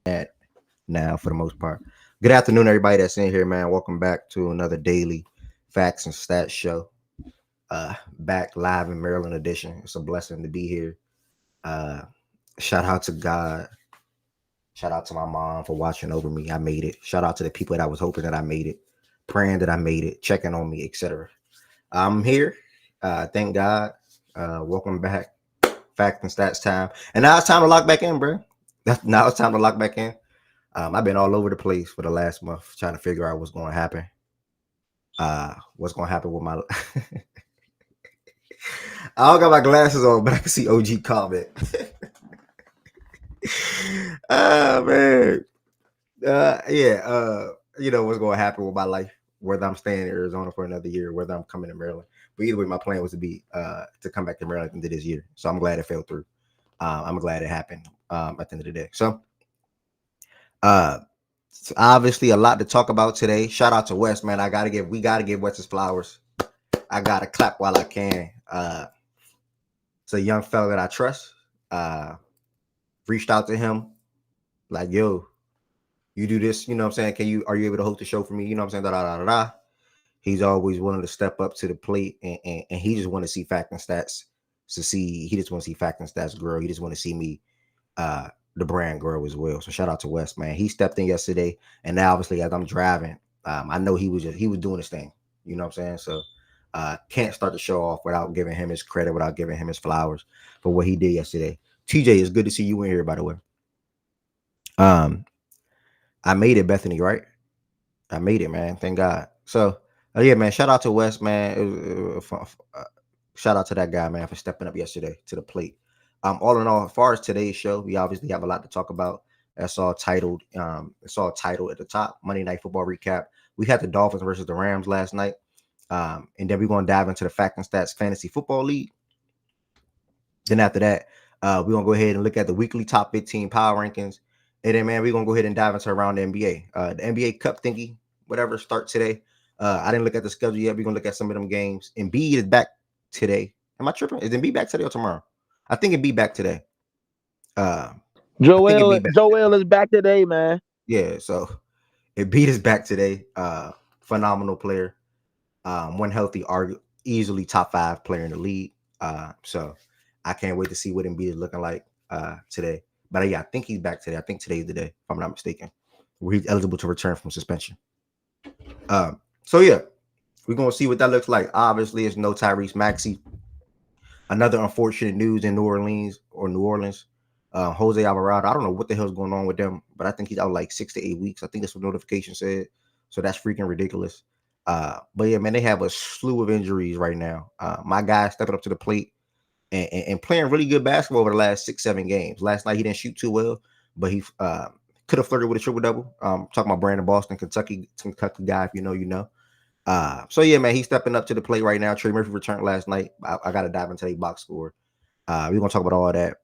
at now for the most part. Good afternoon, everybody that's in here, man. Welcome back to another daily facts and stats show. Back live in Maryland edition. It's a blessing to be here. Uh, Shout out to God. Shout out to my mom for watching over me. I made it. Shout out to the people that was hoping that I made it, praying that I made it, checking on me, etc. I'm here. Thank God. Welcome back. Fact and stats time. And now it's time to lock back in, bro. Now it's time to lock back in. I've been all over the place for the last month trying to figure out what's going to happen. What's going to happen with my. I don't got my glasses on, but I can see OG comment. Man. Yeah. What's going to happen with my life, whether I'm staying in Arizona for another year, whether I'm coming to Maryland. But either way, my plan was to come back to Maryland into this year. So I'm glad it fell through. I'm glad it happened at the end of the day. Uh, so obviously a lot to talk about today. Shout out to West, man. We gotta give West his flowers. I gotta clap while I can. It's a young fella that I trust. Reached out to him, like, yo, you do this, you know what I'm saying? Are you able to host the show for me? You know what I'm saying? Da, da, da, da, da. He's always willing to step up to the plate, and he just want to see fact and stats he just want to see fact and stats grow. He just want to see me the brand grow as well. So shout out to West, man. He stepped in yesterday, and now obviously as I'm driving, I know he was doing his thing. You know what I'm saying? So can't start the show off without giving him his credit, without giving him his flowers for what he did yesterday. TJ, it's good to see you in here, by the way. I made it, Bethany, right? I made it, man. Thank God. So yeah, man. Shout out to West, man. Shout out to that guy, man, for stepping up yesterday to the plate. All in all, as far as today's show, we obviously have a lot to talk about. It's all titled at the top, Monday Night Football recap. We had the Dolphins versus the Rams last night. And then we're gonna dive into the Fact and Stats Fantasy Football League. Then after that, we're gonna go ahead and look at the weekly top 15 power rankings. And then, man, we're gonna go ahead and dive into around the NBA. The NBA Cup thingy, whatever, start today. I didn't look at the schedule yet. We're gonna look at some of them games. Embiid is back today. Am I tripping? Is Embiid back today or tomorrow? I think Embiid back today. I think Joel Embiid back. Joel is back today, man. Yeah, so Embiid is back today. Phenomenal player. One healthy, easily top 5 player in the league. So I can't wait to see what Embiid is looking like today. But yeah, I think he's back today. I think today's the day, if I'm not mistaken, where he's eligible to return from suspension. So yeah, we're gonna see what that looks like. Obviously, it's no Tyrese Maxey. Another unfortunate news in New Orleans. Jose Alvarado. I don't know what the hell's going on with them, but I think he's out like 6 to 8 weeks. I think that's what notification said. So that's freaking ridiculous. But yeah, man, they have a slew of injuries right now. My guy stepping up to the plate and playing really good basketball over the last 6-7 games. Last night he didn't shoot too well, but he could have flirted with a triple double. Talking about Brandon Boston, Kentucky guy. If you know, you know. So yeah, man, he's stepping up to the plate right now. Trey Murphy returned last night. I got to dive into the box score. We're gonna talk about all that,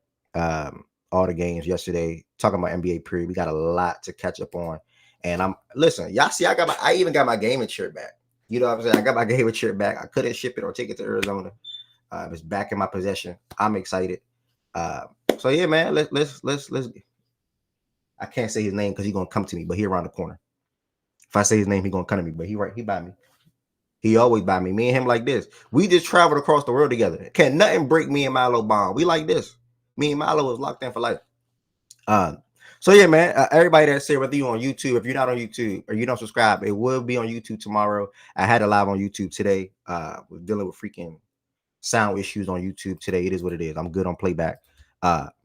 all the games yesterday. Talking about NBA period, we got a lot to catch up on. And listen, y'all see, I even got my gaming shirt back. You know what I'm saying? I got my gaming shirt back. I couldn't ship it or take it to Arizona. It's back in my possession. I'm excited. So yeah, man, let's. I can't say his name because he's gonna come to me, but he around the corner. If I say his name, he gonna come to me. But he by me. He always by me. Me and him like this. We just traveled across the world together. Can't nothing break me and Milo bond. We like this. Me and Milo was locked in for life. So yeah, man. Everybody that's here, whether you on YouTube, if you're not on YouTube or you don't subscribe, it will be on YouTube tomorrow. I had it live on YouTube today. We're dealing with freaking sound issues on YouTube today. It is what it is. I'm good on playback.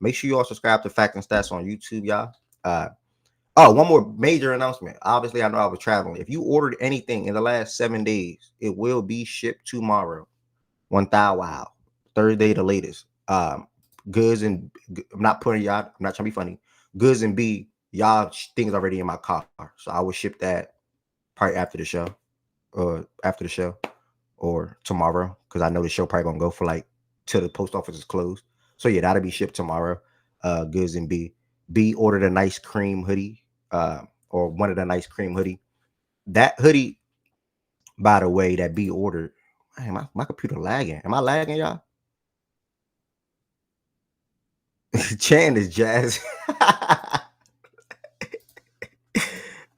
Make sure you all subscribe to Fact and Stats on YouTube, y'all. One more major announcement. Obviously, I know I was traveling. If you ordered anything in the last 7 days, it will be shipped tomorrow. 1,000 wow. Thursday, the latest. Goods and I'm not putting y'all. I'm not trying to be funny. Goods and B, y'all things already in my car, so I will ship that probably after the show, or tomorrow, because I know the show probably gonna go for like till the post office is closed. So yeah, that'll be shipped tomorrow. Goods and B ordered a nice cream hoodie, or one of the nice cream hoodie. That hoodie, by the way, that B ordered. Man, my computer lagging. Am I lagging, y'all? Chan is jazz.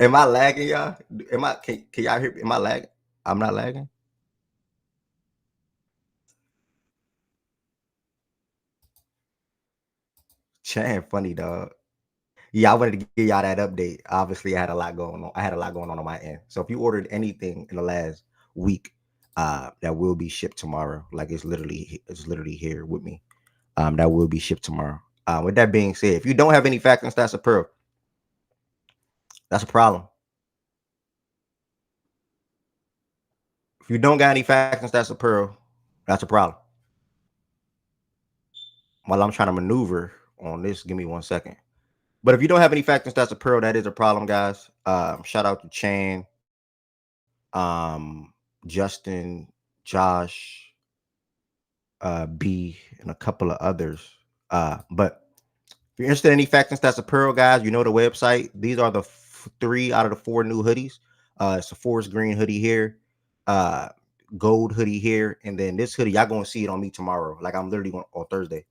Am I lagging, y'all? Am I? Can y'all hear me? Am I lagging? I'm not lagging. Chan, funny dog. Yeah, I wanted to give y'all that update. Obviously, I had a lot going on. I had a lot going on my end. So if you ordered anything in the last week, that will be shipped tomorrow. Like it's literally here with me. That will be shipped tomorrow. With that being said, if you don't have any facts and stats of pearl, that's a problem. If you don't got any facts and stats of pearl, that's a problem. While I'm trying to maneuver on this, give me 1 second. But if you don't have any facts and stats of pearl, that is a problem, guys. Shout out to Chan, Justin, Josh, B, and a couple of others. But if you're interested in any facts and stats of pearl, guys, you know the website. These are the 3 out of the 4 new hoodies. It's a forest green hoodie here, uh, gold hoodie here, and then this hoodie. Y'all gonna see it on me tomorrow. Like I'm literally going on Thursday.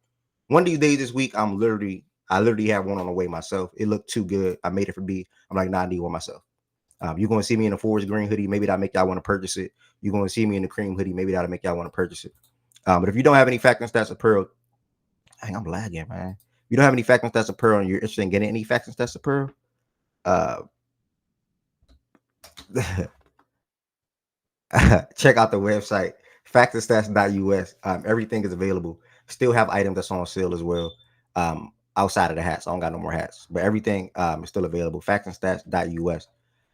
One of these days this week, I literally have one on the way myself. It looked too good. I made it for B. I'm like, nah, I need one myself. You're gonna see me in the forest green hoodie. Maybe that'll make y'all want to purchase it. You're gonna see me in the cream hoodie. Maybe that'll make y'all want to purchase it. But if you don't have any facts and stats of pearl, dang, I'm lagging, man. If you don't have any facts and stats of pearl, and you're interested in getting any facts and stats of pearl, uh, check out the website factandstats.us. Everything is available. Still have items that's on sale as well. Outside of the hats, I don't got no more hats, but everything is still available. Factandstats.us.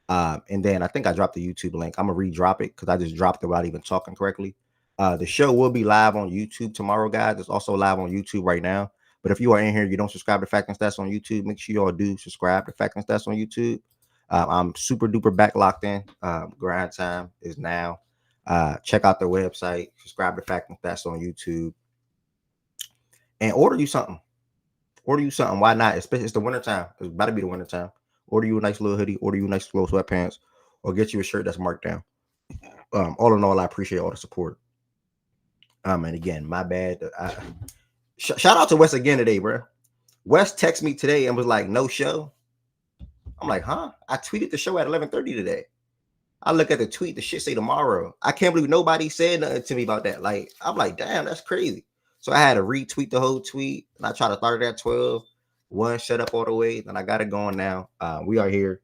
And then I think I dropped the YouTube link. I'm gonna re-drop it because I just dropped it without even talking correctly. The show will be live on YouTube tomorrow, guys. It's also live on YouTube right now. But if you are in here, you don't subscribe to Fact and Stats on YouTube, make sure you all do subscribe to Fact and Stats on YouTube. I'm super duper back locked in. Grind time is now. Check out their website, subscribe to Fact and Stats on YouTube, and order you something. Order you something. Why not? Especially it's the winter time. It's about to be the winter time. Order you a nice little hoodie. Order you a nice little sweatpants, or get you a shirt that's marked down. All in all, I appreciate all the support. And again, my bad. Shout out to Wes again today, bro. Wes texted me today and was like, "No show." I'm like, "Huh?" I tweeted the show at 11:30 today. I look at the tweet. The shit say tomorrow. I can't believe nobody said nothing to me about that. Like, I'm like, damn, that's crazy. So I had to retweet the whole tweet, and I tried to start it at 12. One shut up all the way. Then I got it going now. We are here.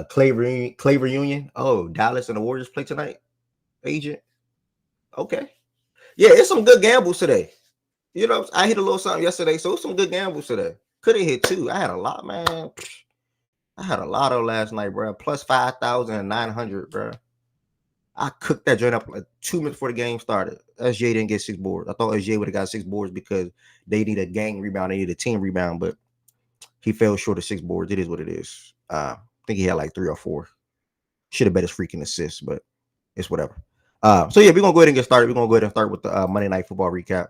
Clay reunion. Oh, Dallas and the Warriors play tonight. Agent. Okay. Yeah, it's some good gambles today. You know, I hit a little something yesterday, so it's some good gambles today. Could have hit 2. I had a lot, man. I had a lotto last night, bro. Plus 5,900, bro. I cooked that joint up like 2 minutes before the game started. SJ didn't get 6 boards. I thought SJ would have got 6 boards because they need a gang rebound, they need a team rebound, but he fell short of 6 boards. It is what it is. I think he had like 3 or 4. Should have bet his freaking assists, but it's whatever. So yeah, we're gonna go ahead and get started. We're gonna go ahead and start with the Monday Night Football recap.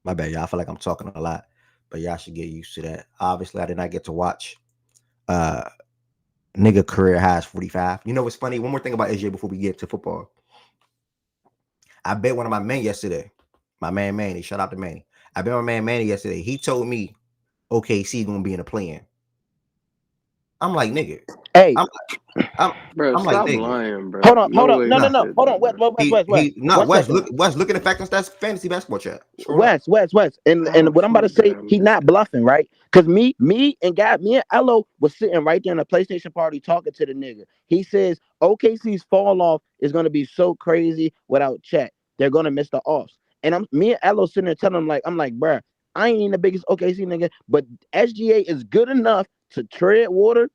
My bad, y'all. I feel like I'm talking a lot, but y'all should get used to that. Obviously, I did not get to watch nigga career highs 45. You know what's funny? One more thing about SJ before we get to football. I bet one of my men yesterday, my man Manny, shout out to Manny. I bet my man Manny yesterday. He told me OKC gonna be in the play-in. I'm like, nigga. Hey, I'm Bro, I'm like, stop nigga. lying, bro. hold on, No way no, he no, Nah, no, said hold that, on, West, bro. West, West, West, No, one West, second. West looking at fact and stats fantasy basketball chat. Scroll up. West, and Oh, what I'm about to fuck say, that, he man. not bluffing, right? Because me and Elo was sitting right there in a PlayStation party talking to the nigga. He says OKC's fall off is gonna be so crazy without Chet. They're gonna miss the offs. And me and Elo sitting there telling him I'm like, bruh, I ain't the biggest OKC nigga, but SGA is good enough to tread water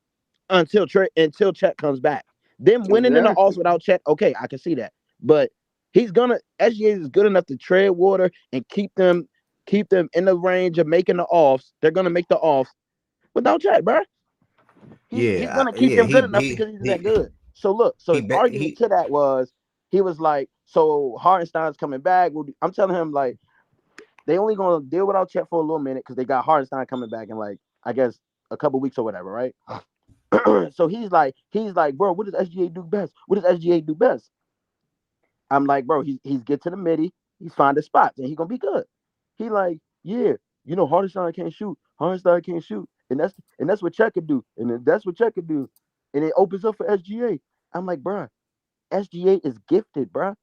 until Chet comes back. Them winning in the offs Exactly. without Chet, okay, I can see that. But SGA is good enough to tread water and keep them in the range of making the offs. They're gonna make the offs without Chet, bro. He's Yeah, gonna keep yeah, them good enough because he's that good. So look, so he his bet argument he to that was he was like, so Hardenstein's coming back. I'm telling him like they only gonna deal without Chet for a little minute because they got Hardenstein coming back in like I guess a couple weeks or whatever, right? So he's like, bro, what does SGA do best? What does SGA do best? I'm like, bro, he's get to the midi, he's finding spots, and he gonna be good. He like, yeah, Hardenstein can't shoot. Hardenstein can't shoot. and that's what Chet could do, and then that's what Chet could do, and it opens up for SGA. I'm like, bruh, SGA is gifted, bruh.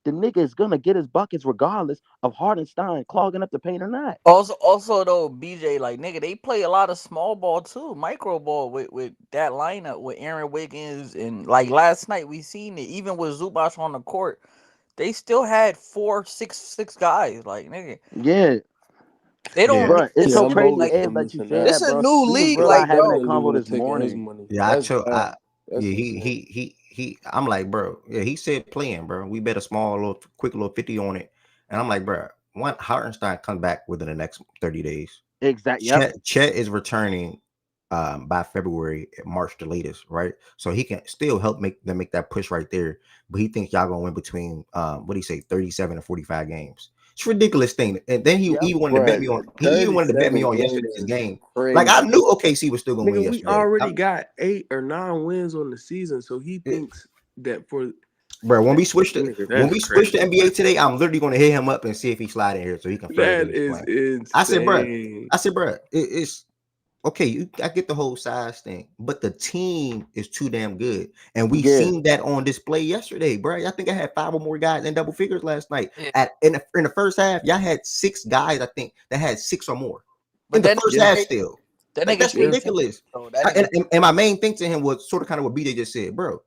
The nigga is gonna get his buckets regardless of Hardenstein clogging up the paint or not. Also though, BJ, like nigga, they play a lot of small ball too, micro ball with that lineup with Aaron Wiggins and like last night we seen it. Even with Zubac on the court, they still had 4, 6 guys. Like nigga, Yeah, they Yeah, don't bruh. It's this Yeah, so I'm is crazy, voting like for Ed, him that you missing say that. this that, a bro. new We just league. realized Like having bro, that Definitely convo would have this taken his morning. money. yeah. I That's chose. bad. That's Yeah, insane. he. I'm like, bro. Yeah, he said playing, bro. We bet a small, little, quick, little 50 on it, and I'm like, bro. One Hartenstein come back within the next 30 days. Exact. Yep. Chet is returning by February, March the latest, right? So he can still help make that push right there. But he thinks y'all gonna win between what do you say, 37 and 45 games. It's a ridiculous thing. And then he yeah. even wanted to bet Bruh, me on. He even wanted to bet me 37 on games yesterday's is game. Like I crazy. knew OKC was still gonna win Nigga, we yesterday. already got 8 or 9 wins on the season, so he thinks that for Bro, when that, we switched it, nigga, when that's we switched the crazy. NBA today, I'm literally gonna hit him up and see if he slide in here so he can further That his is plan. I said, bro, insane. it's okay. I get the whole size thing, but the team is too damn good, and we Yeah. seen that on display yesterday, bro. I think I had 5 or more guys in double figures last night. Yeah. In the first half, y'all had 6 guys, I think, that had 6 or more in But the then first Yeah, half. that Still, like nigga that's stay yeah. 10. ridiculous. So that I- nigga and my main thing to him was sort of kind of what BJ just said, bro.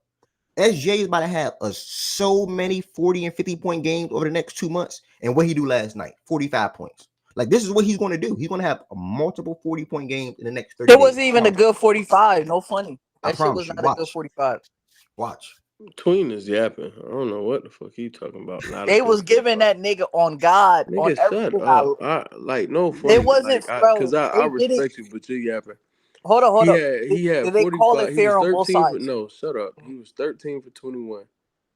SJ is about to have so many 40 and 50 point games over the next 2 months. And what he do last night, 45 points. Like this is what he's going to do. He's going to have a multiple 40 point games in the next 30 it days. wasn't even a good 45. No funny. I That shit was promise you. not a good Watch, 45. watch. Tween is yapping. I don't know what the fuck he talking about. Not a They good was giving 45. that nigga on God on Nigga, shut everything. up. I like no It funny. wasn't, Like cause bro. I They didn't. respect you, but you yapping. Hold up, hold up. He had Did they call 45. it He was fair on both 13 for sides? no, shut up. He was 13 for 21.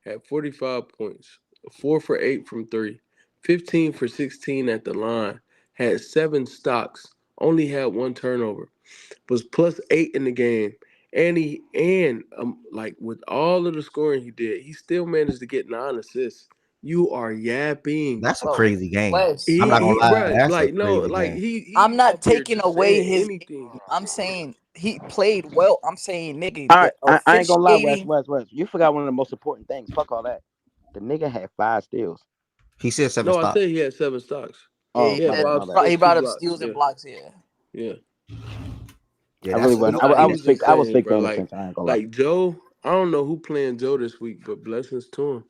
Had 45 points. 4 for 8 from 3. 15 for 16 at the line. Had 7 stocks. Only had 1 turnover. Was plus 8 in the game. And like with all of the scoring he did, he still managed to get 9 assists. You are yapping. That's a Bro, crazy game. Wes, I'm not gonna lie. Bruh, That's a like no, crazy like game. I'm he not up here taking just away saying his anything. game. I'm saying he played well. I'm saying, nigga, All the right. I ain't gonna lie, Wes. officiating. Wes. You forgot one of the most important things. Fuck all that. The nigga had 5 steals. He said 7 No, I stops. said he had 7 stocks. Yeah, Oh, he He had my said bad. 5 My bad. he steals, 2 brought up blocks. steals and Yeah, blocks. Yeah. yeah. Yeah, I really that's wasn't. No, I he was was fake. just I was saying, fake bro. paying attention. I ain't gonna lie. Like Joe. I don't know who playing Joe this week, but blessings to him.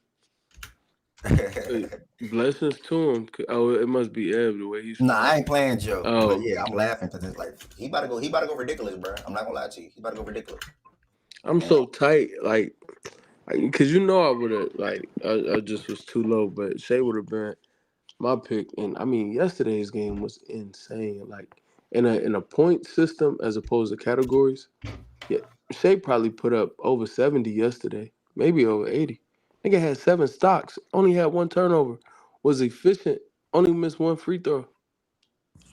Blessings to him. Oh, it must be Eb the way he's Nah, playing. I ain't playing Joe. But Oh, yeah, I'm laughing because it's like he about to go. He about to go ridiculous, bro. I'm not gonna lie to you. He about to go ridiculous. I'm And so tight. Like, cause you know I would have like I just was too low, but Shay would have been my pick. And I mean, yesterday's game was insane. Like in a point system as opposed to categories. Yeah, Shay probably put up over 70 yesterday, maybe over 80. Nigga had 7 stocks, only had 1 turnover, was efficient, only missed 1 free throw,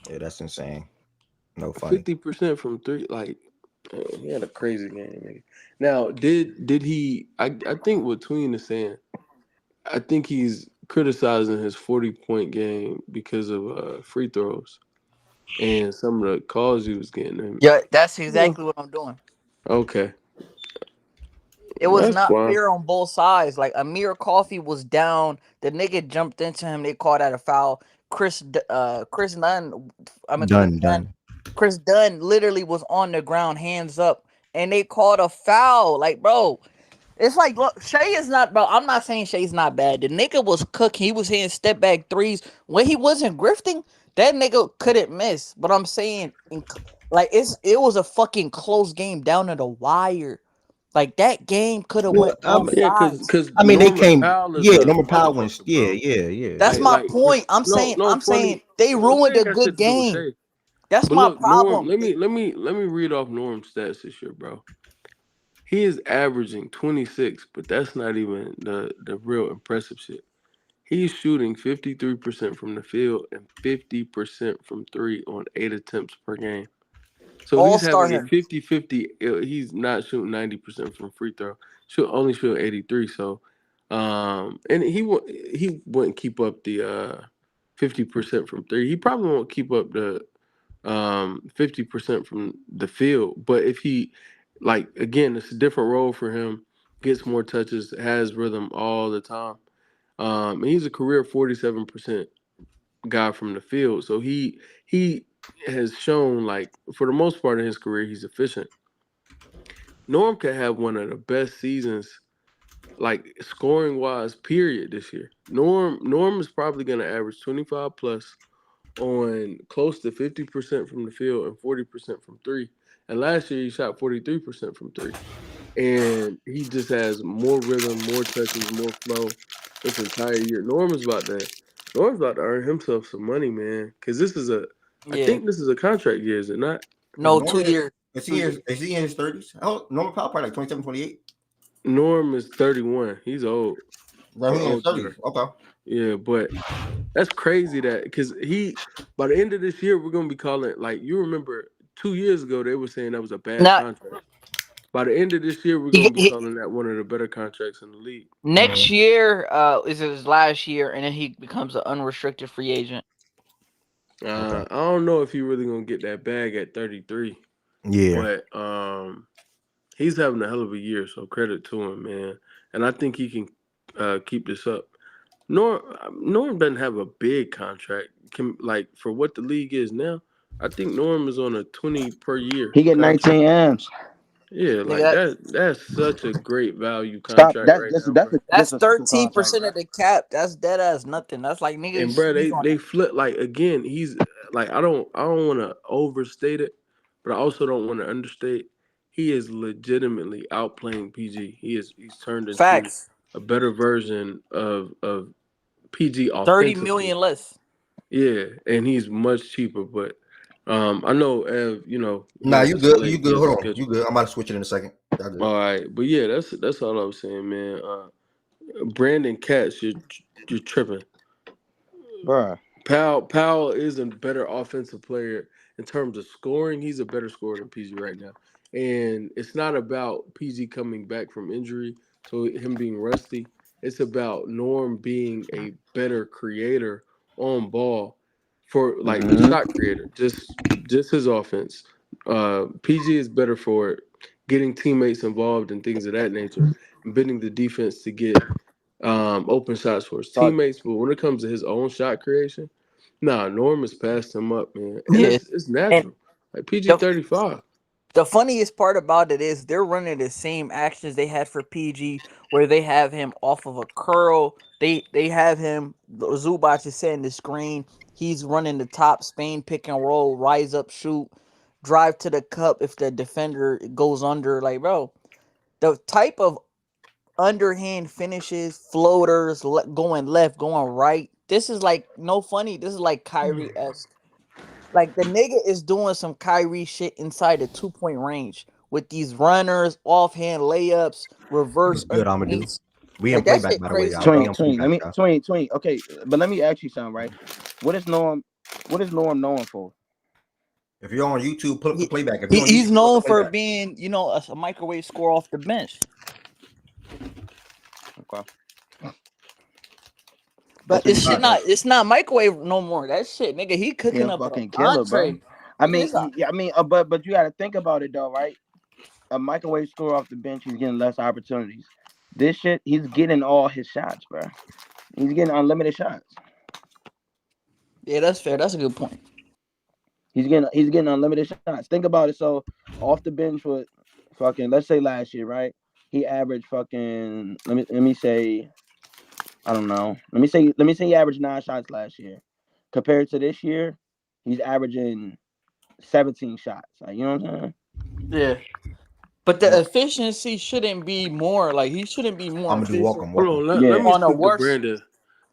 yeah, that's insane. No funny. 50% from 3. Like, he had a crazy game, nigga. Now, did he? I think what Tween is saying, I think he's criticizing his 40-point game because of free throws and some of the calls he was getting. Him. Yeah, that's Well, exactly what I'm doing. okay, It was that's not fine. fair on both sides. Like Amir Coffee was down. The nigga jumped into him. They called that a foul. Chris Dunn. Chris Done, Dunn. done. Chris Dunn literally was on the ground, hands up, and they called a foul. Like, bro, it's like, look, Shea is not, bro. I'm not saying Shea's not bad. The nigga was cooking. He was hitting step back threes when he wasn't grifting. That nigga couldn't miss. But I'm saying, like, it was a fucking close game down to the wire. Like that game could have Well, went both Yeah, sides. I mean, they Norman came. Powell is Yeah, a Norman Powell wins. motherfucker, Yeah, bro. yeah, yeah. That's Yeah. my Like, point. I'm no, saying, no, funny. they It ruined a ain't got shit good to do with game. Shay. That's But my look, Norm, problem. let me read off Norm's stats this year, bro. He is averaging 26, but that's not even the real impressive shit. He's shooting 53% from the field and 50% from 3 on 8 attempts per game. So All he's star having a him. 50-50. He's not shooting 90% from free throw. Should only shoot 83. So, and he wouldn't keep up the 50% from 3. He probably won't keep up the 50% from the field. But if he, like, again, it's a different role for him, gets more touches, has rhythm all the time. And he's a career 47% guy from the field. So he has shown, like, for the most part in his career, he's efficient. Norm could have one of the best seasons, like scoring wise, period, this year. Norm is probably gonna average 25 plus on close to 50% from the field and 40% from three. And last year he shot 43% from three. And he just has more rhythm, more touches, more flow this entire year. Norm's about to earn himself some money, man. Cause I Yeah. think this is a contract year, is it not? Is No, Norm 2 years. is he 2 years. is he in his 30s? Oh, Norman Powell probably like 27, 28. Norm is 31. He's old Bro, or he in his older. 30s. Okay. Yeah, but that's crazy that because by the end of this year, we're gonna be calling, like, you remember 2 years ago they were saying that was a bad Not contract. By the end of this year, we're he, gonna be he calling that one of the better contracts in the league. Mhm. next year is his last year, and then he becomes an unrestricted free agent. Okay. I don't know if he really gonna get that bag at 33, Yeah. but he's having a hell of a year, so credit to him, man. And I think he can keep this up. Norm doesn't have a big contract. Like, for what the league is now, I think Norm is on a 20 per year He get contract. 19 M's. Yeah, Nigga, like that's such a great value Stop. contract That's right that's now, that's bro. a that's disrespectful thirteen contract, percent bro. of the cap. That's dead ass nothing. That's like nigga And bro, sneeze on they that. flip, like, again. He's like, I don't want to overstate it, but I also don't want to understate. He is legitimately outplaying PG. He's turned into Facts. a better version of PG 30 million offensively. less. Yeah, and he's much cheaper. But I know Ev, Nah, wanted you to good. You slay. He good. has a Hold on. You schedule. good. I'm about to switch it in a second. Y'all good. All right, but yeah, that's all I was saying, man. Brandon Katz, you're tripping. Bro. Powell is a better offensive player in terms of scoring. He's a better scorer than PG right now. And it's not about PG coming back from injury, so him being rusty. It's about Norm being a better creator on ball, for like a Hmm. shot creator. Just his offense. PG is better for it, getting teammates involved and things of that nature, and bending the defense to get open shots for his Talk. teammates. But when it comes to his own shot creation, nah, Norm has passed him up, man. And Yeah. it's And natural. Like, PG the 35. the funniest part about it is they're running the same actions they had for PG, where they have him off of a curl. They have him. Zubac is setting the screen. He's running the top Spain pick and roll, rise up, shoot, drive to the cup if the defender goes under. Like, bro, the type of underhand finishes, floaters, going left, going right. This is like no funny. This is like Kyrie esque. Like the nigga is doing some Kyrie shit inside the 2 point range with these runners, offhand layups, reverse What's good, Amadou? underneath. We in Like that playback, shit by the way, crazy, y'all. We 20, bro. in 20. Let playback, me y'all. 20, 20. Okay, but let me ask you something, right? What is Norm? What is Norm known for? If you're on YouTube, pull up the He, playback. If you're on he's YouTube, pull up the known for playback. being, a microwave score off the bench. Okay, But that's what it's he All shit do right. not. best. It's not microwave no more. That shit, nigga. He He cooking a up an fucking killer, bro. entree. I Nigga, mean, yeah, I mean, but you got to think about it though, right? A microwave score off the bench, he's getting less opportunities. This shit, he's getting all his shots, bro. He's getting unlimited shots. yeah, that's fair. That's a good point. He's getting unlimited shots. Think about it. So off the bench for fucking, let's say last year, right? He averaged fucking, let me say, I don't know. Let me say he averaged 9 shots last year. Compared to this year, he's averaging 17 shots. Like, you know what I'm saying? Yeah. But the But efficiency shouldn't be more. Like he shouldn't be more Amadou, efficient welcome, Hold welcome. on, let yeah, me on a speak to worse. Brandon.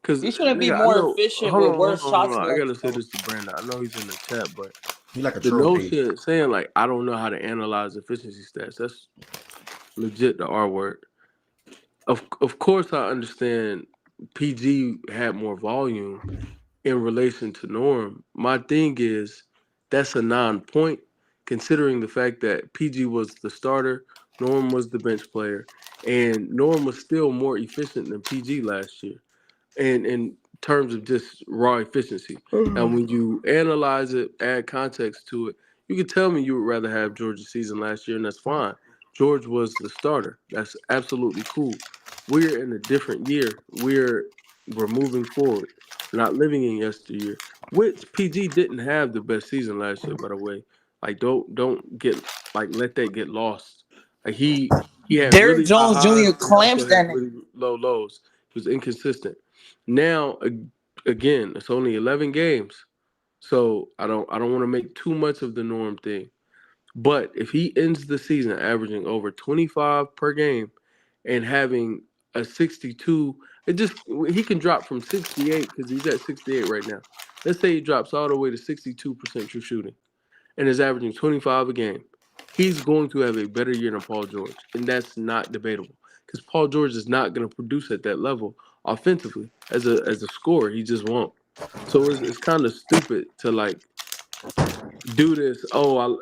Cause, He shouldn't be nigga, I more know. efficient Hold with on, hold worse on, hold shot on. I gotta selection say though. this to Brandon. I know he's in the chat, but He like a the troll page. notion saying, like, I don't know how to analyze efficiency stats, that's legit the R word. Of course I understand PG had more volume in relation to Norm. My thing is, that's a non-point, considering the fact that PG was the starter, Norm was the bench player, and Norm was still more efficient than PG last year. And terms of just raw efficiency. Now, when you analyze it, add context to it, you can tell me you would rather have George's season last year, and that's fine. George was the starter. That's absolutely cool. We're in a different year. We're moving forward. We're not living in yesteryear. Which PG didn't have the best season last year, by the way. Like don't get like let that get lost. Like he had Derrick really high Jones highs, Jr. but he clamps also had that nigga. really low lows. He was inconsistent. Now again, it's only 11 games, so I don't want to make too much of the norm thing. But if he ends the season averaging over 25 per game and having a 62, it just he can drop from 68 because he's at 68 right now. Let's say he drops all the way to 62% true shooting and is averaging 25 a game. He's going to have a better year than Paul George, and that's not debatable because Paul George is not going to produce at that level offensively as a scorer. He just won't. So it's kind of stupid to like do this. Oh,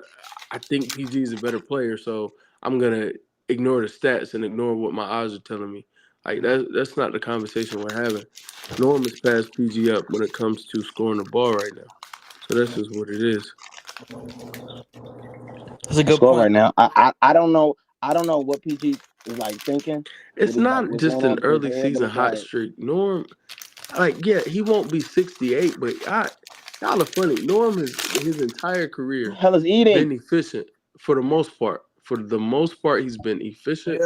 I think PG is a better player, so I'm gonna ignore the stats and ignore what my eyes are telling me. Like that's not the conversation we're having. Norm has passed PG up when it comes to scoring the ball right now. So that's just what it is. That's a good Score point. right now. I don't know what PG is like thinking. It's not What's just going an on in his early head, but season it's hot like, streak. Norm, like, yeah, he won't be 68, but y'all are funny. Norm has his entire career hell is eating. been efficient for the most part. For the most part, he's been efficient.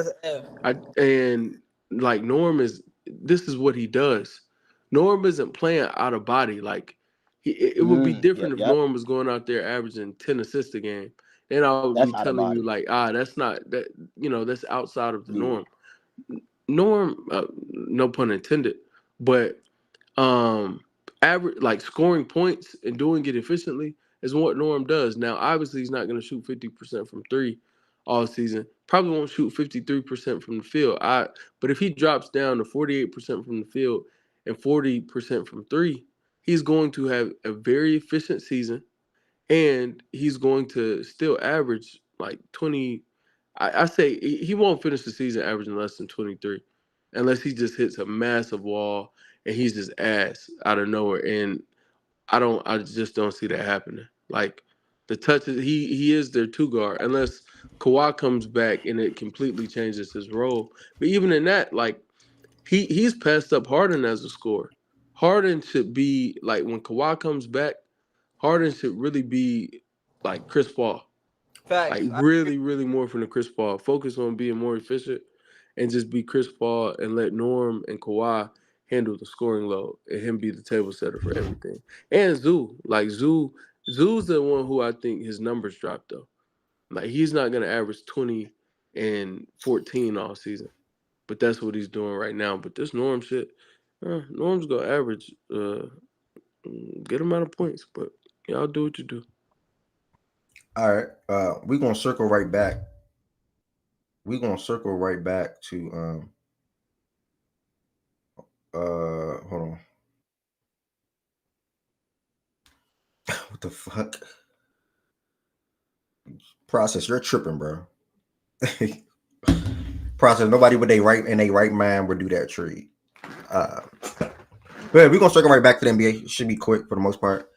And like Norm is this is what he does. Norm isn't playing out of body. Like it would be Yep, different if yep. Norm was going out there averaging 10 assists a game. Then I would be That's out of telling you body. like, that's not that that's outside of the Yeah. norm. Norm, no pun intended, but average like scoring points and doing it efficiently is what Norm does. Now, obviously, he's not going to shoot 50% from three all season. Probably won't shoot 53% from the field. But if he drops down to 48% from the field and 40% from three, he's going to have a very efficient season, and he's going to still average like 20. I say he won't finish the season averaging less than 23 unless he just hits a massive wall and he's just ass out of nowhere. And I just don't see that happening. Like the touches, he is their two guard unless Kawhi comes back and it completely changes his role. But even in that, like he's passed up Harden as a scorer. Harden should be like when Kawhi comes back, Harden should really be like Chris Paul. Like Facts. really, really more from the Chris Paul. Focus on being more efficient and just be Chris Paul and let Norm and Kawhi handle the scoring load and him be the table setter for everything. And Zoo. Like Zoo's the one who I think his numbers dropped though. Like he's not gonna average 20 and 14 all season. But that's what he's doing right now. But this Norm shit, Norm's gonna average good amount of points, but y'all do what you do. All right. We're gonna circle right back. We're gonna circle right back to hold on. What the fuck? Process, you're tripping, bro. Process, nobody with they right in a right mind would do that trade. But we're gonna circle right back to the NBA. It should be quick for the most part.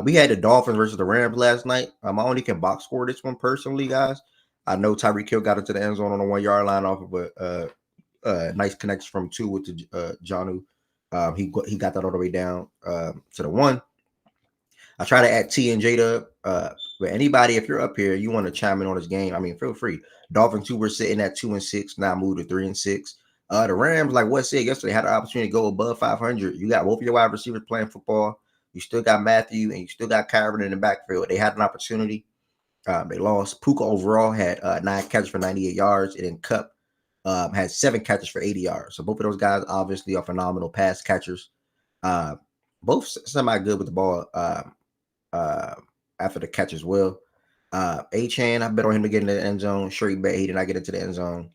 We had the Dolphins versus the Rams last night. I only can box score this one personally, guys. I know Tyreek Hill got into the end zone on the 1 yard line off of a nice connection from two with the Janu. He got that all the way down to the one. I try to add T and Jada. But anybody, if you're up here, you want to chime in on this game, I mean, feel free. Dolphins 2 were sitting at 2-6, now moved to 3-6. The Rams, like what said yesterday, had the opportunity to go above 500. You got both of your wide receivers playing football. You still got Matthew and you still got Kyron in the backfield. They had an opportunity. They lost. Puka overall had 9 catches for 98 yards, and then Cup had 7 catches for 80 yards. So both of those guys obviously are phenomenal pass catchers. Both semi good with the ball after the catch as well. A-Chan, I bet on him to get in the end zone. Sure, he bet he did not get into the end zone.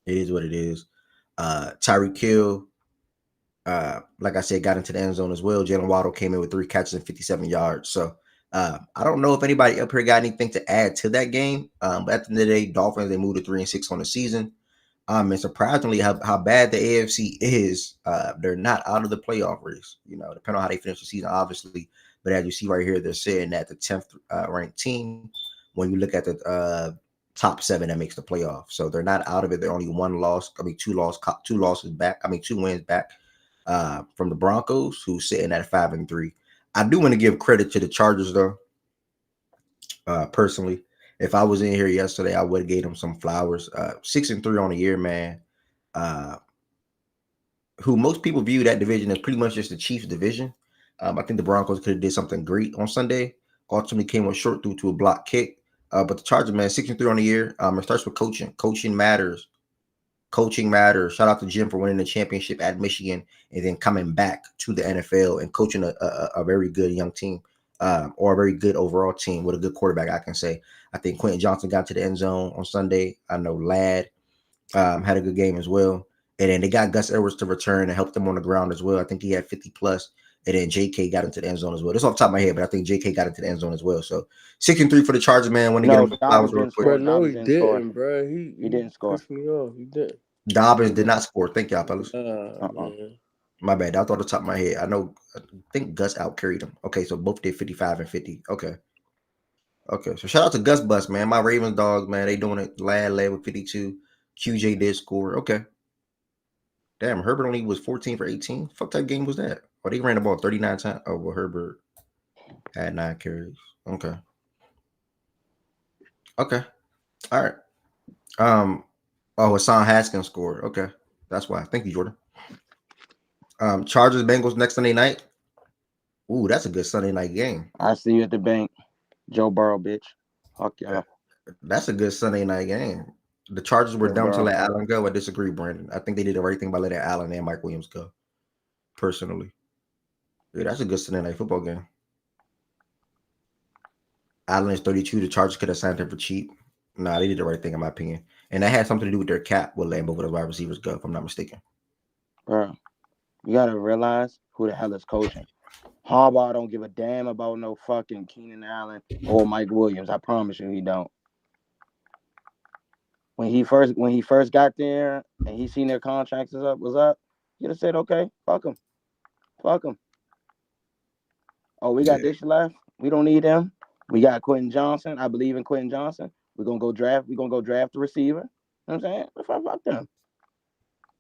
It is what it is. Tyreek Hill, like I said, got into the end zone as well. Jalen Waddle came in with 3 catches and 57 yards. So I don't know if anybody up here got anything to add to that game. But at the end of the day, Dolphins, they moved to 3-6 on the season. And surprisingly, how bad the AFC is, they're not out of the playoff race. Depending on how they finish the season, obviously. But as you see right here, they're sitting at the 10th ranked team. When you look at the top 7 that makes the playoff, so they're not out of it. They're only two losses back. 2 wins back from the Broncos, who's sitting at 5-3. I do want to give credit to the Chargers, though. Personally, if I was in here yesterday, I would have gave them some flowers. 6-3 on the year, man. Who most people view that division as pretty much just the Chiefs division. I think the Broncos could have did something great on Sunday. Ultimately came up short due to a block kick. But the Chargers, man, 6-3 on the year. It starts with coaching. Coaching matters. Coaching matters. Shout out to Jim for winning the championship at Michigan and then coming back to the NFL and coaching a very good young team, or a very good overall team with a good quarterback, I can say. I think Quentin Johnson got to the end zone on Sunday. I know Ladd had a good game as well. And then they got Gus Edwards to return and help them on the ground as well. I think he had 50 plus. And then JK got into the end zone as well. This off the top of my head, but I think JK got into the end zone as well. So 6-3 for the Chargers, man. Want to get them flowers real quick. Bro, no, Dobbins he didn't score. didn't, bro. He didn't score. Pissed me off. He did. Dobbins did not score. Thank y'all, fellas. Man. My bad. That's off the top of my head. I think Gus out carried him. Okay, so both did 55 and 50. Okay. So shout out to Gus Bus, man. My Ravens dogs, man. They doing it. Lad led with 52. QJ did score. Okay. Damn, Herbert only was 14 for 18. Fuck that game was that? Oh, they ran the ball 39 times. Oh, well, Herbert had 9 carries. Okay. All right. Hassan Haskins scored. Okay. That's why. Thank you, Jordan. Chargers Bengals next Sunday night. Ooh, that's a good Sunday night game. I see you at the bank. Joe Burrow, bitch. Fuck y'all. That's a good Sunday night game. The Chargers were dumb to let Allen go. I disagree, Brandon. I think they did the right thing by letting Allen and Mike Williams go. Personally. Yeah, that's a good Sunday night football game. Allen is 32. The Chargers could have signed him for cheap. Nah, they did the right thing, in my opinion. And that had something to do with their cap with letting both of the wide receivers go, if I'm not mistaken. Bro, you got to realize who the hell is coaching. Harbaugh don't give a damn about no fucking Keenan Allen or Mike Williams. I promise you he don't. When he first got there and he seen their contracts was up, he'd have said, okay, fuck him. Oh, we got this left. We don't need him. We got Quentin Johnson. I believe in Quentin Johnson. We're gonna go draft the receiver. You know what I'm saying? Fuck them.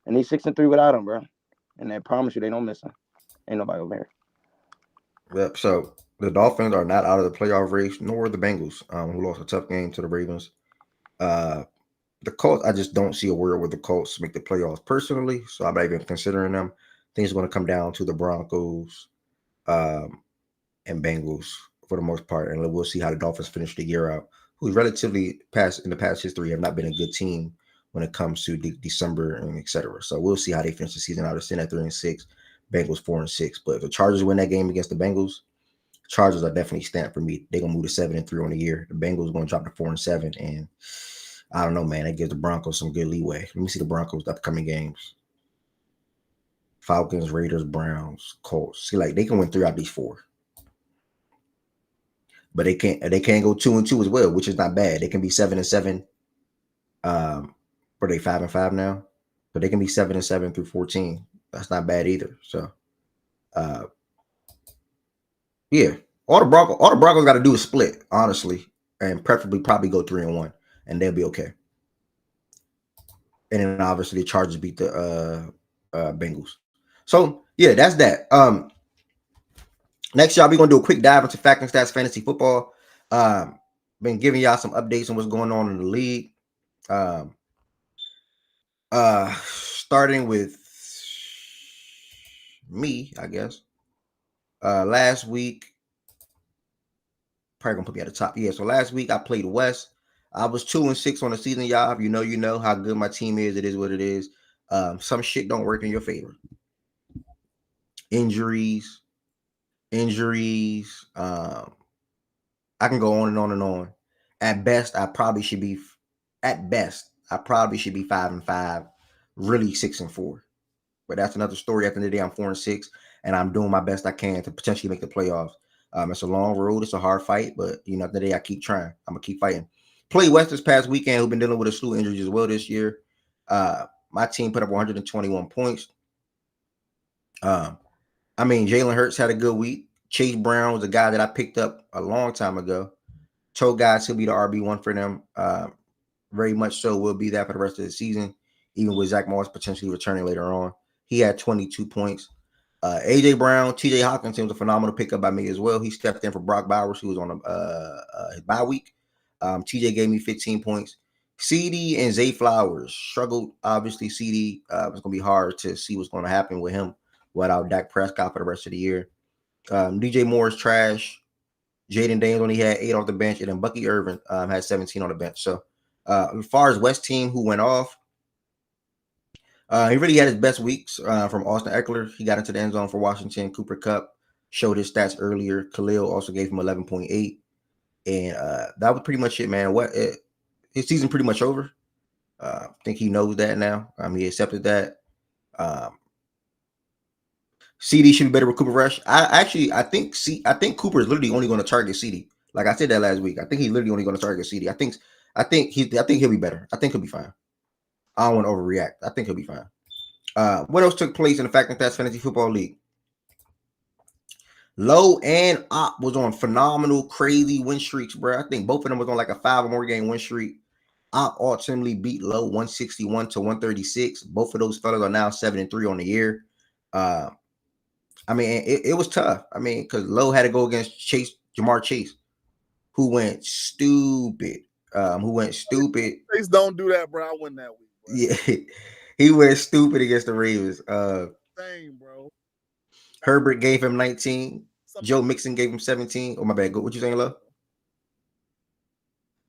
And they 6-3 without him, bro. And I promise you they don't miss him. Ain't nobody over here. Yep. So the Dolphins are not out of the playoff race, nor the Bengals, who lost a tough game to the Ravens. The Colts, I just don't see a world where the Colts make the playoffs personally, so I'm not even considering them. Things are going to come down to the Broncos and Bengals for the most part, and we'll see how the Dolphins finish the year out, who relatively in the past history have not been a good team when it comes to December and etc. So we'll see how they finish the season out. They're sitting at 3-6, Bengals 4-6. But if the Chargers win that game against the Bengals, Chargers are definitely stamped for me. They're gonna move to 7-3 on the year. The Bengals are gonna drop to 4-7, and I don't know, man. That gives the Broncos some good leeway. Let me see the Broncos' upcoming games: Falcons, Raiders, Browns, Colts. See, like they can win 3 out of these 4, but they can't go 2-2 as well, which is not bad. They can be 7-7. Are they 5-5 now? But they can be 7-7 through 14. That's not bad either. So, yeah, all the Broncos got to do is split, honestly, and preferably probably go 3-1, and they'll be okay. And then obviously the Chargers beat the Bengals. So yeah, that's that. Next, y'all, we're gonna do a quick dive into Fact and Stats Fantasy Football. Been giving y'all some updates on what's going on in the league. Starting with me, I guess. Last week, probably gonna put me at the top. Yeah, so last week I played West. I was 2-6 on the season, y'all. If you know how good my team is. It is what it is. Some shit don't work in your favor. Injuries. I can go on and on and on. At best, I probably should be 5-5, really 6-4. But that's another story. At the end of the day, I'm 4-6, and I'm doing my best I can to potentially make the playoffs. It's a long road. It's a hard fight, but at the end of the day, I keep trying. I'm gonna keep fighting. Played West this past weekend, who've been dealing with a slew of injuries as well this year. My team put up 121 points. I mean, Jalen Hurts had a good week. Chase Brown was a guy that I picked up a long time ago. Told guys he'll be the RB1 for them. Very much so will be that for the rest of the season, even with Zach Moss potentially returning later on. He had 22 points. AJ Brown, TJ Hawkinson was a phenomenal pickup by me as well. He stepped in for Brock Bowers, who was on his bye week. TJ gave me 15 points. CD and Zay Flowers struggled. Obviously, CD was going to be hard to see what's going to happen with him without Dak Prescott for the rest of the year. DJ Moore's trash. Jaden Daniels only had 8 off the bench, and then Bucky Irvin had 17 on the bench. So, as far as West team who went off, he really had his best weeks from Austin Eckler. He got into the end zone for Washington. Cooper Kupp showed his stats earlier. Khalil also gave him 11.8. And that was pretty much it, man. His season pretty much over. I think he knows that now. He accepted that. CD should be better with Cooper Rush. I think Cooper is literally only going to target CD. Like I said that last week. I think he's literally only going to target CD. I think he'll be better. I think he'll be fine. I don't want to overreact. I think he'll be fine. What else took place in the Fact and Stats Fantasy Football League? Low and Op was on phenomenal, crazy win streaks, bro. I think both of them was on like a 5 or more game win streak. Op ultimately beat Low 161 to 136. Both of those fellas are now 7-3 on the year. It was tough. Because Low had to go against Jamar Chase, who went stupid. Please don't do that, bro. I win that week, bro. Yeah, he went stupid against the Ravens. Same, bro. Herbert gave him 19. Joe Mixon gave him 17. Oh, my bad. What you saying, Love?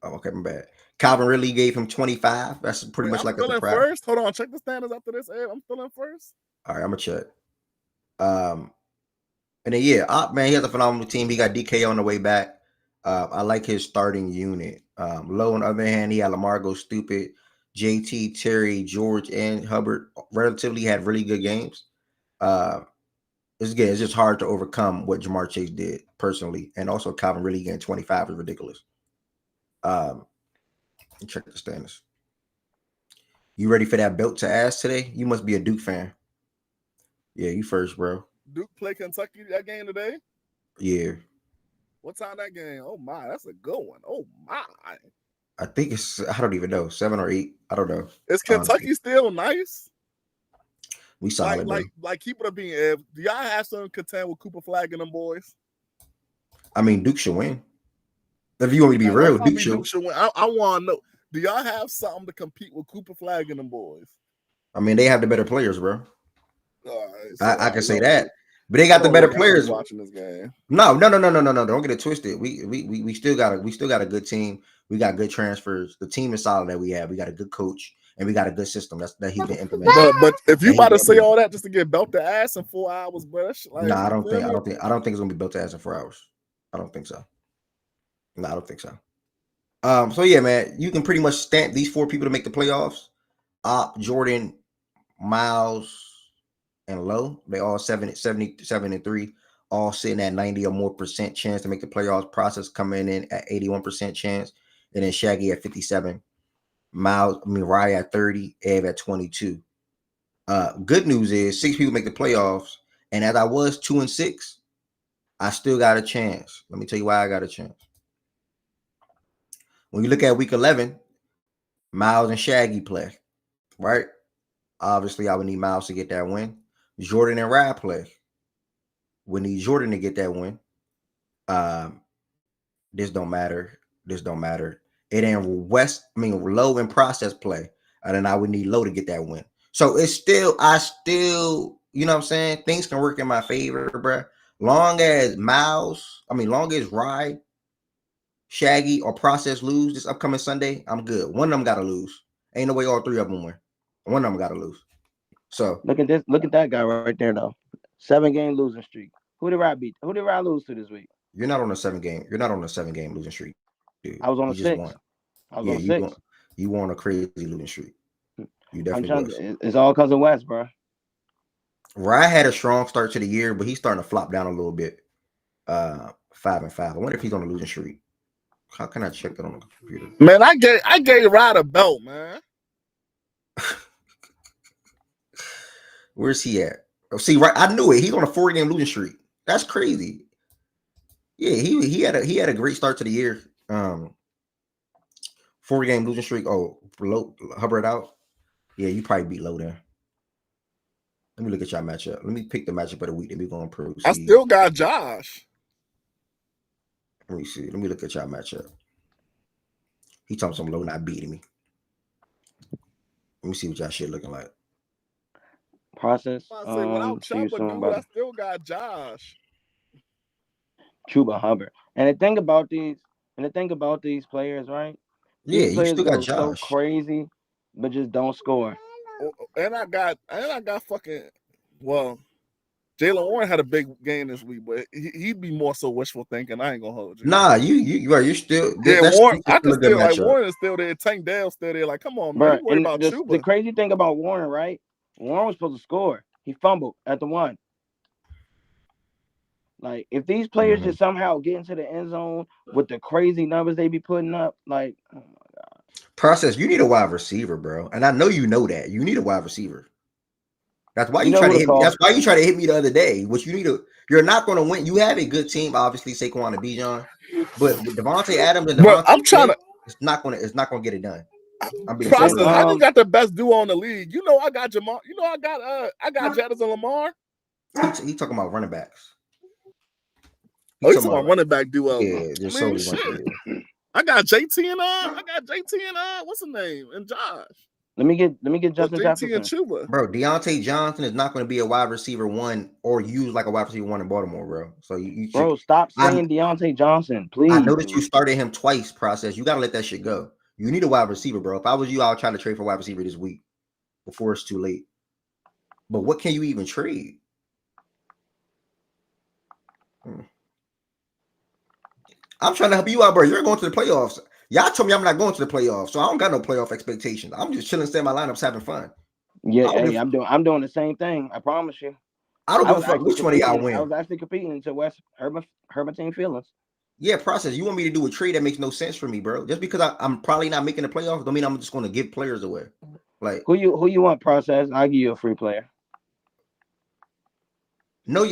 Oh, okay, my bad. Calvin Ridley gave him 25. That's pretty much like a surprise. First. Hold on, check the standings after this. I'm still in first. All right, I'm gonna check. And then man, he has a phenomenal team. He got DK on the way back. I like his starting unit. Low on the other hand, he had Lamar go stupid. JT, Terry, George, and Hubbard relatively had really good games. It's just hard to overcome what Jamar Chase did personally, and also Calvin really getting 25 is ridiculous. Check the standings. You ready for that belt to ass today? You must be a Duke fan. Yeah, you first, bro. Duke play Kentucky that game today? Yeah. What time that game? Oh my, that's a good one. Oh my. I think I don't even know, 7 or 8. I don't know. Is Kentucky still nice? We solid, like keep it up being Ed. Do y'all have some contend with Cooper Flag and them boys? Duke should win. If you want me to be real, Duke should win. I want to know. Do y'all have something to compete with Cooper Flag and them boys? They have the better players, bro. Right, so I can say that. But they got the better players. Watching this game. No. Don't get it twisted. We still got a good team. We got good transfers. The team is solid that we have. We got a good coach and we got a good system that he's been implementing. But if you about to say all that just to get belt the ass in 4 hours, bro, I don't think it's gonna be built to ass in 4 hours. I don't think so. No, I don't think so. So yeah, man, you can pretty much stamp these 4 people to make the playoffs. Jordan, Miles, and Low. They all 77-3, all sitting at 90 or more % chance to make the playoffs. Process coming in at 81% chance, and then Shaggy at 57. Rye at 30, Ev at 22. Good news is 6 people make the playoffs, and as I was 2-6, I still got a chance. Let me tell you why I got a chance. When you look at week 11, Miles and Shaggy play, right? Obviously, I would need Miles to get that win. Jordan and Rye play. We need Jordan to get that win. This don't matter. It ain't Low and Process play. And then I would need Low to get that win. So I still, you know what I'm saying? Things can work in my favor, bro. Long as Rye, Shaggy, or Process lose this upcoming Sunday, I'm good. One of them got to lose. Ain't no way all 3 of them win. One of them got to lose. So look at this. Look at that guy right there, though. 7-game losing streak. Who did Rye beat? Who did Rye lose to this week? You're not on a 7-game. You're not on a 7-game losing streak, dude. I was on a 6. I was on 6. You were on a crazy losing streak. You definitely was. It's all because of West, bro. Rye had a strong start to the year, but he's starting to flop down a little bit. 5-5. I wonder if he's on a losing streak. How can I check that on the computer? Man, I gave Rye the belt, man. Where's he at? Oh, see, right, I knew it. He's on a 4-game losing streak. That's crazy. Yeah, he had a great start to the year. 4-game losing streak. Oh, low, Hubbard out. Yeah, you probably beat low there. Let me look at y'all matchup. Let me pick the matchup of the week that we're gonna proceed. I still got Josh. Let me see. Let me look at y'all matchup. He talking some low not beating me. Let me see what y'all shit looking like. Process. I say without See you Chuba, soon, dude, brother. I still got Josh. Chuba Hubbard. And the thing about these players, right? Yeah, These you players still got go so Josh. crazy, but just don't score. And I got fucking Jalen Warren had a big game this week, but he'd be more so wishful thinking. I ain't gonna hold you. Nah, you still that's Warren. I can still like Warren is still there. Tank Dale's still there. Like, come on, man. You worry about Chuba. The crazy thing about Warren, right? Warren was supposed to score. He fumbled at the 1. Like, if these players just somehow get into the end zone with the crazy numbers they be putting up, like, oh my god. Process, you need a wide receiver, bro. And I know you know that. You need a wide receiver. That's why you try to hit me. That's why you try to hit me the other day. Which you need to. You're not going to win. You have a good team, obviously Saquon and Bijan, but with Devontae Adams and Devontae, I'm trying to. It's not going to get it done. I'm being Process. I just got the best duo in the league. You know, I got Jamal. You know, I got Jadis and Lamar. He talking about running backs. He's talking about running back duo. Yeah, just solely shit. I got JT and what's his name, and Josh. Let me get Justin Jefferson and Chuba. Bro, Deontay Johnson is not going to be a wide receiver 1 or used like a wide receiver 1 in Baltimore, bro. So you bro, stop saying Deontay Johnson, please. I know that you started him twice. Process. You got to let that shit go. You need a wide receiver, bro. If I was you, I would try to trade for a wide receiver this week before it's too late. But what can you even trade? I'm trying to help you out, bro. You're going to the playoffs. Y'all told me I'm not going to the playoffs, so I don't got no playoff expectations. I'm just chilling, staying my lineups, having fun. Yeah, hey, I'm doing the same thing. I promise you. I don't give a fuck which one of y'all win. I was actually competing into West Herbertine feelings. Yeah, Process. You want me to do a trade that makes no sense for me, bro? Just because I'm probably not making the playoffs, don't mean I'm just going to give players away. Like who you want, Process? I'll give you a free player. No,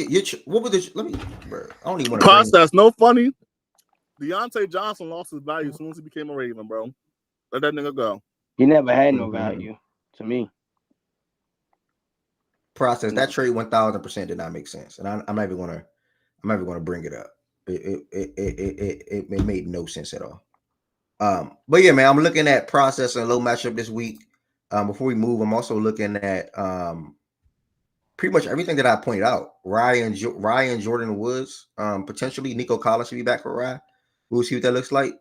what was the? Let me, bro. I don't even want to. Process. No funny. Deontay Johnson lost his value as soon as he became a Raven, bro. Let that nigga go. He never had no value to me. Process. That trade 1000% did not make sense, and I'm not even gonna bring it up. It made no sense at all. But yeah, man, I'm looking at Process and low matchup this week. Before we move, I'm also looking at pretty much everything that I pointed out. Ryan Jordan Woods, potentially Nico Collins should be back for Ryan. We'll see what that looks like.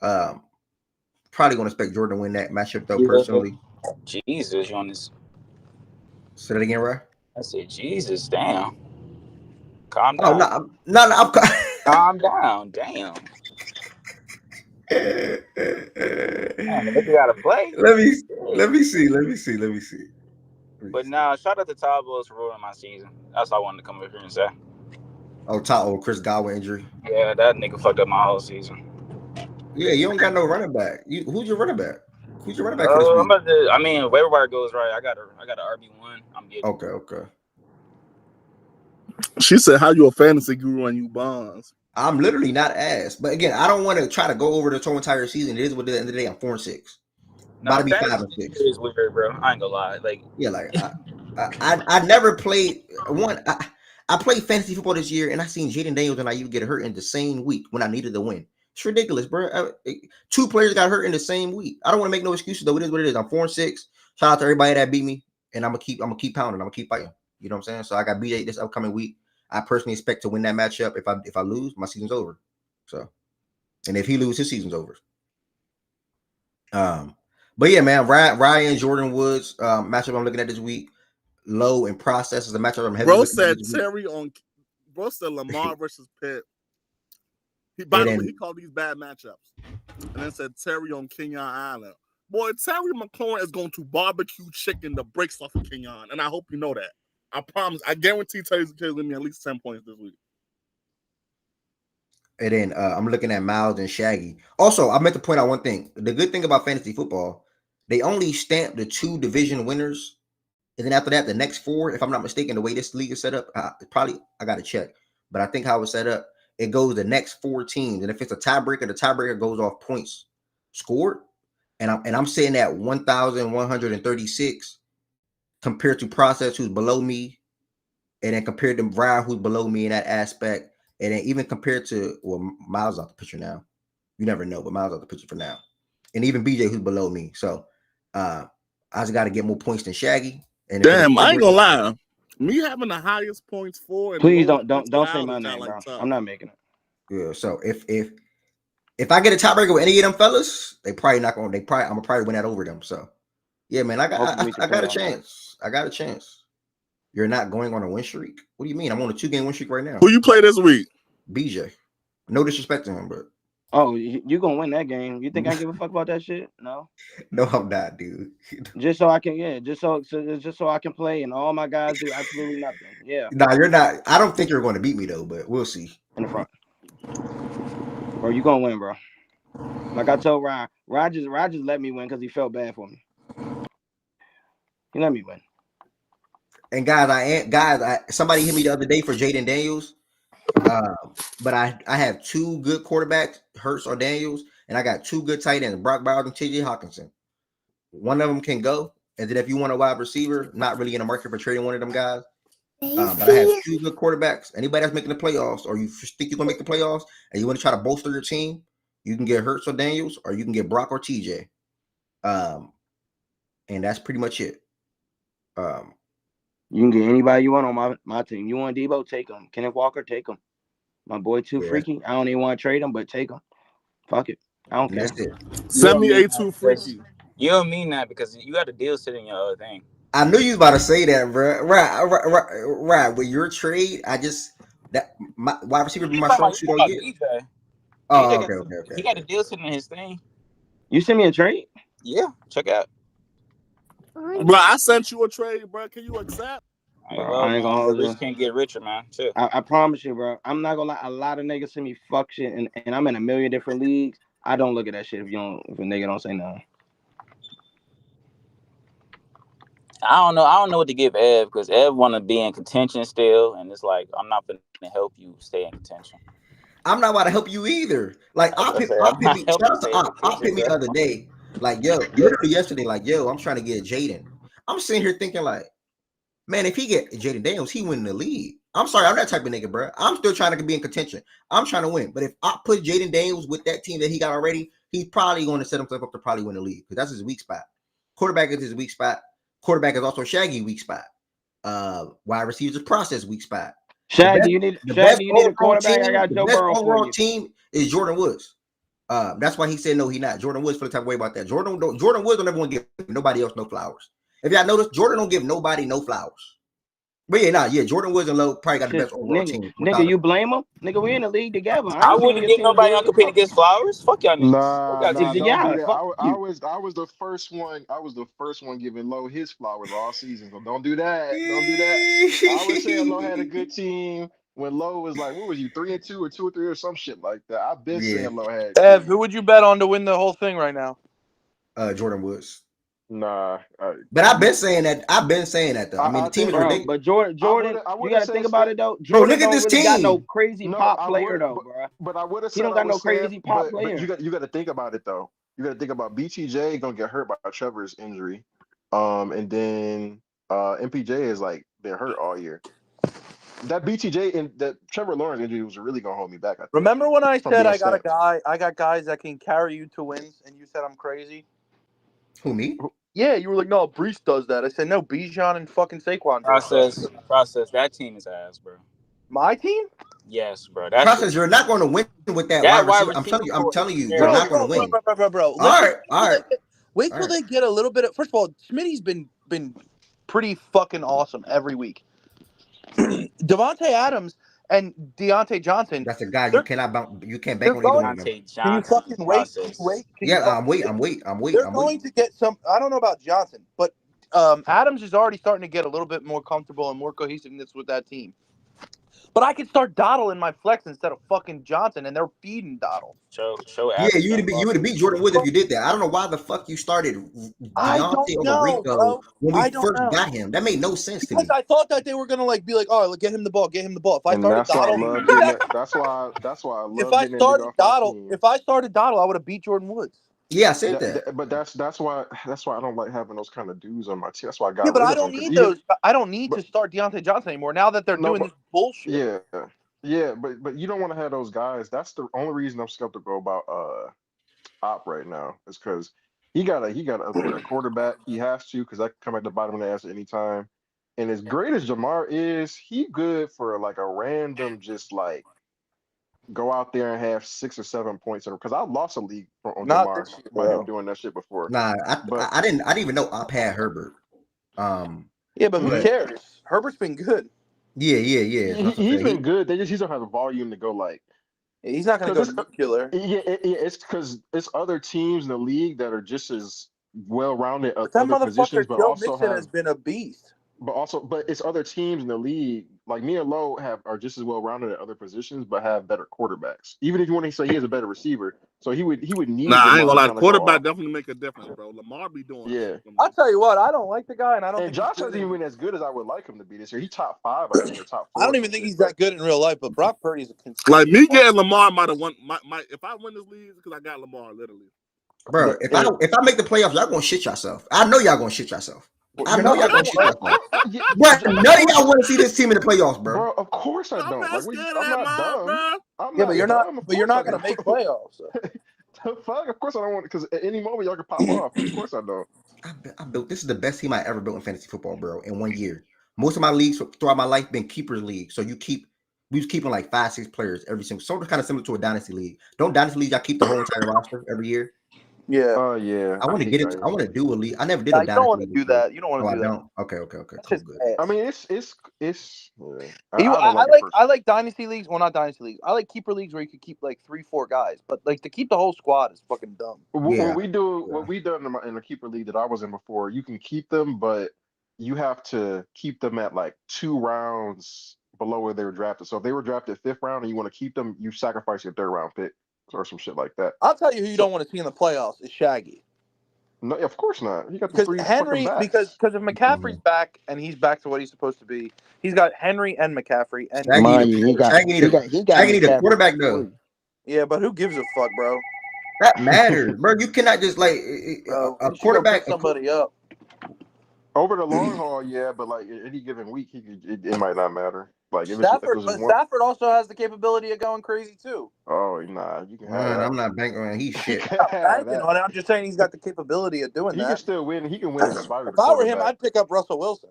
Probably gonna expect Jordan to win that matchup though, personally. Jesus, Jonas. Say that again, Ryan. I said, Jesus, damn. Calm down. Oh, no, I'm calm down, damn. Man, if you gotta play. Let me see. But now, shout out to Todd Bowles for ruining my season. That's all I wanted to come over here and say. Oh, Chris Godwin injury. Yeah, that nigga fucked up my whole season. Yeah, you don't got no running back. Who's your running back? Who's your running back for this week? Waiver wire goes right. I got a RB1. I'm getting. Okay. She said, "How you a fantasy guru and you bonds?" I'm literally not ass, but again, I don't want to try to go over the whole entire season. It is what at the end of the day. I'm 4-6. About to be 5-6. Is weird, bro. I ain't gonna lie. Like, yeah, like I never played one. I played fantasy football this year, and I seen Jaden Daniels and Ayuk get hurt in the same week when I needed to win. It's ridiculous, bro. 2 players got hurt in the same week. I don't want to make no excuses though. It is what it is. I'm 4-6. Shout out to everybody that beat me, and I'm gonna keep pounding. I'm gonna keep fighting. You know what I'm saying? So I got BJ this upcoming week. I personally expect to win that matchup. If I lose, my season's over. So, and if he loses, his season's over. But yeah, man, Ryan Jordan Woods matchup I'm looking at this week. Low and Process is a matchup I'm heavy. Bro said Lamar versus Pitt. By the way, he called these bad matchups. And then said Terry on Kenyon Island. Boy, Terry McLaurin is going to barbecue chicken the brakes off of Kenyon. And I hope you know that. I promise. I guarantee Terry's going to give me at least 10 points this week. And then I'm looking at Miles and Shaggy. Also, I meant to point out one thing. The good thing about fantasy football, they only stamp the 2 division winners And then after that, the next 4, if I'm not mistaken, the way this league is set up, I got to check. But I think how it's set up, it goes the next 4 teams. And if it's a tiebreaker, the tiebreaker goes off points scored. And I'm sitting at 1,136 compared to Process, who's below me. And then compared to Ryan, who's below me in that aspect. And then even compared to, Miles out the picture now. You never know, but Miles out the picture for now. And even BJ, who's below me. So I just got to get more points than Shaggy. And damn, I ain't gonna lie. Me having the highest points for and please don't say my name, bro. Tough. I'm not making it. Yeah. So if I get a tiebreaker with any of them fellas, I'm gonna probably win that over them. So yeah, man, I got a chance. I got a chance. You're not going on a win streak? What do you mean? I'm on a 2-game win streak right now. Who you play this week? BJ. No disrespect to him, but oh, you gonna win that game? You think I give a fuck about that shit? No. No, I'm not, dude. Just so I can, just so I can play, and all my guys do absolutely nothing. Yeah. Nah, you're not. I don't think you're going to beat me though, but we'll see. In the front, bro, you gonna win, bro. Like I told Ryan just let me win because he felt bad for me. He let me win. And guys, somebody hit me the other day for Jaden Daniels. But I have 2 good quarterbacks, Hurts or Daniels, and I got 2 good tight ends, Brock Bowers and TJ Hawkinson. One of them can go, and then if you want a wide receiver, not really in the market for trading one of them guys. But I have 2 good quarterbacks. Anybody that's making the playoffs, or you think you're gonna make the playoffs, and you want to try to bolster your team, you can get Hurts or Daniels, or you can get Brock or TJ. And that's pretty much it. You can get anybody you want on my team. You want Debo, take him. Kenneth Walker, take him. My boy too freaky. I don't even want to trade him, but take him. Fuck it. I don't care. That's it. Send me A2 freaky. You don't mean that because you got a deal sitting in your other thing. I knew you was about to say that, bro. Right. With your trade, my wide receiver be my strong suit all year. Oh, okay. He got a deal sitting in his thing. You sent me a trade? Yeah, check out. Bro, I sent you a trade, bro. Can you accept? Bro, I ain't gonna hold you. Rich can't get richer, man. Chill. I promise you, bro. I'm not gonna lie. A lot of niggas send me fuck shit, and I'm in a million different leagues. I don't look at that shit if a nigga don't say nothing. I don't know what to give Ev because Ev want to be in contention still, and it's like I'm not going to help you stay in contention. I'm not about to help you either. Like I'll pick me the other day. Like literally yesterday. Like I'm trying to get Jaden. I'm sitting here thinking like, man, if he get Jaden Daniels, he win the league. I'm sorry, I'm that type of nigga, bro. I'm still trying to be in contention. I'm trying to win. But if I put Jaden Daniels with that team that he got already, he's probably going to set himself up to probably win the league because that's his weak spot. Quarterback is his weak spot. Quarterback is also Shaggy weak spot. Wide receivers is Process weak spot. Shaggy, you need a quarterback. I got Joe Burrow for you. Overall team is Jordan Woods. That's why he said no, he not. Jordan Woods for the type of way about that. Jordan Woods don't ever want to give nobody else no flowers. If y'all notice, Jordan don't give nobody no flowers. But Jordan Woods and Lowe probably got the best overall team. Nigga, you blame him? Nigga, we in the league together. I wouldn't give nobody on competing against flowers. Fuck y'all niggas. Nah, don't do that. I was the first one. I was the first one giving Lowe his flowers all season. So don't do that. Don't do that. I was saying Lowe had a good team when Lowe was like, what was you, 3-2 or 2-3 or some shit like that. I've been saying Lowe had. Ev, who would you bet on to win the whole thing right now? Jordan Woods. Nah, but I've been saying that. Though. I mean, the team is ridiculous. But Jordan, you gotta think about it though. Jordan, look at this team. Got no crazy pop player though, bro. But I would have. He don't got no crazy pop player. But you got to think about it though. You got to think about BTJ gonna get hurt by Trevor's injury, and then MPJ is like been hurt all year. That BTJ and that Trevor Lawrence injury was really gonna hold me back. Remember when I said I got guys that can carry you to wins, and you said I'm crazy? Who, me? Yeah, you were like, no, Brees does that. I said, no, Bijan and fucking Saquon. Process. That team is ass, bro. My team? Yes, bro. Process. You're not going to win with that wide receiver. I'm telling you, you're not going to win. Bro. All right. Wait till they get a little bit of. First of all, Smitty's been pretty fucking awesome every week. Devontae Adams and Deontay Johnson. That's a guy you cannot bounce. You can't bank on either one of them. Can you fucking wait? I'm waiting. They're going to get some. I don't know about Johnson, but Adams is already starting to get a little bit more comfortable and more cohesiveness with that team. But I could start Dottle in my flex instead of fucking Johnson, and they're feeding Dottle. Show Yeah, Alex you would have beat Jordan Woods if you did that. I don't know why the fuck you started I Deontay don't over know, Rico bro. when we I don't first know. got him. That made no sense to Because me. I thought that they were gonna like be like, oh, get him the ball, get him the ball. If I And started that's why I Dottle, love getting that. That's why I if love I getting that nigga off my team. If I started Dottle, I would have beat Jordan Woods. Yeah, I said that. But that's why I don't like having those kind of dudes on my team. That's why I Yeah, got but rid I of them. don't Because need even those. I don't need but to start Deontay Johnson anymore now that they're no, doing but this bullshit. yeah, but you don't want to have those guys. That's the only reason I'm skeptical about Op right now is because he got to upgrade a quarterback. He has to because I can come at the bottom of the ass at any time. And as great as Jamar is, he good for like a random just like go out there and have 6 or 7 points in because I lost a league on Not Jamar this year, by him bro. doing that shit before. Nah, But I didn't even know Op had Herbert. Yeah, but who But cares? Herbert's been good. yeah. That's what I'm he's saying. been good. They just don't have the volume to go like He's not going to because go nuclear. it's because it's other teams in the league that are just as well rounded at But that other positions, motherfucker Joe Mixon has been a beast. but it's other teams in the league like me and Lowe are just as well rounded at other positions, but have better quarterbacks. Even if you want to say he has a better receiver, so he would Nah, need I ain't Jamar gonna to lie. kind of go Quarterback off. definitely make a difference, bro. Lamar be doing Yeah. shit for me. I'll tell you what, I don't like the guy, and I don't And think Josh he's hasn't good even been as good as I would like him to be this year. He top 5, I think, or top 4. I don't even think he's that good in real life, but Brock Purdy's a consistent. Like me getting Lamar might have won. If I win this league, because I got Lamar literally. Bro, if I make the playoffs, y'all gonna shit yourself. I know y'all gonna shit yourself. I know y'all gonna shit yourself. But none of y'all want to see this team in the playoffs, bro. Bro, of course I I'm don't. not Like, scared I'm of not that dumb. bro. I'm Yeah, not but you're dumb. not. But you're not gonna make playoffs. So. The fuck? Of course I don't want it because at any moment y'all can pop off. Of course I don't. I built this is the best team I ever built in fantasy football, bro. In 1 year, most of my leagues throughout my life been keepers league. So we was keeping like 5-6 players every single. So it's kind of similar to a dynasty league. Don't dynasty league? I keep the whole entire roster every year. Yeah. Oh yeah. I want to get into. I want to do a league. I never did a You don't dynasty want to league do before. that. You don't want to Oh, do I that. don't. Okay. That's Cool, just good. ass. I mean, it's. Yeah. I like dynasty leagues. Well, not dynasty leagues. I like keeper leagues where you could keep like 3-4 guys, but like to keep the whole squad is fucking dumb. Yeah. What we done in the keeper league that I was in before, you can keep them, but you have to keep them at like 2 rounds below where they were drafted. So if they were drafted 5th round and you want to keep them, you sacrifice your 3rd round pick or some shit like that. I'll tell you who you don't want to see in the playoffs is Shaggy. No, of course not. He got the Because 3 Henry, fucking because backs. if McCaffrey's back and he's back to what he's supposed to be, he's got Henry and McCaffrey and Mind you, he got Shaggy need a McCaffrey quarterback for though. free. Yeah, but who gives a fuck, bro? That matters, bro. You cannot just like Bro, a you should go quarterback. pick somebody up. Over the long haul, yeah, but like any given week, it might not matter. Like if Stafford, it's but one, Stafford also has the capability of going crazy too. oh nah, you can have Man, that. I'm not banking on he's You shit. can I'm not have banking that. on it. I'm just saying he's got the capability of doing He can that. still win. He can win in spite of If the I were him, quarterback. I'd pick up Russell Wilson.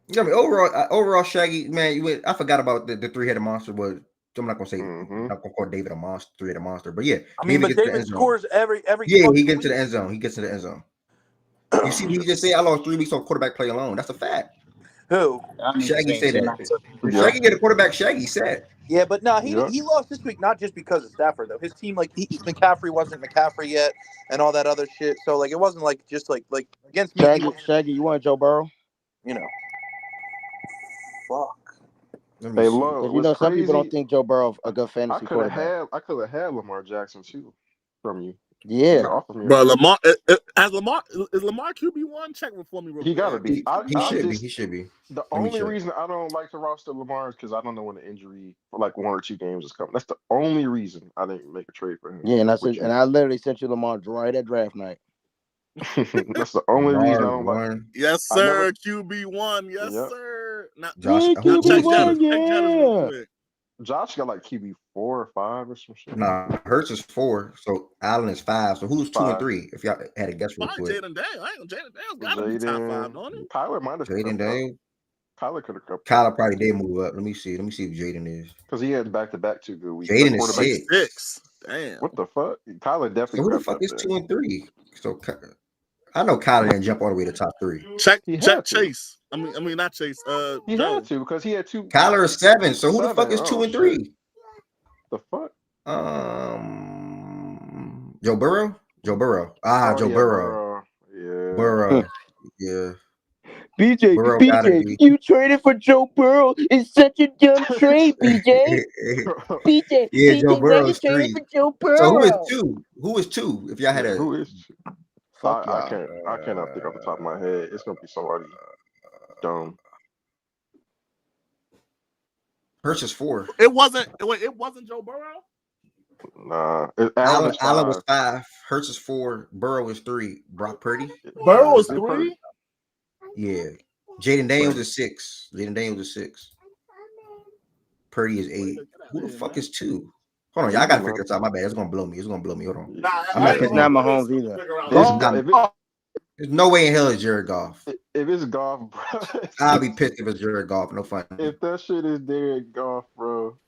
Yeah, I mean, overall, Shaggy, man, I forgot about the 3-headed monster. Was I'm not gonna say I'm not gonna call David a monster, 3-headed monster, but yeah, I mean, but David scores every yeah, fucking he gets week. to the end zone. He gets to the end zone. You see, he just said I lost 3 weeks on quarterback play alone. That's a fact. Who? Shaggy said that. Yeah. Shaggy get a quarterback. Shaggy said. Yeah, but no, he lost this week not just because of Stafford though. His team like McCaffrey wasn't McCaffrey yet, and all that other shit. So like it wasn't like just like against me. Shaggy, you want Joe Burrow? You know. Fuck. Hey, Lo, Because you know some people don't think Joe Burrow a good fantasy quarterback. I could have had Lamar Jackson too from you. Yeah. But Lamar is Lamar QB1? Check for me real quick. He gotta be. He should be. The only reason I don't like to roster Lamar is because I don't know when the injury for like 1 or 2 games is coming. That's the only reason I didn't make a trade for him. Yeah, and I literally sent you Lamar right at draft night. That's the only reason I don't like. Yes, sir. QB1. Yes, sir. Now, Josh, QB1, yeah. Josh got like QB 4 or 5 or some shit. Nah, Hurts is 4, so Allen is 5. So who's 2 and 3? If y'all had to guess real quick. Jaden Daniels. Jaden Daniels got to be top 5, don't he? Kyler might have. Jaden Daniels. Kyler could have come. Kyler probably did move up. Let me see who Jaden is. Because he had back-to-back 2 good weeks. Jaden is 6. Damn. What the fuck? Kyler definitely. So who the fuck is 2 and 3? So I know Kyler didn't jump all the way to top 3. Check Chase. I mean not Chase. He had to because he had 2. Kyler is 7. So who the fuck is 2 and 3? The fuck? Joe Burrow. Joe Burrow. Yeah. Burrow. Yeah. BJ, you traded for Joe Burrow. It's such a dumb trade, BJ. Yeah, Joe BJ, why Burrow you is traded 3. for Joe So who is Burrow? 2? Who is 2? If y'all had a Who is? Fuck I y'all. cannot think off the top of my head. It's gonna be somebody dumb. Hurts is 4. It wasn't Joe Burrow. Nah, Allen is Allen was 5. 5. Hurts is 4. Burrow is 3. Brock Purdy. Burrow is It's Purdy. 3. Yeah. Jaden Daniels is 6. Purdy is 8. Who the fuck is 2? Hold on, y'all gotta figure this out. My bad. It's gonna blow me. Hold on. It's not Mahomes either. There's no way in hell it's Jared Goff. If it's Goff, bro, I'll be pissed if it's Jared Goff. No fun. if that shit is Jared Goff, bro.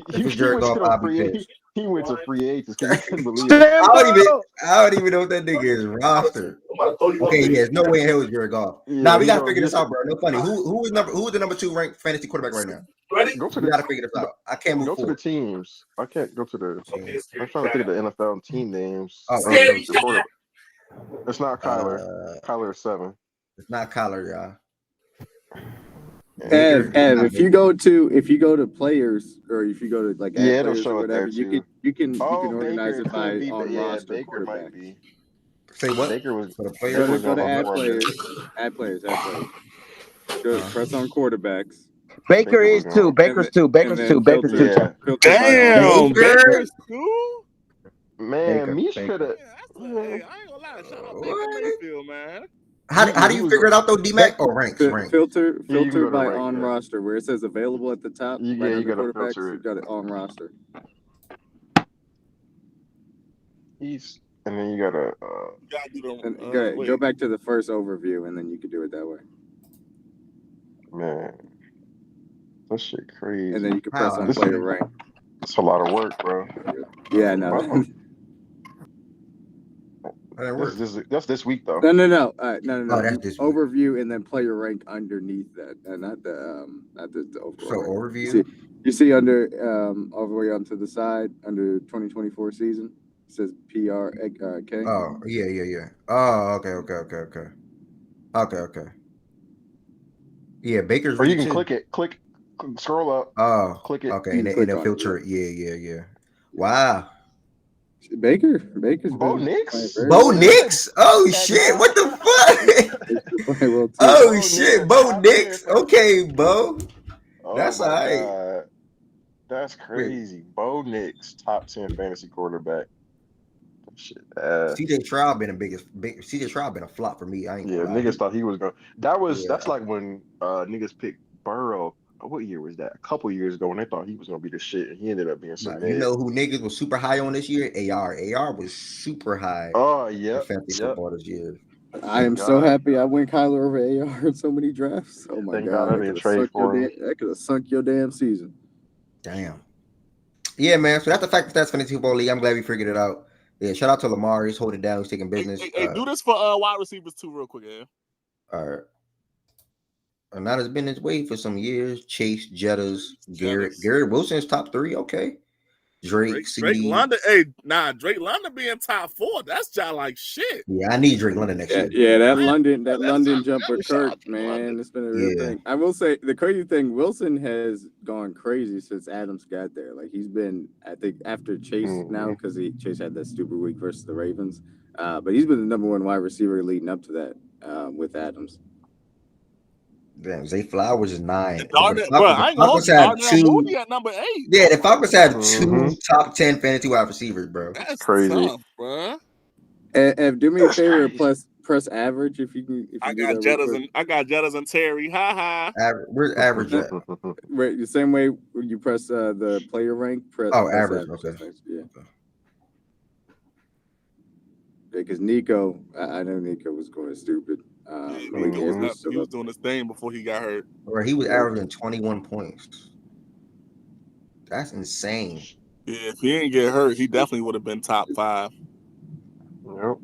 If it's Jared Goff, I'll be pissed. He went to free agents because he couldn't believe it. I don't even know what that nigga is roster. Okay, yeah, there's no way in hell it's Jared Goff. Yeah, We gotta figure this out, bro. No funny. Who is the number 2 ranked fantasy quarterback right now? We gotta figure this out. I can't move Go forward. to the teams. I can't go to the. I'm trying to think of the NFL team names. Oh, it's not Kyler. Kyler is 7. It's not Kyler, y'all. Ev, if you go to players or if you go to like it'll players show or it there whatever, too. you can organize it by Baker on roster Baker might quarterback. be. Say what? Baker was For the players. Go to add players. Press on quarterbacks. Baker is 2. Baker's 2. Baker's 2. Baker's 2. Yeah. Damn, Baker's 2. Man, Mish could have. I ain't gonna lie. Shout out Baker Mayfield, man. How do you figure it out though, D-Mac? Or ranks? Filter Yeah, you can go to by rank, on yeah. roster where it says available at the top. You under gotta quarterbacks, filter it. You got it on roster. And then you gotta. Go back to the first overview and then you can do it that way. Man, that shit crazy. And then you can press on player rank. It's a lot of work, bro. Yeah, I know. That's this week though. No. Oh, that's this week. Overview and then player rank underneath that, and not the overall. So overview. You see under all the way onto the side under 2024 season. It says PRK. Oh yeah. Oh okay. Yeah, Baker's. Or you can click, scroll up. Oh, click it. Okay, and then filter it. Yeah. Wow. Baker's Bo Nix? Bo Nix? Oh shit! What the fuck? Oh shit! Bo Nix? Okay, Bo. That's all right. That's crazy. Bo Nix, top 10 fantasy quarterback. Shit. CJ Stroud been CJ Stroud been a flop for me. I ain't gonna lie. Niggas thought he was going. That's like when niggas picked Burrow. What year was that? A couple years ago when they thought he was gonna be the shit, and he ended up being some. You know who niggas was super high on this year? AR was super high. Oh yeah, fantasy football this year. I am so happy I went Kyler over AR in so many drafts. Oh my god, I didn't trade for him. That could have sunk your damn season. Damn. Yeah, man. So that's the fact that's fantasy football league. I'm glad we figured it out. Yeah, shout out to Lamar. He's holding down. He's taking business. Hey, do this for wide receivers too, real quick, yeah. All right. And that has been his way for some years. Chase, Jettas, Garrett Wilson's top 3. Okay. Drake London. Drake London being top 4. That's just like shit. Yeah, I need Drake London next year. Yeah, that London jumper Kirk, man. It's been a real thing. I will say the crazy thing, Wilson has gone crazy since Adams got there. Like he's been, I think, after Chase now because Chase had that stupid week versus the Ravens. But he's been the number 1 wide receiver leading up to that with Adams. Damn, Zay Flowers is 9. I ain't gonna have 2 at number 8. Yeah, the Falcons have 2 top 10 fantasy wide receivers, bro. That's crazy, tough, bro. And do me a favor, press average if you can. I got Jettas and Terry. Ha. Where's average at? Right, the same way when you press the player rank. Average. Okay. Yeah. Because Nico, I know Nico was going stupid. He was doing his thing before he got hurt. Or he was averaging 21 points. That's insane. Yeah, if he didn't get hurt, he definitely would have been top 5. Yep.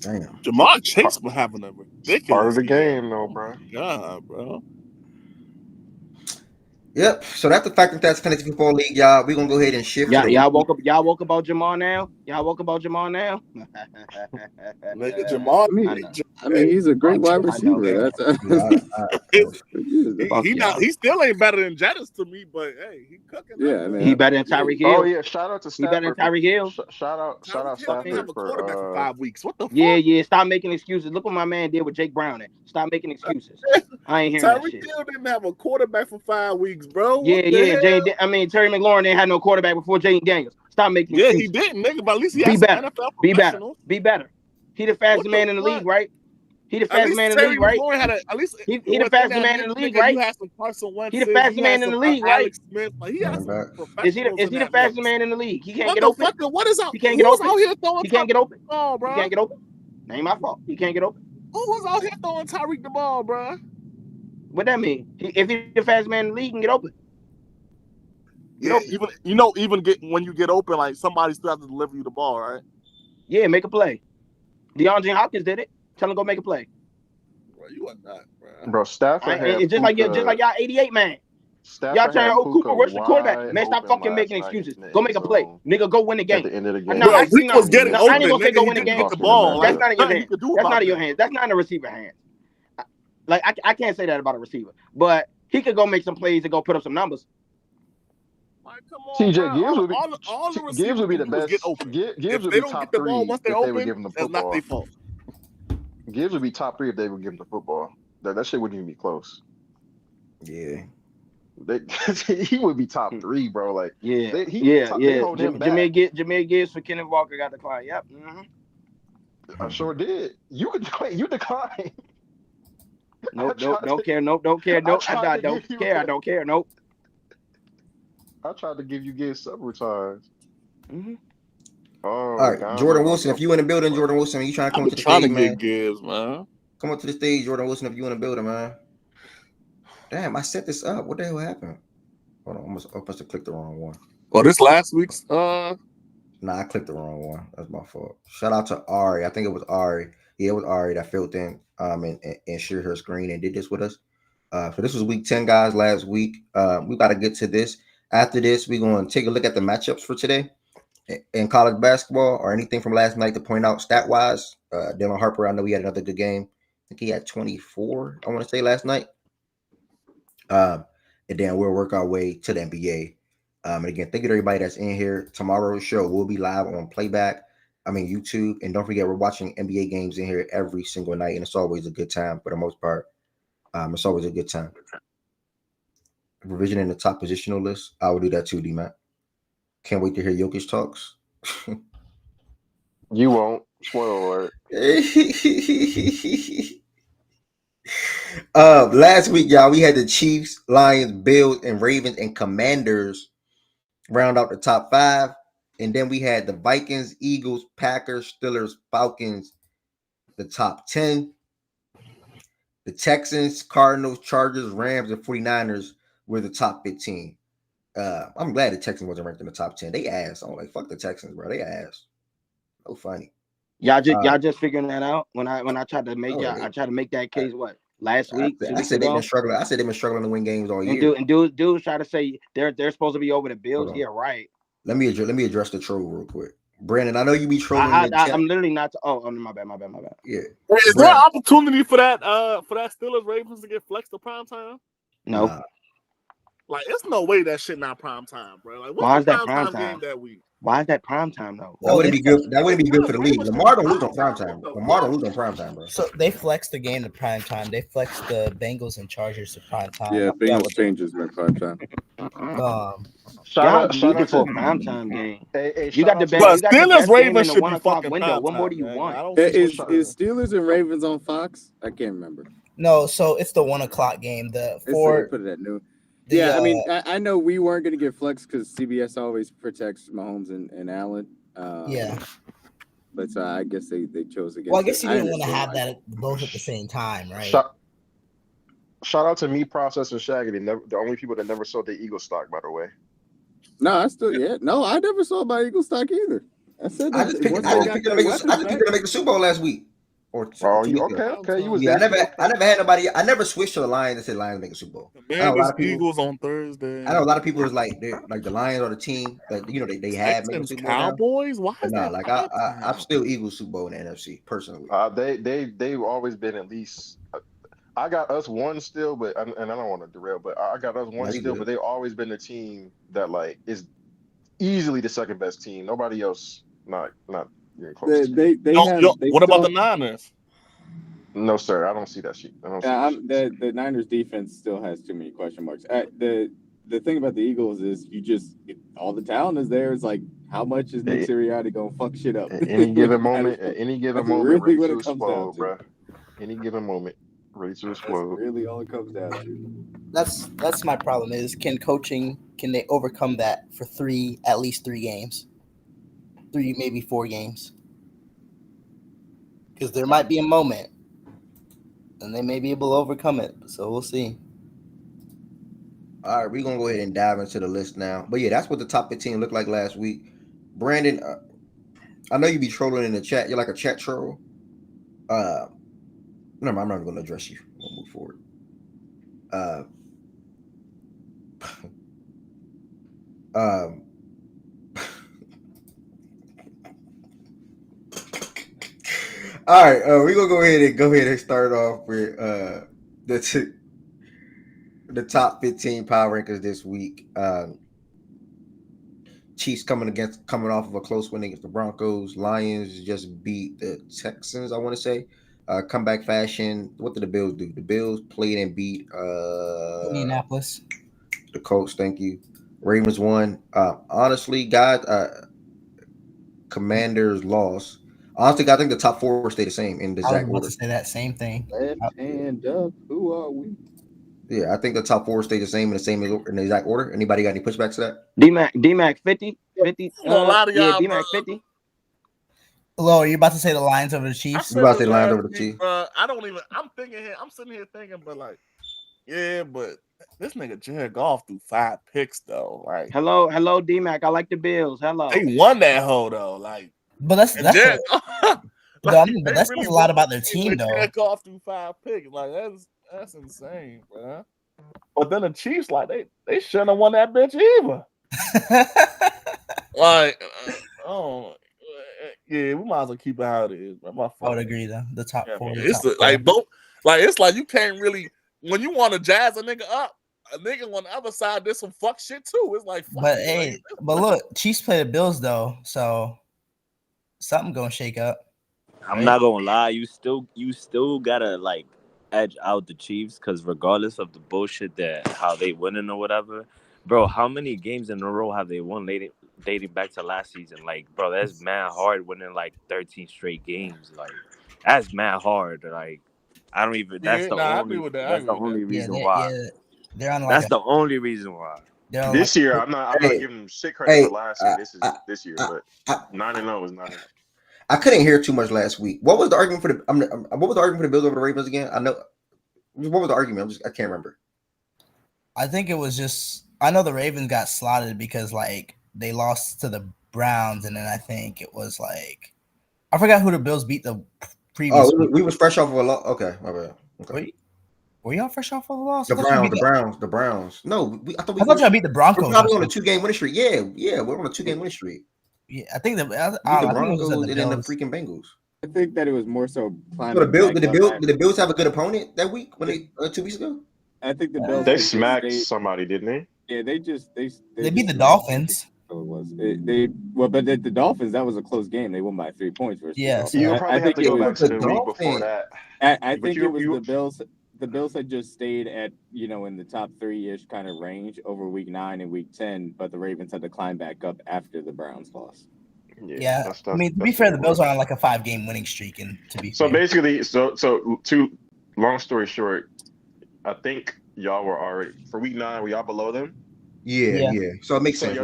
Damn. Jamar Chase was having a ridiculous part of the game, though, bro. God, bro. Yep. So that's the fact that that's fantasy football league, y'all. We're gonna go ahead and shift. Y'all woke up. Y'all woke about Jamar now. Y'all woke about Jamar now. Nigga, Jamar I mean, he's a great wide receiver. He still ain't better than Jettis to me, but hey, he cooking. Yeah, man. He better than Tyreek Hill. Oh yeah, shout out to Stafford. He better than Tyreek Hill. Shout out Stafford have a quarterback for 5 weeks. What the fuck? Yeah. Stop making excuses. Look what my man did with Jake Brown. Stop making excuses. I ain't hearing that shit. Tyreek Hill didn't have a quarterback for 5 weeks, bro. Terry McLaurin didn't have no quarterback before Jaden Daniels. Stop making excuses. He didn't, nigga. But at least he has NFL professionals. Be better. He the fastest man in the league, right? He the fastest man in the league, right? He the fastest man in the league, right? You had some Carson Wentz. He the fastest man in the league, right? Alex Smith. Like, he has some is he the fastest man in the league? He can't get open. What is out? He can't get open. Out here throwing he can't get open. Ball, bro. He can't get open. That ain't my fault. He can't get open. Who's out here throwing Tyreek the ball, bro? What that mean? If he's the fastest man in the league, he can get open. Even when you get open, like somebody still has to deliver you the ball, right? Yeah, make a play. DeAndre Hopkins did it. Tell him go make a play. Bro, you are not, bro. Bro, Stafford. It's just like y'all 88 man. Y'all trying Cooper, where's the quarterback? Man, stop fucking making excuses. Go make a play. Nigga, go win the game. At the end of the game. I ain't gonna say go win the game. The ball. That's not in your hands. That's not in your hands. That's not in the receiver hands. Like, I can't say that about a receiver. But he could go make some plays and go put up some numbers. Like, come on, TJ Gibbs would be the best. Gibbs would be top 3 if they would give him the football. That's not their fault. Gibbs would be top 3 if they would give him the football. That shit wouldn't even be close. Yeah. He would be top 3, bro. Like, yeah. Jameer Gibbs for Kenneth Walker got declined. Yep. Mm-hmm. I sure did. You declined. Nope. Don't care. Nope. I don't care. Nope. I tried to give you Gibbs several times. Mm-hmm. Oh, all right, Jordan Wilson. If you in the building, Jordan Wilson, you trying to come to the stage, man? Gibbs, man. Come up to the stage, Jordan Wilson. If you in the building, man. Damn, I set this up. What the hell happened? Hold on, I must have clicked the wrong one. Well, this last week's. Nah, I clicked the wrong one. That's my fault. Shout out to Ari. I think it was Ari. Yeah, it was Ari that filled in and shared her screen and did this with us. So this was week 10, guys. Last week, we got to get to this. After this, we're going to take a look at the matchups for today in college basketball or anything from last night to point out stat-wise. Dylan Harper, I know he had another good game. I think he had 24, I want to say, last night. And then we'll work our way to the NBA. And again, thank you to everybody that's in here. Tomorrow's show will be live on YouTube. And don't forget, we're watching NBA games in here every single night. And it's always a good time for the most part. It's always a good time. Revision in the top positional list. I will do that too, D-Mac. Can't wait to hear Jokic talks. You won't. Spoiler alert. Last week, y'all, we had the Chiefs, Lions, Bills, and Ravens and Commanders round out the top 5. And then we had the Vikings, Eagles, Packers, Steelers, Falcons, the top 10. The Texans, Cardinals, Chargers, Rams, and 49ers were the top 15. I'm glad the Texans wasn't ranked in the top 10. They ass. I'm like, fuck the Texans, bro. They ass. So funny. Y'all just figuring that out when I tried to make I tried to make that case last week. I said they've been struggling. I said they've been struggling to win games all year. And dudes try to say they're supposed to be over the Bills. Yeah, right. Let me address the troll real quick. Brandon, I know you be trolling. I'm literally not. My bad. Yeah. Is there an opportunity for that Steelers Ravens to get flexed to prime time? No. Like, it's no way that shit not prime time, bro. Like, why is that prime time that week? Why is that prime time though? That wouldn't be good. That wouldn't be good for the league. Lamar don't lose on prime time. Bro. So they flexed the game to prime time. They flexed the Bengals and Chargers to prime time. Yeah, Bengals changes in prime time. Shout out for a prime time game. You got the best. But Steelers Ravens should be fucking window. What more do you want? Is Steelers and Ravens on Fox? I can't remember. No, so it's the 1 o'clock game. Put it at noon. Yeah, I mean, I know we weren't going to get flex because CBS always protects Mahomes and Allen. Yeah. But I guess they chose against. Well, I guess you didn't want to have that both at the same time, right? Shout out to me, Process, and Shaggy. The only people that never sold the Eagle stock, by the way. No, I never saw my Eagle stock either. I said I just picked them to make the Super Bowl last week. or 2 Oh, you weeks ago. okay? Okay, you was Yeah, there. I never had nobody. I never switched to the Lions and said Lions make a Super Bowl. I know a lot of people. Eagles on Thursday. I know a lot of people is like they're like the Lions or the team that they have made a Texans, Super Bowl now. Cowboys. Why But is nah, that? like I'm still Eagles Super Bowl in the NFC personally. They've always been at least. I got us one still, but and I don't want to derail, but I got us No, one you still. good. But they've always been the team that like is easily the second best team. Nobody else not even close. What about the Niners? No, sir. I don't see that shit. I don't see that shit. The Niners defense still has too many question marks. The thing about the Eagles is all the talent is there. It's like, how much is Nick Sirianni gonna fuck shit up? At any given moment, really ready what to it comes down explode, to. bro. Any given moment, ready to explode. That's really all it comes down to. That's my problem. Is can they overcome that for at least 3 games, 3 maybe 4 games? Because there might be a moment, and they may be able to overcome it. So we'll see. All right, we're gonna go ahead and dive into the list now. But yeah, that's what the top 15 looked like last week. Brandon, I know you be trolling in the chat. You're like a chat troll. No, I'm not gonna address you. We'll move forward. All right, we're gonna go ahead and start off with the top 15 power rankings this week. Chiefs coming off of a close win against the Broncos. Lions just beat the Texans, I want to say. Comeback fashion. What did the Bills do? The Bills played and beat Indianapolis. The Colts, thank you. Ravens won. Honestly, guys, Commanders lost. Honestly, I think the top 4 stay the same in the exact order. I was about to say that same thing. Left hand up. Who are we? Yeah, I think the top 4 stay the same in the exact order. Anybody got any pushback to that? D-Mac 50? I'm gonna lie to y'all, D-Mac 50. Hello, are you about to say the Lions over the Chiefs? You about to say the Lions over the Chiefs? I'm sitting here thinking, but like, yeah, but this nigga Jared Goff threw 5 picks though. Like, hello, D-Mac. I like the Bills. Hello. They won that hoe though. Like, but that's but that says a lot about their team though. Jared Goff threw 5 picks. Like that's insane, bro. But then the Chiefs, like they shouldn't have won that bitch either. Like, yeah, we might as well keep it how it is. Bro. I would agree though. The top 4. It's like both. Like it's like you can't really when you want to jazz a nigga up. A nigga on the other side did some fuck shit too. It's like, but hey, but look, Chiefs play the Bills though, so something gonna shake up. I'm not gonna lie, you still gotta like edge out the Chiefs because regardless of the bullshit that how they winning or whatever, bro, how many games in a row have they won dating back to last season? Like, bro, that's mad hard winning like 13 straight games. Like, that's mad hard. Like, I don't even. That's the only reason why. Yeah. They're on that's the only reason why. This year, I'm not giving them shit credit for last year. This is this year, but 9-0 is 9-0. I couldn't hear too much last week. What was the argument for the Bills over the Ravens again? I know. What was the argument? I can't remember. I think it was just. I know the Ravens got slotted because like they lost to the Browns, and then I think it was like I forgot who the Bills beat the previous. Oh, we was fresh off of a loss. Okay, my bad. Okay. Were y'all fresh off of a loss? The Browns. No, I thought y'all beat the Broncos. We're probably on a 2-game winning streak. Yeah, we're on a 2-game winning streak. Yeah, I think the Broncos and then the freaking Bengals. I think that it was more so. So did the Bills have a good opponent that week when they 2 weeks ago? I think the Bills. They smacked somebody, didn't they? Yeah, they beat the Dolphins. So it was but the Dolphins, that was a close game. They won by 3 points versus. Yeah, you probably have to go back to the week before that. I think it was the Bills. The Bills had just stayed at, in the top 3-ish kind of range over week 9 and week 10, but the Ravens had to climb back up after the Browns lost. Yeah. I mean, to be fair, the Bills are on like a 5-game winning streak, and to be fair. Basically, to long story short, I think y'all were already for week 9. Were y'all below them? Yeah. So it makes sense.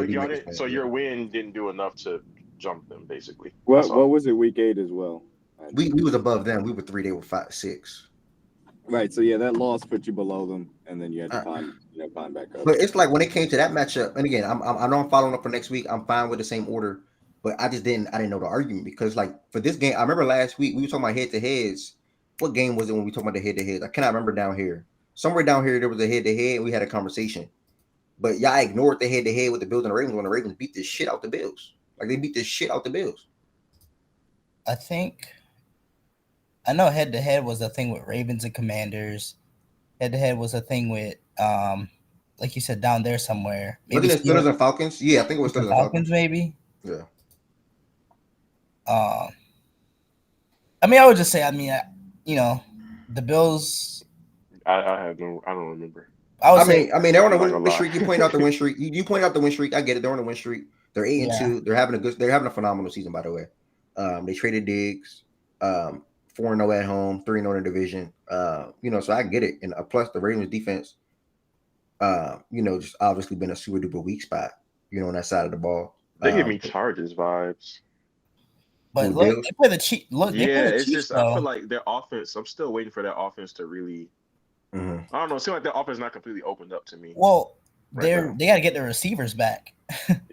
So your win didn't do enough to jump them, basically. What was it week 8 as well? We was above them. We were 3. They were 5, 6. Right, so yeah, that loss put you below them, and then you had to climb back up. But it's like when it came to that matchup, and again, I know I'm following up for next week. I'm fine with the same order. But I didn't know the argument because like for this game, I remember last week we were talking about head to heads. What game was it when we talking about the head to heads? I cannot remember down here. Somewhere down here there was a head to head and we had a conversation. But y'all ignored the head to head with the Bills and the Ravens when the Ravens beat this shit out the Bills. Like they beat this shit out the Bills. I know head to head was a thing with Ravens and Commanders. Head to head was a thing with like you said down there somewhere. Maybe wasn't it Steelers and Falcons? Yeah, I think it was Steelers and Falcons. Maybe. Yeah. I mean, I would just say, the Bills. I don't remember. I mean, they're on a win streak. You point out the win streak. You point out the win streak. I get it. They're on a win streak. They're 8-2. They're having a phenomenal season, by the way. They traded Diggs. 4-0 at home, 3-0 in the division. So I get it. And plus the Ravens defense, just obviously been a super duper weak spot, on that side of the ball. They give me Chargers vibes. But look, they play the Chiefs. It's just I feel like their offense. I'm still waiting for their offense to really. Mm-hmm. I don't know. It seems like their offense is not completely opened up to me. Well, they got to get their receivers back.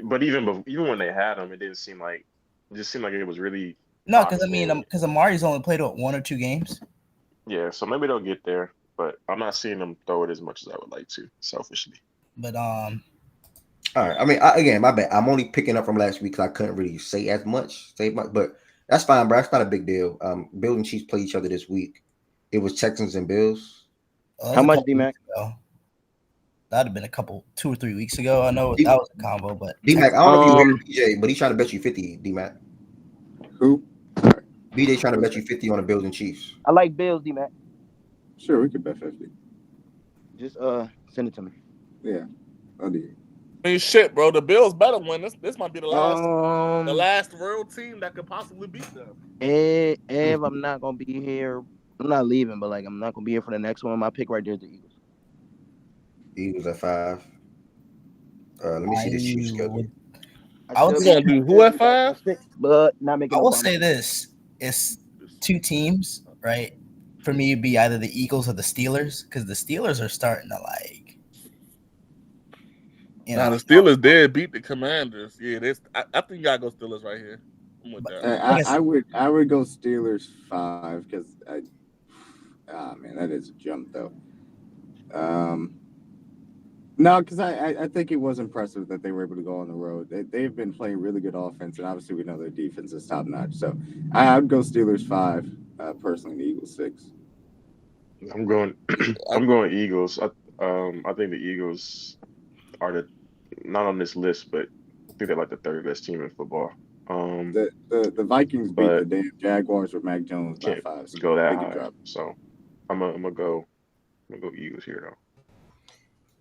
But even when they had them, it didn't seem like. It just seemed like it was really. No, because Amari's only played 1 or 2 games. Yeah, so maybe they'll get there, but I'm not seeing them throw it as much as I would like to, selfishly. But all right. I mean, again, my bad. I'm only picking up from last week because I couldn't really say much, but that's fine, bro. That's not a big deal. Bills and Chiefs play each other this week. It was Texans and Bills. How much, D-Mac? That'd have been 2 or 3 weeks ago. I know that was a combo, but D-Mac, I don't know if you hear BJ, but he's trying to bet you 50, D-Mac. Who? BJ trying to bet you 50 on the Bills and Chiefs. I like Bills, D-Mac. Sure, we could bet 50. Just send it to me. Yeah, I'll do it. I mean, shit, bro. The Bills better win. This might be the last real team that could possibly beat them. If I'm not gonna be here, I'm not leaving, but like I'm not gonna be here for the next one. My pick right there is the Eagles. Eagles at 5. Let me see this Chiefs schedule. I was gonna do who at 5, but not making. I will say this: it's 2 teams, right? For me, it'd be either the Eagles or the Steelers, because the Steelers are starting to like. The Steelers did beat the Commanders. Yeah, I think you gotta go Steelers right here. I'm with that. I would go Steelers 5 because man, that is a jump though. No, because I think it was impressive that they were able to go on the road. They've been playing really good offense, and obviously we know their defense is top notch. So I'd go Steelers 5. Personally, the Eagles 6. I'm going Eagles. I think the Eagles are not on this list, but I think they're like the 3rd best team in football. The Vikings beat the damn Jaguars with Mac Jones by 5. So go that high. So I'm gonna go Eagles here though.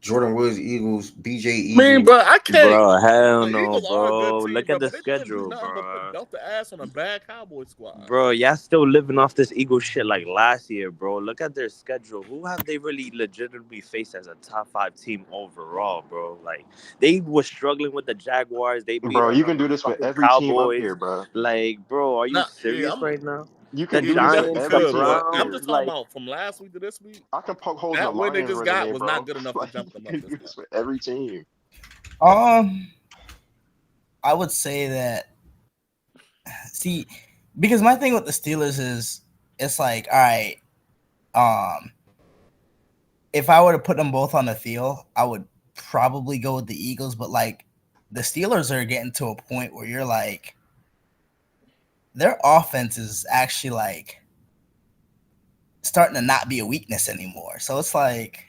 Jordan Woods, Eagles, BJ Eagles. I mean, bro, I can't. Bro, hell no, bro. Look at the schedule, bro. Belt the ass on a bad Cowboy squad. Bro, y'all still living off this Eagles shit like last year, bro. Look at their schedule. Who have they really legitimately faced as a top 5 team overall, bro? Like, they were struggling with the Jaguars. They beat you can do this with every Cowboys. team up here, bro. Like, bro, are you serious right now? You can do this with every team. I'm just talking about from last week to this week. I can poke holes in that the win they just got was bro. not good enough to jump them up. You can do this with every team. I would say that. See, because my thing with the Steelers is, it's like, all right, if I were to put them both on the field, I would probably go with the Eagles. But like, the Steelers are getting to a point where you're like, their offense is actually like starting to not be a weakness anymore. So it's like,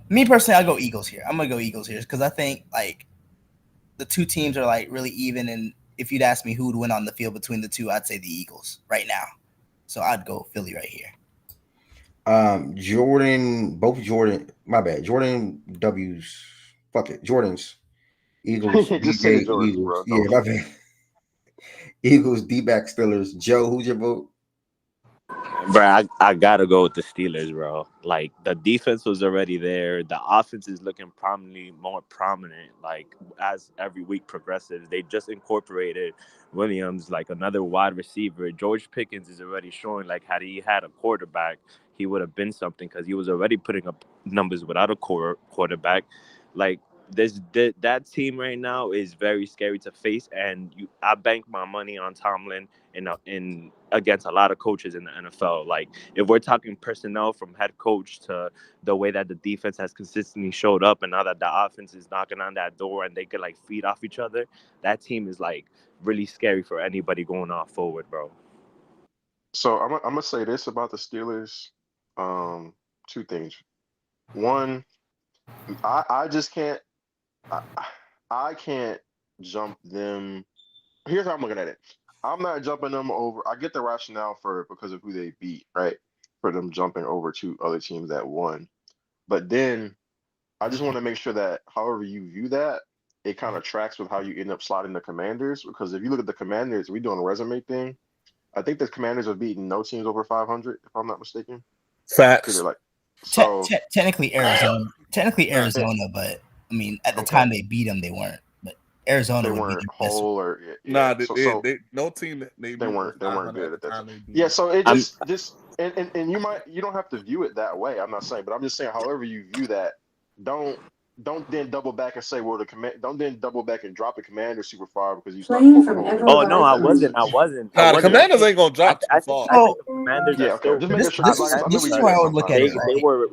me personally, I'll go Eagles here. I'm going to go Eagles here because I think like the 2 teams are like really even. And if you'd ask me who would win on the field between the 2, I'd say the Eagles right now. So I'd go Philly right here. Jordan W's. Fuck it. Jordan's. Eagles. Just say Jordan, Eagles. Bro. Yeah, my bad. Eagles, D-back, Steelers. Joe, who's your vote? Bro, I gotta go with the Steelers, bro. Like, the defense was already there. The offense is looking more prominent. Like, as every week progresses, they just incorporated Williams, like another wide receiver. George Pickens is already showing, like, had he had a quarterback, he would have been something because he was already putting up numbers without a quarterback. Like, that team right now is very scary to face, and I bank my money on Tomlin in against a lot of coaches in the NFL. Like if we're talking personnel from head coach to the way that the defense has consistently showed up, and now that the offense is knocking on that door and they could like feed off each other, that team is like really scary for anybody going off forward, bro. So I'm gonna say this about the Steelers. Two things. One, I just can't. I can't jump them. Here's how I'm looking at it. I'm not jumping them over. I get the rationale for it because of who they beat, right? For them jumping over to other teams that won. But then I just want to make sure that however you view that, it kind of tracks with how you end up slotting the Commanders. Because if you look at the Commanders, we doing a resume thing. I think the Commanders have beaten no teams over 500, if I'm not mistaken. Facts. Like, so technically Arizona, but I mean at the time they beat them, they weren't. But Arizona they weren't whole or yeah. They no team that they weren't good at that time. Yeah, so it just and you don't have to view it that way. I'm not saying, but I'm just saying however you view that, don't then double back and say, well, don't then double back and drop the Commander super far because you start. Oh no, I wasn't. Nah, the Commanders ain't gonna drop too far. I think the Commanders are still. Just making sure. This is where I would look at it.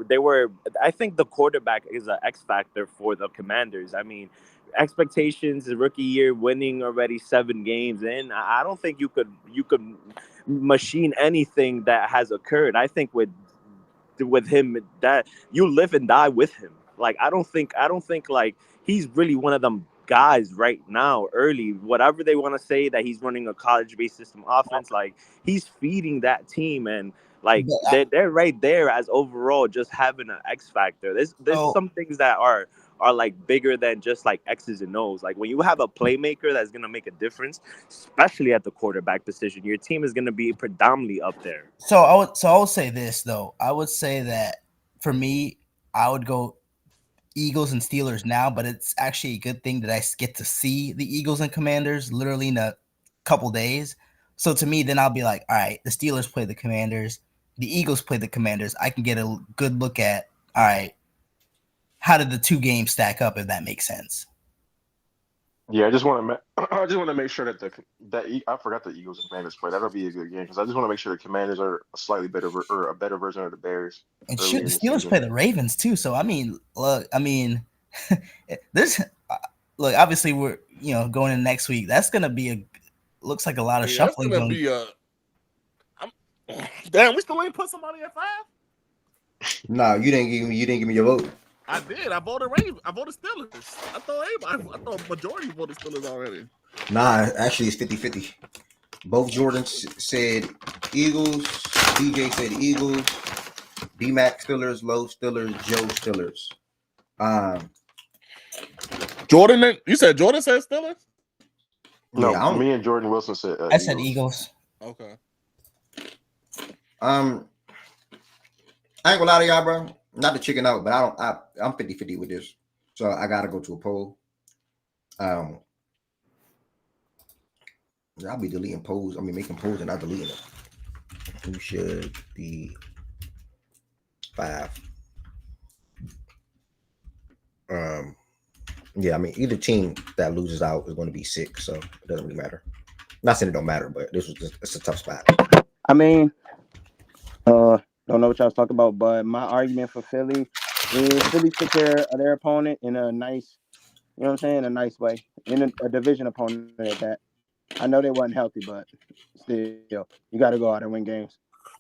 They were. I think the quarterback is an X factor for the Commanders. I mean, expectations, rookie year, winning already 7 games, and I don't think you could machine anything that has occurred. I think with him that you live and die with him. Like I don't think like he's really one of them guys right now. Early, whatever they want to say that he's running a college-based system offense, like he's feeding that team, and like they're right there as overall just having an X factor. There's some things that are like bigger than just like X's and O's. Like when you have a playmaker that's gonna make a difference, especially at the quarterback position, your team is gonna be predominantly up there. So I would say this though. I would say that for me, I would go Eagles and Steelers now, but it's actually a good thing that I get to see the Eagles and Commanders literally in a couple days. So to me, then I'll be like, all right, the Steelers play the Commanders, the Eagles play the Commanders. I can get a good look at, all right, how did the 2 games stack up, if that makes sense. Yeah, I just want to make sure that I forgot the Eagles and Commanders play. That'll be a good game because I just want to make sure the Commanders are a slightly better or a better version of the Bears. And the Steelers play the Ravens too. So I mean, look, look. Obviously, we're going in next week. That's gonna be looks like a lot of shuffling. That's gonna be damn. We still ain't put somebody at 5. No, you didn't give me your vote. I did. I voted Ravens. I voted Steelers. I thought majority voted Steelers already. Nah, actually it's 50-50. Both Jordans said Eagles. DJ said Eagles. D-Mac Steelers. Low Steelers. Joe Steelers. Jordan, you said Jordan said Steelers? No, yeah, me and Jordan Wilson said I said Eagles. Okay. I ain't gonna lie to y'all, bro. Not to chicken out, but I'm 50-50 with this. So I gotta go to a poll. I'll be deleting polls. Making polls and not deleting them. Who should be 5? Yeah, either team that loses out is going to be 6, so it doesn't really matter. Not saying it don't matter, but it's a tough spot. Don't know what y'all was talking about, but my argument for Philly is Philly took care of their opponent in a nice, a nice way. In a division opponent at that. I know they wasn't healthy, but still, you got to go out and win games.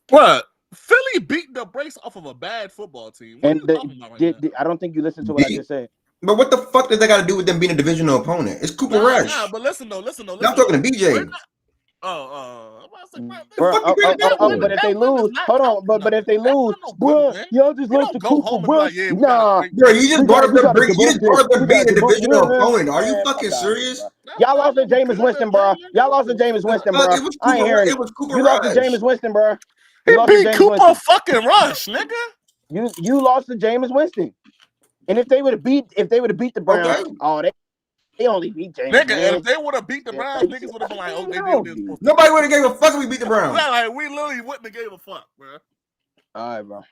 What? Philly beat the brakes off of a bad football team. What are you talking about right now? I don't think you listened to what I just said. But what the fuck does that got to do with them being a divisional opponent? It's Cooper Rush. Nah, but listen though. I'm talking to BJ. But if they lose, hold on. But if they lose, bro, y'all just lost to Cooper Rush. Nah, bro, you just brought up them being a divisional opponent. Are you fucking serious? Y'all lost to Jameis Winston, bro. I ain't hearing it. You lost to Jameis Winston, bro. He beat Cooper fucking Rush, nigga. You lost to Jameis Winston. And if they would have beat the Browns, they only beat James. Nigga, and if they would have beat the Browns, niggas would have been like, oh, they did this. Nobody would have gave a fuck if we beat the Browns. Like, we literally wouldn't have gave a fuck, bro. All right, bro.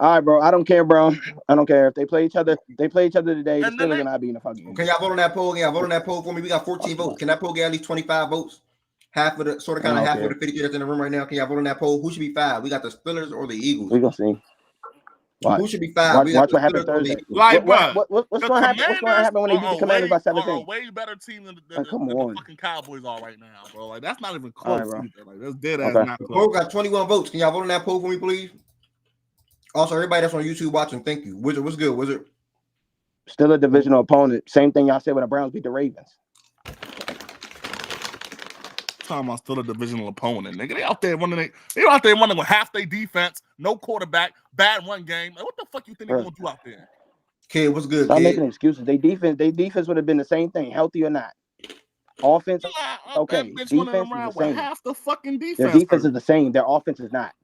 All right, bro. I don't care, bro. I don't care if they play each other. They play each other today. The And then Steelers they- are not beating the fucking Eagles. Can y'all vote on that poll? Can y'all vote on that poll for me? We got 14 votes. Can that poll get at least 25 votes? Half of the I don't half of care. the 52 that's in the room right now. Can y'all vote on that poll? Who should be 5? We got the Steelers or the Eagles? We gonna see. Watch. Who should be 5? We got Watch the what happens Steelers or the Thursday. Eagles. like, What's bro, going to happen? What's going to happen when they beat the Commanders by 17? Are a way better team than the Come on. fucking Cowboys are right now, bro. Like, that's not even All right, close bro. either. Like, that's dead ass Okay. not The close. poll got 21 votes. Can y'all vote on that poll for me, please? Also, everybody that's on YouTube watching, thank you. Wizard, what's good, Wizard? Still a divisional opponent. Same thing y'all said when the Browns beat the Ravens. Talking about still a divisional opponent, nigga. They out there running with half their defense, no quarterback, bad run game. Like, what the fuck you think they're gonna do out there? Kid, what's good, Stop kid? making excuses. They defense would have been the same thing, healthy or not. Offense, okay. That bitch Defense running is around the with same. half the fucking defense. Their defense is the same. Their offense is not.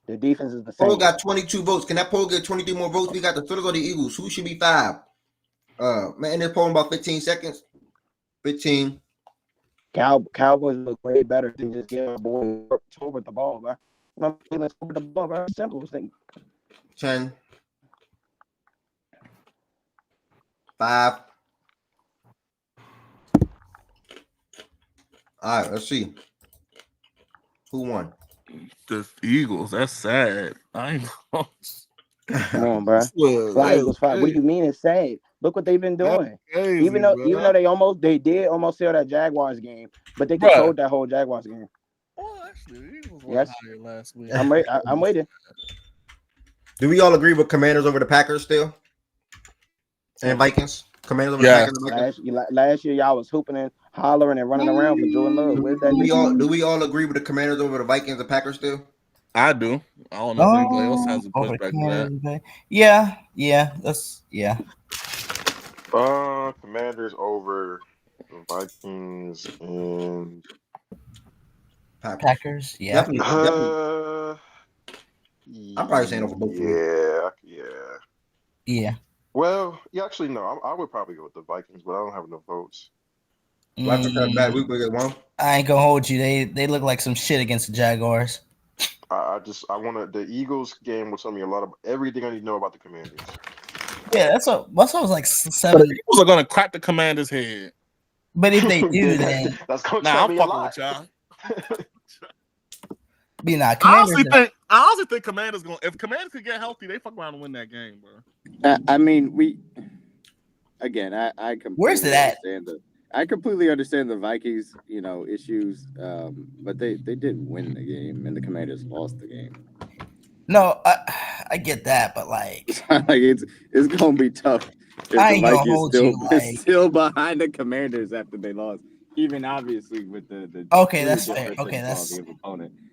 Their defense is the Poll same. got 22 votes. Can that poll get 23 more votes? We got the Steelers or the Eagles. Who should be 5? Man, this poll in about 15 seconds. 15. Cowboys look way better than just giving a boy over the ball, bro. Let's over the ball, bro. Simple thing. 10. 5. All right, let's see. Who won? The Eagles. That's sad. I ain't gonna... Come on, bro. Fly Eagles, fly. What do you mean it's sad? Look what they've been doing. Crazy, even though they did almost sell that Jaguars game, but they controlled that whole Jaguars game. Oh, actually, the Eagles were Yes. higher last week. I'm waiting. Do we all agree with Commanders over the Packers still? And Vikings? Commanders over the Packers and Vikings? Last year, y'all was hooping and hollering and running around for Jordan Love. Where's that? Do we all agree with the Commanders over the Vikings and Packers still? I do. I don't know if anybody else has a pushback to that. Yeah, that's Commanders over the Vikings and Packers. Yeah, Definitely. I'm probably saying over both. Yeah. Well, actually, no. I would probably go with the Vikings, but I don't have enough votes. I ain't gonna hold you. They look like some shit against the Jaguars. I want the Eagles game will tell me a lot of everything I need to know about the Commanders. Yeah, that's what was like 7. The Eagles are gonna crack the Commanders' head. But if they do, then that's gonna tell me a lot. With y'all. I honestly think Commanders gonna. If Commanders could get healthy, they fuck around and win that game, bro. I mean, I completely where's it at? I completely understand the Vikings, issues, but they did win the game, and the Commanders lost the game. No, I get that, but like it's gonna be tough if I the ain't gonna Vikings hold you, still behind the Commanders after they lost. Even obviously with the okay, that's fair. Okay,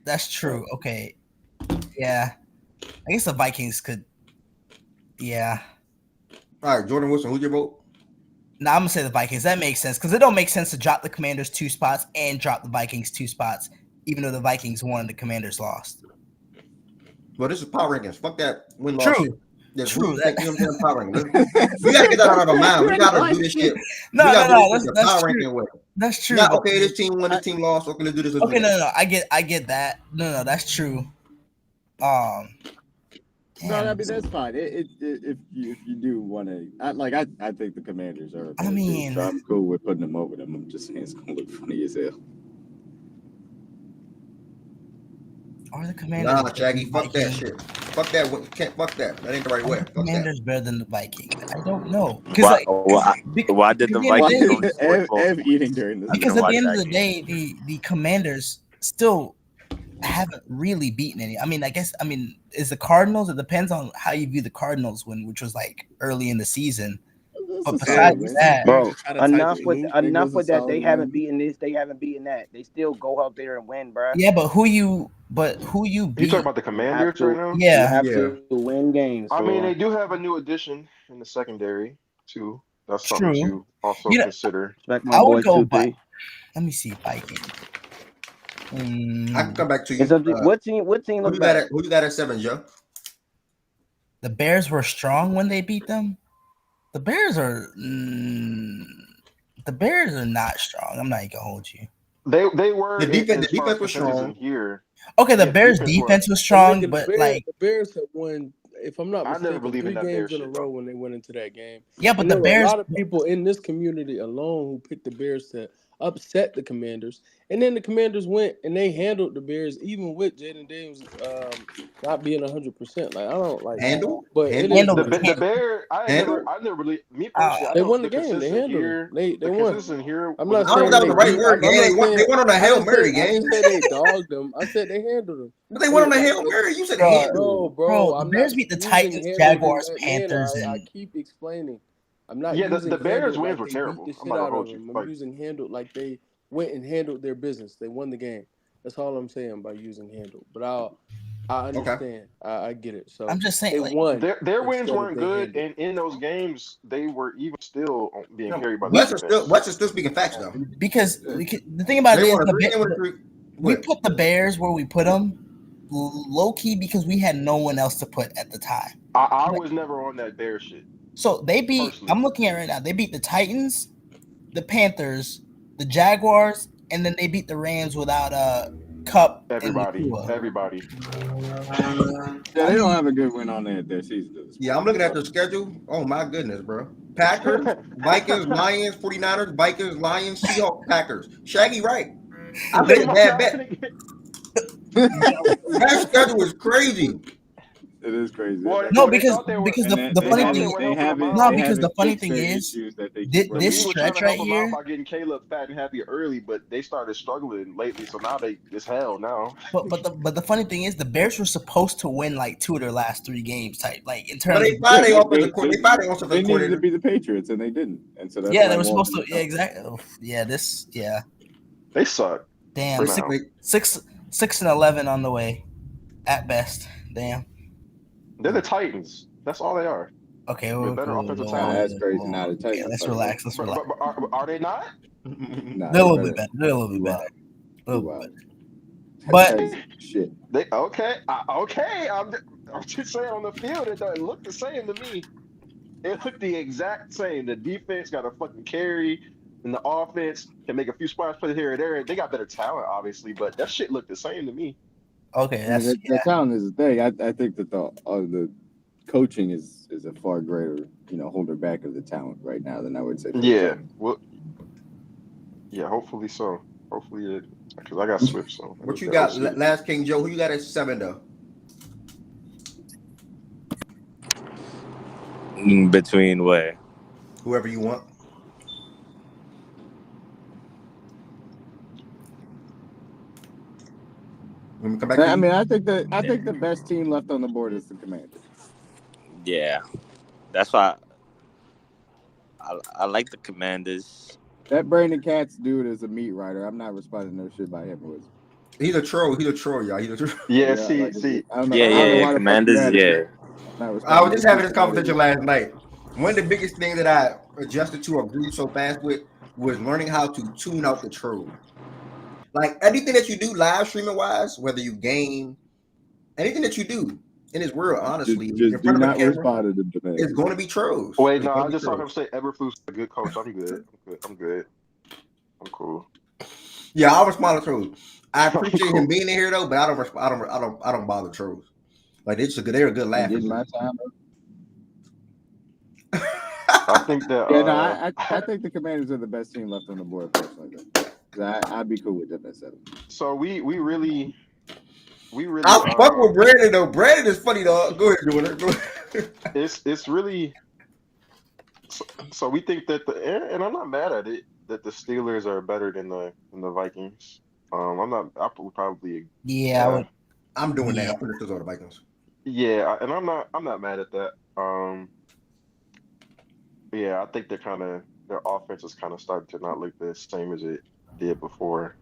that's true. Okay, yeah, I guess the Vikings could. Yeah. All right, Jordan Wilson, who's your vote? No, I'm gonna say the Vikings. That makes sense because it don't make sense to drop the Commanders 2 spots and drop the Vikings 2 spots, even though the Vikings won and the Commanders lost. Well, this is power rankings. Fuck that win loss. True. Shit. True. Power rankings. We gotta get that out of our mind. We gotta do this shit. No, that's true. That's true. Not, okay, this team won, this team lost. Okay, let's do this. Okay, no. I get that. No, that's true. No, I mean that's fine. If you do want to, I think the Commanders are. I mean, so I'm cool with putting them over them. I'm just saying it's gonna look funny as hell. Are the Commanders? Nah, Shaggy, fuck that shit. Fuck that. Fuck that. That ain't the right way. Fuck Commanders better than the Vikings. I don't know. Why did the Vikings Ev eating during this? Because at the end of the day, the Commanders still haven't really beaten any. I mean, is the Cardinals? It depends on how you view the Cardinals win, which was like early in the season. But besides that, bro, enough with that. They haven't beaten this. They haven't beaten that. They still go out there and win, bro. Yeah, but who you beat? You talking about the Commanders right now? Yeah, you have to win games. I mean, they do have a new addition in the secondary too. That's something to also consider. I would go by. Let me see Vikings. I can come back to you. What team? Who you got at 7, Joe? The Bears were strong when they beat them. The Bears are not strong. I'm not even gonna hold you. They were. The defense was strong here. Okay, the Bears defense was strong, but like the Bears have won if I'm not I never mistaken, believe in 3 that Bears games in a shit, row though. when they went into that game. Yeah, but And the there were a Bears. lot of people in this community alone who picked the Bears to upset the Commanders. And then the Commanders went and they handled the Bears, even with Jaden Daniels not being 100%. Like, I don't like, Handle, but it handle, is Handle what it the is. The handle. Bear, handle. I never really, me Uh, personally, I They know won the game. They handled them. They the won. consistent here I'm was not the I don't know if saying that was they the Commanders. right beat. word, I'm gang. not saying. They went on a I Hail didn't say. Mary, I gang. didn't say they dogged them. I said they handled them. But they went on a Like, Hail Mary. You said bro, handle. bro, the I'm Bears not beat the using Titans, handled in Jaguars, that manner. Panthers, I and keep explaining. I'm not Yeah, using the Bears handled wins like were they beat the terrible. I'm shit not gonna out of hold you. them. I'm Like, using handled like they went and handled their business. They won the game. That's all I'm saying by using handled. But I Okay. understand. I get it. So I'm just saying, they like, won their wins instead of weren't they good, handled. and in those games, they were even still being No, carried by the we defense. West is still speaking facts though. because the thing about They it is won a 3 game with a 3. we put the Bears where we put them low key because we had no one else to put at the time. I was never on that Bear shit. So they beat. Personally. I'm looking at it right now. They beat the Titans, the Panthers, the Jaguars, and then they beat the Rams without Cup Everybody. and Nakua. Everybody. Yeah, they don't have a good win on their season. Yeah, I'm looking at their schedule. Oh my goodness, bro. Packers, Vikings, Lions, 49ers, Vikings, Lions, Seahawks, Packers. Shaggy right. I made a bad bet. That schedule is crazy. It is crazy. Well, No, they because thought they were, the they funny thought thing they were they helping them haven't, out. no, they because the haven't funny fixed thing their is issues that they this keep The this B was trying stretch to help right them out here. by getting Caleb fat and happy early, but they started struggling lately. So now it's hell now. But the funny thing is the Bears were supposed to win like 2 of their last 3 games type like in But terms they of fired their they, offensive coordinator. They fired their offensive they needed to coordinator. be the Patriots and they didn't, and so that's yeah why they were won. supposed to yeah exactly yeah They suck. damn For Six, now. 6-11 on the way at best damn They're the Titans. That's all they are. okay With better offensive Nah, talent. that's crazy. Nah, the okay, Titans let's better. relax But are they not? Nah, they're a little better. bit better they're a little bit You better wild. a little You bit wild. better. But Titans shit. They okay. Okay. I'm just saying on the field it doesn't look the same to me. It looked the exact same. The defense got a fucking carry, and the offense can make a few splash plays here and there. They got better talent, obviously, but that shit looked the same to me. okay I mean, that's the talent is the thing. I think that the coaching is a far greater, holder back of the talent right now than I would say. For the Yeah. Titans. Well. Yeah. Hopefully so. Hopefully it. Because I got Swift. So What you got? Last King Joe. Who you got at 7 though? Between what? Whoever you want. Let me come back to I you. mean, I think the best team left on the board is the Commanders. Yeah, that's why I like the Commanders. That Brandon Katz dude is a meat writer. I'm not responding to no shit by him. He's a troll, y'all. He's a troll. Yeah. See. See. I don't know. Yeah, I don't know why the fuck Commanders. you mad at Yeah, that. I'm not I responding was to just no having this shit about conversation it. last night. One of the biggest things that I adjusted to or grew so fast with was learning how to tune out the troll. Like anything that you do live streaming wise, whether you game, anything that you do in this world, honestly, Just in do front of a not camera, respond to the demand. it's going to be trolls. Wait, It's no. gonna I be just saw him trolls. say Eberflus a good coach. I'm good. I'm good. I'm cool. Yeah, I'll respond to trolls. I I'm appreciate cool. him being in here though, but I don't bother trolls. Like they're a good laugh. Getting my time. I think that. Yeah, no, I think the Commanders are the best team left on the board personally. I'd be cool with them at 7. So we really. I fuck with Brandon though. Brandon is funny though. Go ahead, doing it. Go ahead. It's really. So we think that and I'm not mad at it that the Steelers are better than the Vikings. I'm not. I would probably. yeah I would, I'm doing that. I'm putting this on the Vikings. Yeah, and I'm not mad at that. Yeah, I think their offense is kind of starting to not look the same as it did before.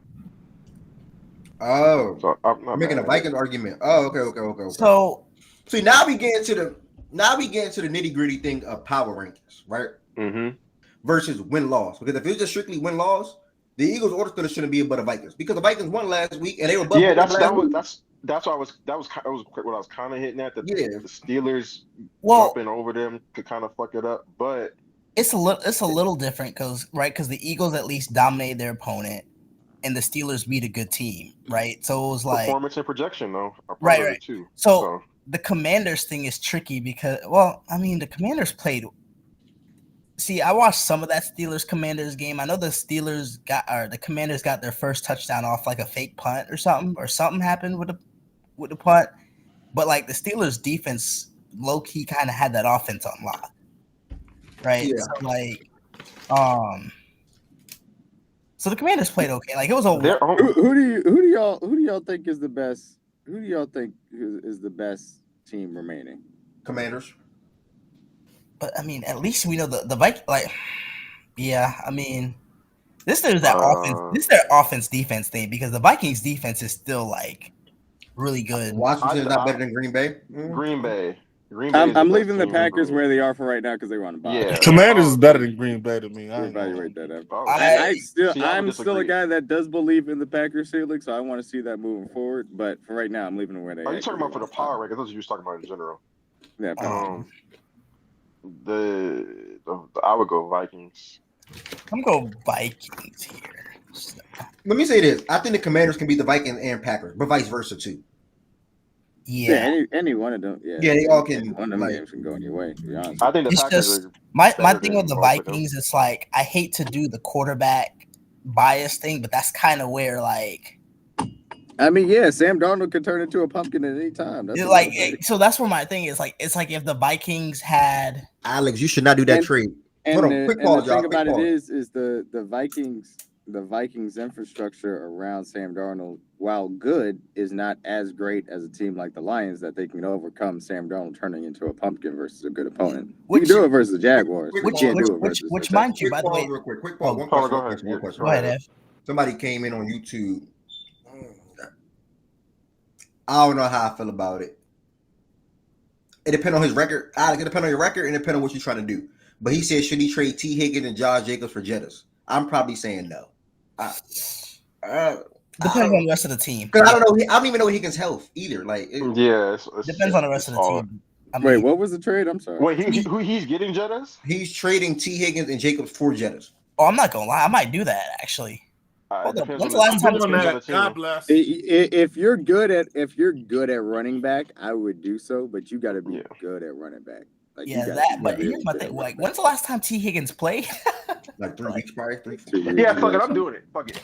Oh, So I'm not making a mad at Vikings argument. Oh, okay. so See, now we get into the nitty gritty thing of power rankings, right? Mm-hmm. Versus win loss. Because if it's just strictly win loss, the Eagles order still shouldn't be above the Vikings because the Vikings won last week and they were above. Yeah, that's what I was what I was kind of hitting at. That Yeah. the Steelers well jumping over them could kind of fuck it up, but it's a little different because the Eagles at least dominated their opponent and the Steelers beat a good team, right? So it was like performance and projection though are part Right, of right. it too. So the Commanders thing is tricky because, well, I mean, the Commanders played. See, I watched some of that Steelers Commanders game. I know the Commanders got their first touchdown off like a fake punt or something happened with the punt. But like the Steelers defense low key kind of had that offense on lock. Right? Yeah. So like so the Commanders played okay. Like it was a who do y'all think is the best? Who do y'all think is the best team remaining? Commanders. But I mean, at least we know the Vikings. Like, yeah, I mean, this is their offense defense thing because the Vikings defense is still like really good. Washington's not better than Green Bay. Green Bay. I'm leaving the Packers where they are for right now because they want to buy. Yeah, Commanders is better than Green Bay to me. I evaluate that up. I'm still a guy that does believe in the Packers ceiling, so I want to see that moving forward. But for right now, I'm leaving them where they are. Are you talking about for the power rankings? Those are you talking about in general. Yeah. I would go Vikings. I'm going to go Vikings here. Let me say this: I think the Commanders can beat the Vikings and Packers, but vice versa too. Yeah, any one of them. Yeah, they all can. One of them games can go in your way. To be honest, I think the Packers are my thing with the Vikings. It's like I hate to do the quarterback bias thing, but that's kind of where like. I mean, yeah, Sam Darnold could turn into a pumpkin at any time. So that's where my thing is. Like, it's like if the Vikings had Alex, you should not do that trade. Hold on, quick pause, y'all. The thing about it is the Vikings infrastructure around Sam Darnold, while good, is not as great as a team like the Lions that they can overcome Sam Darnold turning into a pumpkin versus a good opponent. We can do it versus the Jaguars. Which mind you, by the way, real quick, quick pause. One question. Go ahead, Ev. Somebody came in on YouTube. I don't know how I feel about it. It depends on his record. It depends on your record and depends on what you're trying to do. But he said, should he trade T. Higgins and Josh Jacobs for Jettas? I'm probably saying no. Depends on the rest of the team. Because I don't know. I don't even know Higgins' health either. Like, depends on the rest of the team. Wait, what was the trade? I'm sorry. Wait, he's getting Jettas? He's trading T. Higgins and Jacobs for Jettas. Oh, I'm not gonna lie. I might do that actually. When's the last time? God bless. If you're good at running back, I would do so, but you got to be good at running back. Like, but here's my thing. Like, when's the last time T. Higgins played? Like 3 weeks, probably 3 years. Yeah, fuck it. I'm doing it. Fuck it.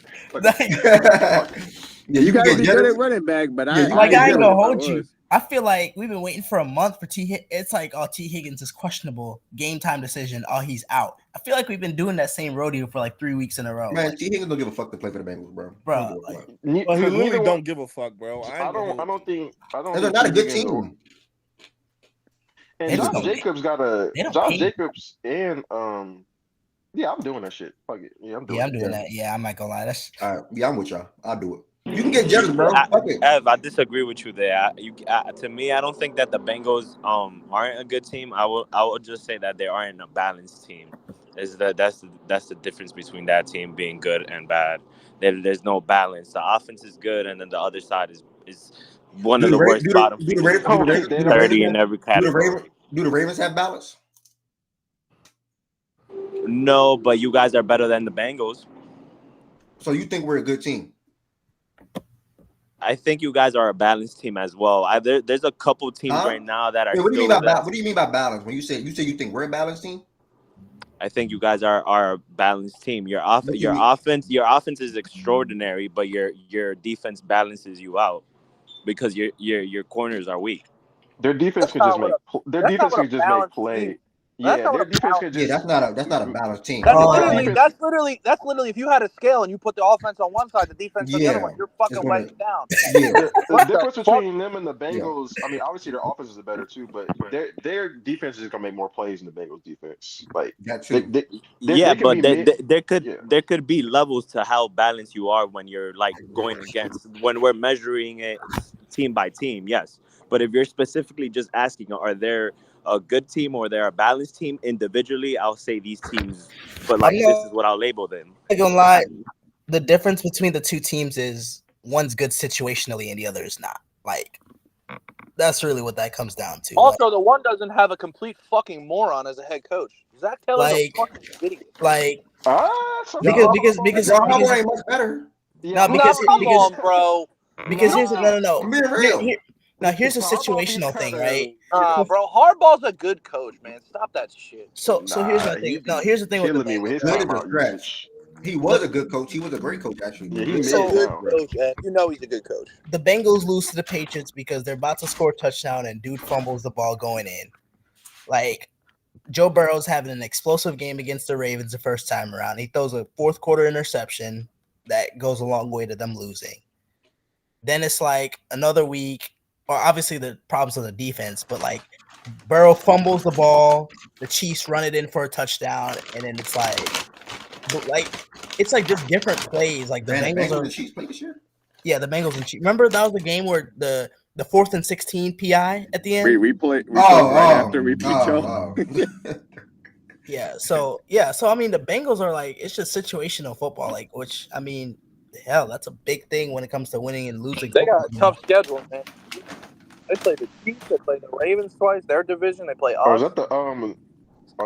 Yeah, you got to be good at running back, but I ain't gonna hold you. I feel like we've been waiting for a month for It's like, oh, T. Higgins is questionable. Game time decision. Oh, he's out. I feel like we've been doing that same rodeo for like 3 weeks in a row. Man, T. Higgins don't give a fuck to play for the Bengals, bro. He really don't give a fuck, bro. I don't think they're not a good team. And Josh Jacobs and yeah, I'm doing that shit. Fuck it. Yeah, I'm doing that. Yeah, I'm not gonna lie. That's I'm with y'all. I'll do it. You can get Jettas, bro. Ev, I disagree with you there. To me, I don't think that the Bengals aren't a good team. I would just say that they aren't a balanced team. That's the difference between that team being good and bad. There's no balance. The offense is good, and then the other side is one of the worst bottom 30 in every category. Do the Ravens have balance? No, but you guys are better than the Bengals. So you think we're a good team? I think you guys are a balanced team as well. There's a couple teams right now that are. What do you mean by balance? When you say you think we're a balanced team? I think you guys are a balanced team. Your offense is extraordinary, but your defense balances you out because your corners are weak. Their defense can just make play. Yeah, their defense can just. Yeah, that's not a balanced team. That's literally if you had a scale and you put the offense on one side, the defense on the other one, you're fucking weighing down. Yeah. The difference between them and the Bengals, I mean, obviously their offenses are better too, but their defense is gonna make more plays than the Bengals defense. Like that's true. There could be levels to how balanced you are when you're like going against when we're measuring it team by team. Yes, but if you're specifically just asking, are there a good team or they're a balanced team individually, I'll say these teams, but like this is what I'll label them. I'm not gonna lie, the difference between the two teams is one's good situationally and the other is not. Like that's really what that comes down to. Also, the one doesn't have a complete fucking moron as a head coach. Zach Taylor's a fucking idiot. Because ain't much better. Come on, bro. Because here's no. Now here's a Harbaugh's situational thing, kinda, right? Bro, Harbaugh's a good coach, man. Stop that shit. So here's Nah, the you thing. No, be here's the thing with the killing me with Bengals. his Good at the timeout stretch. usage. He was a good coach. He was a great coach, actually. Yeah, he He's mid a good now. coach, and you know he's a good coach. The Bengals lose to the Patriots because they're about to score a touchdown and dude fumbles the ball going in. Like Joe Burrow's having an explosive game against the Ravens the first time around. He throws a fourth quarter interception that goes a long way to them losing. Then it's like another week, or obviously the problems of the defense, but like Burrow fumbles the ball, the Chiefs run it in for a touchdown, and then it's like just different plays. Like the Bengals and are, Chiefs play this year. yeah, the Bengals and Chiefs. Remember that was the game where the 4th and 16 PI at the end. We played right after we beat y'all. Yeah, so I mean the Bengals are like, it's just situational football, like, which I mean, hell, that's a big thing when it comes to winning and losing. They got a tough schedule, man. They play the Chiefs, they play the Ravens twice, their division, they play us. Oh, is that the Oh,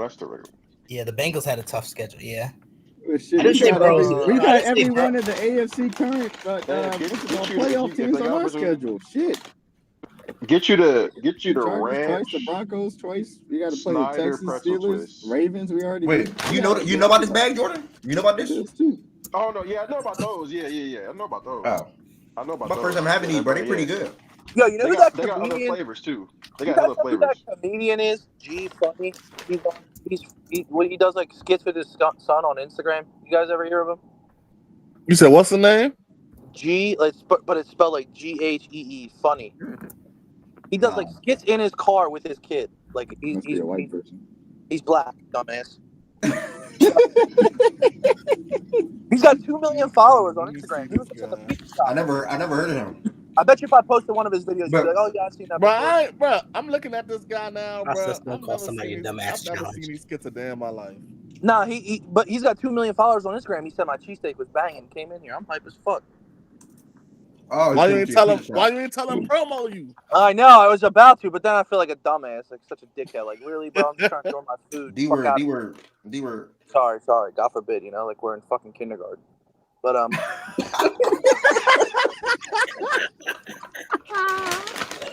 that's the regular. Yeah, the Bengals had a tough schedule. Yeah. Well, shit, I didn't say Burrow's. we I got didn't say every Burrow. one of the AFC current playoff teams on our schedule. Shit. Get you the Chargers Ranch twice, the Broncos twice. We got to play the Snyder Texas pretzel Steelers, twist. Ravens. We already. Wait, you know about this bag, Jordan? You know about this? Oh no, yeah, I know about those. Yeah, I know about those. Oh, I know about my those. first time having these, bro. They pretty good. Yo, you know They who that got other comedian? flavors too. They You got guys other know who flavors. that comedian is? G Funny. He does like skits with his son on Instagram. You guys ever hear of him? You said what's the name? G, but it's spelled like GHEE. Funny. He does like skits in his car with his kid. Like Must be a white person. He's black, dumbass. He's got 2 million followers on Instagram. He was just in the pizza shop. I never heard of him. I bet you if I posted one of his videos, you'd be like, "Oh yeah, I've seen that." Bro, I'm looking at this guy now, bro. I've never seen these skits a day in my life. Nah, but he's got 2 million followers on Instagram. He said my cheesesteak was banging. Came in here. I'm hype as fuck. Oh, why you ain't tell him promo you? I know, I was about to, but then I feel like a dumbass, like such a dickhead. Like, really, bro? I'm just trying to enjoy my food. D word. Sorry. God forbid, like we're in fucking kindergarten. But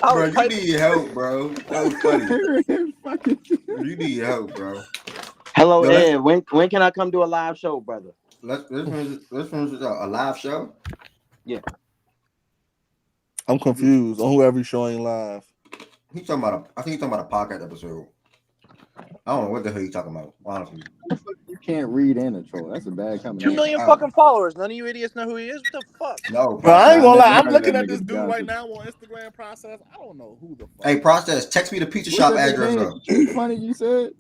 bro, you need help, bro. That was funny. You need help, bro. Hello, Ed. When can I come do a live show, brother? Let's finish a live show. Yeah. I'm confused on whoever showing live. I think he's talking about a podcast episode. I don't know what the hell he's talking about, honestly. You can't read and a troll. That's a bad combination. 2 million fucking followers. None of you idiots know who he is. What the fuck? No, bro, I ain't gonna lie. I'm looking at this dude right now on Instagram. Process. I don't know who the fuck. Hey, Process, text me the pizza shop address though. Funny you said.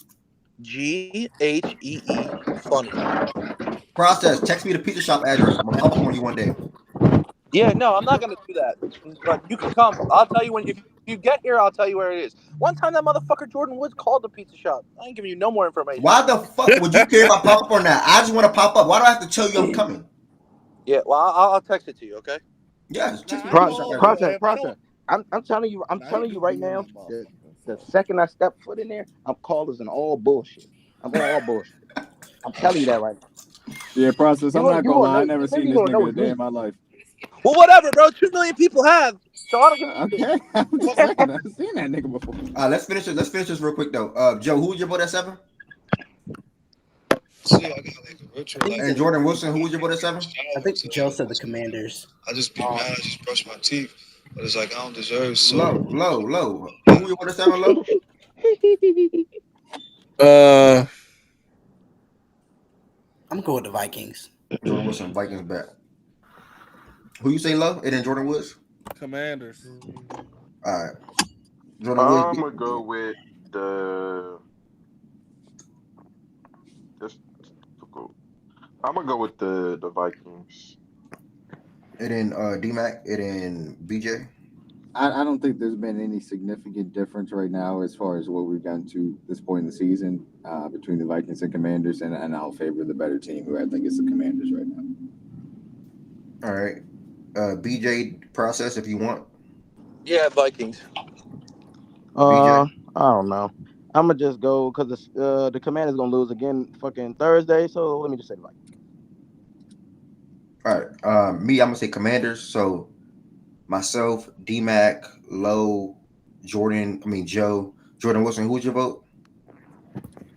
GHEE funny. Process, text me the pizza shop address. I'm gonna come on you one day. Yeah, no, I'm not gonna do that. But you can come. I'll tell you when. If you get here, I'll tell you where it is. One time, that motherfucker Jordan Woods called the pizza shop. I ain't giving you no more information. Why the fuck would you care if I pop up or not? I just want to pop up. Why do I have to tell you I'm coming? Yeah, well, I'll text it to you. Okay. Yeah, process. I'm telling you right now. The second I step foot in there, I'm callers and all bullshit. I'm all bullshit. I'm telling you that right now. Yeah, process. I'm not gonna lie. I never seen this nigga a day in my life. Well, whatever, bro. 2 million people have. So I don't give a shit. I've seen that nigga before. Let's finish this real quick though. Joe, who was your boy at 7? And Jordan Wilson, who was your boy at 7? I think Joe said the Commanders. I just be mad. I just brush my teeth, but it's like I don't deserve. So low. Who was your boy at 7? Low. I'm going with the Vikings. Jordan Wilson, Vikings back. Who you say low? And then Jordan Woods? Commanders. All right. Jordan Woods. I'm gonna go with I'm gonna go with the Vikings. And then D-Mac, and then BJ. I don't think there's been any significant difference right now as far as what we've gotten to this point in the season between the Vikings and Commanders, and I'll favor the better team, who I think is the Commanders right now. All right. BJ, process if you want. Yeah, Vikings. I don't know. I'm gonna just go because the Commanders gonna lose again fucking Thursday. So let me just say Vikings. All right. Me, I'm gonna say Commanders. So myself, D-Mac, Low, Joe, Jordan Wilson. Who's your vote?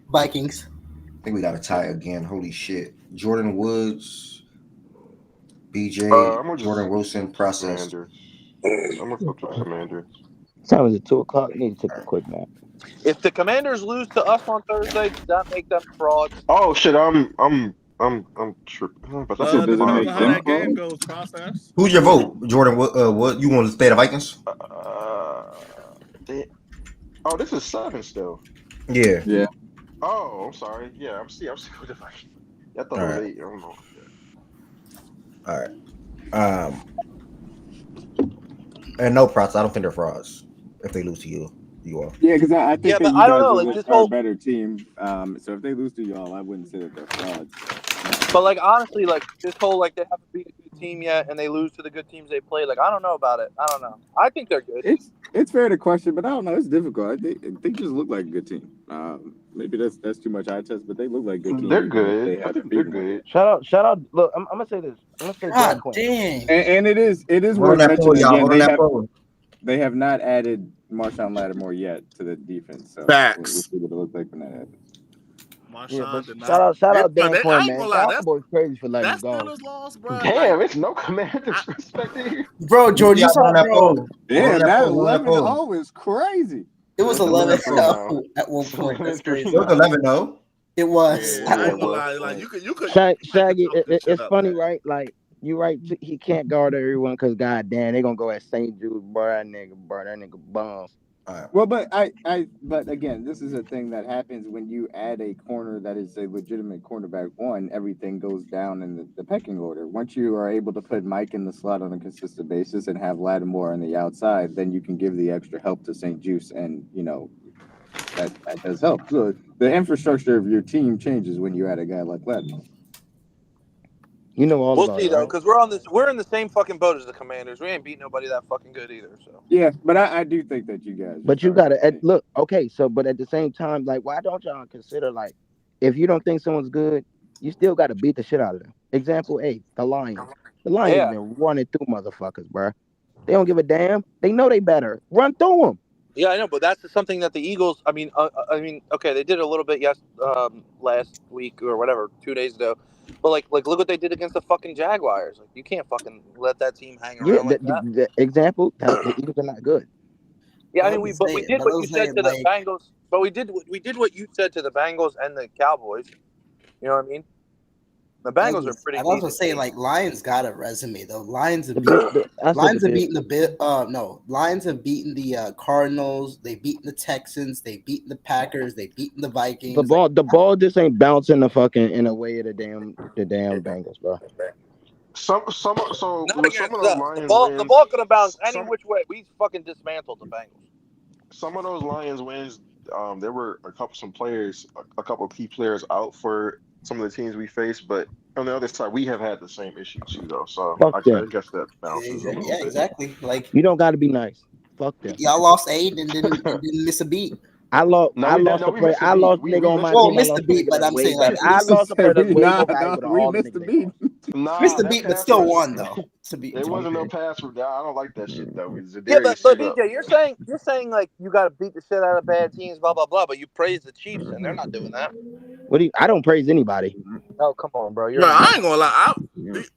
Vikings. I think we got a tie again. Holy shit. Jordan Woods, BJ, I'm gonna Jordan Wilson, process. Commanders. I'm gonna go to the Commanders. Time is at 2:00. You need to take a quick nap. If the Commanders lose to us on Thursday, does that make them frauds? Oh shit, I'm tripping. But that's Shit not doesn't Depending make on fun. how them that game fraud. goes, process. Who's your vote? Jordan, what you want to stay the Vikings? They- oh, this is 7 still. Yeah. Yeah. Oh, I'm sorry. Yeah, I'm still with the Vikings. I thought All it was right. 8. I don't know. All right. And no props. I don't think they're frauds if they lose to you all. Yeah, because I think Yeah, that but you I don't guys know. are, Like this are a whole, better team. So if they lose to y'all, I wouldn't say that they're frauds. but like honestly, like this whole like they haven't beat a good team yet, and they lose to the good teams they play. Like I don't know about it. I don't know. I think they're good. It's fair to question, but I don't know. It's difficult. They just look like a good team. Maybe that's too much eye test, but they look like a good team. They're even if they good. I haven't think they're beaten one yet. good. Shout out. Look, I'm gonna say this. I'm gonna say God Black Queen. dang. And it is Run worth that poll, mentioning y'all. again. Run that poll. They have not added Marshawn Lattimore yet to the defense, so we'll see what it looks like when that happens. Yeah, but Marshawn did not. shout out Dan I Quinn, ain't man. gonna lie. Cowboys crazy for letting That him go. Steelers loss, bro. Damn, it's no Commanders respect here. Bro, Jordan, you saw, bro. Damn, that that poll, run that 11-0 is crazy. It was It's 11 11-3 now. at one It's point. That's 11-3 crazy. It was now. 11-0. It was. Yeah, I ain't gonna well, lie. Like you could. Shaggy, you could it's up, funny, man. right? Like you right, he can't guard everyone because goddamn, they gonna go at St. Jude, bro. That nigga bum. Well, but but again, this is a thing that happens when you add a corner that is a legitimate cornerback one. Everything goes down in the pecking order. Once you are able to put Mike in the slot on a consistent basis and have Lattimore on the outside, then you can give the extra help to St. Juice, and that does help. So the infrastructure of your team changes when you add a guy like Lattimore. You know all We'll about see it, though, right? because we're in the same fucking boat as the Commanders. We ain't beat nobody that fucking good either. So Yeah, but I do think that you guys. But you gotta look, okay. So, but at the same time, like, why don't y'all consider like, if you don't think someone's good, you still got to beat the shit out of them. Example A, the Lions. The Lions been running through motherfuckers, bro. They don't give a damn. They know they better. Run through them. yeah, I know, but that's something that the Eagles. I mean, okay, they did a little bit last week or whatever, 2 days ago. But like look what they did against the fucking Jaguars. Like you can't fucking let that team hang around like that. The example, the Eagles are not good. Yeah, I mean, we did what you said to the Bengals, but we did what you said to the Bengals and the Cowboys. You know what I mean? The Bengals are pretty. I was gonna say, like, Lions got a resume though. Lions have Lions have beaten Lions have beaten the Cardinals. They beaten the Texans. They beaten the Packers. They beaten the Vikings. The ball just ain't bouncing in a way of the damn Bengals, bro. So some of those Lions the ball could have bounced any which way. We fucking dismantled the Bengals. Some of those Lions wins, there were a couple key players out for some of the teams we faced, but on the other side, we have had the same issue too, though. So I guess that balances a little bit. Exactly. Like, you don't got to be nice. Fuck them. Y'all lost 8 and didn't miss a beat. I lost nigga on my team. Missed the beat, but I'm saying like I lost a player that's way more valuable than all the missed the beat. Missed the beat, but still won though. It wasn't no pass for that. I don't like that shit though. Yeah, but DJ, you're saying like you got to beat the shit out of bad teams, blah blah blah. But you praise the Chiefs, and they're not doing that. I don't praise anybody. Oh come on, bro. I ain't gonna lie.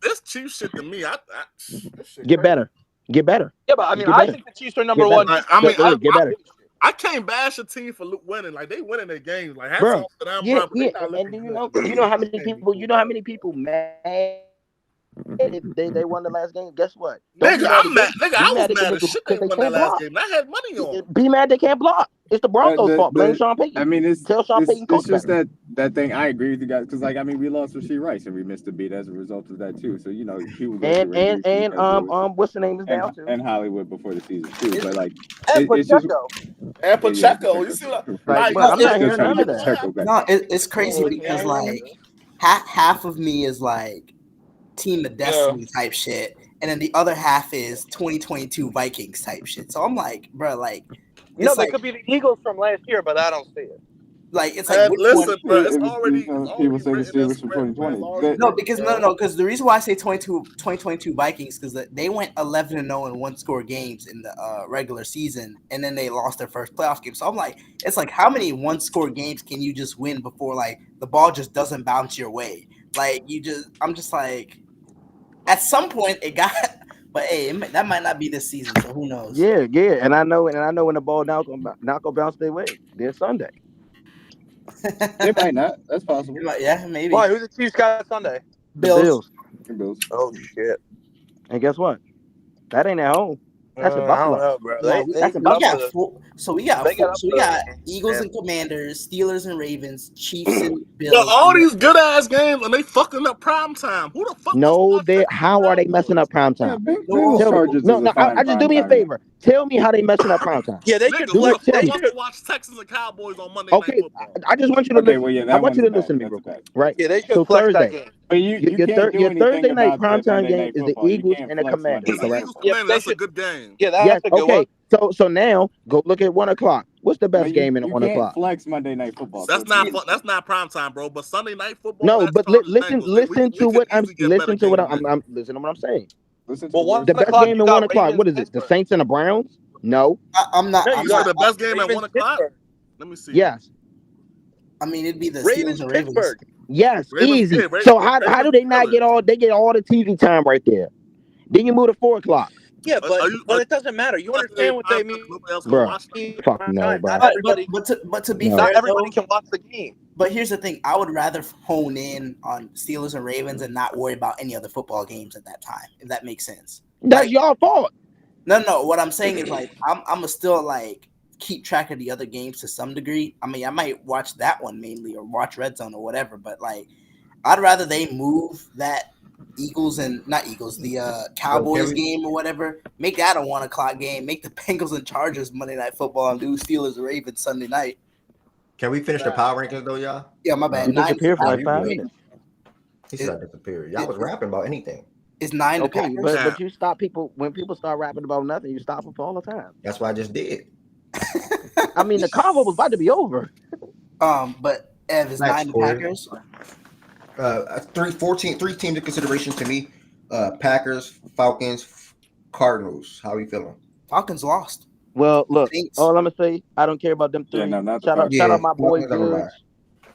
This Chiefs shit to me, Get better. Get better. Yeah, but I mean, I think the Chiefs are number one. Get better. I can't bash a team for winning. Like they winning their games. Like hats bro, off to them, yeah, bro. yeah. And you know how many people mad they won the last game. Guess what? Nigga, I'm mad. Nigga, I was mad as shit they won that last game. I had money on. Be mad they can't block. It's the Broncos' fault. Blame Sean Payton. I mean, it's just better. that thing. I agree with you guys because, like, I mean, we lost Rasheed Rice and we missed a beat as a result of that too. So people go and what's the name is down too, and Hollywood before the season too. But like, Pacheco. You see what? I'm not hearing none of that. No, it's crazy because like half of me is like Team of Destiny type shit, and then the other half is 2022 Vikings type shit. So I'm like, bro, like. They could be the Eagles from last year, but I don't see it. Like it's like And which listen, one? bro, It was people say the written in Steelers for script, bro. It's 2020. already No, written, because bro. because the reason why I say 2022 Vikings because they went 11-0 in one score games in the regular season, and then they lost their first playoff game. So I'm like, it's like how many one score games can you just win before like the ball just doesn't bounce your way? Like I'm just like, at some point it got, but hey, that might not be this season, so who knows? Yeah, and I know when the ball not gonna bounce their way. This Sunday. They might not. That's possible. Yeah, maybe. Why? Who the Chiefs got Sunday? The Bills. The Bills. Oh shit! And guess what? That ain't at home. That's in I Buffalo. don't know, bro. No, That's in we Buffalo. got four. So we got Eagles and Commanders, Steelers and Ravens, Chiefs and Bills. Yo, all these good ass games and they fucking up prime time. Who the fuck? No, how are they messing up prime time? Bengals Chargers is a fine I just do me a prime time favor. Tell me how they messing up prime time. Yeah, they Nigga, should who flex. the fuck They wants should. to watch Texans and Cowboys on Monday Okay, Night Football? I just want you to listen. well, yeah, I that want you to one's listen to me bad. real That's quick, right? Yeah, they should So flex that Thursday, game. But you your can't do anything Thursday night about that primetime Monday game Night is the Football. You Eagles can't and the flex Monday Commanders, It's the Night correct? Eagles Football. Commanders. That's a good game. Yeah, Yes. that's a good one. Okay. So now go look at 1 o'clock. What's the But best game in the you 1 can't o'clock? flex Monday Night Football. That's so not fun. That's not prime time, bro. But Sunday Night Football. No, That's but Chargers listen Bengals. We to could what I'm easily get better listen to what games than I'm listen to what I'm saying. Listen to Well, the 1 words. The best o'clock game you at got 1 o'clock. Ravens, What is it? The Pittsburgh. Saints and the Browns? No. I'm not. No, I'm you You not. said the best game at Ravens, 1 o'clock. Pittsburgh. Let me see. Yes. I mean, it'd be the Ravens, Steelers and Ravens. Pittsburgh. Yes. Ravens, Easy. yeah, Ravens, So how do Ravens, they not Steelers. get all the TV time right there? Then you move to 4 o'clock. Yeah, Are but you? it doesn't matter. You Sunday understand what prime they time, mean? nobody else gonna watch that. Fuck no, bro. Not But everybody. to be No. fair, Not everybody though, can watch the game. but here's the thing: I would rather hone in on Steelers and Ravens and not worry about any other football games at that time. If that makes sense. That's Like, y'all fault. no. What I'm saying is like I'm still like keep track of the other games to some degree. I mean, I might watch that one mainly or watch Red Zone or whatever, but like I'd rather they move that the Cowboys game or whatever. Make that a 1 o'clock game. Make the Bengals and Chargers Monday Night Football and do Steelers and Ravens Sunday night. Can we finish the power rankings though, y'all? Yeah, my bad. You disappeared for like 5 good. minutes. He said I disappeared. Y'all was rapping about anything. It's 9 the Okay, Packers. but you stop people when people start rapping about nothing. You stop them all the time. That's what I just did. I mean, the convo was about to be over. But Ev is Nice, 9 the Corey. Packers. 3 teams of consideration to me. Packers, Falcons, Cardinals. How are you feeling? Falcons lost. Well, look, Saints. all I'm gonna say, I don't care about them 3. Yeah, no, not the shout out Falcons. my boy Falcons are Judge,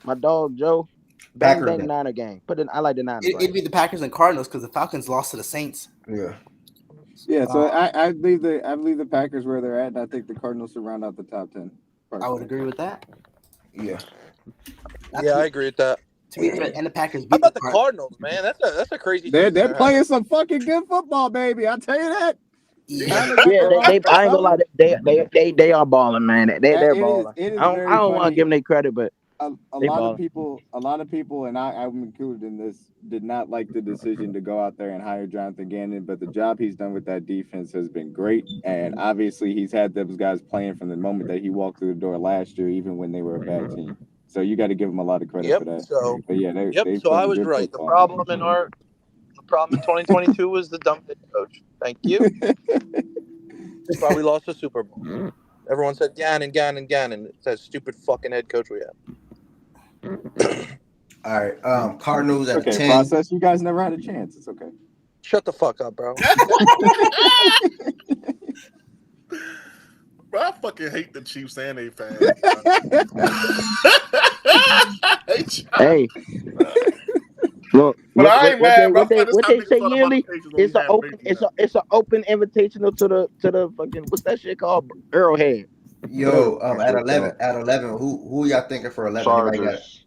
my dog Joe. Bang Packers bang then. Niner game. I like the Niners. It'd be the Packers and Cardinals because the Falcons lost to the Saints. Yeah. Yeah, so I leave the Packers where they're at, and I think the Cardinals should round out the top 10. I would agree with that. Yeah. Yeah, I agree with that. To be fair, and the Packers How beat about the Cardinals, man? That's a crazy. They're playing some fucking good football, baby. I'll tell you that. Yeah, I ain't gonna lie. They are balling, man. They're balling. It is I don't want funny. to give them their credit, but a they lot balling. of people, and I'm included in this, did not like the decision to go out there and hire Jonathan Gannon, but the job he's done with that defense has been great, and obviously he's had those guys playing from the moment that he walked through the door last year, even when they were a bad team. So you got to give him a lot of credit for that. But yeah, they So I was good right. The football. problem in 2022 was the dumb head coach. Thank you. That's why we lost the Super Bowl. Everyone said Gannon. It's that stupid fucking head coach we have. All right. Cardinals at Okay, 10. process. You guys never had a chance. It's okay. Shut the fuck up, bro. Bro, I fucking hate the Chiefs and they fans. hey, look, But I ain't mad, bro. what they say yearly? It's an open invitational to the fucking what's that shit called? Arrowhead. Yo, at 11, who y'all thinking for 11? Chargers.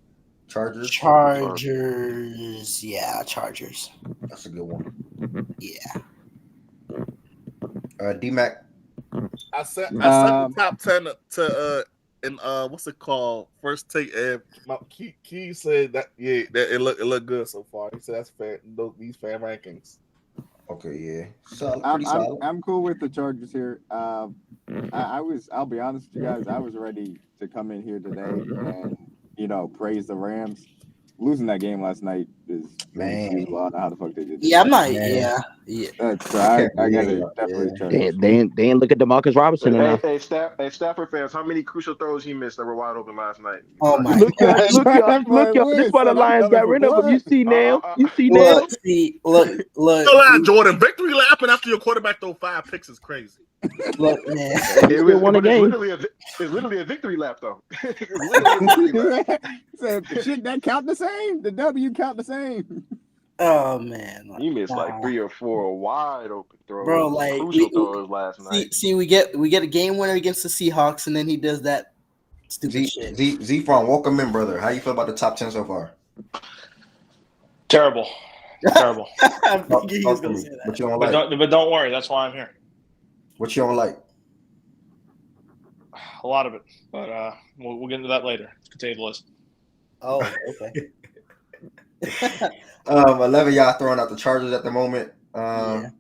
Chargers. Yeah, Chargers. That's a good one. Yeah. D-Mac. I set the top 10 to in what's it called? First take. Key said that that it looked good so far. He said that's fair. These fair rankings. Okay, yeah. Solid. I'm cool with the Chargers here. I'll be honest with you guys, I was ready to come in here today and praise the Rams. Losing that game last night is man. I don't know how the fuck they did that. Yeah, I'm not. Yeah, Yeah. So I I can't believe gotta it. definitely Yeah. turn They those. they ain't, they ain't look at Demarcus Robinson enough. Hey, Stafford fans, how many crucial throws he missed that were wide open last night? Oh my Look, y'all, gosh. look, y'all, look, Boy, y'all. This Woods why the said I'm Lions coming got for rid of him. You blood. see now? You see now? Look, see, look. Yo, lad, Jordan, victory lapping after your quarterback throw 5 picks is crazy. Look, man. He still won a But it's game. literally a victory lap though. It's literally a victory lap. So shit, that count the same. The W count the same. Oh man. He missed like 3 or 4 wide open Bro, throws, like crucial throws last night. we get a game winner against the Seahawks, and then he does that stupid shit. Z Farm, welcome in, brother. How you feel about the top 10 so far? Terrible. Terrible. I'm Talk, thinking he talk was to gonna me. say that. What you don't But like? don't worry, that's why I'm here. What you don't like? A lot of it. But we'll get into that later. Continue the list. Oh, okay. 11 y'all throwing out the Chargers at the moment. Yeah.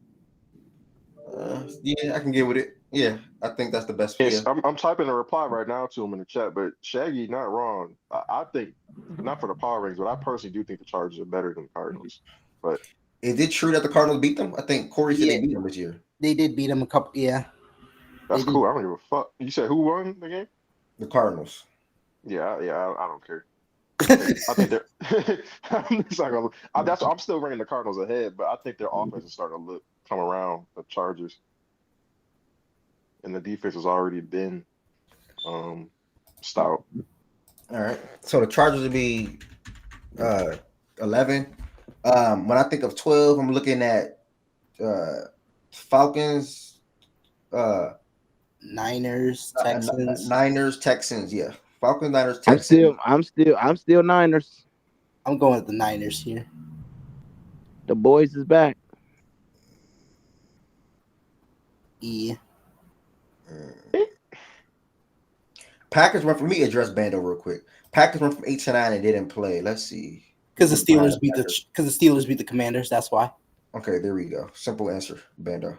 Yeah, I can get with it. Yeah, I think that's the best. Yeah, Yes, I'm typing a reply right now to him in the chat, but Shaggy not wrong. I think not for the power rings, but I personally do think the Chargers are better than the Cardinals. But is it true that the Cardinals beat them? I think Corey said Yeah. they beat them this year. They did beat him a couple. Yeah. that's They cool. I don't give a fuck. You said who won the game? The Cardinals. Yeah, I don't care. I think they're. I'm just not gonna. I'm still ranking the Cardinals ahead, but I think their offense is starting to come around the Chargers, and the defense has already been stout. All right. So the Chargers would be 11. When I think of 12, I'm looking at Falcons, Niners, Texans. Niners, Texans. Yeah, Falcons, Niners, I'm Texans. still Niners. I'm going with the Niners here. The boys is back. Yeah. Packers went for me. Address Bando real quick. Packers went from 8-9 and didn't play. Let's see. Because the Steelers beat the Commanders. That's why. Okay, there we go. Simple answer, Bando.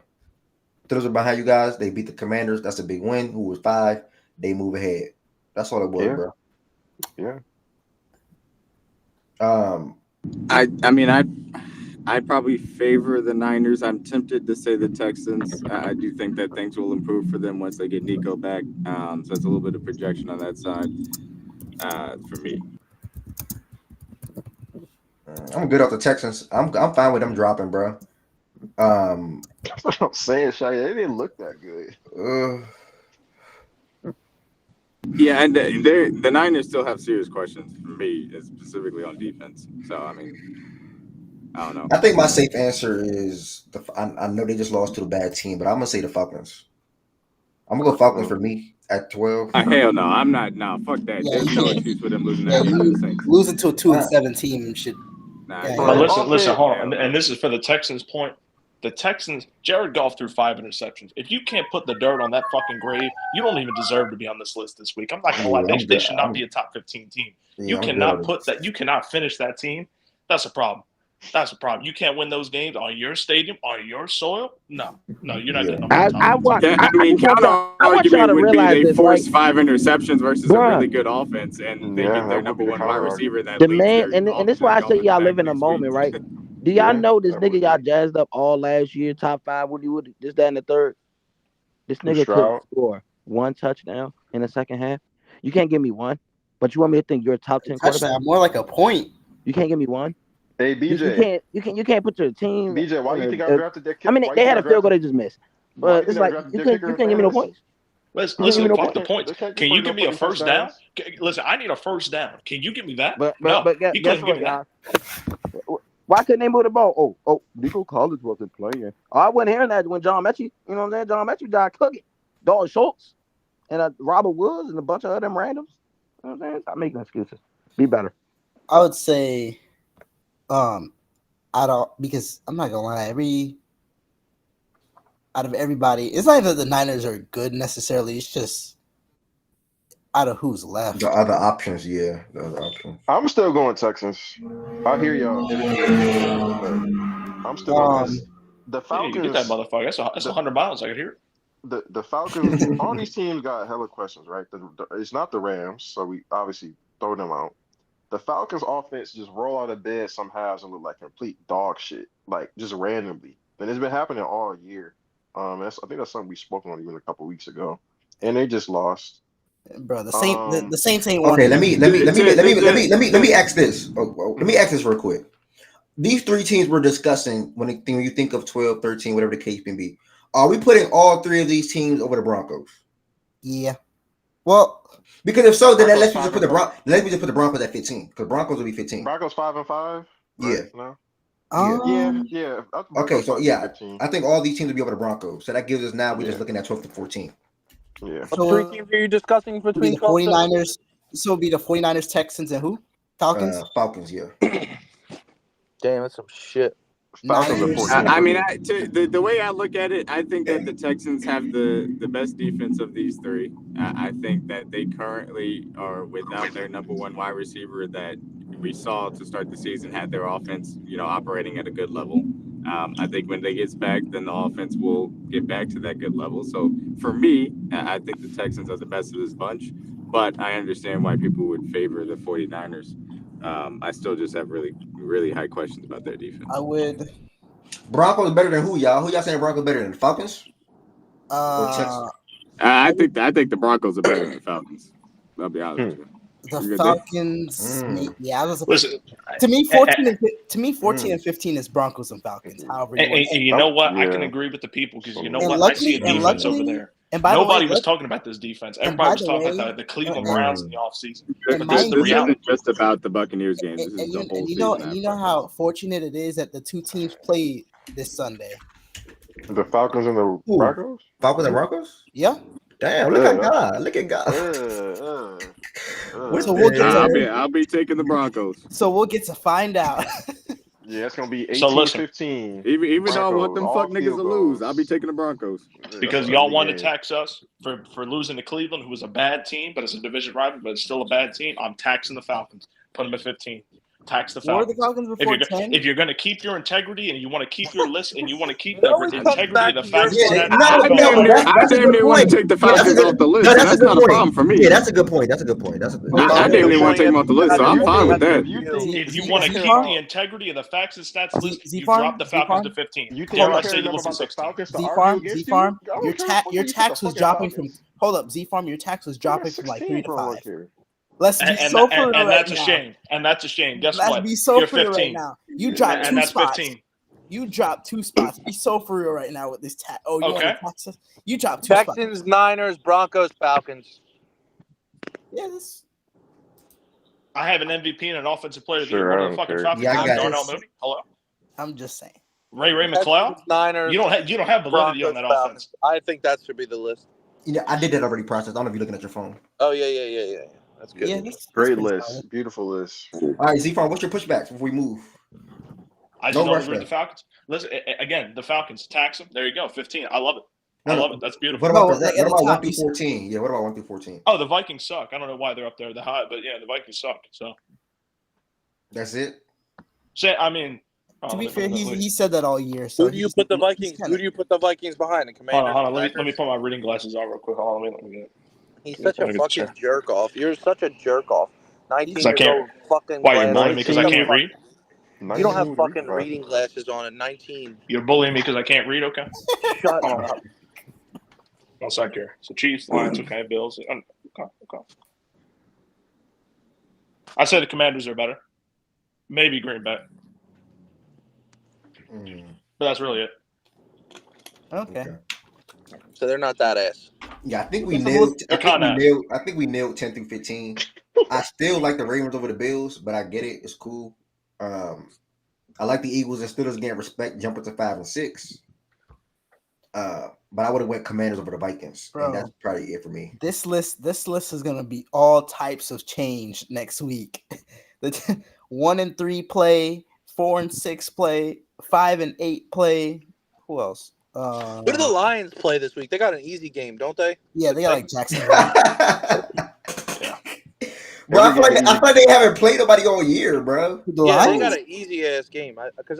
Those are behind you guys. They beat the Commanders. That's a big win. Who was 5? They move ahead. That's all it was, bro. Yeah. I mean I'd probably favor the Niners. I'm tempted to say the Texans. I do think that things will improve for them once they get Nico back. So it's a little bit of projection on that side for me. I'm good off the Texans. I'm fine with them dropping, bro. That's what I'm saying, Shaggy. They didn't look that good. Yeah, and the Niners still have serious questions for me, specifically on defense. So I mean, I don't know. I think my safe answer is I know they just lost to a bad team, but I'm gonna say the Falcons. I'm gonna go Falcons for me at 12. Hell no, I'm not. Nah, fuck that. Yeah, There's you no can't- excuse for them losing Yeah, that game to the Saints. losing to a 2-7 team should. Nah, Yeah, But yeah. listen, hold on. And this is for the Texans' point. The Texans, Jared Goff threw 5 interceptions. If you can't put the dirt on that fucking grave, you don't even deserve to be on this list this week. I'm not gonna lie, they should not be a top 15 team. You cannot put that. You cannot finish that team. That's a problem. That's a problem. You can't win those games on your stadium, on your soil. No, you're not getting on top. I want I mean, y'all to would be realize they this, forced right? 5 interceptions versus a Bruh. really good offense, and they get their number one wide receiver that The leads man, their and this why I say y'all live in a moment, right? Do y'all know this nigga y'all jazzed up all last year, top 5, this, that, and the third? This nigga couldn't score 1 touchdown in the second half. You can't give me 1, but you want me to think you're a top 10 quarterback? Touchdown, more like a point. You can't give me 1. Hey BJ, you can't put your team. BJ, why do you think I drafted that kid? I mean, they had a field goal they just missed, but it's like you can't give me no points. Listen, fuck the points. Can you give me a first down? Listen, I need a first down. Can you give me that? But you guess couldn't give what, me that. y'all? Why couldn't they move the ball? Oh, Nico Collins wasn't playing. Oh, I wasn't hearing that when John Mechie, you know what I'm saying? John Mechie died cooking. Dalton Schultz and Robert Woods and a bunch of other them randoms. You know what I'm saying? Stop making excuses. Be better. I would say, because I'm not gonna lie, out of everybody, it's not that the Niners are good necessarily. It's just out of who's left. The other options, yeah. The other options. I'm still going Texans. I hear y'all energy in this shit, but I'm still going the Falcons. Yeah, you get that motherfucker. That's 100 miles. I could hear it. The Falcons, all these teams got hella questions, right? It's not the Rams, so we obviously throw them out. The Falcons offense just roll out of bed some halves and look like complete dog shit, like just randomly. and it's been happening all year. I think that's something we spoke on even a couple weeks ago, and they just lost. Bro, the Saints ain't Okay, won. let me ask this. Let me ask this real quick. These three teams we're discussing, when you think of 12, 13, whatever the case may be, are we putting all three of these teams over the Broncos? Yeah. Well, because if so, then Broncos let's just put the Broncos at 15, because Broncos will be 15. Broncos 5-5. Yeah. Right? No. Yeah. Okay, so yeah, 15. I think all these teams will be over the Broncos. So that gives us we're just looking at 12 to 14. Yeah. What three teams are you discussing between the 49ers? So it'll be the 49ers, Texans, and who? Falcons. Falcons, yeah. Damn, that's some shit. I mean, the way I look at it, I think that the Texans have the best defense of these three. I think that they currently are without their number one wide receiver that we saw to start the season had their offense, operating at a good level. I think when they get back, then the offense will get back to that good level. So for me, I think the Texans are the best of this bunch, but I understand why people would favor the 49ers. I still just have really, really high questions about their defense. I would. Broncos better than who, y'all? Who y'all saying Broncos better than the Falcons? I think the Broncos are better than the Falcons. I'll be honest with you. The Falcons, to me, 14 and 15 is Broncos and Falcons. However, and you know what? I can agree with the people because you know what? I see a defense over there. And nobody was talking about this defense. Everybody was talking about the Cleveland Browns in the offseason. This isn't just about the Buccaneers game. This is the whole season. You know how fortunate it is that the two teams played this Sunday. The Falcons and the Broncos? Falcons and Broncos? Yeah. Damn, look at God. Look at God. So I'll be taking the Broncos. So we'll get to find out. Yeah, it's gonna be 18-15. Even though I want them fuck niggas to lose, I'll be taking the Broncos. Because y'all want to tax us for losing to Cleveland, who was a bad team, but it's a division rival, but it's still a bad team. I'm taxing the Falcons. Put them at 15. Tax the Falcons. What are the Falcons before 10? If you're going to keep your integrity and you want to keep your list and you want to keep the integrity of the Falcons, I damn near want to take the Falcons off the list. That's not a problem for me. Yeah, that's a good point. I damn near want to take them off the list, so I'm fine with that. If you want to keep the integrity of the facts and stats list, you drop the Falcons to 15. Let's say you listen to 16. Z-Farm, your tax was dropping from. Hold up, Z-Farm, your tax was dropping from like 3 to 5. Let's be so for and right that's now. a shame. And that's a shame. Guess Let's what? be so You're for 15. right now. You dropped and two that's spots. 15. You dropped 2 spots. Be so for real right now with this tax. Oh, you want to tax us? You dropped 2 spots. Texans, Niners, Broncos, Falcons. Yeah, this. I have an MVP and an offensive player of the year. One of the fucking Falcons. Darnell Mooney. Hello. I'm just saying. Ray McLeod. Niners. You don't have validity on that offense. I think that should be the list. Yeah, I did that already. Processed. I don't know if you're looking at your phone. Oh yeah. That's good. Yeah, great list. Solid. Beautiful list. All right, Z-Farm, what's your pushbacks before we move? I just don't agree with the Falcons. Listen, again, the Falcons, tax them. There you go, 15. I love it. I love it. That's beautiful. What about 1 through 14? Yeah, what about 1 through 14? Oh, the Vikings suck. I don't know why they're up there the high, but yeah, the Vikings suck. So that's it. I mean, to be fair, he said that all year. So who do you put the Vikings? Who do you put the Vikings behind? The Commanders. Hold on. Let me put my reading glasses on real quick. Hold on, let me get it. He's such a fucking jerk off. You're such a jerk off. 19 years old fucking. Why you're bullying me because I can't read? You don't have fucking reading glasses on at 19. You're bullying me because I can't read. Okay. Shut up. One sec here. So Chiefs, Lions, okay, Bills. Okay. I said the Commanders are better. Maybe Green Bay. But that's really it. Okay. So they're not that ass. Yeah, I think we nailed. I think we nailed 10 through 15. I still like the Ravens over the Bills, but I get it. It's cool. I like the Eagles and Steelers getting respect, jumping to 5 and 6. But I would have went Commanders over the Vikings. Bro, and that's probably it for me. This list is gonna be all types of change next week. The 1 and 3 play, 4 and 6 play, 5 and 8 play. Who else? Who do the Lions play this week? They got an easy game, don't they? Yeah, they got like Jacksonville. Bro, I feel like they haven't played nobody all year, bro. The yeah, Lions? they got an easy ass game. You talking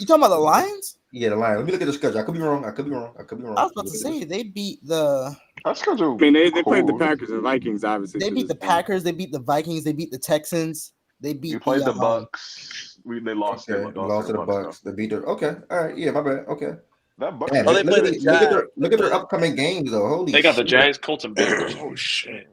about the Lions? Yeah, the Lions. Let me look at the schedule. I could be wrong. I was about to say they beat the. Schedule. I mean, they played the Packers and Vikings. Obviously, they beat the Packers. They beat the Vikings. They beat the Texans. They beat We played the Bucks. They lost. Okay, They lost to the Bucks. Bucks. They beat the. Okay, all right, yeah, my bad. Okay, That Bucks. damn. Oh, they Look play at the these, look at their Jags. look at their upcoming games though. Holy They got the shit! Jags, Colts, and Bengals. Oh shit!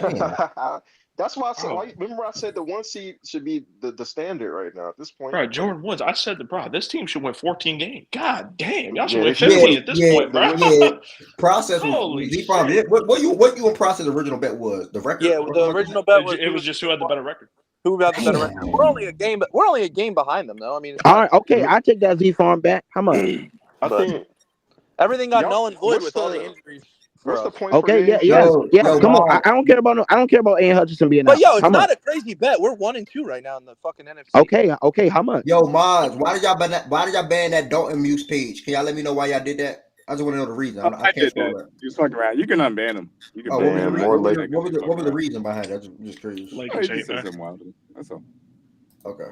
Damn. That's why I said. Bro. Remember, I said the 1 seed should be the standard right now at this point. Bro, Jordan Woods. I said bro, this team should win 14 games. God damn, y'all should Yeah, win they should. 15 at this Yeah, point, bro. yeah. Process was Holy Z-Farm. shit! What you and Process original bet was the record? Yeah, the original bet was It was just who had the better record. who had the better record. Damn. We're only a game, but we're only a game behind them, though. I mean, it's All not, right, okay, I take that Z Farm back. How much? I but think. everything got Y'all- null and void what's with all the the- injuries. for What's the us. point? per Okay, game? Yo, come on. Mom. I don't care about I don't care about Aiden Hutchinson being out. But yo, it's How not much? a crazy bet. We're 1-2 right now in the fucking NFC. Okay, how much? Yo, Maz, why did y'all ban that Dalton Muse page? Can y'all let me know why y'all did that? I just want to know the reason. I I can't did scroll that. that. You was fucking around. You can unban him. You can Oh, ban what was the him. reason? more What was the reason behind that? I'm just curious. Like Oh, a he shape, just said man. something wild. That's all. Okay,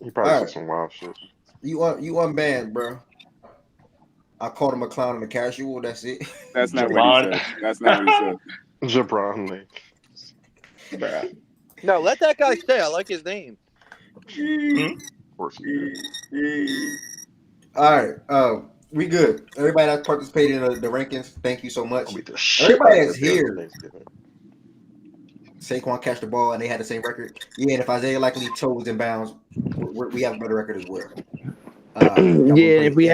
He probably All said right. some wild shit. you unbanned, bro. I called him a clown and a casual. That's it. That's not what he Javon. said. That's not what he said. Jabron Lake. Bruh. No, let that guy stay. I like his name. Of course he did. All right, we good. Everybody that's participated in the rankings, thank you so much. I'll beat the shit Everybody out of that's the Bears here. Thanksgiving. Saquon catch the ball and they had the same record. Yeah, and if Isaiah likely toes in bounds, we have a better record as well. Yeah, if we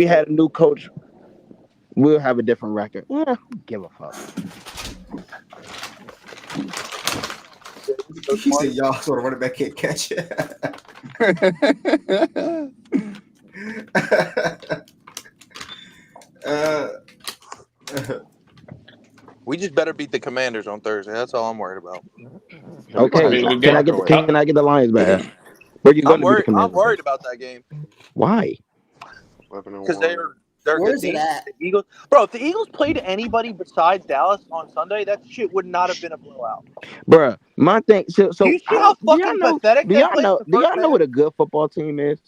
had a new coach, we'll have a different record. Yeah, give a fuck. He said y'all sort of running back can't catch it. We just better beat the Commanders on Thursday. That's all I'm worried about. Okay, Good can I game. get the Lions back? Where you going I'm to be the worried. I'm Commanders? worried about that game Why? because they're a Where's good it team. at? The Eagles, bro. If the Eagles played anybody besides Dallas on Sunday, that shit would not have been a blowout. Bruh, my thing. So Do you see how do y'all fucking know? pathetic Do they y'all played know? in the Do first y'all know half? what a good football team is?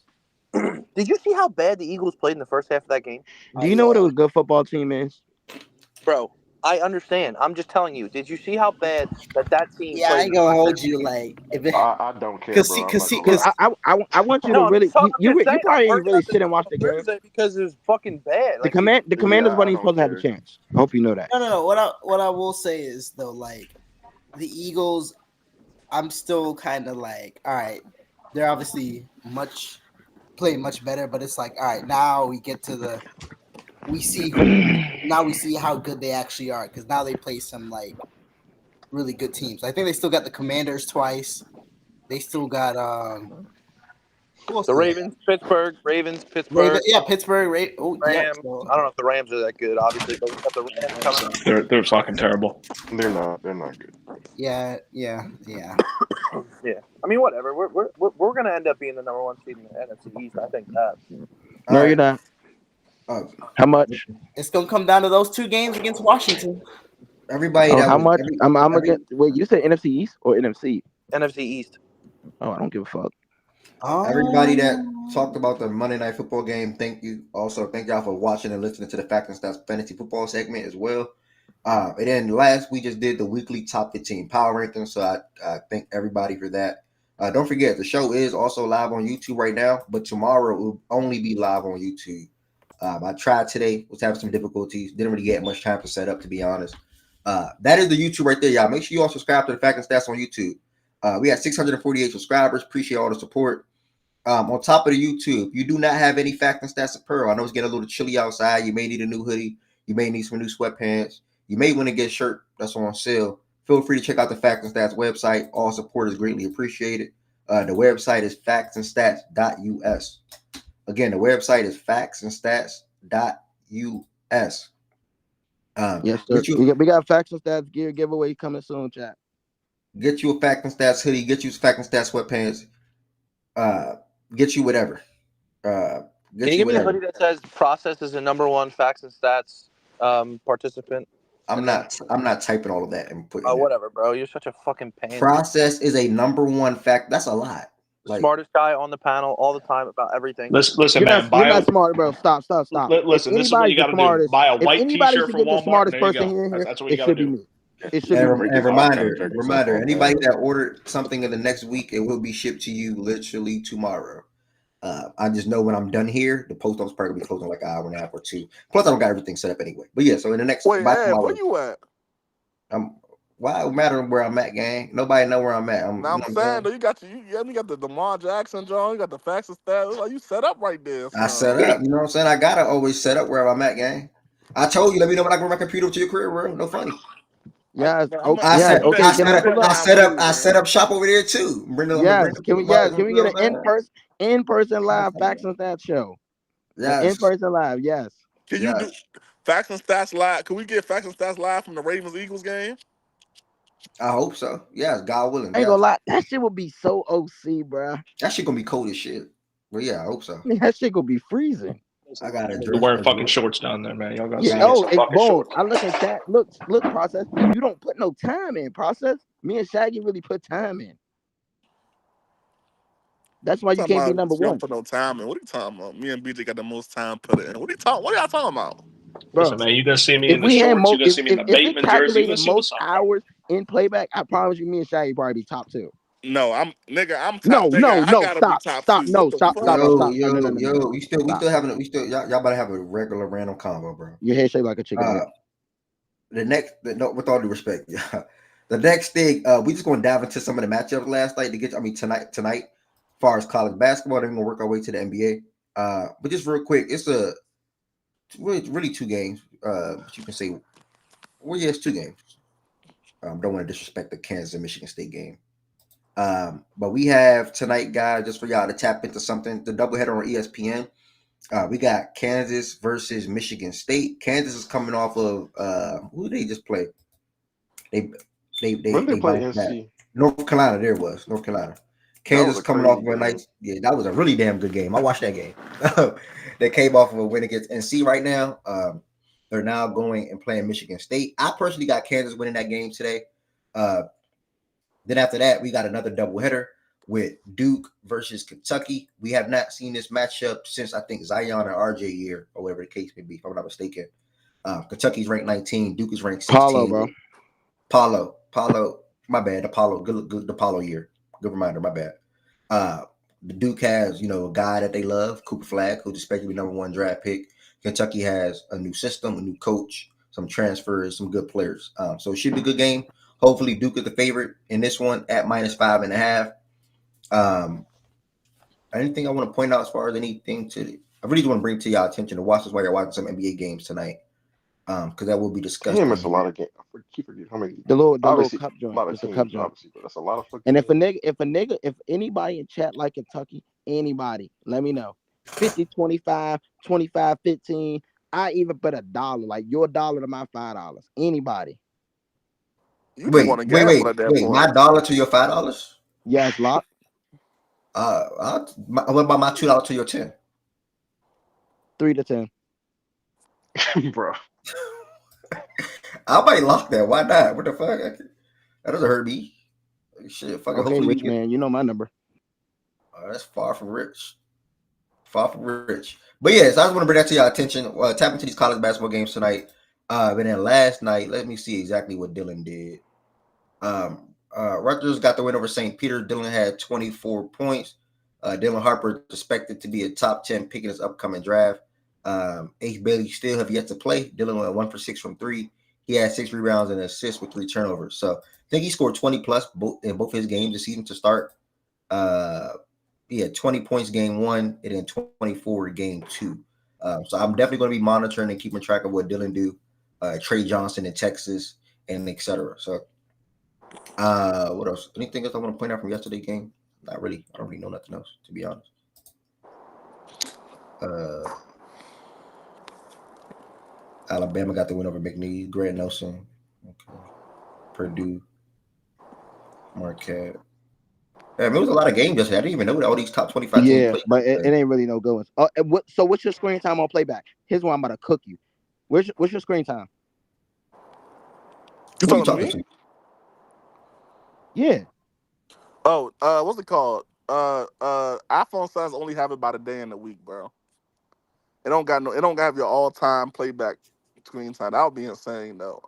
Did you see how bad the Eagles played in the first half of that game? Do you know what a good football team is? Bro, I understand. I'm just telling you. Did you see how bad that team Yeah, I played? ain't gonna hold you. Like, if it, I don't care, Cause bro. see- I'm cause not see- gonna Because lie. I want you No, to I'm really just saying, you I'm probably worried ain't really about sit and watch the on game. Thursday because it was fucking bad. The Commanders I wasn't even don't supposed to have a care. chance. I hope you know that. no. What I will say is though, like the Eagles, I'm still kind of like, all right, they're obviously playing much better, but it's like, all right, now we get to we see how good they actually are because now they play some like really good teams. I think they still got the Commanders twice. They still got who else The do they Ravens, Pittsburgh, have? Pittsburgh, Yeah, Pittsburgh. Oh, yeah. Rams. So, I don't know if the Rams are that good, obviously, but we got the Rams coming up. They're fucking terrible. They're not good. yeah. Yeah, I mean, whatever. We're gonna end up being the number one seed in the NFC East. I think that. No, you're not. How much? It's gonna come down to those two games against Washington. Everybody How much? I'm against. Wait, you said NFC East or NFC? NFC East. Oh, I don't give a fuck. Everybody that talked about the Monday Night Football game, thank you. Also, thank y'all for watching and listening to the Fact and Stats Fantasy Football segment as well. And then last, we just did the weekly top 15 power rankings, so I thank everybody for that. Don't forget, the show is also live on YouTube right now, but tomorrow it will only be live on YouTube. I tried today, was having some difficulties, didn't really get much time to set up, to be honest. That is the YouTube right there, y'all. Make sure you all subscribe to the Fact and Stats on YouTube. We had 648 subscribers. Appreciate all the support. On top of the YouTube, you do not have any Fact and Stats apparel. I know it's getting a little chilly outside. You may need a new hoodie. You may need some new sweatpants. You may want to get a shirt that's on sale. Feel free to check out the Fact and Stats website. All support is greatly appreciated. The website is factsandstats.us. Again, the website is factsandstats.us. Yes, sir. We got Facts and Stats gear giveaway coming soon, chat. Get you a Fact and Stats hoodie. Get you Fact and Stats sweatpants. Get you whatever. Can you give me a hoodie that says "Process is the number one Facts and Stats participant"? I'm not typing all of that and putting. Oh, whatever, bro. You're such a fucking pain. Process is a number one fact. That's a lot. Smartest guy on the panel all the time about everything. Listen, you're man. You're not smart, bro. Stop. Listen, this is what you got to do. Buy a white T-shirt from Walmart. Smartest There you person go. here, That's what you it got to should be do. me. It should be. And reminder, anybody that ordered something in the next week, it will be shipped to you literally tomorrow. I just know when I'm done here, the post office probably be closing like an hour and a half or two. Plus, I don't got everything set up anyway. But yeah, so in the next, Wait, Ed, where you at? Why it matter where I'm at, gang? Nobody know where I'm at. Now I'm saying though, you got the Lamar Jackson, John. You got the facts and stats. Like you set up right there. I set up. You know what I'm saying? I gotta always set up where I'm at, gang. I told you, let me know when I bring my computer to your crib, bro. No funny. Yes. I set up shop over there too. Can we get an in-person live facts and stats show? Yes. In-person live, yes. Can you do facts and stats live? Can we get facts and stats live from the Ravens Eagles game? I hope so. Yes, God willing. I ain't gonna lie, that shit would be so OC, bro. That shit gonna be cold as shit. But yeah, I hope so. Man, that shit gonna be freezing. I got it. You're wearing fucking shorts down there, man. Y'all gotta see boom. I look at chat. Look, process. You don't put no time in, process. Me and Shaggy really put time in. That's why you can't be number one. Don't put no time in. What are you talking about? Me and BJ got the most time put in. What are y'all talking about? Bro, listen, man, you gonna see me in the shorts. You gonna see me in the Bateman jersey. You gonna see most hours in playback. I promise you, me and Shaggy probably be top two. No, I'm top. No, stop. No, stop. Yo, we still having y'all about to have a regular random combo, bro. Your head shaped like a chicken. With all due respect, the next thing, we just gonna dive into some of the matchups last night to get. Tonight, as far as college basketball, then we're gonna work our way to the NBA. But just real quick, it's really two games. But you can say, it's two games. Don't want to disrespect the Kansas and Michigan State game. But we have tonight, guys, just for y'all to tap into something. The doubleheader on ESPN. We got Kansas versus Michigan State. Kansas is coming off of who did they just play? They play NC. North Carolina. There was North Carolina. Kansas coming off of a nice. Yeah, that was a really damn good game. I watched that game. They came off of a win against NC right now. They're now going and playing Michigan State. I personally got Kansas winning that game today. Then after that, we got another doubleheader with Duke versus Kentucky. We have not seen this matchup since I think Zion and RJ year, or whatever the case may be, if I'm not mistaken. Kentucky's ranked 19. Duke is ranked 16. Paulo. My bad. Apollo. Good. The Paulo year. Good reminder. My bad. The Duke has, a guy that they love, Cooper Flagg, who's expected to be number one draft pick. Kentucky has a new system, a new coach, some transfers, some good players. So it should be a good game. Hopefully, Duke is the favorite in this one at -5.5. Anything I want to point out as far as anything I really want to bring to y'all attention to watch this while you're watching some NBA games tonight, because that will be discussed. I miss a lot of games. I keep forgetting how many. The little cup joint. It's a cup joint. Obviously, but that's a lot of fucking. And if anybody in chat like Kentucky, anybody, let me know. 50, 25, 25, 15. I even put $1, like your $1 to my $5. Anybody. Wait, my $1 to your $5? Yes, Lock. What about my $2 to your 10? 3 to 10. Bro. I might lock that. Why not? What the fuck? That doesn't hurt me. Shit, fucking. Okay, rich man, you know my number. That's far from rich. But yes, I just want to bring that to your attention. Tap into these college basketball games tonight. But then last night, let me see exactly what Dylan did. Rutgers got the win over St. Peter. Dylan had 24 points. Dylan Harper is expected to be a top 10 pick in his upcoming draft. Ace Bailey still have yet to play. Dylan went 1 for 6 from 3. He had 6 rebounds and assists with 3 turnovers. So I think he scored 20 plus in both his games this season to start. He had 20 points game 1 and then 24 game 2. So I'm definitely going to be monitoring and keeping track of what Dylan do. Trey Johnson in Texas and etc. So what else? Anything else I want to point out from yesterday's game? Not really. I don't really know nothing else, to be honest. Alabama got the win over McNeese. Grant Nelson. Okay. Purdue. Marquette. Yeah, it was a lot of games yesterday. I didn't even know that all these top 25 teams played. But it ain't really no good ones. So what's your screen time on playback? Here's why I'm about to cook you. What's your screen time? You talking to me? Yeah. Oh, what's it called? iPhone signs only have it about a day in the week, bro. It don't have your all-time playback screen time. That would be insane though.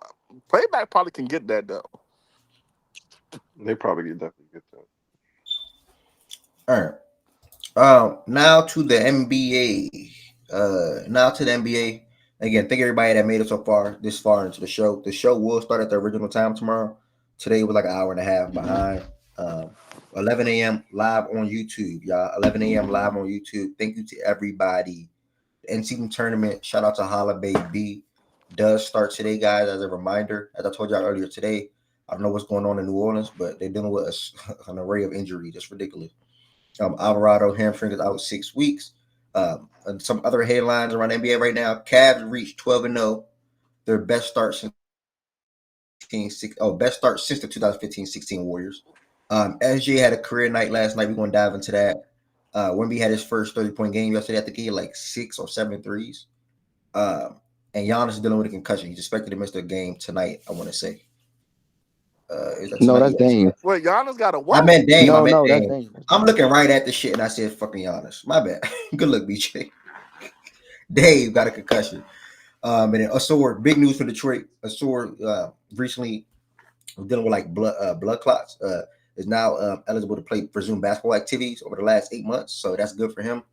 Playback probably can get that though. They probably definitely get that. All right. Now to the NBA. Again, thank everybody that made it so far, this far into the show. The show will start at the original time tomorrow. Today was like an hour and a half behind. 11 a.m. live on YouTube, y'all. 11 a.m. live on YouTube. Thank you to everybody. The NCAA tournament, shout out to Holla Baby, does start today, guys. As a reminder, as I told y'all earlier today, I don't know what's going on in New Orleans, but they're dealing with an array of injuries. It's ridiculous. Alvarado hamstring is out 6 weeks. And some other headlines around the NBA right now. Cavs reached 12-0, their best start since the 2015-16 Warriors. SJ had a career night last night. We're going to dive into that. Wemby had his first 30-point game yesterday. I think he had like 6 or 7 threes. And Giannis is dealing with a concussion. He's expected to miss the game tonight, I want to say. Is that No, tonight? that's Dame. Wait, Giannis got a what? I meant Dame. No, Dame. that's Dame. I'm looking right at the shit and I said fucking Giannis. My bad. Good luck, BJ. Dave got a concussion. And then Asor, big news for Detroit. Asor recently dealing with like blood clots. Is now eligible to play resume basketball activities over the last 8 months. So that's good for him.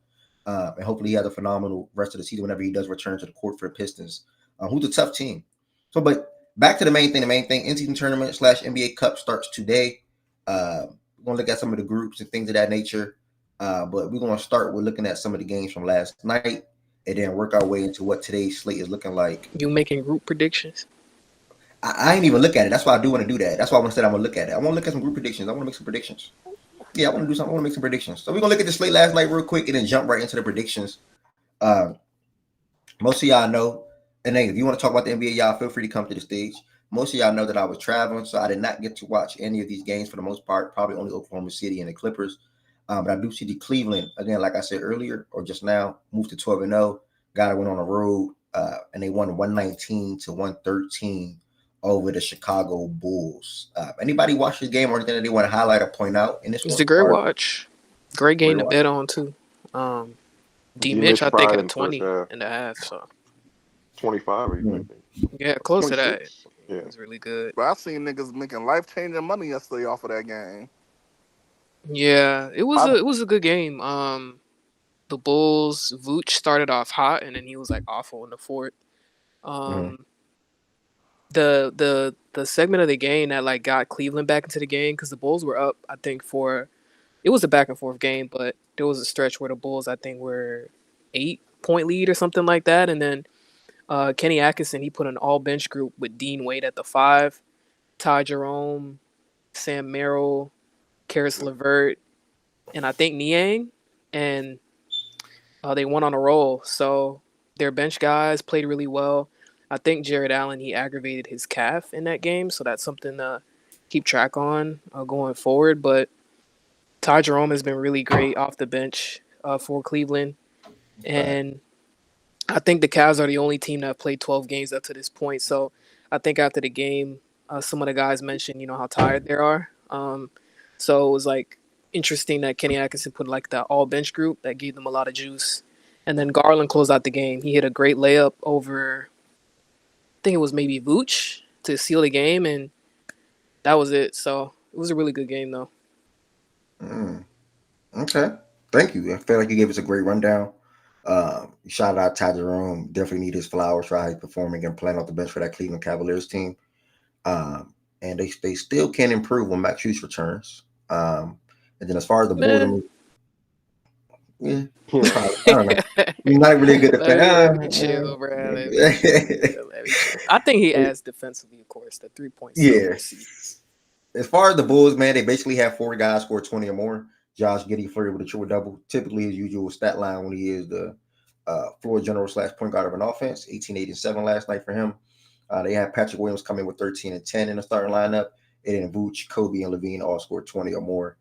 And hopefully he has a phenomenal rest of the season whenever he does return to the court for the Pistons, who's a tough team. So, but back to the main thing. The main thing, in-season tournament / NBA Cup starts today. We're going to look at some of the groups and things of that nature. But we're going to start with looking at some of the games from last night and then work our way into what today's slate is looking like. You making group predictions? I ain't even look at it. That's why I do want to do that. That's why I want to say I'm going to look at it. I want to look at some group predictions. I want to make some predictions. Yeah, I want to do something. I want to make some predictions. So we're going to look at the slate last night real quick and then jump right into the predictions. Most of y'all know, and then if you want to talk about the NBA, y'all feel free to come to the stage. Most of y'all know that I was traveling, so I did not get to watch any of these games for the most part, probably only Oklahoma City and the Clippers. But I do see the Cleveland, again, like I said earlier, or just now, moved to 12-0. Got went on the road, and they won 119-113 over the Chicago Bulls. Anybody watch this game or anything that they want to highlight or point out in this one? It's a great watch. Great game to bet on, too. D. Mitch, I think, had 20 and a half, so. 25 or you think? Yeah, close 26. to that. Yeah. It's really good. But I seen niggas making life-changing money yesterday off of that game. Yeah, it was a good game. The Bulls, Vooch started off hot, and then he was like awful in the fourth. The segment of the game that like got Cleveland back into the game because the Bulls were up, I think it was a back and forth game, but there was a stretch where the Bulls I think were 8-point lead or something like that, and then Kenny Atkinson he put an all bench group with Dean Wade at the 5, Ty Jerome, Sam Merrill, Karis LeVert, and I think Niang, and they went on a roll. So their bench guys played really well. I think Jared Allen, he aggravated his calf in that game, so that's something to keep track on going forward. But Ty Jerome has been really great off the bench for Cleveland. And I think the Cavs are the only team that have played 12 games up to this point. So I think after the game, some of the guys mentioned, how tired they are. So it was like interesting that Kenny Atkinson put like the all bench group that gave them a lot of juice. And then Garland closed out the game. He hit a great layup over, I think it was maybe Vooch to seal the game, and that was it. So it was a really good game, though. Okay. Thank you. I feel like you gave us a great rundown. Shout out Ty Jerome. Definitely need his flowers for how he's performing and playing off the bench for that Cleveland Cavaliers team. And they still can improve when Max Hughes returns. And then as far as the Bulls, I don't know. He's not really a good defender. Let me chill, bro. I think he adds defensively, of course, the 3-point. Yeah. As far as the Bulls, man, they basically have 4 guys score 20 or more. Josh Giddey flirted with a triple-double. Typically his usual stat line when he is the floor general / point guard of an offense. 18, 8, and 7 last night for him. They had Patrick Williams come in with 13 and 10 in the starting lineup. And then Vooch, Kobe, and Levine all scored 20 or more.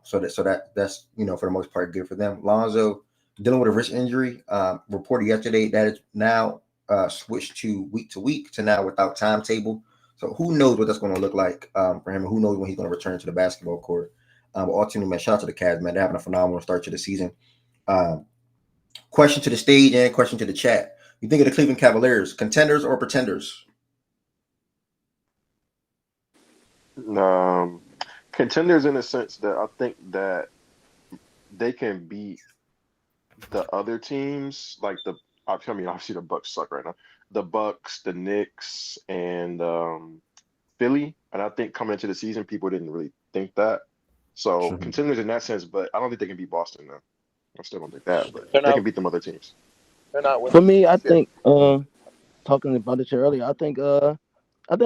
So that's for the most part good for them. Lonzo dealing with a wrist injury. Reported yesterday that it's now switched to week to now without timetable. So who knows what that's going to look like for him, and who knows when he's going to return to the basketball court. But ultimately, man, shout out to the Cavs, man. They're having a phenomenal start to the season. Question to the stage and question to the chat. You think of the Cleveland Cavaliers, contenders or pretenders? Contenders in the sense that I think that they can beat the other teams, like I mean, obviously the Bucks suck right now. The Bucks, the Knicks, and Philly. And I think coming into the season, people didn't really think that. So contenders in that sense, but I don't think they can beat Boston though. I still don't think that, but They're they can not. beat them other teams. They're not winning. For me, I think talking about this earlier, I think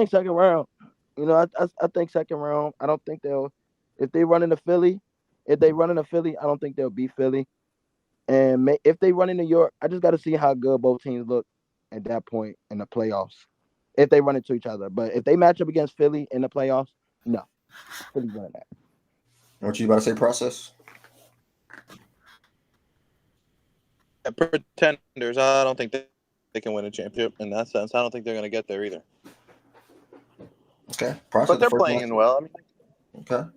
second round. You know, I think second round. I don't think they'll if they run into Philly, I don't think they'll beat Philly. And if they run in New York, I just got to see how good both teams look at that point in the playoffs. If they run into each other, but if they match up against Philly in the playoffs, no, Philly's winning that. What you about to say? Process. Pretenders. I don't think they can win a championship in that sense. I don't think they're going to get there either. Okay, but they're playing well. I mean, okay.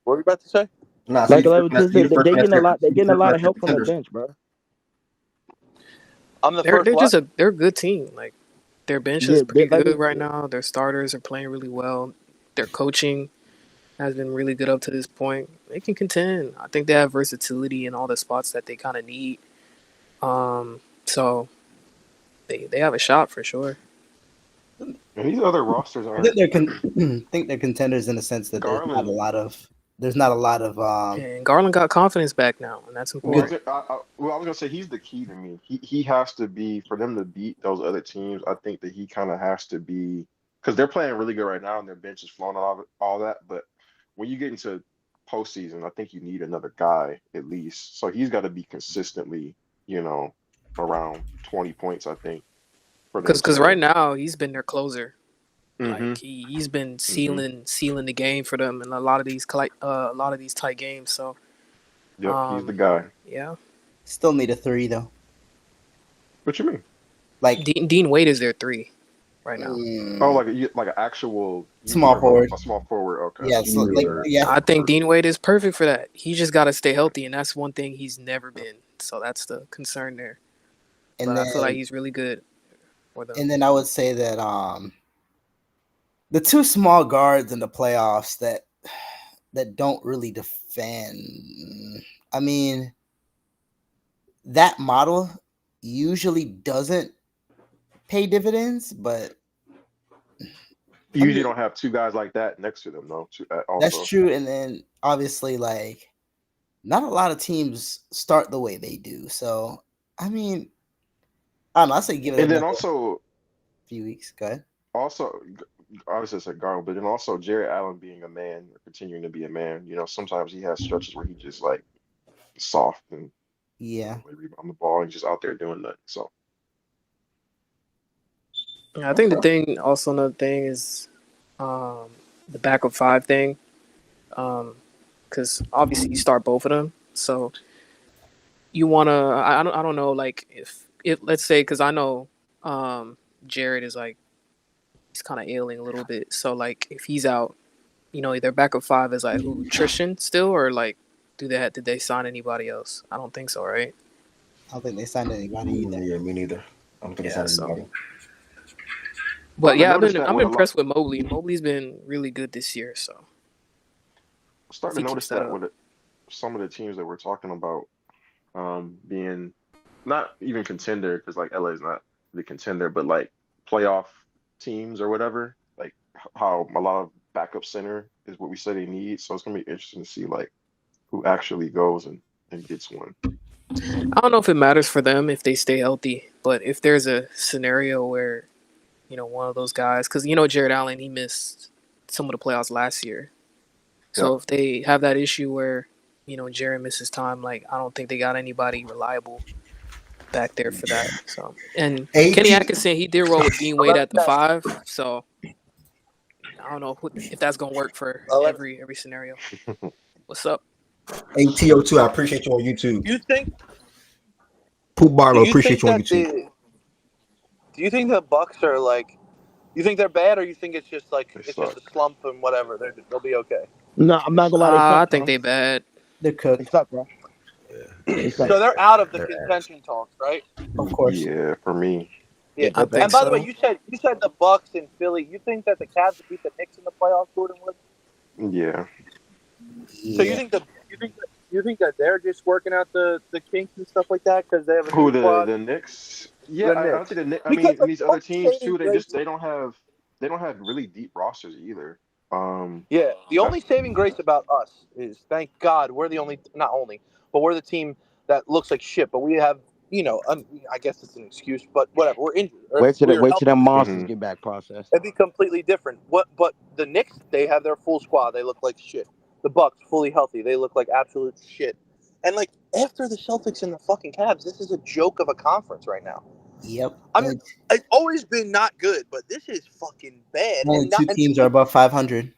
What were you about to say? Nah, like I was just saying, they're getting a lot. They're getting a lot of help from the bench, bro. They're a good team. Like their bench is pretty good right now. Their starters are playing really well. Their coaching has been really good up to this point. They can contend. I think they have versatility in all the spots that they kind of need. So they have a shot for sure. And these other rosters are. I think they're contenders in the sense that there's not a lot of. And Garland got confidence back now, and that's important. I was gonna say he's the key to me. He has to be for them to beat those other teams. I think that he kind of has to be because they're playing really good right now, and their bench is flowing all that. But when you get into postseason, I think you need another guy at least. So he's got to be consistently, around 20 points. I think. Because right now he's been their closer. Mm-hmm. Like he's been sealing the game for them in a lot of these tight games. So he's the guy. Yeah. Still need a 3 though. What you mean? Like Dean Wade is their 3 right now. Oh, like an actual small forward. A small forward. Okay. Yeah, I think Dean Wade is perfect for that. He just got to stay healthy, and that's one thing he's never been. So that's the concern there. And but then, I feel like he's really good. And then I would say that the 2 small guards in the playoffs that don't really defend. I mean, that model usually doesn't pay dividends, but you usually don't have 2 guys like that next to them, though. That's true. And then obviously, like, not a lot of teams start the way they do. So, I mean, I don't know. I say give it. And then also, few weeks. Go ahead. Also, obviously it's a guard, but then also Jared Allen being a man, or continuing to be a man. Sometimes he has stretches where he just like soft and on the ball and just out there doing that. So I think another thing is the backup 5 thing, because obviously you start both of them, so you wanna. I don't know, like if let's say, because I know Jared is like he's kind of ailing a little bit, so like if he's out, their backup 5 is like who, Tristan still, or like did they sign anybody else? I don't think so, right? I don't think they signed anybody either. Yeah, me neither. I don't think they signed anybody. But yeah, I'm impressed with Mobley. Mobley's been really good this year, so I'm starting to notice that with some of the teams that we're talking about being not even contender, because like LA is not the contender, but like playoff teams or whatever, like how a lot of backup center is what we say they need. So it's gonna be interesting to see like who actually goes and gets one. I don't know if it matters for them if they stay healthy, but if there's a scenario where one of those guys, because Jared Allen, he missed some of the playoffs last year, so if they have that issue where Jared misses time, like I don't think they got anybody reliable back there for that. So, and Kenny Atkinson, he did roll with Dean Wade at the 5, so I don't know if that's gonna work for every scenario. What's up? ATO2, I appreciate you on YouTube. You think Poop Barlow, appreciate you on YouTube. Do you think the Bucks are like? You think they're bad, or you think it's just like just a slump and whatever? They'll be okay. No, I'm not gonna lie. I think they bad. They're cooked. They suck, bro. So they're out of the contention talks, right? Of course. Yeah, for me. Yeah. I think And by the way, so. you said the Bucks and Philly. You think that the Cavs would beat the Knicks in the playoffs, Gordon Wood? Yeah. So Yeah. you think that they're just working out the kinks and stuff like that because they have a Who new squad? the Knicks? Yeah, The I don't Knicks. think the Knicks. I Because mean, and like these the other only teams saving too. grace. They don't have really deep rosters either. Yeah, the only That's saving grace about us is thank God we're the only, not only, but we're the team that looks like shit. But we have, I guess it's an excuse, but whatever. We're injured. Or if we were Wait till them healthy, monsters hmm get back processed. it'd be completely different. But the Knicks, they have their full squad. They look like shit. The Bucks, fully healthy, they look like absolute shit. And like after the Celtics and the fucking Cavs, this is a joke of a conference right now. Yep. I mean, it's always been not good, but this is fucking bad. Only And not two teams are above 500 in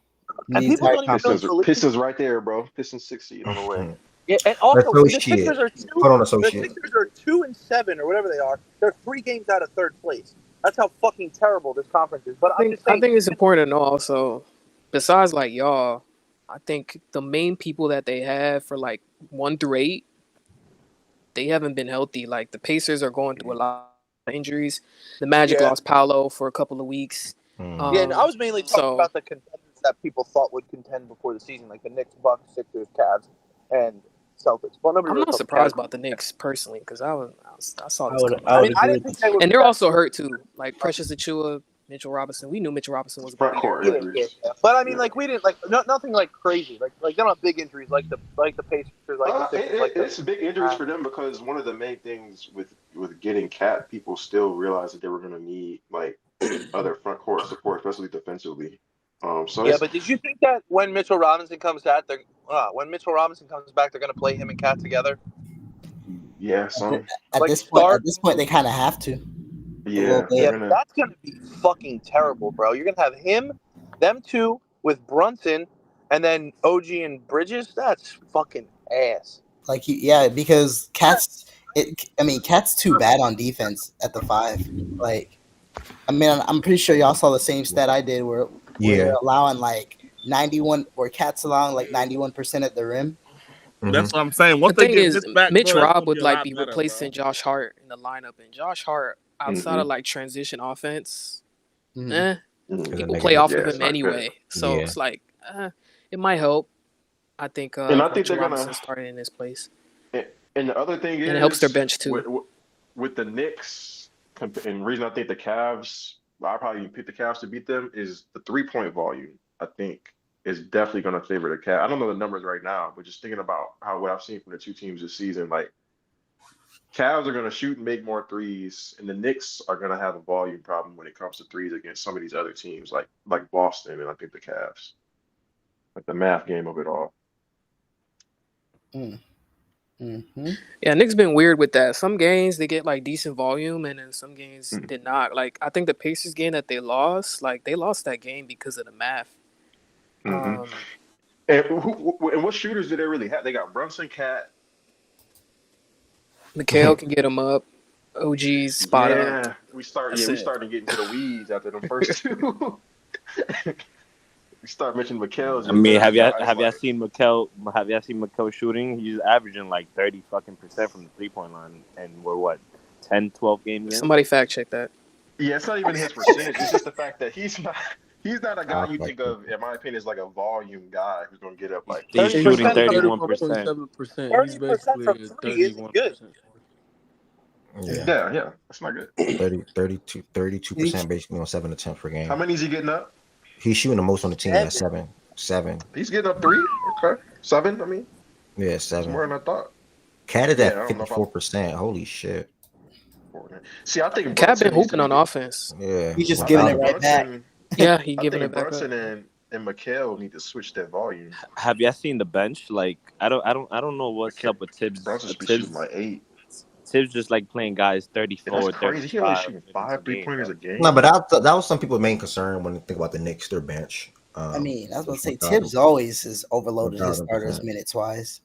the people entire don't even really conference. believe. Pistons right there, bro. Pistons 6 seed on the way. Yeah, and also the Associate. Sixers are Hold on, the associate. Sixers are 2-7 or whatever they are. They're 3 games out of third place. That's how fucking terrible this conference is. But I'm just I saying. think it's important to know also, besides like y'all, I think the main people that they have for like 1 through 8, they haven't been healthy. Like the Pacers are going through a lot of injuries. The Magic Yeah, lost Paolo for a couple of weeks. yeah. And I was mainly talking So about the contenders that people thought would contend before the season, like the Knicks, Bucks, Sixers, Cavs, and Celtics. Well, nobody I'm really not thought the surprised Cavs. about the Knicks personally because I saw I this would coming. I would I agree didn't with think this. they would And be they're that also good. hurt too. Like Precious Achua, Mitchell Robinson. We knew Mitchell Robinson was going Front to be there. court Yeah, injuries. yeah. But I mean, like we didn't nothing like crazy. Like they don't have big injuries like the Pacers, like the Sixers, like the. It's big injuries for them because one of the main things with getting Cat, people still realized that they were going to need like other front court support, especially defensively. So Yeah, it's but did you think that when Mitchell Robinson comes back, they're going to play him and Cat together? yeah, some At Like this point, start. they kind of have to a little yeah they're bit. Yeah, gonna that's going to be fucking terrible, bro. You're going to have them two with Brunson, and then OG and Bridges. That's fucking ass. Like because Cat's too bad on defense at the 5. Like, I mean, I'm pretty sure y'all saw the same stat I did where Yeah. they're allowing like 91, or Cat's allowing like 91% at the rim. That's what I'm saying. Once The they thing get is, Mitch back, Mitch bro, that's Robb gonna be would a like lot be better, replacing bro. Josh Hart in the lineup, and Josh Hart outside of like transition offense, people play negative. off yeah, of it's him not good. anyway. So Yeah. it's like it might help. I think And I think Mitchell they're gonna. Robinson started in his place, And the other thing and it helps their is bench too. with the Knicks, and the reason I think the Cavs, I probably even pick the Cavs to beat them is the 3-point volume. I think is definitely going to favor the Cavs. I don't know the numbers right now, but just thinking about what I've seen from the two teams this season, like Cavs are going to shoot and make more threes, and the Knicks are going to have a volume problem when it comes to threes against some of these other teams, like Boston, and I think the Cavs, like the math game of it all. Mm-hmm. Yeah, Nick's been weird with that. Some games they get like decent volume, and then some games did not. Like I think the Pacers game that they lost, like they lost that game because of the math. Mm-hmm. And what shooters do they really have? They got Brunson, Cat. Mikhail can get him up. OG's spot up. Yeah, we started getting to the weeds after the first two. We start mentioning McHale's. I mean, have y'all seen Mikhail shooting? He's averaging like 30% from the 3-point line, and we're what 10, 12 games in. Somebody fact check that. Yeah, it's not even his percentage. It's just the fact that he's not a guy you think of, in my opinion, as like a volume guy who's going to get up like. He's shooting 31%. 31.7%. He's basically a 31%. Yeah, that's not good. 32% basically on 7 attempts per game. How many is he getting up? He's shooting the most on the team at 7. He's getting up 3. Okay, 7. I mean, yeah, 7. More than I thought. Cat is at 54%. Holy shit. See, I think Cat been hooping on offense. Yeah, he's just giving it right back. Yeah, he giving it back. Brunson and Mikhail need to switch their volume. Have y'all seen the bench? Like, I don't know what's up with Tibbs. Brunson's shooting like 8. Tibbs just like playing guys 34, That's crazy. 35. He only shooting 5 3-pointers a game. No, but that was some people's main concern when they think about the Knicks, their bench. I mean, I was going to say Tibbs always has overloaded his 1,000%. starters minutes wise.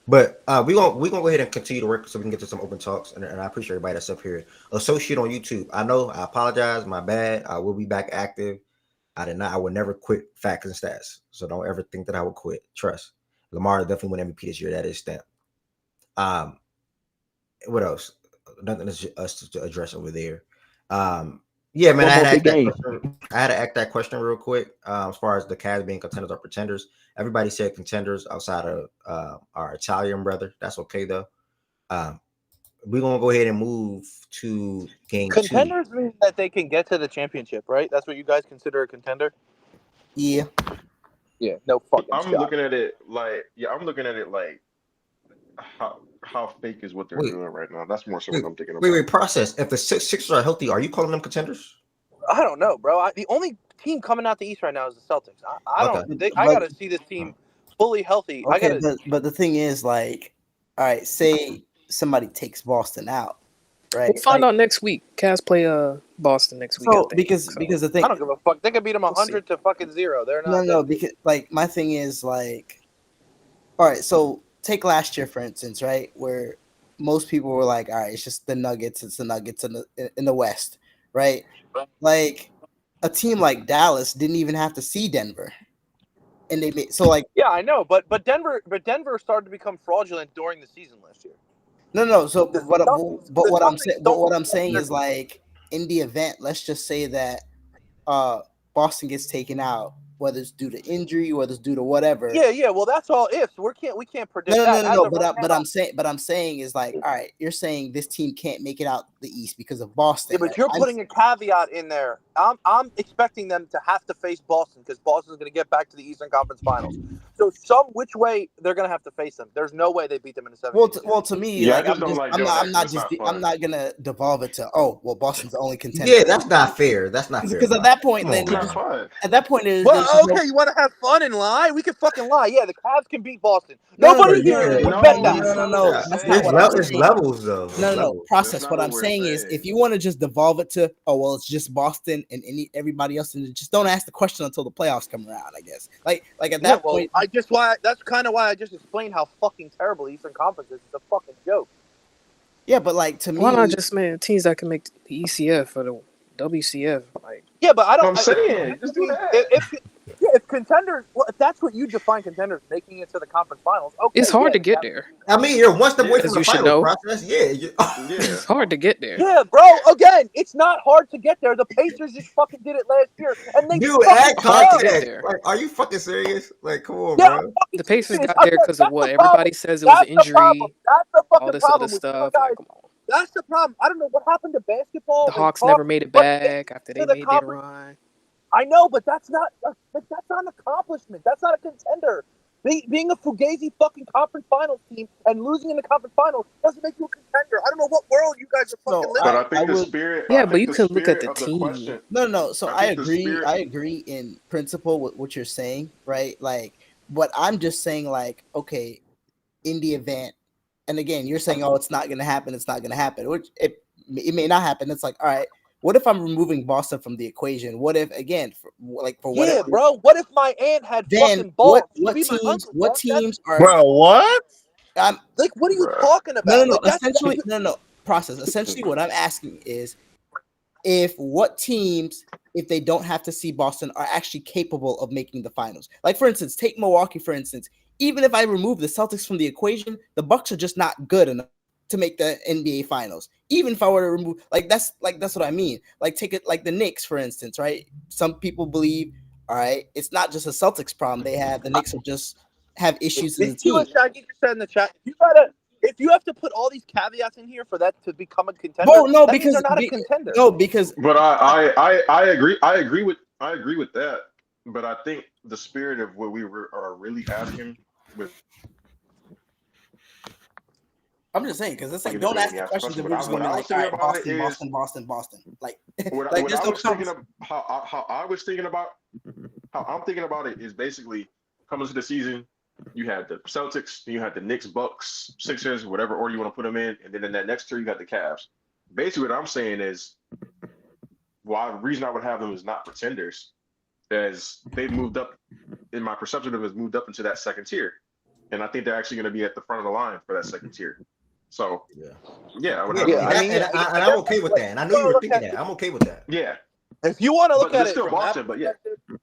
But we gonna go ahead and continue to work so we can get to some open talks, and I appreciate everybody that's up here. Associate on YouTube. I apologize, my bad. I will be back active. I would never quit facts and stats. So don't ever think that I would quit. Trust. Lamar definitely won MVP this year. That is stamped. What else? nothing us to address over there. Yeah, man, One I had more to ask big that game. question. I had to ask that question real quick. As far as the Cavs being contenders or pretenders, everybody said contenders outside of our Italian brother. That's okay though. We're gonna go ahead and move to game 2. Contenders mean that they can get to the championship, right? That's what you guys consider a contender? Yeah. Yeah, no fucking I'm shot. looking at it like how fake is what they're Wait, doing right now. That's more so wait, what I'm thinking wait, about. wait. Process. If the Sixers are healthy, are you calling them contenders? I don't know, bro. The only team coming out the East right now is the Celtics. I Okay. don't. I But gotta see this team fully healthy. I okay, gotta. but the thing is, like, all right, say somebody takes Boston out, right? We'll find Like, out next week. Cavs play Boston next week. I so think. because So, the I thing, don't give a fuck. They could beat them we'll see. 100 to fucking 0. They're no, not. no, because like my thing is like, all right, so take last year for instance, right, where most people were like, all right, it's just the Nuggets, it's the Nuggets in the West, right? Like a team like Dallas didn't even have to see Denver, and they made so like Yeah, I know, but Denver started to become fraudulent during the season last year. no. So The what Celtics- but the what I'm Celtics saying, but don't what I'm look saying like is like in the event, let's just say that Boston gets taken out, whether it's due to injury, whether it's due to whatever. Yeah. Well, that's all ifs. We can't predict No. that. As of But right now, I'm saying is like, all right, you're saying this team can't make it out the East because of Boston. yeah, but you're putting a caveat in there. I'm expecting them to have to face Boston because Boston's going to get back to the Eastern Conference Finals. So some which way they're going to have to face them. There's no way they beat them in the 7th. Well, to me, Yeah, I like just don't like Joe I'm Harris. not It's just not I'm fun. not gonna devolve it to Boston's the only contender. Yeah, that's not fair. That's not fair. Because at that point, Come then on, you man. just, Fun. at that point, Well, okay, you want to have fun and lie? We can fucking lie. Yeah, the Cavs can beat Boston. Nobody you here could. would bet No, that. that's not what we're That's not saying. what I'm It's saying. levels though. It's No. levels. Process. That's not What what I'm we're saying is, saying. if you want to just devolve it to, it's just Boston and everybody else, and just don't ask the question until the playoffs come around. I guess. Like at that point, That's kind of why I just explained how fucking terrible the Eastern Conference is. It's a fucking joke. yeah, but like to me, Why not just teams that can make the ECF or the WCF? Like, Yeah, but I don't. I'm saying, just do that. If contenders, well, if that's what you define contenders, making it to the conference finals, okay. it's hard to get there. I mean, you're one step away As from the you should final know. process. Yeah. Yeah. It's hard to get there. Yeah, bro. Again, it's not hard to get there. The Pacers just fucking did it last year, and they Dude, fucking add hard to context. get there. Like, are you fucking serious? Like, come on, Yeah, bro. The Pacers got That's there because of that's what? the problem. Everybody says it was an That's the problem. injury, That's the all fucking this other problem with stuff. guys. Like, come on. That's the problem. I don't know what happened to basketball. The They Hawks talk, never made it but back after they to the made their conference. run. I know, but that's not an accomplishment. That's not a contender. Being a Fugazi fucking conference finals team and losing in the conference finals doesn't make you a contender. I don't know what world you guys are fucking living But in. I think the spirit. Yeah, I but think you the can look at spirit the of the team. question. No. So I think the agree. spirit- I agree in principle with what you're saying, right? Like, but I'm just saying, like, okay, in the event, and again, you're saying, it's not going to happen. It's not going to happen, which it may not happen. It's like, all right, what if I'm removing Boston from the equation? What if, again, for whatever? Yeah, bro. What if my aunt had Then fucking balls? what Be my teams? uncle, What bro. teams are? Bro, what? Like, what are you Bruh. talking about? No. Like, that's Essentially, no. Process. Essentially, what I'm asking is, what teams, if they don't have to see Boston, are actually capable of making the finals? Like, for instance, take Milwaukee, for instance. Even if I remove the Celtics from the equation, the Bucks are just not good enough to make the NBA finals. Even if I were to remove, that's what I mean. Like, take it like the Knicks, for instance, right? Some people believe, all right, it's not just a Celtics problem they have. The Knicks will just have issues as a See what team. Shaggy just said in the chat? If you have to put all these caveats in here for that to become a contender, Well, no, that means because they're not a contender. no, because But I agree. I agree with that. But I think the spirit of what we are really asking with. I'm just saying, because it's like, Like, don't it's ask really the questions if asking we're questions. just going to be What I like, was all thinking right, about Boston, it Boston, is- Boston, Boston. Like, What like I there's no was thinking conversation. of how I was thinking about how I'm thinking about it is basically coming to the season. You had the Celtics, you had the Knicks, Bucks, Sixers, whatever order you want to put them in, and then in that next tier you got the Cavs. Basically, what I'm saying is, the reason I would have them is not pretenders, as they've moved up. In my perception of it, has moved up into that second tier, and I think they're actually going to be at the front of the line for that second tier. So, I would have. And I'm okay with that. And I know you were thinking that. I'm okay with that. Yeah. If you want to look But at it's it still from Boston, that but yeah. perspective,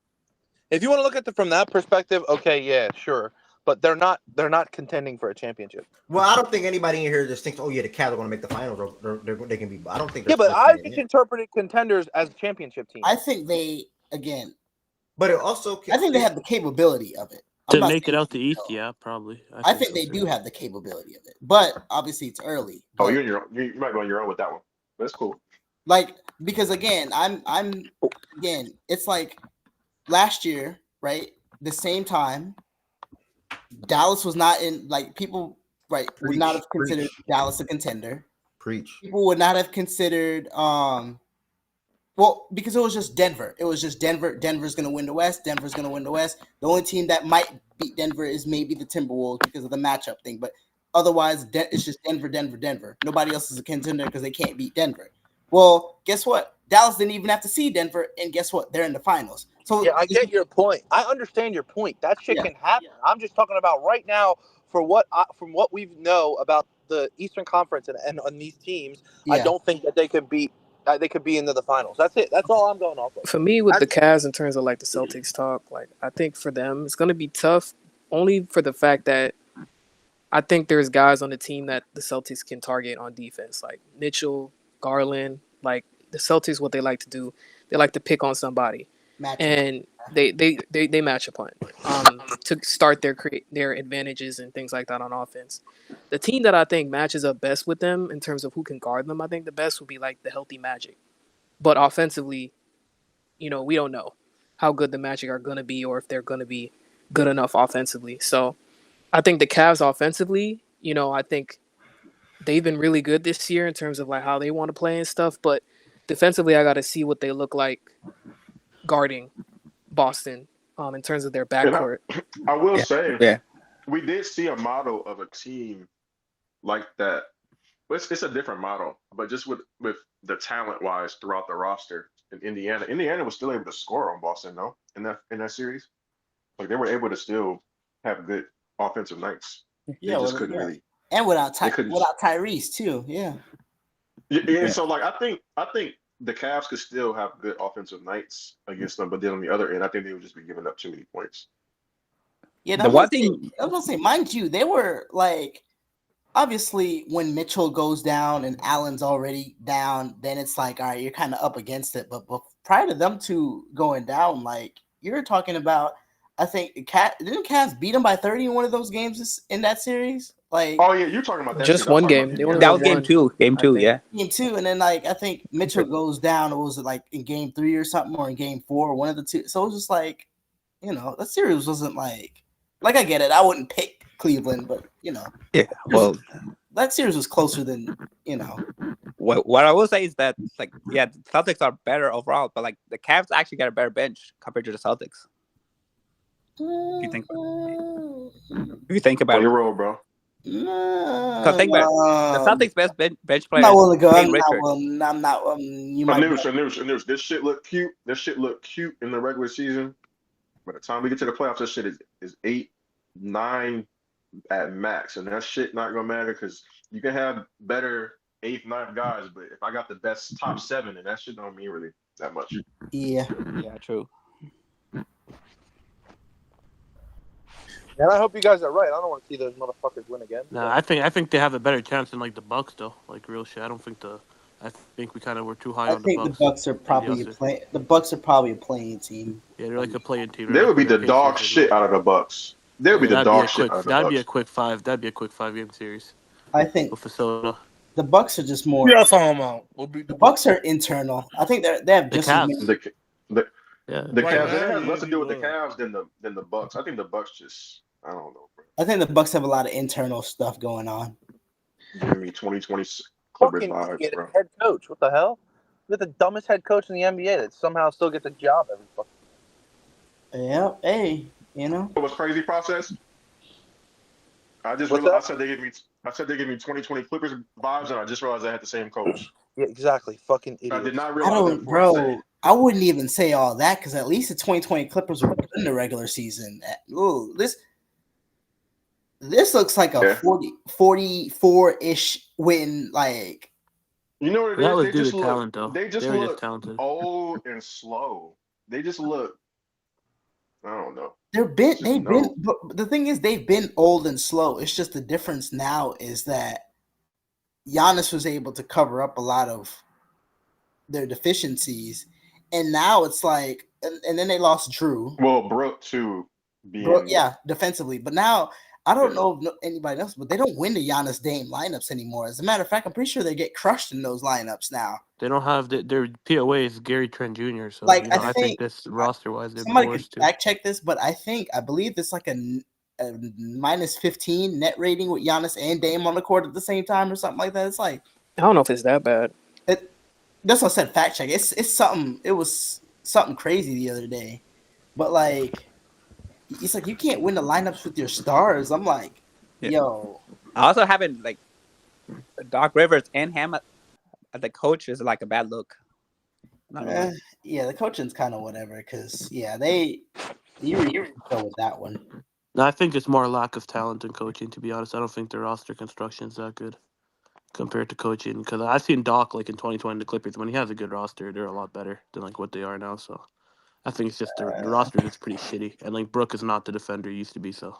if you want to look at it from that perspective, okay, yeah, sure. but they're not contending for a championship. Well, I don't think anybody in here just thinks, oh yeah, the Cavs are going to make the finals. They can be. I don't think. Yeah, but I just interpreted contenders as championship teams. I think they again. But it also, I think they have the capability of it. To make it out the East, yeah, probably. I think they do have the capability of it, but obviously it's early. Oh, you might go on your own with that one. That's cool. Like, because again, again, it's like last year, right? The same time, Dallas was not in, like, people, right, would not have considered Dallas a contender. People would not have considered, well, because it was just Denver. It was just Denver. Denver's going to win the West. Denver's going to win the West. The only team that might beat Denver is maybe the Timberwolves because of the matchup thing. But otherwise, it's just Denver. Nobody else is a contender because they can't beat Denver. Well, guess what? Dallas didn't even have to see Denver, and guess what? They're in the finals. So yeah, I get your point. I understand your point. That shit can happen. Yeah. I'm just talking about right now from what we know about the Eastern Conference and these teams. Yeah. I don't think that they could beat. They could be into the finals. That's it. That's all I'm going off of. For me, with the Cavs, in terms of like the Celtics talk, like I think for them it's going to be tough, only for the fact that I think there's guys on the team that the Celtics can target on defense, like Mitchell, Garland. Like the Celtics, what they like to do, they like to pick on somebody, and they match a point to start their advantages and things like that on offense. The team that I think matches up best with them in terms of who can guard them, I think the best would be like the healthy Magic. But offensively, we don't know how good the Magic are going to be or if they're going to be good enough offensively. So I think the Cavs offensively, I think they've been really good this year in terms of like how they want to play and stuff. But defensively, I got to see what they look like guarding Boston in terms of their backcourt. I will say, we did see a model of a team like that. It's a different model, but just with the talent wise throughout the roster in Indiana. Indiana was still able to score on Boston, though, in that series. Like they were able to still have good offensive nights. Yeah, they just couldn't really. And without Tyrese too, yeah. So like I think the Cavs could still have good offensive nights against them, but then on the other end, I think they would just be giving up too many points. Yeah, I was gonna say, mind you, they were like, obviously, when Mitchell goes down and Allen's already down, then it's like, all right, you're kind of up against it. But prior to them two going down, like you're talking about, I think didn't Cavs beat them by 30 in one of those games in that series? Like, oh yeah, you're talking about that just one game. That was game two. Game two, yeah. Game two, and then like I think Mitchell goes down. It was like in game 3 or something, or in game 4, one of the two. So it was just like, that series wasn't like I get it. I wouldn't pick Cleveland, but yeah. Well, that series was closer than What I will say is that the Celtics are better overall, but like the Cavs actually got a better bench compared to the Celtics. If you think about it, your role, bro. Because think about it, the Celtics' best bench player. I'm not willing to go. I'm not. You might. News. This shit look cute. This shit look cute in the regular season. By the time we get to the playoffs, this shit is 8, 9 at max, and that shit not gonna matter because you can have better 8th, 9th guys, but if I got the best top 7, then that shit don't mean really that much. Yeah, true. And I hope you guys are right. I don't want to see those motherfuckers win again. No, I think they have a better chance than like the Bucks though. Like real shit. I think we kind of were too high on the Bucks. I think the Bucks are probably the Bucks are probably a playing team. Yeah, they're like a playing team. They would be the dog shit out of the Bucks. They would be the dog shit out of the Bucks. That'd be a quick 5. That'd be a quick 5-game series. I think the Bucks are just more. Yeah, talking about. The Bucks are internal. I think they have just the Cavs. It has less to do with the Cavs than the Bucks. I think the Bucks just. I don't know, bro. I think the Bucks have a lot of internal stuff going on. Give me 2020 Clippers vibes, bro. Head coach, what the hell? You're the dumbest head coach in the NBA that somehow still gets a job every fucking. Yeah, hey, It was crazy process. I just realized I said they gave me 2020 Clippers vibes, and I just realized I had the same coach. Yeah, exactly. Fucking idiot. I did not realize I wouldn't even say all that because at least the 2020 Clippers were good in the regular season. Ooh, this looks like a 44-ish win. Like, you know what it that is? was due to talent, though. They just look old and slow. They just look I don't know. They've been. But the thing is, they've been old and slow. It's just the difference now is that Giannis was able to cover up a lot of their deficiencies, and now it's like, and then they lost Drew. Well, Brooke too, Defensively, but now I don't know if anybody else, but they don't win the Giannis Dame lineups anymore. As a matter of fact, I'm pretty sure they get crushed in those lineups now. They don't have their POA is Gary Trent Jr. So Like, I think this roster wise, they're somebody worse could fact check this, but I believe it's like a minus 15 net rating with Giannis and Dame on the court at the same time or something like that. It's like, I don't know if it's that bad. That's what I said. Fact check. It's something. It was something crazy the other day, but like, it's like you can't win the lineups with your stars. I'm like, yo. I also having like Doc Rivers and him as the coach is like a bad look. Yeah, the coaching's kind of whatever because you go with that one. No, I think it's more lack of talent than coaching. To be honest, I don't think their roster construction is that good compared to coaching. Because I've seen Doc like in 2020 the Clippers when he has a good roster, they're a lot better than like what they are now. So I think it's just the roster is pretty shitty, and like Brooke is not the defender he used to be. So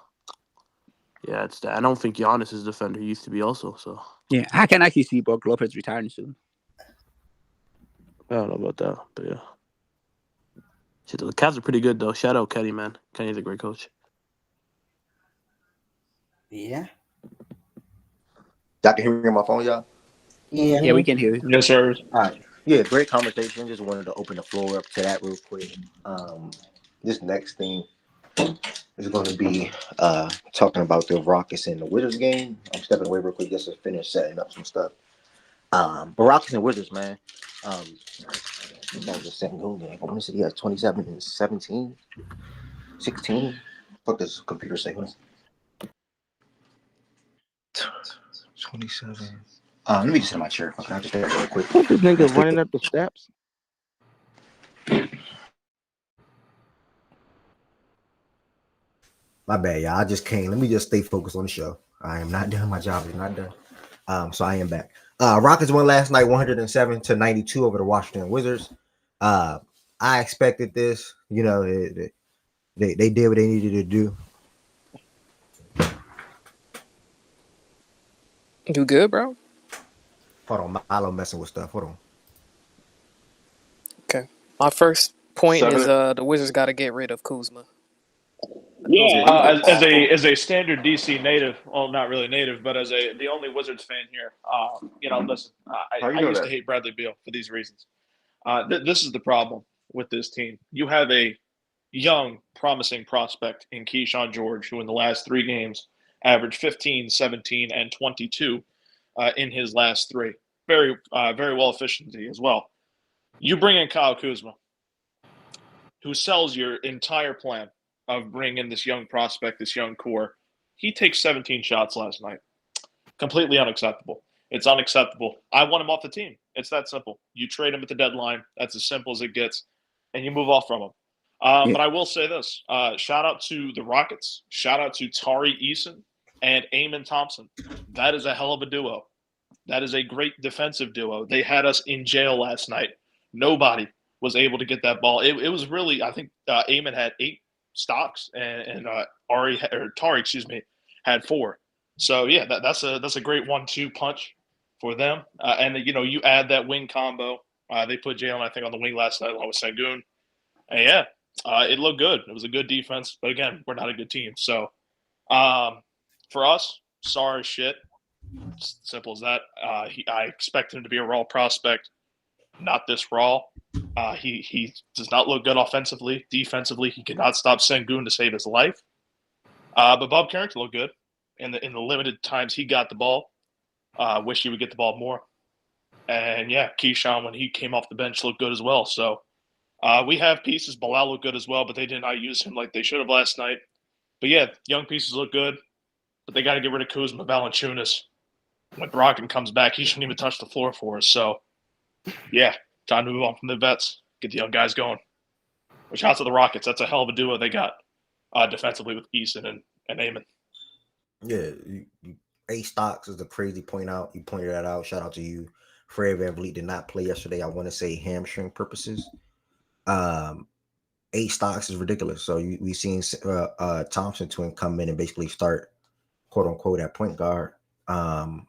yeah, it's that. I don't think Giannis is the defender he used to be also. So yeah, I can actually see Brook Lopez retiring soon. I don't know about that, but yeah. Shit, the Cavs are pretty good though. Shout out Kenny, man. Kenny's a great coach. Yeah. Y'all can hear me on my phone, y'all? Yeah, we can hear you. Yes, sir. All right. Yeah, great conversation. Just wanted to open the floor up to that real quick. This next thing is going to be talking about the Rockets and the Wizards game. I'm stepping away real quick just to finish setting up some stuff. But Rockets and Wizards, man. That was a Sengun game. I want to say he has 27 and 17, 16. Fuck this computer say. 27. Let me just hit my chair. Okay, I'll just do that real quick. This nigga running up the steps. My bad, y'all. I just came. Let me just stay focused on the show. I am not done. My job is not done. So I am back. Rockets won last night 107-92 over the Washington Wizards. I expected this. You know, they did what they needed to do. You good, bro? Hold on. Milo messing with stuff. Hold on. Okay. My first point is the Wizards got to get rid of Kuzma. Yeah, as a standard DC native, well, not really native, but as the only Wizards fan here, listen, I used to hate Bradley Beal for these reasons. This is the problem with this team. You have a young, promising prospect in Keyshawn George, who in the last 3 games averaged 15, 17, and 22 in his last 3. Very, very well efficiency as well. You bring in Kyle Kuzma, who sells your entire plan of bringing in this young prospect, this young core. He takes 17 shots last night. Completely unacceptable. It's unacceptable. I want him off the team. It's that simple. You trade him at the deadline. That's as simple as it gets. And you move off from him. But I will say this. Shout out to the Rockets. Shout out to Tari Eason and Eamon Thompson. That is a hell of a duo. That is a great defensive duo. They had us in jail last night. Nobody was able to get that ball. It was really, I think Eamon had 8 stocks and Tari, had 4. So yeah, that's a great 1-2 punch for them. And you add that wing combo. They put Jalen, I think, on the wing last night along with Sengun. And yeah, it looked good. It was a good defense, but again, we're not a good team. So for us, sorry shit. It's simple as that. I expect him to be a raw prospect, not this raw. He does not look good offensively. Defensively, he cannot stop Sengun to save his life. But Bob Carrington looked good in the limited times he got the ball. Wish he would get the ball more. And yeah, Keyshawn, when he came off the bench, looked good as well. So we have pieces. Bilal looked good as well, but they did not use him like they should have last night. But yeah, young pieces look good, but they got to get rid of Kuzma, Valanciunas. When Brogdon comes back, he shouldn't even touch the floor for us. So yeah, time to move on from the vets, get the young guys going. Which out to the Rockets. That's a hell of a duo they got defensively with Eason and Eamon. Yeah, A Stocks is the crazy point out. You pointed that out. Shout out to you. Fred VanVleet did not play yesterday. I want to say hamstring purposes. 8 stocks is ridiculous. So we seen Thompson twin come in and basically start quote unquote at point guard. In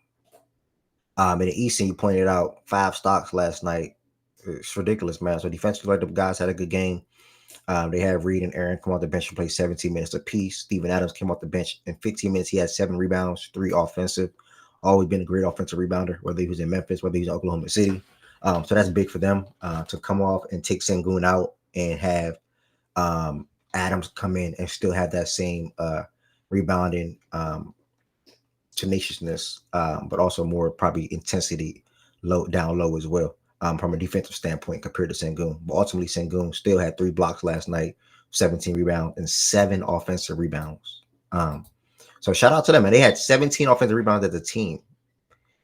the East, you pointed out 5 stocks last night. It's ridiculous, man. So defensively, like the guys had a good game. They had Reed and Aaron come off the bench and play 17 minutes apiece. Steven Adams came off the bench in 15 minutes. He had 7 rebounds, 3 offensive. Always been a great offensive rebounder, whether he was in Memphis, whether he was in Oklahoma City. So that's big for them to come off and take Sengun out and have Adams come in and still have that same rebounding tenaciousness, but also more probably intensity down low as well. From a defensive standpoint compared to Sengun. But ultimately, Sengun still had 3 blocks last night, 17 rebounds, and 7 offensive rebounds. So shout out to them. And they had 17 offensive rebounds as a team.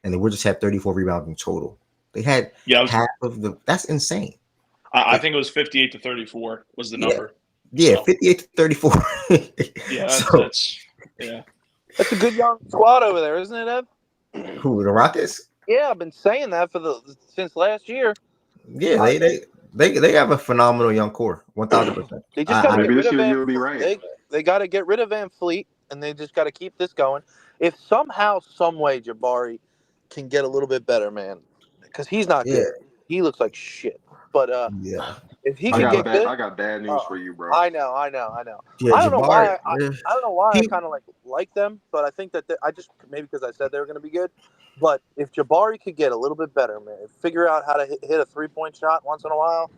And they would just have 34 rebounds in total. They had half of the – that's insane. I think it was 58 to 34 was the number. Yeah, so. 58 to 34. Yeah, that's a good young squad over there, isn't it, Ev? Who, the Rockets? Yeah, I've been saying that since last year. Yeah, they have a phenomenal young core, 1,000%. They just got to get rid of Van. You'll be right. They got to get rid of Van Fleet, and they just got to keep this going. If somehow, some way, Jabari can get a little bit better, man, because he's not good. He looks like shit. But if he can get good, I got bad news for you, bro. I know. Yeah, I don't know why. I don't know why I kind of like them, but I think that I just maybe because I said they were going to be good. But if Jabari could get a little bit better, man, figure out how to hit a 3-point shot once in a while.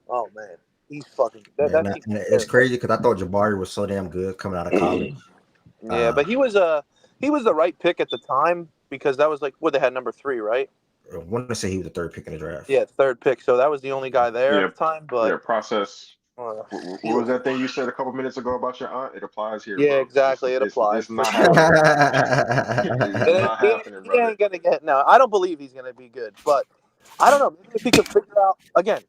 Oh man, he's fucking. It's crazy because I thought Jabari was so damn good coming out of college. Yeah, but he was the right pick at the time because that was like what they had number 3, right? I want to say he was the 3rd pick in the draft. Yeah, 3rd pick. So that was the only guy there at the time. But process. What was that thing you said a couple minutes ago about your aunt? It applies here. Yeah, bro. exactly. It applies. It's not happening. It's not happening, he ain't gonna get. No, I don't believe he's gonna be good. But I don't know. Maybe if he could figure out again,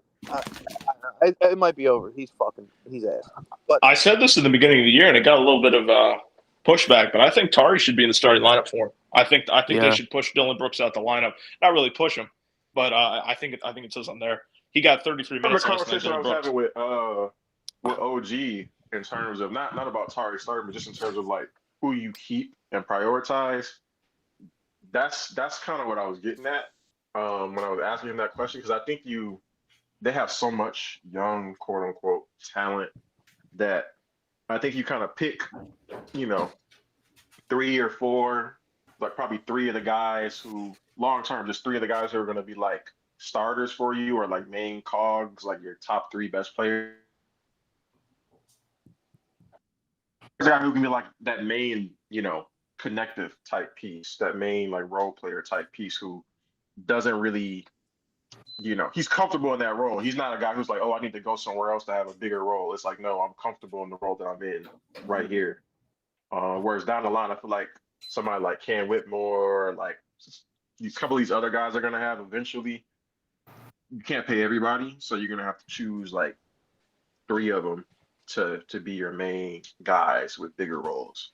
it might be over. He's ass. But I said this in the beginning of the year, and it got a little bit of pushback. But I think Tari should be in the starting lineup for him. I think they should push Dylan Brooks out the lineup. Not really push him, but I think it says on there. He got 33 minutes. The conversation I was having with OG in terms of not about Tari starting, but just in terms of like who you keep and prioritize. That's kind of what I was getting at when I was asking him that question because I think they have so much young quote unquote talent that I think you kind of pick 3 or 4, like probably 3 of the guys who long term, just 3 of the guys who are going to be like starters for you or like main cogs, like your top 3 best players. There's a guy who can be like that main, connective type piece, that main like role player type piece who doesn't really, he's comfortable in that role. He's not a guy who's like, oh, I need to go somewhere else to have a bigger role. It's like, no, I'm comfortable in the role that I'm in right here. Whereas down the line, I feel like somebody like Cam Whitmore, like a couple of these other guys are going to have eventually. You can't pay everybody, so you're going to have to choose like 3 of them to be your main guys with bigger roles.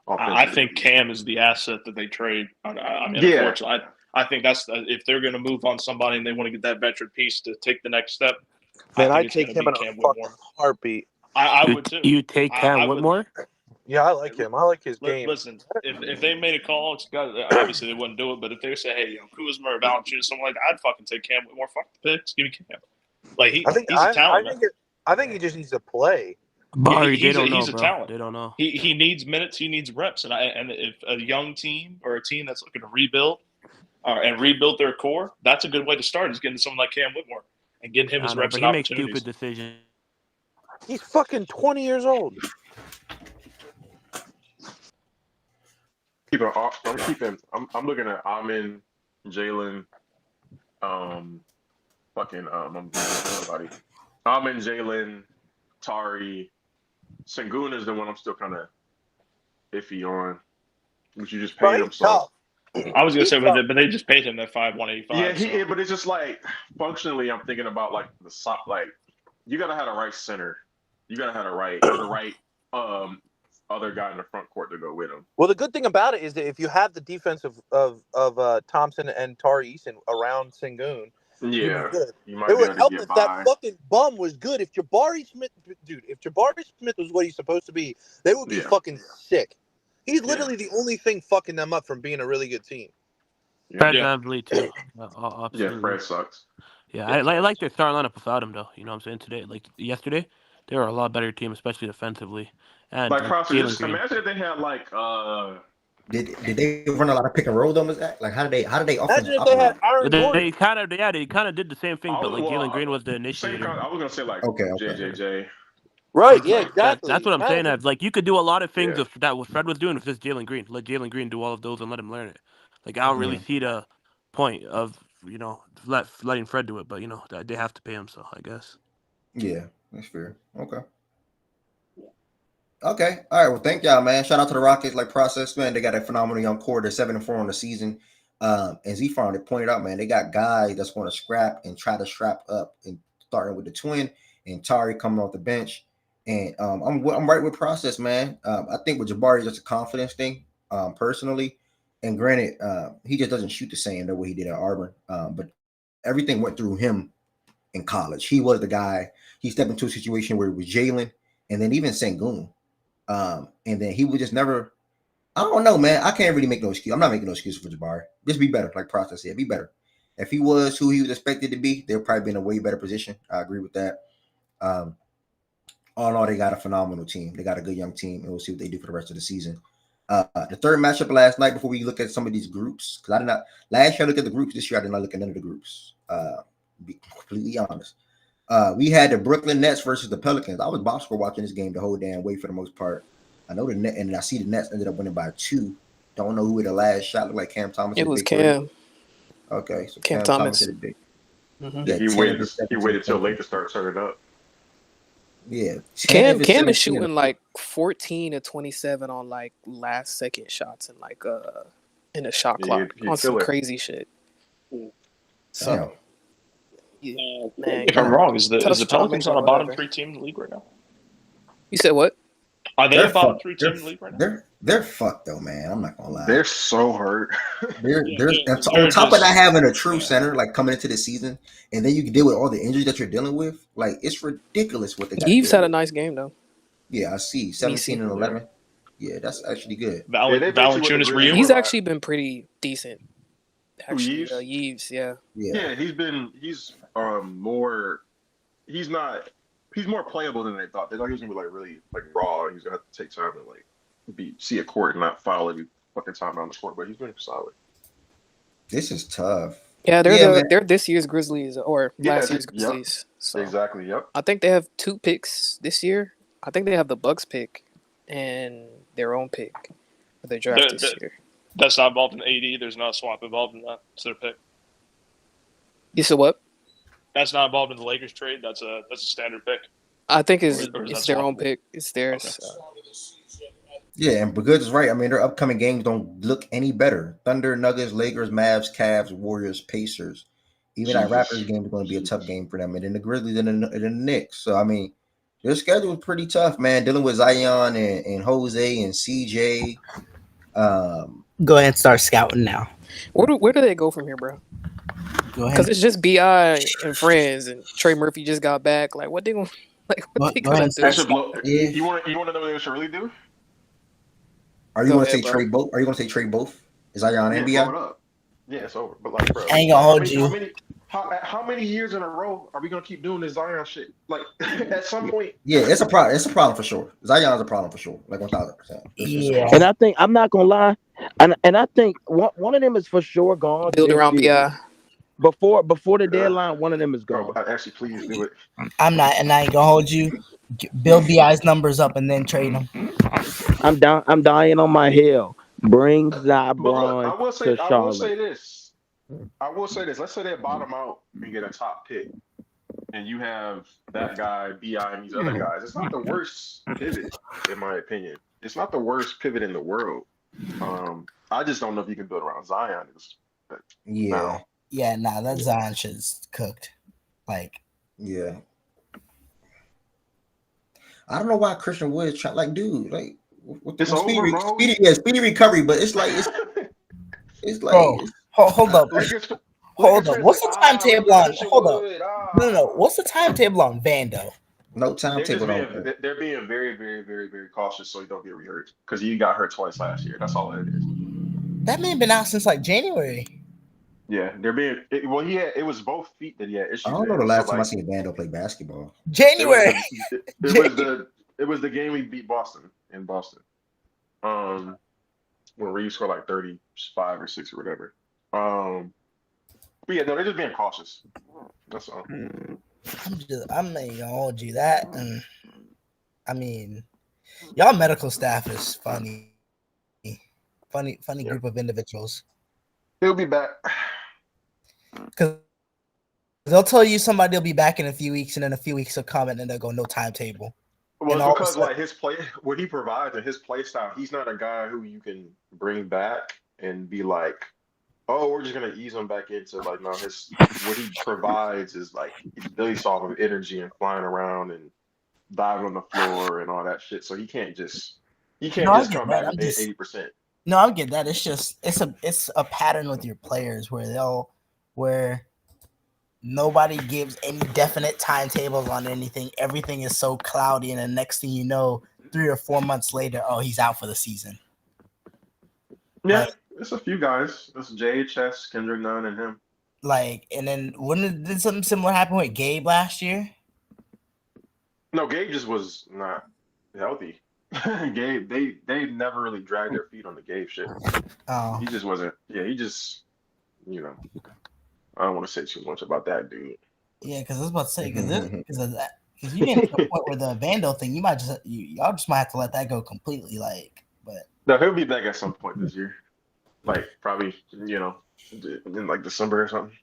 I think Cam is the asset that they trade. Unfortunately, I think that's if they're going to move on somebody and they want to get that veteran piece to take the next step. Man, I'd take him in a fucking heartbeat. I would too. You take Cam Whitmore? Yeah, I like him. I like his game. Listen, if they made a call, obviously they wouldn't do it. But if they say, "Hey, Kuzma or Valanciunas," something like that, I'd fucking take Cam Whitmore. Fuck the picks, give me Cam. Like he's a talent. I think he just needs to play. He's a talent. They don't know. He needs minutes. He needs reps. And if a young team or a team that's looking to rebuild and rebuild their core, that's a good way to start. Is getting someone like Cam Whitmore and getting him his reps and opportunities. He makes stupid decisions. He's fucking 20 years old. I'm looking at Amin, Jalen, I'm somebody. Amin, Jalen, Tari, Sengun is the one I'm still kind of iffy on, which you just paid him. So I was gonna say, but they just paid him that $5,185. Yeah, but it's just like functionally, I'm thinking about like you gotta have the right center, you gotta have the right other guy in the front court to go with him. Well, the good thing about it is that if you have the defense of Thompson and Tari Eason around Sengun, He'd be Yeah, good. you It might be would able to help get if that by. fucking bum was good. If Jabari Smith, dude, if Jabari Smith was what he's supposed to be, they would be Yeah, fucking sick. He's yeah, literally the only thing fucking them up from being a really good team. yeah, Fred Yeah. VanVleet too. yeah. Absolutely. Fred sucks. Yeah, Yeah, I like their starting lineup without him though. You know what I'm saying? Today, like yesterday, they were a lot better team, especially defensively. And Like like Prosper, Jalen just Green. imagine if they had like Did they run a lot of pick and roll them? Like how did they offense imagine if they had operate? Aaron Gordon. They kind of did the same thing, I but was like Jalen Green was the same initiator. kind. I was gonna say like Okay. JJJ. Right? Yeah, Like That's exactly. what I'm saying. Imagine. As like you could do a lot of things yeah, with that what Fred was doing with just Jalen Green. Let Jalen Green do all of those and let him learn it. Like I don't really Mhm. see the point of letting Fred do it, but they have to pay him, so I guess. Yeah, that's fair. Okay. All right. Well, thank y'all, man. Shout out to the Rockets. Like process, man. They got a phenomenal young core. They're 7-4 on the season. And Z Farm, they pointed out, man, they got guys that's going to scrap and try to strap up, and starting with the twin and Tari coming off the bench. And I'm right with process, man. I think with Jabari, it's just a confidence thing, personally. And granted, he just doesn't shoot the same the way he did at Auburn. But everything went through him in college. He was the guy. He stepped into a situation where it was Jalen and then even Sengun. And then he would just never. I don't know, man. I can't really make no excuse. I'm not making no excuse for Jabari. Just be better, like Process said. Be better. If he was who he was expected to be, they'll probably be in a way better position. I agree with that. All in all, they got a phenomenal team. They got a good young team, and we'll see what they do for the rest of the season. The third matchup last night, before we look at some of these groups, because I did not last year I looked at the groups. This year I did not look at none of the groups. Be completely honest. We had the Brooklyn Nets versus the Pelicans. I was box score watching this game the whole damn way for the most part. I know the net, and I see the Nets ended up winning by 2. Don't know who hit the last shot. Looked like Cam Thomas. It Hit a was big three. Cam. Okay, so Cam Cam Thomas Thomas. hit a big. Mm-hmm. yeah, Yeah, he 10 waited. of his He 17 waited till late points. to start turning up. Yeah, 10 of his Cam is 17. shooting like 14 to 27 on like last second shots and like in the shot Yeah, clock he on some killer. crazy shit. So yeah, man, If I'm wrong, is the tough Pelicans stomach or on a bottom whatever. 3 team in the league right now? You said what? Are they They're a bottom fucked. 3 team in the league right now? They're fucked though, man. I'm not gonna lie. They're so hurt. They're on They're top of just not having a true center like coming into the season, and then you can deal with all the injuries that you're dealing with. Like it's ridiculous what they got to Yves deal had a with. nice game though. Yeah, I see 17 VC. and Yeah. 11. Yeah, that's actually good. Yeah, they basically what the Valanciunas Grizzlies Ryu. were He's like. actually been pretty decent. Who, Actually, Yves? Yves, yeah. Yeah, he's more. He's not. He's more playable than they thought. They thought he was gonna be like really like raw. He's gonna have to take time to like see a court and not foul every fucking time on the court. But he's been solid. This is tough. Yeah, man. they're this year's Grizzlies or Yeah, last year's yep, Grizzlies. So exactly. Yep. I think they have 2 picks this year. I think they have the Bucks pick and their own pick for their draft this year. That's not involved in AD. There's not a swap involved in that. It's their pick. You said what? That's not involved in the Lakers trade. That's a standard pick. I think Or is it's that their own swappable? pick. It's theirs. Yeah, and Goods is right. I mean, their upcoming games don't look any better. Thunder, Nuggets, Lakers, Mavs, Cavs, Warriors, Pacers. Even that Raptors game is going to be a tough game for them. And then the Grizzlies and the Knicks. So, I mean, their schedule is pretty tough, man. Dealing with Zion and Jose and CJ. Go ahead and start scouting now. Where do they go from here, bro? Go ahead. Because it's just Bi and friends, and Trey Murphy just got back. Like, what they gonna Go ahead. They should blow. Yeah. You want to know what they should really do? Are you Go going to say ahead, bro. trade both? Are you going to say trade both? Is Zion and blow BI? it up. Yeah, it's over. But like, bro, I ain't gonna hold you. How many years in a row are we gonna keep doing this Zion shit? Like, at some point. Yeah, it's a problem. It's a problem for sure. Zion's a problem for sure. Like 1,000%. Yeah. And I think I'm not gonna lie, and I think one of them is for sure gone. Build around Bi. Before the deadline, one of them is gone. Actually, please do it. I'm not, and I ain't gonna hold you. Build Bi's numbers up and then trade them. I'm down. I'm dying on my hill. Bring Zabron I will to say Charlotte. this. Let's say they bottom out and get a top pick, and you have that guy, BI, and these other guys. It's not the worst pivot, in my opinion. It's not the worst pivot in the world. I just don't know if you can build around Zion. Yeah. Yeah, nah, that Zion shit's cooked. Like, yeah. I don't know why Christian Wood is trying. Like, dude, like, it's over, bro. Speedy recovery, but it's like, it's like, bro, hold up. Hold up. What's the timetable on? Lakers Hold up. Wood. No. What's the timetable on Vando? No They're just timetable on being that. they're being very, very, very, very cautious so you don't get hurt because you got hurt twice last year. That's all it is. That man been out since like January. Yeah, they're being well. It was both feet that he had I issues don't know in. the last So time I like seen Vando play basketball. January. It was the game we beat Boston in Boston. When Reeves scored like 35 or 6 or whatever. But yeah, no, they're just being cautious. That's all. I'm not gonna hold you that, and I mean, y'all medical staff is funny group of individuals. He'll be back. Because they'll tell you somebody will be back in a few weeks, and then a few weeks will come, and then they'll go no timetable. Well, it's because like his play, what he provides and his play style, he's not a guy who you can bring back and be like, oh, we're just gonna ease him back into like no, what he provides is like he's based off of energy and flying around and diving on the floor and all that shit. So he can't just come back at 80%. No, I get that. It's just it's a pattern with your players where nobody gives any definite timetables on anything. Everything is so cloudy, and the next thing you know, 3 or 4 months later, oh, he's out for the season. Yeah, it's a few guys. It's Jay, Chess, Kendrick Nunn, and him. Like, and then did something similar happen with Gabe last year? No, Gabe just was not healthy. Gabe, they never really dragged their feet on the Gabe shit. Oh, he just wasn't. Yeah, he just, I don't want to say too much about that dude. Yeah, because I was about to say because of that. Because you get to the point where the Vando thing, y'all just might have to let that go completely. Like, but no, he'll be back at some point this year, like probably in like December or something.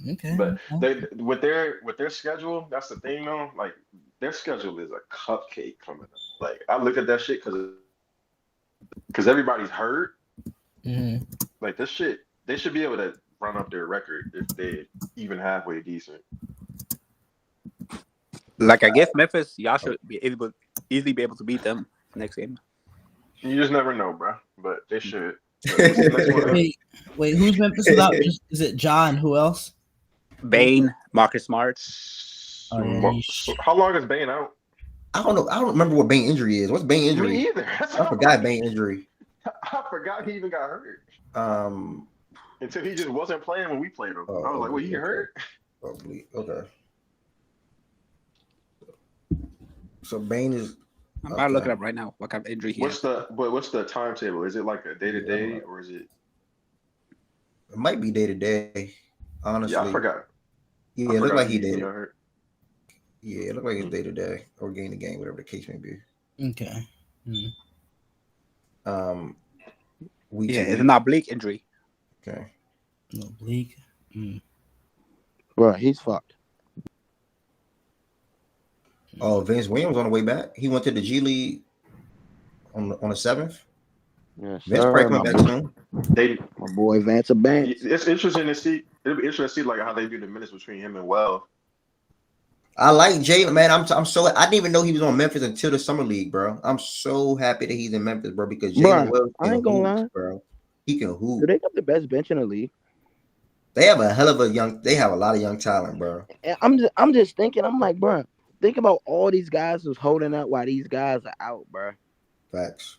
Okay. But they with their schedule, that's the thing though. Like their schedule is a cupcake coming up. Like I look at that shit because everybody's hurt. Mm-hmm. Like this shit, they should be able to run up their record if they even halfway decent. Like I guess Memphis, y'all should easily be able to beat them next game. You just never know, bro. But they should. Wait, who's Memphis without? Is it John? Who else? Bain, Marcus Smart. How long is Bain out? I don't know. I don't remember what Bain injury is. What's Bain injury? Me either. I forgot Bain injury. I forgot he even got hurt. Until he just wasn't playing when we played him. I was like, "Well, he hurt?" Probably. Okay. So Bain is. I'm about to look it up right now. What kind of injury he has? What's the timetable? Is it like a day to day or is it? It might be day to day. Honestly, yeah, I forgot. Yeah, it looked like he did it. Yeah, it looked like it's day to day or game to game, whatever the case may be. Okay. It's an oblique injury. Okay. An oblique. Bro, he's fucked. Oh, Vince Williams on the way back. He went to the G League on the 7th. Yes, Vince probably coming back soon. My boy Vance a Banks. It's interesting to see. It'll be interesting to see like how they do the minutes between him and Well. I like Jalen, man. I didn't even know he was on Memphis until the summer league, bro. I'm so happy that he's in Memphis, bro, because Jalen Wells, I ain't gonna lie, bro. He can hoop. Do they got the best bench in the league? They have a hell of they have a lot of young talent, bro. And I'm just thinking, I'm like, bro, think about all these guys who's holding up while these guys are out, bro. Facts.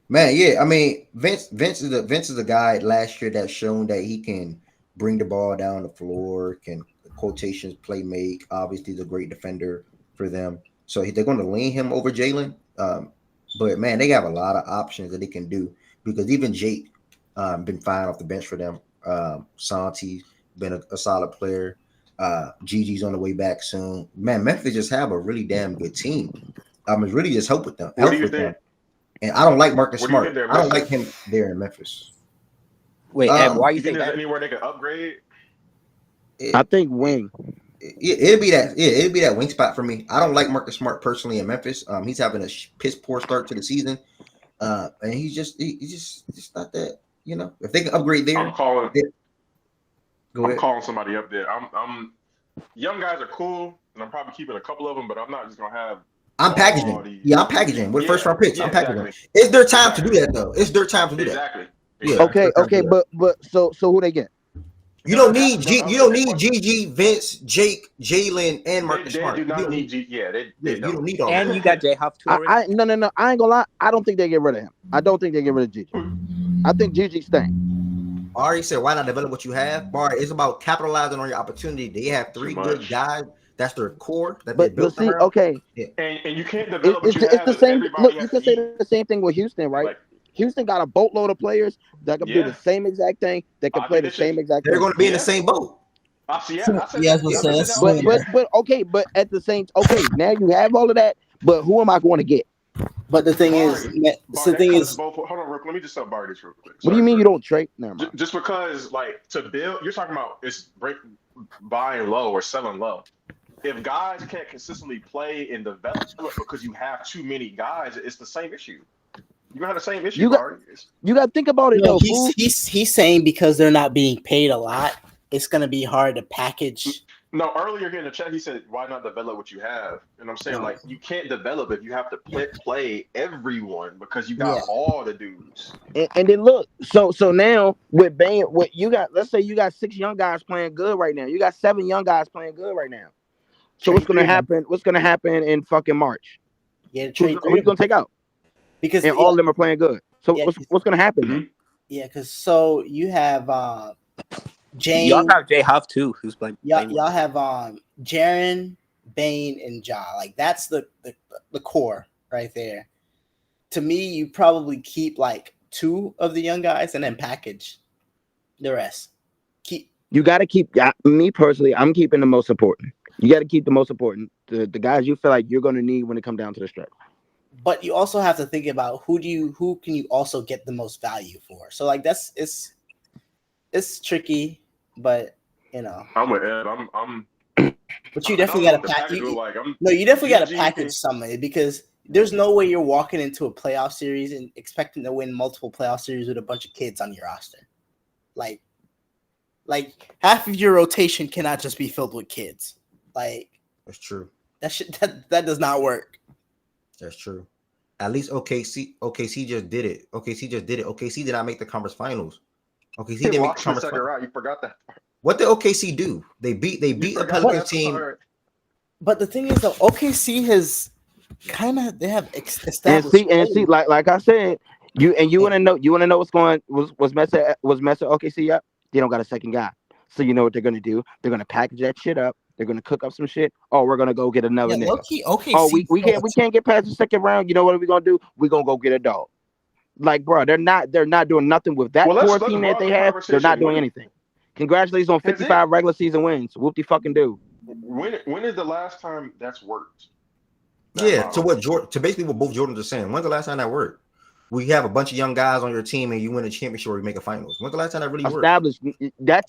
Man, yeah. I mean, Vince is a guy last year that's shown that he can bring the ball down the floor, can quotations play make. Obviously, he's a great defender for them. So they're going to lean him over Jalen. But man, they have a lot of options that they can do because even Jake been fine off the bench for them. Santi's been a solid player. Gigi's on the way back soon. Man, Memphis just have a really damn good team. It's really just help with them. And I don't like Marcus Smart. I don't like him there in Memphis. Wait, Ed, why you think there's anywhere they could upgrade? I think wing. It'd be that wing spot for me. I don't like Marcus Smart personally in Memphis. He's having a piss poor start to the season, and he's just not that. If they can upgrade there, I'm calling somebody up there. I'm young guys are cool, and I'm probably keeping a couple of them, but I'm not just gonna have. I'm packaging. I'm packaging with first round picks. I'm packaging. It's their time to do that, though. It's their time to do that. Yeah. Okay, but so who they get? You don't need Gigi, Vince, Jake, Jalen, and Marcus They Smart. do You not don't need need. G. Yeah, Yeah, they you don't don't. need all And that. you got J Huff too already. No. I ain't gonna lie. I don't think they get rid of him. I don't think they get rid of Gigi. I think Gigi staying. I already said, why not develop what you have? Bar, it's about capitalizing on your opportunity. They have Too 3 good much. guys. That's their core that they But built see, around. okay, Yeah. And you can't develop what you it's have the if same. Look, everybody you has can to say eat. the same thing with Houston, right? Like, Houston got a boatload of players that can do the yeah, same exact thing. That can I play think the they should. same exact They're thing. going to be in the Yeah, same boat. I see. Yeah, I said Yeah, I that. was I've gonna been say saying that that's all But year. similar. but at the same now you have all of that. But who am I going to get? But the thing is, Barry, so the that thing cuts is, both. Hold on, Rick. Let me just tell Barry this real quick. What do you Sorry, mean bro. you don't trade? Never mind. Just because, like, to build, you're talking about it's buying low or selling low. If guys can't consistently play and develop because you have too many guys, it's the same issue. You're gonna have the same issue, Barry. You got to think about it no, though, fool. he's saying because they're not being paid a lot, it's gonna be hard to package. No, earlier here in the chat, he said, "Why not develop what you have?" And I'm saying, like, you can't develop if you have to play everyone because you got all the dudes. And then look, so now with Bane, what you got? Let's say you got 6 young guys playing good right now. You got 7 young guys playing good right now. So what's gonna happen? What's gonna happen in fucking March? Yeah, Who you gonna take out? because And all of them are playing good. So what's gonna happen? Then? Yeah, because so you have James. Y'all have J Huff too, who's playing. Y'all have Jaren, Bane, and Ja. Like that's the core right there. To me, you probably keep like 2 of the young guys and then package the rest. You got to keep. Me personally, I'm keeping the most important. You got to keep the most important. The guys you feel like you're gonna need when it comes down to the stretch. But you also have to think about who can you also get the most value for. So like it's tricky, but you know. I'm with Ed. I'm. But you definitely got to package. You definitely got to package somebody because there's no way you're walking into a playoff series and expecting to win multiple playoff series with a bunch of kids on your roster. Like half of your rotation cannot just be filled with kids. Like that's true. That does not work. That's true. At least OKC just did it. OKC did not make the conference finals. OKC didn't make the conference second round. You forgot that. What did OKC do? They beat a Pelicans team. But the thing is, though, OKC has they have established. And see, like I said, you want to know what's messing OKC up. They don't got a second guy, so you know what they're gonna do. They're gonna package that shit up. They're gonna cook up some shit. Oh, we're gonna go get another nigga. OKC, oh, we can't get past the second round. You know what are we gonna do? We're gonna go get a dog. Like, bro, they're not doing nothing with that core team that they have. They're not doing anything. Congratulations on 55 regular season wins. Whoop-de fucking do. When is the last time that's worked? Yeah, to basically what both Jordans are saying. When's the last time that worked? We have a bunch of young guys on your team and you win a championship or you make a finals. When's the last time that really worked? Established. That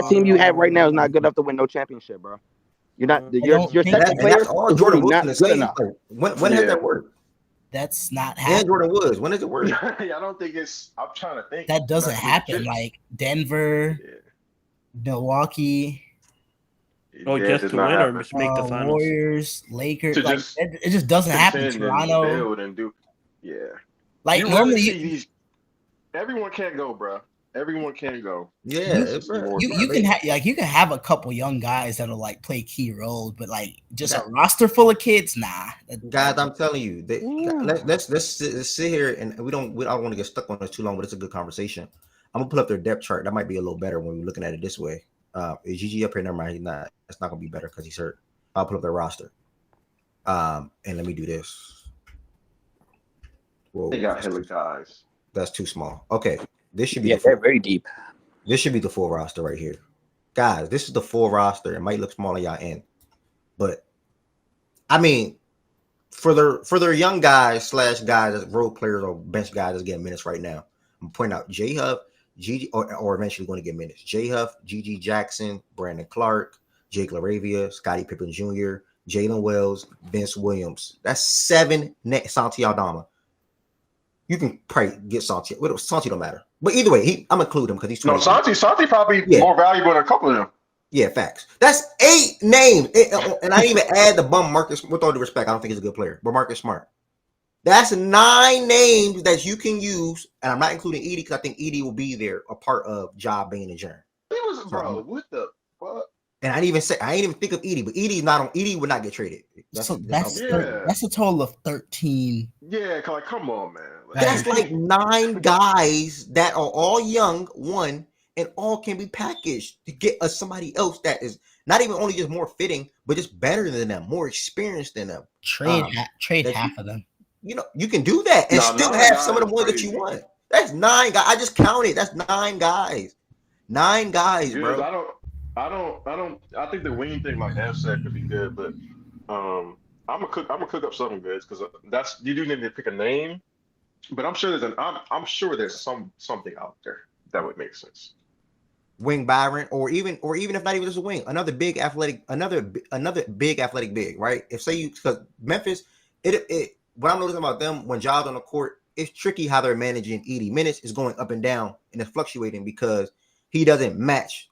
team you have right now is not good enough to win no championship, bro. You're not. Your second player is really not good enough. When has that worked? That's not happening. And Jordan Woods. When does it work? I don't think it's. I'm trying to think. That doesn't happen. Like Denver, Milwaukee. Just to win or just make the finals. Warriors, Lakers. Like it just doesn't happen. Toronto. Like you normally, really everyone can't go, bro. Everyone can go. Yeah, you can have a couple young guys that'll like play key roles, but like just a roster full of kids, nah. Guys, I'm telling you, let's sit here and we don't want to get stuck on this too long, but it's a good conversation. I'm gonna pull up their depth chart. That might be a little better when we're looking at it this way. Is GG up here? Never mind, he's not. It's not gonna be better because he's hurt. I'll pull up their roster. And let me do this. Whoa, they got hella guys. That's too small. Okay, this should be. They're very deep. This should be the full roster right here, guys. This is the full roster. It might look small on y'all end, but I mean, for their young guys / guys as role players or bench guys that's getting minutes right now. I'm pointing out J Huff, GG, or eventually going to get minutes. J Huff, GG Jackson, Brandon Clark, Jake LaRavia, Scottie Pippen Jr., Jalen Wells, Vince Williams. That's 7 net. Santi Aldama. You can probably get Santi. Santi don't matter. But either way, I'm include him because he's 20. No, Santi probably more valuable than a couple of them. Yeah, facts. That's 8 names. And I didn't even add the bum Marcus. With all due respect, I don't think he's a good player. But Marcus Smart. That's 9 names that you can use, and I'm not including Edie because I think Edie will be there, a part of Ja, Bane, and Jern. He was, So bro. What the fuck? and I didn't even think of Edie, but Edie's not on. Edie would not get traded. That's a total of 13. Yeah, like come on, man. That's like 9 guys that are all young, and all can be packaged to get us somebody else that is not even only just more fitting, but just better than them, more experienced than them. Trade half of them. You can do that and still have some of the ones that you want. That's 9 guys. I just counted. That's 9 guys. 9 guys, bro. I think the wing thing, like F said, could be good, but I'm gonna cook up something good because you do need to pick a name, but I'm sure there's something out there that would make sense. Wing Byron, or even if not even just a wing, another big athletic big, right? If say you, because Memphis, what I'm noticing about them when Ja's on the court, it's tricky how they're managing Edie. Minutes is going up and down and it's fluctuating because he doesn't match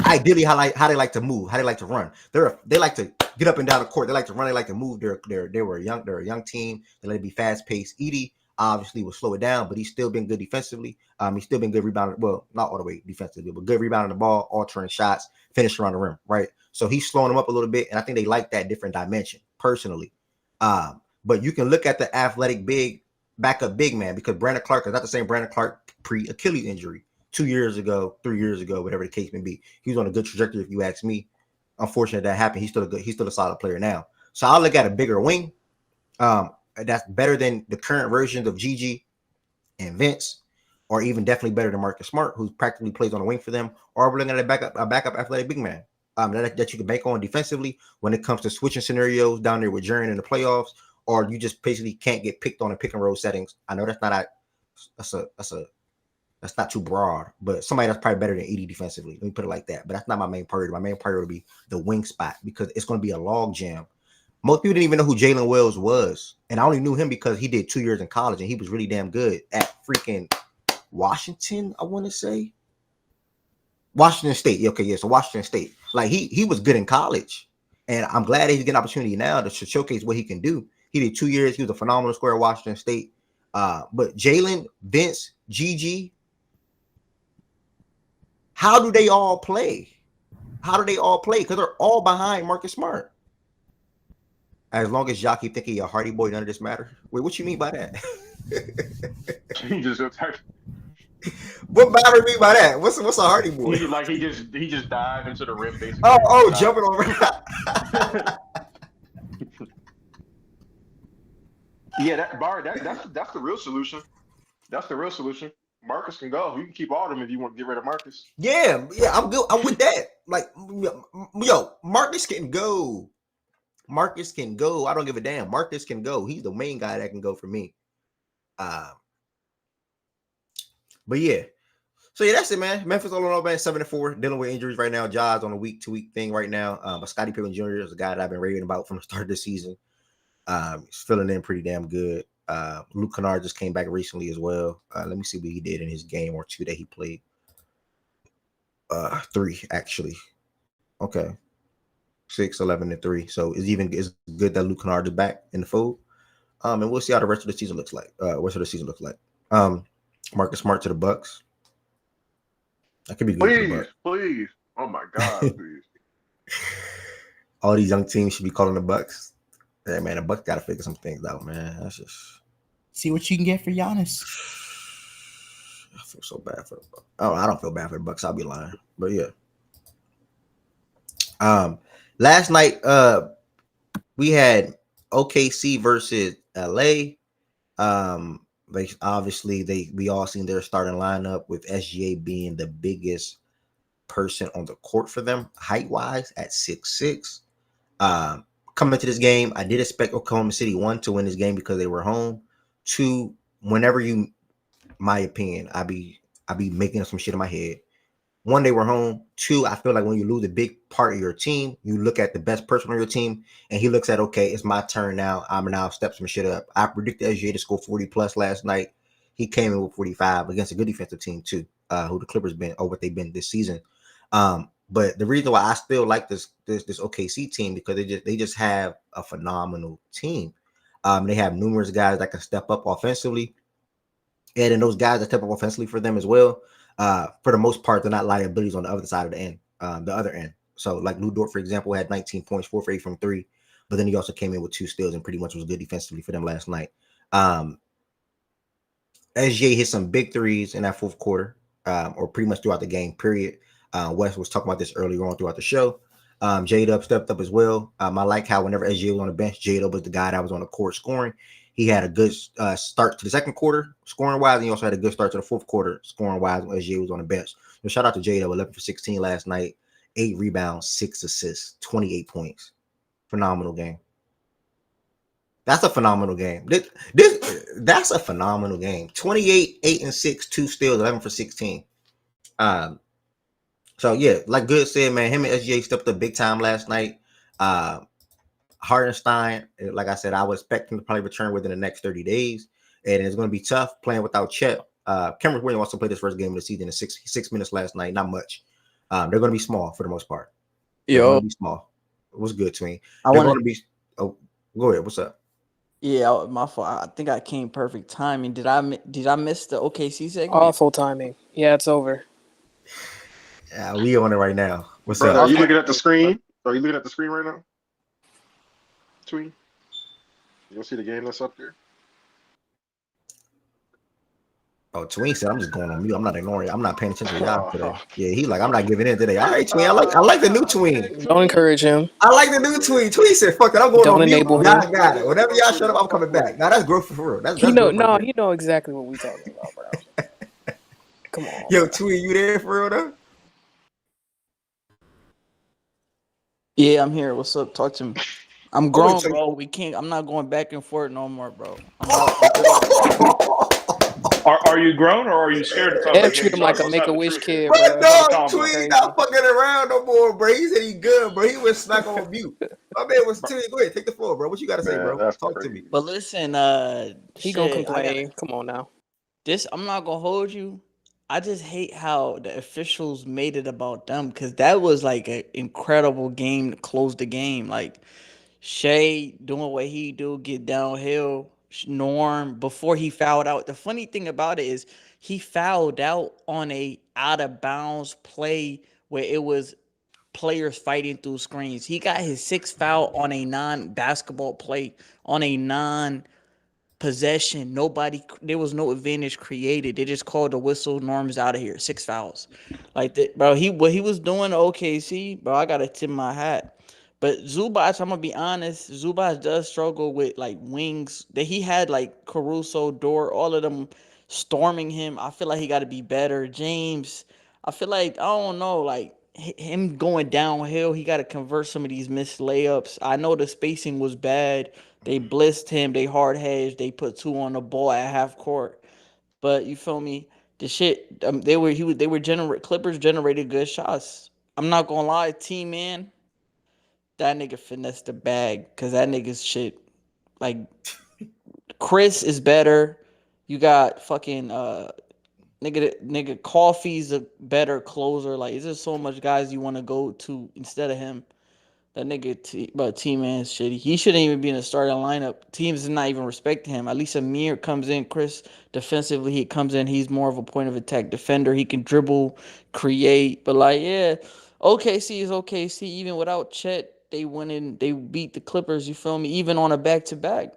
ideally how they like to move, how they like to run. They like to get up and down the court. They like to run. They like to move. They're a young team. They like to be fast paced. Edie obviously will slow it down, but he's still been good defensively. He's still been good rebounding. Well, not all the way defensively, but good rebounding the ball, altering shots, finish around the rim, right? So he's slowing them up a little bit, and I think they like that different dimension personally. But you can look at the athletic backup big man, because Brandon Clark is not the same Brandon Clark pre-Achilles injury 2 years ago, 3 years ago, whatever the case may be. He was on a good trajectory, if you ask me. Unfortunately, that happened. He's still a solid player now. So I'll look at a bigger wing. That's better than the current versions of Gigi and Vince, or even definitely better than Marcus Smart, who practically plays on the wing for them. Or we're looking at a backup athletic big man that you can bank on defensively when it comes to switching scenarios down there with Jaren in the playoffs, or you just basically can't get picked on in pick and roll settings. I know that's not too broad, but somebody that's probably better than Edie defensively. Let me put it like that. But that's not my main priority. My main priority would be the wing spot, because it's going to be a log jam. Most people didn't even know who Jalen Wells was, and I only knew him because he did 2 years in college, and he was really damn good at freaking Washington. I want to say Washington State. Okay, yeah, so Washington State. Like he was good in college, and I'm glad that he's getting an opportunity now to showcase what he can do. He did 2 years. He was a phenomenal scorer at Washington State. But Jalen, Vince, Gigi, how do they all play? Because they're all behind Marcus Smart. As long as y'all keep thinking you're a Hardy boy, none of this matters. Wait, what you mean by that? He just attacked. What Byron mean by that? What's a Hardy boy? He just dived into the rim basically. Jumping over. Yeah, that's the real solution. That's the real solution. Marcus can go. You can keep all of them if you want to get rid of Marcus. Yeah, I'm good. I'm with that. Like, yo, Marcus can go. Marcus can go. I don't give a damn. Marcus can go. He's the main guy that can go for me. But yeah. So yeah, that's it, man. Memphis all in all, man, 7-4, dealing with injuries right now. Ja's on a week-to-week thing right now. But Scottie Pippen Jr. is a guy that I've been raving about from the start of the season. He's filling in pretty damn good. Luke Kennard just came back recently as well. Let me see what he did in his game or two that he played. 3 actually. Okay. 6, 11, and 3. So it's good that Luke Kennard is back in the fold. And we'll see how the rest of the season looks like. Marcus Smart to the Bucks. That could be good. Please. Oh my God, please. All these young teams should be calling the Bucks. Yeah, man, the Bucks gotta figure some things out, man. That's just see what you can get for Giannis. I feel so bad for the Bucks. Oh, I don't feel bad for the Bucks. I'll be lying, but yeah. Last night, we had OKC versus LA. We all seen their starting lineup with SGA being the biggest person on the court for them, height wise, at 6'6". Coming into this game, I did expect Oklahoma City 1 to win this game because they were home. 2, my opinion, I be making up some shit in my head. 1, they were home. 2, I feel like when you lose a big part of your team, you look at the best person on your team, and he looks at, okay, it's my turn now. I'm now step some shit up. I predicted SGA to score 40 plus last night. He came in with 45 against a good defensive team too, who the Clippers been or what they've been this season. But the reason why I still like this OKC team because they just have a phenomenal team. They have numerous guys that can step up offensively, and then those guys that step up offensively for them as well. For the most part, they're not liabilities on the other side of the other end. So, like Lou Dort, for example, had 19 points, 4 for 8 from 3, but then he also came in with 2 steals and pretty much was good defensively for them last night. SJ hit some big threes in that fourth quarter, or pretty much throughout the game, period. Wes was talking about this earlier on throughout the show. J-Dub stepped up as well. I like how whenever SJ was on the bench, J-Dub was the guy that was on the court scoring. He had a good start to the second quarter scoring-wise, and he also had a good start to the fourth quarter scoring-wise when SJ was on the bench. So shout out to J-Dub, 11 for 16 last night, 8 rebounds, 6 assists, 28 points. Phenomenal game. That's a phenomenal game. That's a phenomenal game. 28, 8 and 6, 2 steals, 11 for 16. So yeah, like Good said, man, him and SGA stepped up big time last night. Hartenstein, like I said, I would expect him to probably return within the next 30 days. And it's going to be tough playing without Chet. Cameron Williams also played his first game of the season in 6 minutes last night. Not much. They're going to be small for the most part. They're going to be small. It was good, Tween. They're going to be. Oh, go ahead. What's up? Yeah, my fault. I think I came perfect timing. Did I miss the OKC segment? Awful timing. Yeah, it's over. Yeah, we on it right now. What's Brother, up? are you looking at the screen? Are you looking at the screen right now? Tweet. You'll see the game that's up there. Oh, Tween said, I'm just going on mute. I'm not ignoring it. I'm not paying attention to y'all today. Yeah, he like, I'm not giving in today. All right, Tween. I like the new Tween. Don't encourage him. I like the new Tween. Tween said, fuck it, I'm going Don't on mute. enable Y'all him. got it. Whenever y'all shut up, I'm coming back. Now that's growth for real. That's He know growth he know exactly what we talking about, bro. Come on. Yo, bro. Tween, you there for real though? Yeah, I'm here. What's up? Talk to me. I'm grown, bro. I'm not going back and forth no more, bro. Are you grown or are you scared to talk They about treat him like a Make-A-Wish kid, Bro, bro. dog, Tween not fucking around no more, bro. He said he good, bro. He was snuck on mute. My man was Tween. Go ahead, take the floor, bro. What you got to say, bro? Talk to me. But listen, he gonna complain. Come on now. I'm not gonna hold you. I just hate how the officials made it about them because that was like an incredible game to close the game. Like Shea doing what he do, get downhill. Norm before he fouled out. The funny thing about it is he fouled out on a out of bounds play where it was players fighting through screens. He got his 6th foul on a non-basketball play, on a non-possession. There was no advantage created. They just called the whistle. Norm's out of here. 6 fouls. Like that, bro. What he was doing to OKC, bro, I gotta tip my hat. But Zubac, I'm gonna be honest, Zubac does struggle with like wings. That he had like Caruso, Dort, all of them storming him. I feel like he got to be better. James, I feel like I don't know, like him going downhill, he got to convert some of these missed layups. I know the spacing was bad. They blitzed him. They hard hedged. They put 2 on the ball at half court. But you feel me? The shit Clippers generated good shots. I'm not gonna lie, T-Man. That nigga finessed the bag because that nigga's shit. Like, Chris is better. You got fucking nigga Coffee's a better closer. Like, is there so much guys you want to go to instead of him? That nigga T-Man's shitty. He shouldn't even be in the starting lineup. Teams is not even respecting him. At least Amir comes in. Chris defensively, he comes in. He's more of a point of attack defender. He can dribble, create. But like, yeah, OKC is OKC. Even without Chet, they beat the Clippers. You feel me? Even on a back-to-back.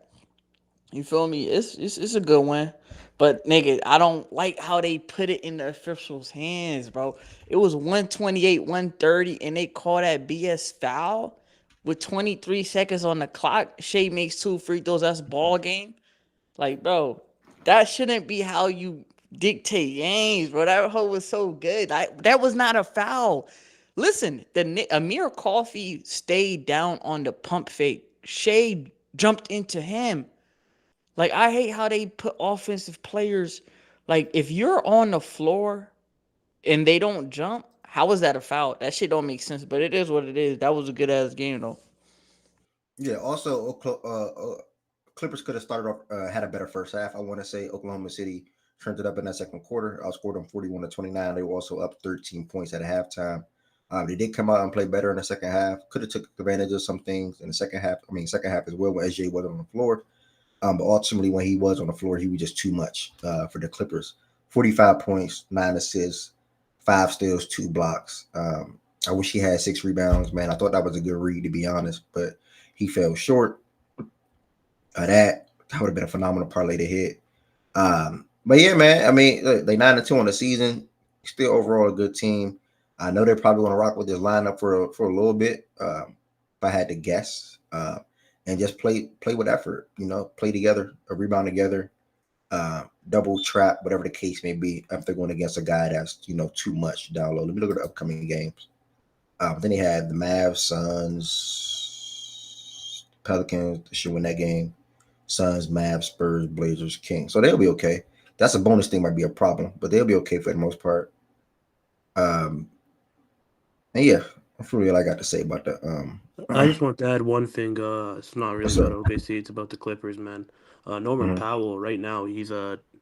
You feel me? It's a good win. But nigga, I don't like how they put it in the officials' hands, bro. It was 128, 130, and they call that BS foul with 23 seconds on the clock. Shea makes 2 free throws. That's ball game. Like, bro, that shouldn't be how you dictate games, bro. That hoe was so good. That was not a foul. Listen, Amir Coffee stayed down on the pump fake. Shea jumped into him. Like, I hate how they put offensive players, like, if you're on the floor and they don't jump, how is that a foul? That shit don't make sense, but it is what it is. That was a good-ass game, though. Yeah, also, Clippers could have started off, had a better first half. I want to say Oklahoma City turned it up in that second quarter. Outscored them 41-29. They were also up 13 points at halftime. They did come out and play better in the second half. Could have took advantage of some things in the second half. Second half as well when SJ wasn't on the floor. But ultimately, when he was on the floor, he was just too much for the Clippers. 45 points, 9 assists, 5 steals, 2 blocks. I wish he had 6 rebounds, man. I thought that was a good read, to be honest, but he fell short of that. That would have been a phenomenal parlay to hit. But yeah, man. I mean, look, they 9-2 on the season. Still overall a good team. I know they're probably going to rock with this lineup for a little bit. If I had to guess, and just play with effort. Play together, rebound together, double trap, whatever the case may be. If they're going against a guy that's too much down low. Let me look at the upcoming games. Then they have the Mavs, Suns, Pelicans. They should win that game. Suns, Mavs, Spurs, Blazers, Kings. So they'll be okay. That's a bonus thing, might be a problem, but they'll be okay for the most part. And yeah, that's really all I got to say about that. I just want to add one thing. It's not really What's about up? OKC. It's about the Clippers, man. Norman Powell right now, he's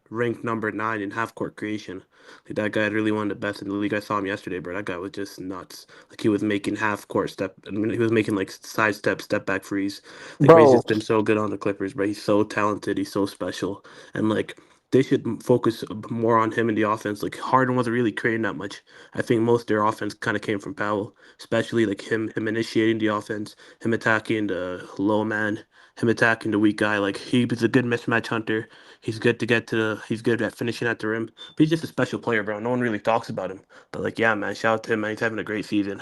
ranked number 9 in half court creation. Like, that guy really one of the best in the league. I saw him yesterday, bro. That guy was just nuts. Like, he was making half court step. I mean, he was making like sidestep, step back freeze. Like, bro, he's Bro, just been so good on the Clippers, bro. He's so talented. He's so special, and like, they should focus more on him in the offense. Like, Harden wasn't really creating that much. I think most of their offense kind of came from Powell, especially like him initiating the offense, him attacking the low man, him attacking the weak guy. Like, he's a good mismatch hunter. He's good to get to he's good at finishing at the rim. But he's just a special player, bro. No one really talks about him. But like, yeah, man, shout out to him, man. He's having a great season.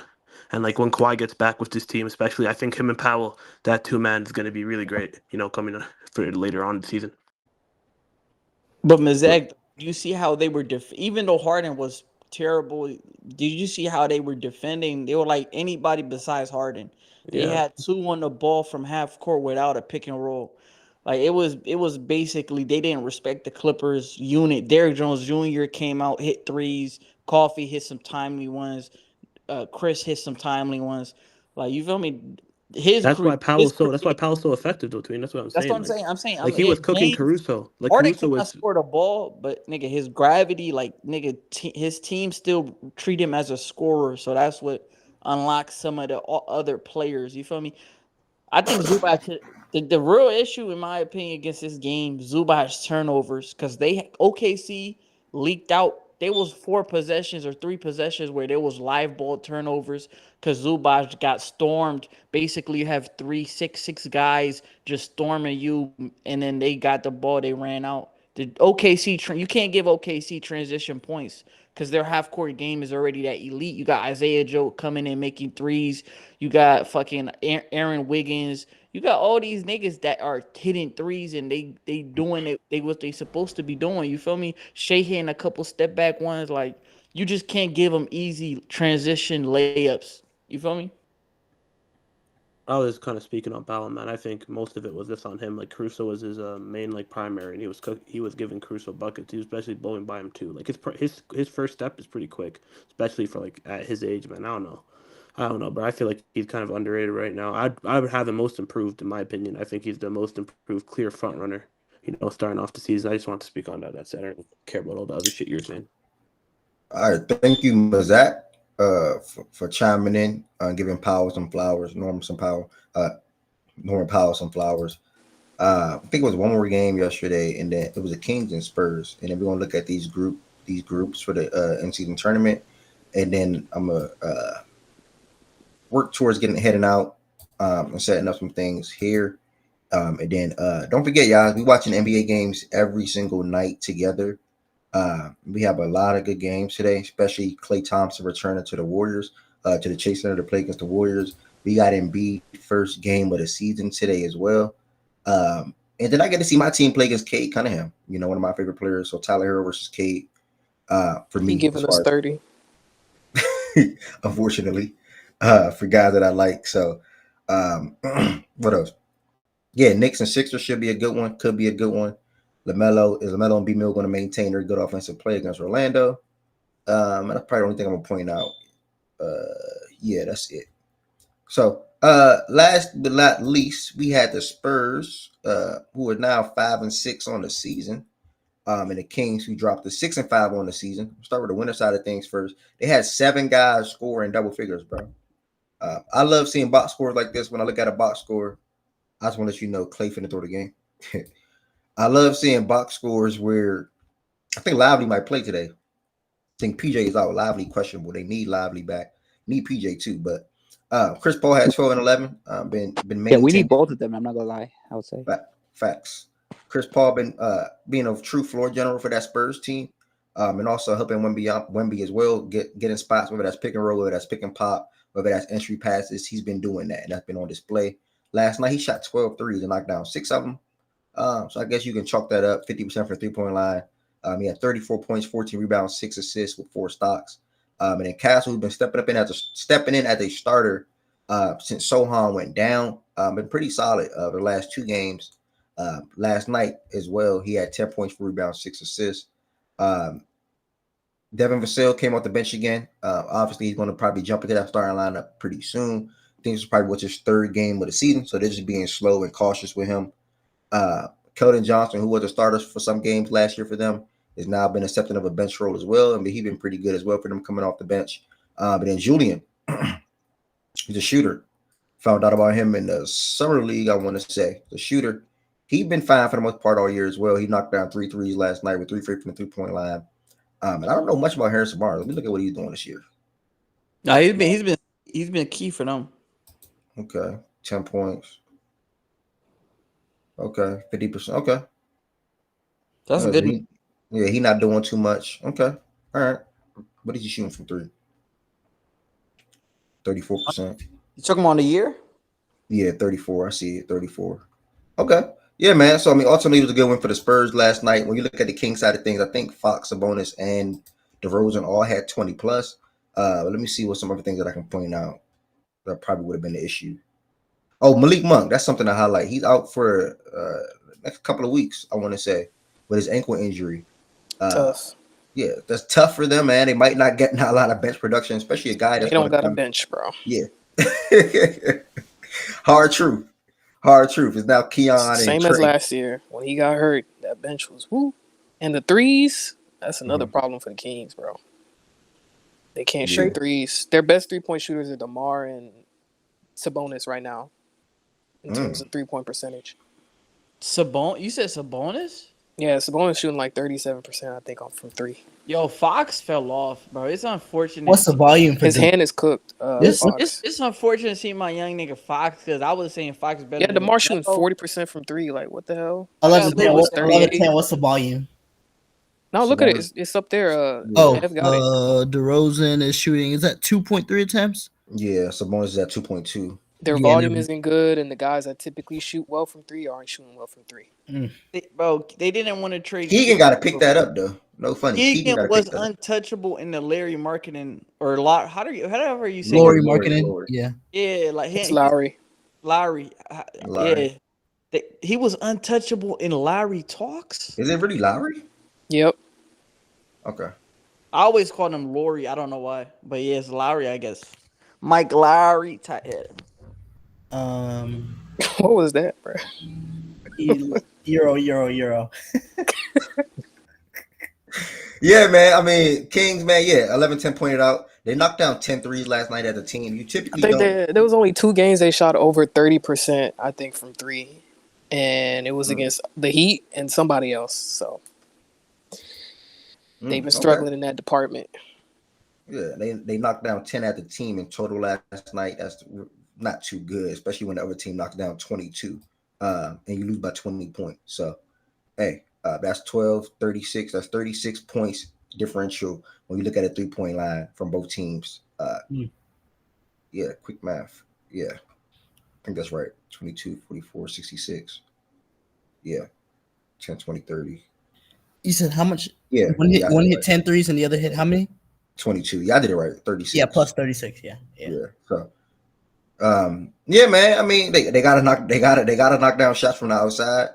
And like, when Kawhi gets back with this team, especially, I think him and Powell, that 2-man is going to be really great. Coming for later on in the season. but Mizek, you see how they were even though Harden was terrible, did you see how they were defending? They were like anybody besides Harden. They Yeah, had 2 on the ball from half court without a pick and roll. Like it was basically they didn't respect the Clippers unit. Derrick Jones Jr. came out, hit threes. Coffee hit some timely ones. Chris hit some timely ones. Like, you feel me? His that's cre- why his Powell's so that's why creation. Powell's so effective though, Tween. That's what I'm That's what saying. I'm saying. Like he Yeah, was cooking James Caruso. Like Harden Caruso cannot was. score the ball, but nigga, his gravity, like nigga, his team still treat him as a scorer. So that's what unlocks some of the other players. You feel me? I think Zubac. The real issue, in my opinion, against this game, Zubac's turnovers, because OKC leaked out. There was 4 possessions or 3 possessions where there was live ball turnovers because Zubac got stormed. Basically, you have 3-6 guys just storming you, and then they got the ball. They ran out. The OKC, you can't give OKC transition points because their half court game is already that elite. You got Isaiah Joe coming in making threes. You got fucking Aaron Wiggins. You got all these niggas that are hitting threes and they doing it. They what they supposed to be doing. You feel me? Shea hitting a couple step back ones. Like, you just can't give them easy transition layups. You feel me? I was kind of speaking on Powell, man. I think most of it was just on him. Like Caruso was his main like primary, and he was giving Caruso buckets. He was especially blowing by him too. Like his first step is pretty quick, especially for like at his age, man. I don't know, but I feel like he's kind of underrated right now. I would have him most improved in my opinion. I think he's the most improved clear front runner. Starting off the season. I just want to speak on that. That's it. I don't care about all the other shit you're saying. All right, thank you, Mazak, for chiming in, giving Powell some flowers, Norman Powell some flowers. I think it was one more game yesterday, and then it was the Kings and Spurs, and then we're gonna look at these groups for the in-season tournament, and then I'm gonna work towards heading out and setting up some things here. And then don't forget, y'all, we watching NBA games every single night together. We have a lot of good games today, especially Klay Thompson returning to the Warriors, to the Chase Center to play against the Warriors. We got Embiid first game of the season today as well. And then I get to see my team play against Cade Cunningham, one of my favorite players. So Tyler Hero versus Cade, for He me, as giving us far 30. as unfortunately, for guys that I like. So what else? Yeah, Knicks and Sixers should be a good one. Could be a good one. LaMelo and B Mill going to maintain their good offensive play against Orlando. And that's probably the only thing I'm gonna point out. Yeah, that's it. So last but not least, we had the Spurs, who are now 5-6 on the season. And the Kings, who dropped to 6-5 on the season. We'll start with the winner side of things first. They had 7 guys score in double figures, bro. I love seeing box scores like this. When I look at a box score, I just want to let you know Clay finna throw the game. I love seeing box scores where I think Lively might play today. I think PJ is out. Lively questionable. They need Lively back. Need PJ too, but Chris Paul had 12 and 11. Been Yeah, we need maintained. both of them. I'm not gonna lie. I would say. Facts. Chris Paul been being a true floor general for that Spurs team, and also helping Wemby as well get in spots, whether that's pick and roll, whether that's pick and pop, whether that's entry passes. He's been doing that, and that's been on display. Last night he shot 12 threes and knocked down 6 of them. So I guess you can chalk that up 50% from the 3-point line. He had 34 points, 14 rebounds, 6 assists with 4 stocks. And then Castle, who's been stepping in as a starter since Sohan went down, been pretty solid the last 2 games. Last night as well, he had 10 points, 4 rebounds, 6 assists. Devin Vassell came off the bench again. Obviously, he's going to probably jump into that starting lineup pretty soon. I think this is probably what's his 3rd game of the season, so they're just being slow and cautious with him. Keldon Johnson, who was a starter for some games last year for them, has now been accepting of a bench role as well. I mean, he's been pretty good as well for them coming off the bench. But then Julian, he's a shooter. Found out about him in the summer league, I want to say. The shooter. He's been fine for the most part all year as well. He knocked down 3 threes last night with 3 free from the 3-point line. And I don't know much about Harrison Barnes. Let me look at what he's doing this year. No, he's been key for them. Okay. 10 points. Okay. 50%. Okay. That's a good. He's not doing too much. Okay. All right. What is he shooting from 3? 34%. You talking about the year? Yeah, 34. I see it. 34. Okay. Yeah, man. So I mean, ultimately, it was a good win for the Spurs last night. When you look at the King side of things, I think Fox, Sabonis, and DeRozan all had 20 plus. Let me see what some other things that I can point out that probably would have been the issue. Oh, Malik Monk. That's something to highlight. He's out for next couple of weeks, I want to say, with his ankle injury. Tough. Yeah, that's tough for them, man. They might not get a lot of bench production, especially a guy that's They don't got a bench, bro. Yeah. Hard truth. It's now Keon. Same as last year when he got hurt. That bench was whoo. And the threes, that's another problem for the Kings, bro. They can't shoot threes. Their best 3-point shooters are DeMar and Sabonis right now in terms of 3-point percentage. You said Sabonis? Yeah, Sabonis shooting like 37%, I think, from 3. Yo, Fox fell off, bro. It's unfortunate. What's the volume for his hand is cooked? It's unfortunate to see my young nigga Fox because I was saying Fox better. Yeah, DeMar shooting 40% from 3. Like, what the hell? 11-10. What's the volume? No, look at it. It's up there. DeRozan is shooting. Is that 2.3 attempts? Yeah, Sabonis is at 2.2. Their volume isn't good, and the guys that typically shoot well from 3 aren't shooting well from 3. They didn't want to trade. Keegan got to pick that up though. No funny. Keegan was untouchable in the Larry Marketing or however you say Laurie Marketing. Yeah, like it's Lowry. Lowry. Yeah, he was untouchable in Lowry talks. Is it really Lowry? Yep. Okay. I always called him Laurie. I don't know why, but yeah, it's Lowry, I guess. Mike Lowry tight head. What was that, bro? Euro. Yeah, man. I mean, Kings, man. Yeah, 11-10 pointed out. They knocked down 10 threes last night as a team. You typically I think there was only 2 games they shot over 30%, I think, from 3, and it was against the Heat and somebody else. So they've been struggling in that department. Yeah, they knocked down 10 as a team in total last night. That's not too good, especially when the other team knocks down 22, and you lose by 20 points. So, hey. That's 12, 36. That's 36 points differential when you look at a 3-point line from both teams. Yeah, quick math. Yeah, I think that's right. 22, 44, 66. Yeah, 10, 20, 30. You said how much? Yeah. One hit 10 threes and the other hit how many? 22. Yeah, I did it right. 36. Yeah, plus 36. Yeah. So, yeah, man. I mean, they gotta knock down shots from the outside.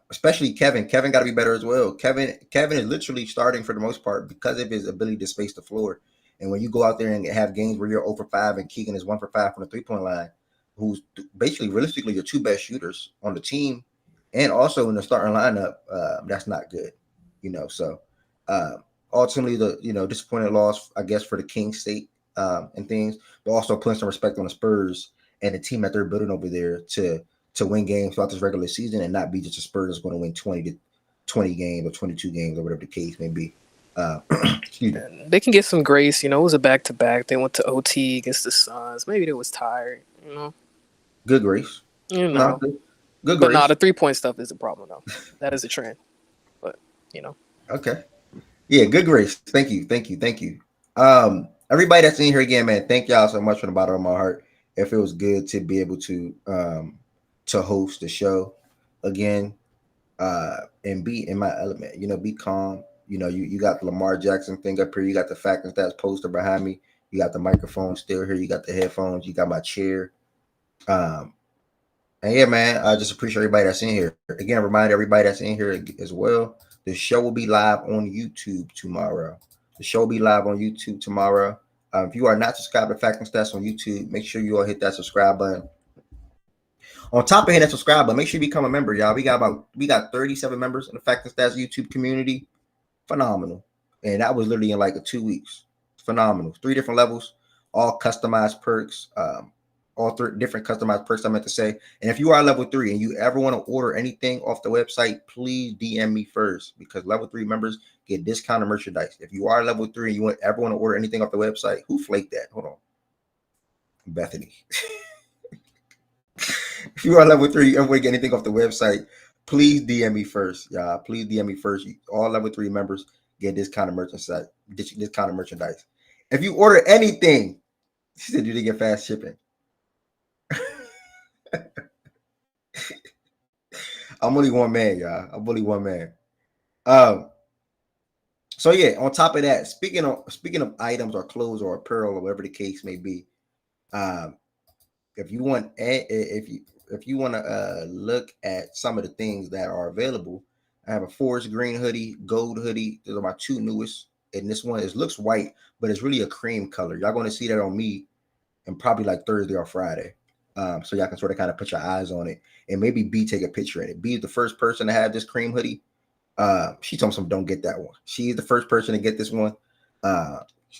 Especially Kevin. Kevin got to be better as well. Kevin is literally starting for the most part because of his ability to space the floor. And when you go out there and have games where you're 0 for 5 and Keegan is 1 for 5 from the 3-point line, who's basically realistically your 2 best shooters on the team, and also in the starting lineup, that's not good. So ultimately the disappointing loss, I guess, for the King State and things, but also putting some respect on the Spurs and the team that they're building over there to to win games throughout this regular season and not be just a Spurs that's going to win 20 games or 22 games or whatever the case may be. Excuse me. They can get some grace. You know, it was a back-to-back. They went to OT against the Suns. Maybe they was tired. You know. Good grace. You No, know. good But grace. the 3-point stuff is a problem though. That is a trend. But you know. Okay. Yeah, good grace. Thank you. Everybody that's in here again, man, thank y'all so much from the bottom of my heart. It feels good to be able to host the show again, and be in my element. You know, be calm. You know, you got the Lamar Jackson thing up here. You got the Fact and Stats poster behind me. You got the microphone still here. You got the headphones. You got my chair. And yeah, man, I just appreciate everybody that's in here. Again, remind everybody that's in here as well. The show will be live on YouTube tomorrow. If you are not subscribed to Fact and Stats on YouTube, make sure you all hit that subscribe button. On top of hitting that subscribe button, make sure you become a member, y'all. We got 37 members in the Fact and Stats YouTube community. Phenomenal. And that was literally in like 2 weeks. Phenomenal. 3 different levels, all customized perks. All 3 different customized perks I meant to say. And if you are level 3 and you ever want to order anything off the website, please DM me first, because level 3 members get discounted merchandise. If you are level 3 and you ever want to order anything off the website, who flaked that? Hold on. Bethany. If you are level 3, you ever want to get anything off the website, please DM me first. Yeah, please DM me first. All level 3 members get discounted merchandise. If you order anything, she said you didn't get fast shipping. I'm only one man, y'all. So yeah, on top of that, speaking of items or clothes or apparel or whatever the case may be, if you want to look at some of the things that are available, I have a forest green hoodie, gold hoodie. Those are my 2 newest, and this one looks white, but it's really a cream color. Y'all going to see that on me, and probably like Thursday or Friday. So y'all can sort of kind of put your eyes on it, and maybe B take a picture in it. B is the first person to have this cream hoodie. She told me don't get that one. She's the first person to get this one.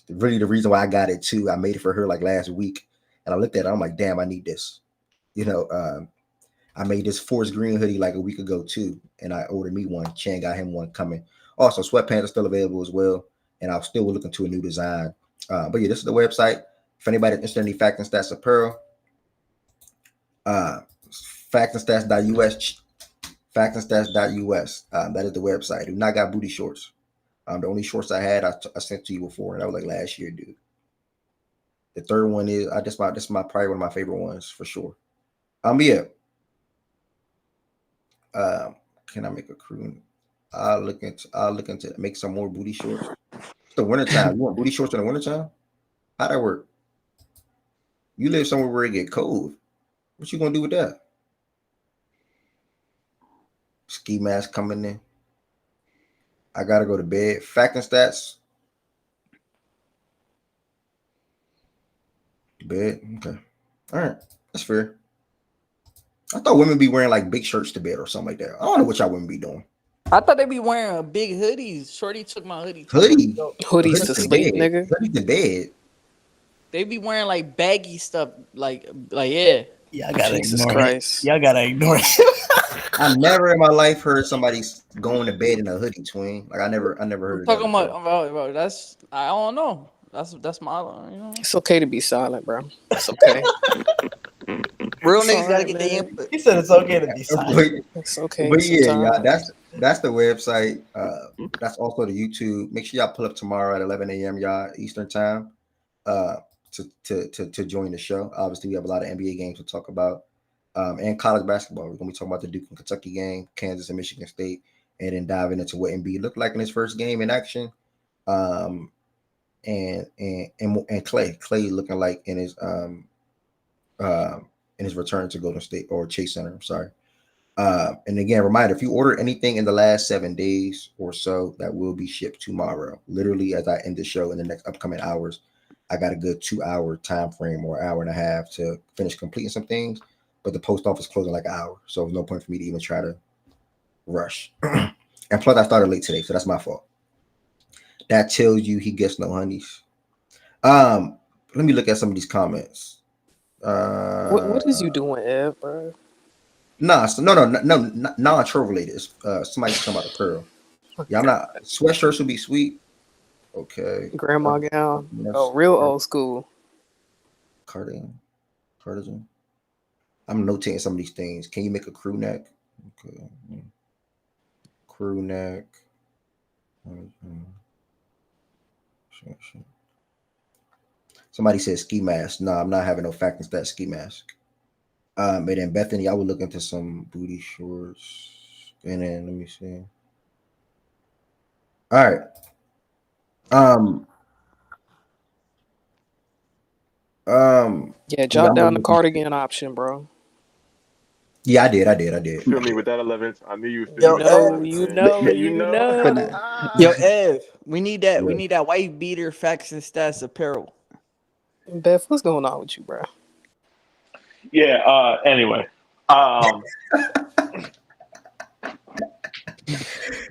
Really the reason why I got it too. I made it for her like last week, and I looked at it. I'm like, damn, I need this. You know, I made this forest green hoodie like a week ago too, and I ordered me one. Chan got him one coming. Also, sweatpants are still available as well, and I'm still looking to a new design. But yeah, this is the website. If anybody's interested in any Fact and Stats apparel, factandstats.us, factandstats.us. That is the website. Do not got booty shorts. The only shorts I had, I sent to you before, and that was like last year, dude. The third one is this is my probably one of my favorite ones for sure. Yeah. Can I make a crew? I'll look into make some more booty shorts. It's the wintertime. You want booty shorts in the wintertime? How that work? You live somewhere where it get cold. What you gonna do with that? Ski mask coming in. I gotta go to bed. Fact and Stats. Bed. Okay. All right. That's fair. I thought women be wearing like big shirts to bed or something like that. I don't know what y'all women be doing. I thought they be wearing big hoodies. Shorty took my hoodie. Hoodies to sleep, nigga. Hoodies to bed. They be wearing like baggy stuff, like yeah. Yeah, I gotta Jesus ignore Christ. it. Y'all gotta ignore it. I never in my life heard somebody going to bed in a hoodie, twin. Like I never heard Talking that. about that's I don't know. That's my It's okay to be silent, bro. It's okay. Real It's niggas gotta alright, get their man. input. He said it's okay to be silent. It's okay. But yeah, sometimes. that's the website. That's also the YouTube. Make sure y'all pull up tomorrow at 11 a.m. y'all Eastern time. To join the show. Obviously, we have a lot of NBA games to talk about, and college basketball. We're gonna be talking about the Duke and Kentucky game, Kansas and Michigan State, and then diving into what Embiid looked like in his first game in action. And Clay looking like in his return to Golden State or Chase Center. I'm sorry. And again, reminder: if you order anything in the last 7 days or so, that will be shipped tomorrow. Literally, as I end the show in the next upcoming hours, I got a good 2-hour time frame or hour and a half to finish completing some things. But the post office closing like an hour, so there's no point for me to even try to rush. And plus, I started late today, so that's my fault. That tells you he gets no honeys. Let me look at some of these comments. What is you doing, Ev, bro? Nah, so no, non-troll related. Somebody's talking about a pearl. Yeah, I'm not. Sweatshirts would be sweet. Okay. Grandma gown. Yes. Oh, real old school. Cardigan. I'm notating some of these things. Can you make a crew neck? Okay. Crew neck. Somebody said ski mask. No, I'm not having no fact and stat ski mask. And then Bethany, I would look into some booty shorts. And then let me see. All right. Yeah, jot down the cardigan option, bro. Yeah, I did. You feel me with that 11th? I knew you would feel me Yo, with that Ev. 11th, man. You But know. Yo, Ev. We need that. Yeah. We need that white beater facts and stats apparel. Beth, what's going on with you, bro? Yeah. Anyway.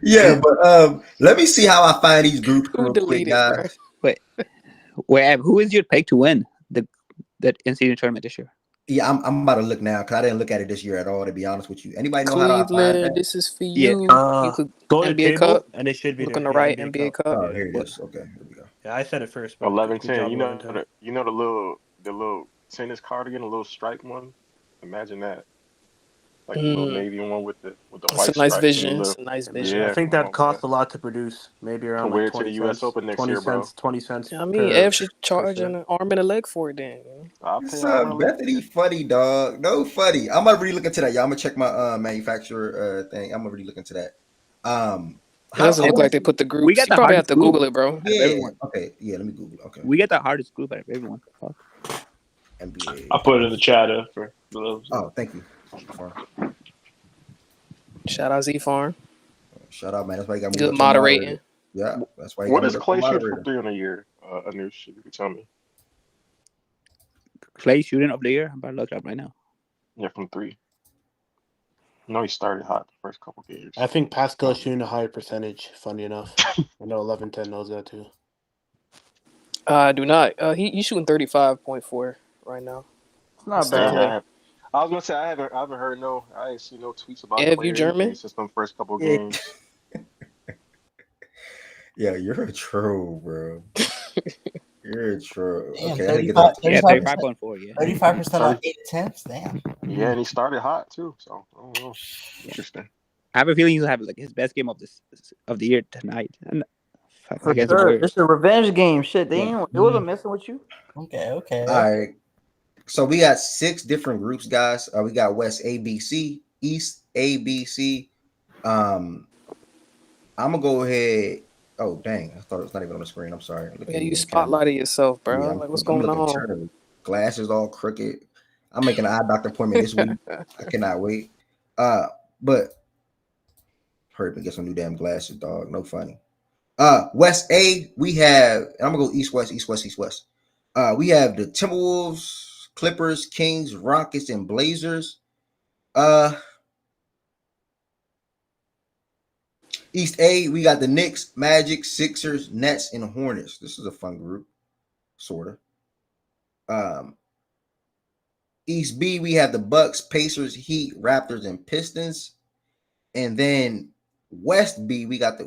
Yeah, but let me see how I find these groups Who real quick, deleted, bro? guys. Wait, who is your pick to win the NCAA tournament this year? Yeah, I'm about to look now because I didn't look at it this year at all. To be honest with you, anybody know how do I find Cleveland, that? this is for Yeah. you. You could Go to NBA table Cup. and it should be Look there. on the Yeah, right, NBA NBA Cup. Cup. Oh, here it is. Okay, here we go. Yeah, I said it first, but 11-10. good job, You know 11-10. the little tennis cardigan, the little stripe one. Imagine that, like the little navy one with the It's white a nice stripes and the vision. It's little. a nice I vision. think Come that on, man. costs a lot to produce. Maybe around Can like wear it to 20 the U.S. cents. Open next 20 year, bro. cents. 20 cents I mean, per Ev should charge shirt. an arm and a leg for it then. I'll pay What's an arm up, and a leg. Bethany? Funny dog. No funny. I'm gonna really look into that. Y'all, I'm gonna check my manufacturer thing. I'm gonna really look into that. It doesn't look like they put the We groups. got You the probably have hardest to group Google it, bro. out of Yeah. everyone. Okay. Yeah. Let me Google it. Okay. We got the hardest group out of everyone. Fuck. NBA. I put it in the chat for those. Oh, thank you. Shout out Z Farm. Shout out, man. That's why you got me Good up your moderator. moderating. Yeah, that's why you What got me does up your Clay shoot moderator. from 3 on a year? A new shit. You can tell me. Clay shooting of the year. I'm about to look it up right now. Yeah, from 3. I know he started hot the first couple games. I think Pascal's shooting a higher percentage, funny enough. I know 11-10 knows that too. I do not. He's shooting 35.4 right now. It's not Still bad. Clay. I was gonna say I haven't heard I ain't seen no tweets about Ev, Clay you or German? anything since them first couple Yeah. games. Yeah, you're a troll, bro. You're a troll. Damn, Okay, I gotta get 35, that. Yeah, 35%, 35.4. Yeah. 35% on 30 8 attempts. Damn. Yeah, and he started hot too. So I don't know. Interesting. I have a feeling he'll have like his best game of the year tonight. And For against the sure. Warriors. It's a revenge game. Shit, they Yeah. ain't. It wasn't messing with you. Okay. All right. So we got 6 different groups, guys. We got West ABC, East ABC. I'm gonna go ahead. Oh dang! I thought it was not even on the screen. I'm sorry. Yeah, you spotlighted yourself, bro. Yeah, like, what's I'm going looking on? eternally. Glasses all crooked. I'm making an eye doctor appointment this week. I cannot wait. But hurt me get some new damn glasses, dog. No funny. West A, we have, and I'm gonna go East West. We have the Timberwolves, Clippers, Kings, Rockets, and Blazers. East A, we got the Knicks, Magic, Sixers, Nets, and Hornets. This is a fun group, sort of. East B, we have the Bucks, Pacers, Heat, Raptors, and Pistons. And then West B, we got the